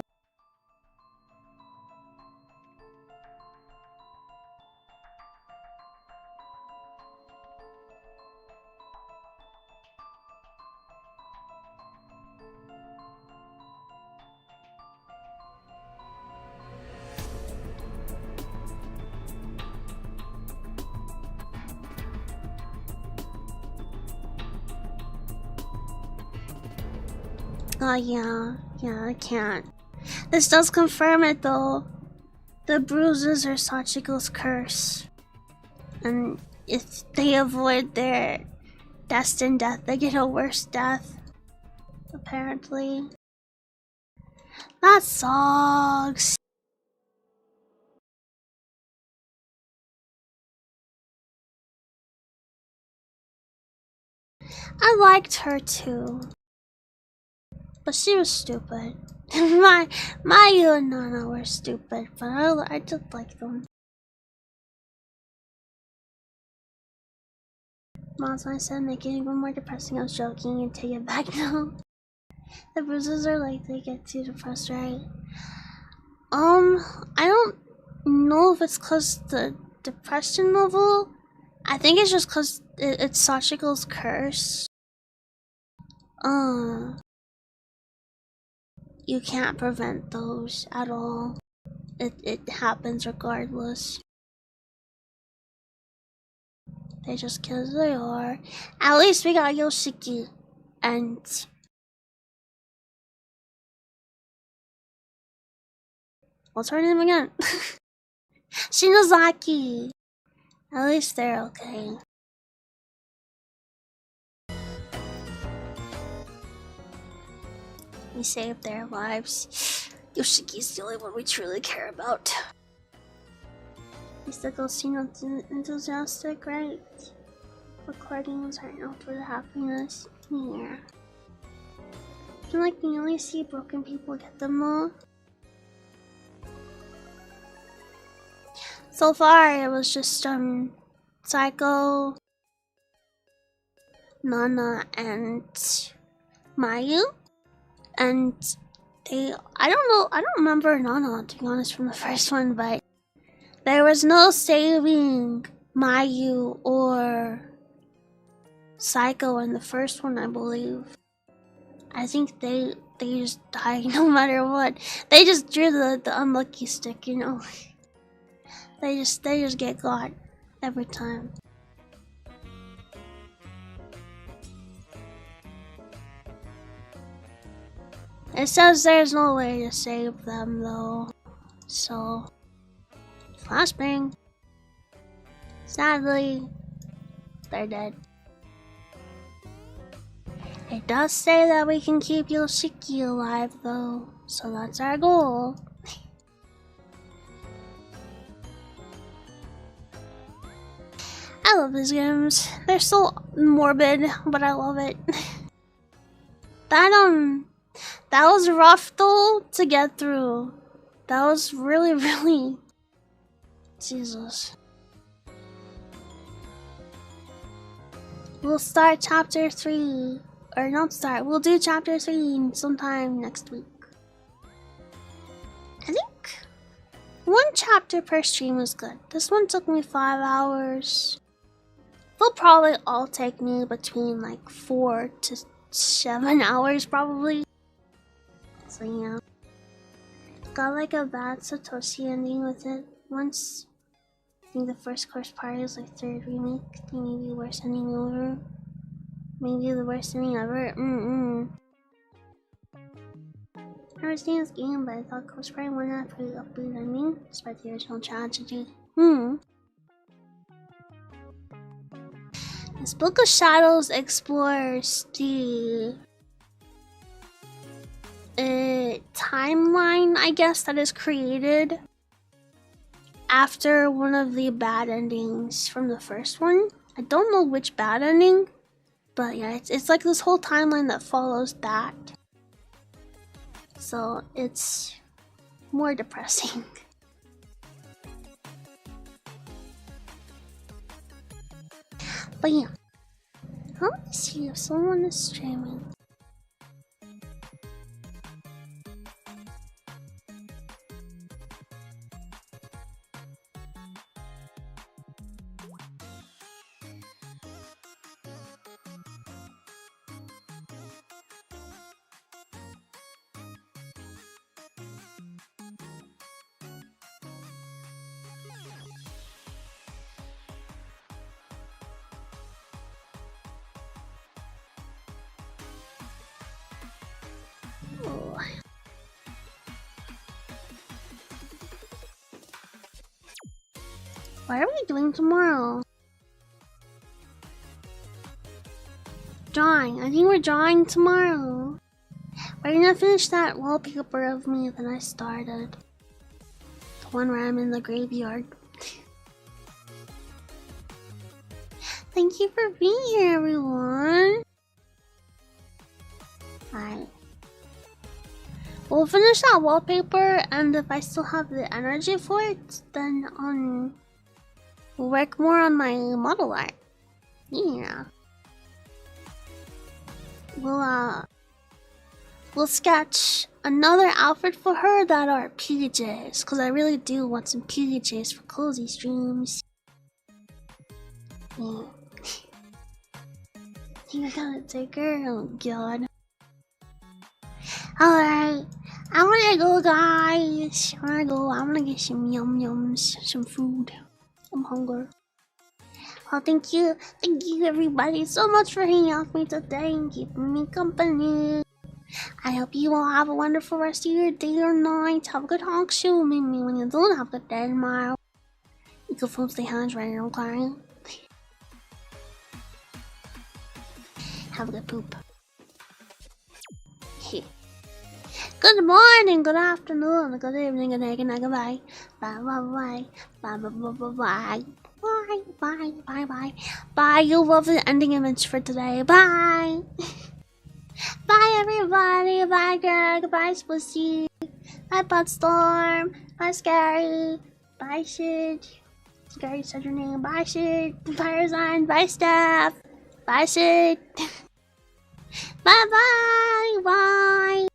Oh yeah, I can't. This does confirm it though. The bruises are Sachiko's curse. And if they avoid their destined death, they get a worse death. Apparently. That sucks. I liked her too. But she was stupid. Mayu and Nana were stupid, but I did like them. Moms, when I said make it even more depressing, I was joking and take it back now. The bruises are like they get too depressed, right? I don't know if it's cause the depression level. I think it's just cause it's Sachiko's curse. You can't prevent those at all. It happens regardless. They just kids they are. At least we got Yoshiki and what's her name again? Shinozaki. At least they're okay. We saved their lives. Yoshiki's the only one we truly care about. He's the ghost enthusiastic, right? Recordings aren't out for the happiness. Yeah. I feel like we only see broken people get them all. So far, it was just Psycho, Nana, and Mayu, and I don't remember Nana, to be honest, from the first one, but there was no saving Mayu or Psycho in the first one, I believe. I think they just die no matter what. They just drew the unlucky stick, you know. They just get got every time. It says there's no way to save them though. So flashbang. Sadly, they're dead. It does say that we can keep Yoshiki alive though, so that's our goal. I love these games. They're so morbid, but I love it. That was rough though to get through. That was really Jesus. We'll start chapter 3. Or not start, we'll do chapter 3 sometime next week. I think 1 chapter per stream is good. This one took me 5 hours. They'll probably all take me between like 4 to 7 hours probably. So yeah. Got like a bad Satoshi ending with it once. I think the first course party was like 3rd remake. I think maybe worst ending ever. Maybe the worst ending ever. I never seen this game, but I thought course party went out a pretty upbeat ending, despite the original tragedy. This Book of Shadows explores the timeline, I guess, that is created after one of the bad endings from the first one. I don't know which bad ending, but yeah, it's like this whole timeline that follows that. So it's more depressing. But yeah, let me see if someone is streaming. What are we doing tomorrow? Drawing. I think we're drawing tomorrow. We're gonna finish that wallpaper of me that I started. The one where I'm in the graveyard. Thank you for being here, everyone. Alright. We'll finish that wallpaper, and if I still have the energy for it, then we'll work more on my model art. Yeah. We'll sketch another outfit for her that are PJs, because I really do want some PJs for cozy streams. Yeah. I think I gotta take her. Oh god. Alright. I'm gonna go, guys. I'm gonna get some yums, some food. I'm hungry. Well, thank you everybody so much for hanging out with me today and keeping me company. I hope you all have a wonderful rest of your day or night. Have a good honk show. Maybe when you don't have a good day tomorrow. You can flip the hands right now, okay? Have a good poop. Good morning, good afternoon, good evening, good night, good night, goodbye. Bye bye bye. Bye bye bye bye bye. Bye bye bye bye. Bye, you love the ending image for today. Bye. Bye everybody. Bye Greg. Bye Splissy. Bye Budstorm. Bye Scary. Bye Sid. Scary said your name. Bye Sid. Bye Resign. Bye Steph. Bye Sid. Bye bye. Bye.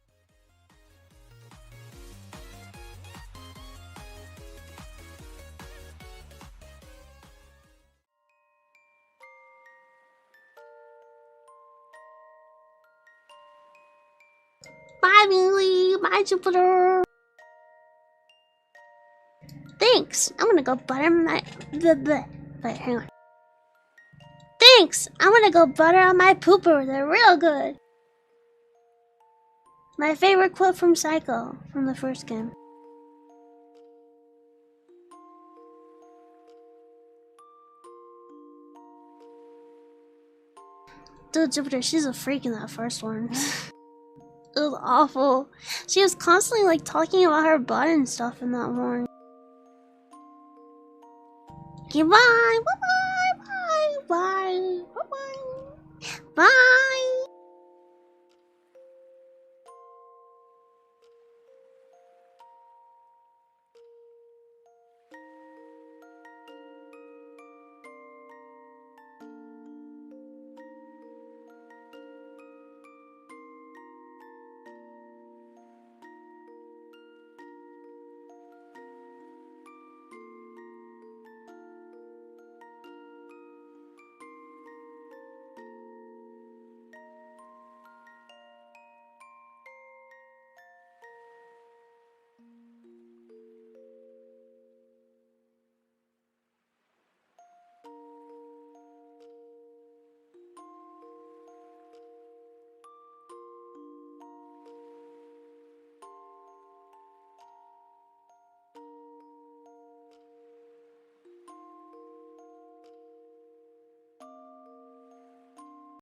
Bye, Billy. Bye, Jupiter. Thanks. I'm gonna go butter my. Wait, hang on. Thanks. I'm gonna go butter on my pooper. They're real good. My favorite quote from Psycho from the first game. Dude, Jupiter, she's a freak in that first one. It was awful. She was constantly like talking about her butt and stuff in that one. Okay, bye, bye, bye, bye, bye, bye, bye.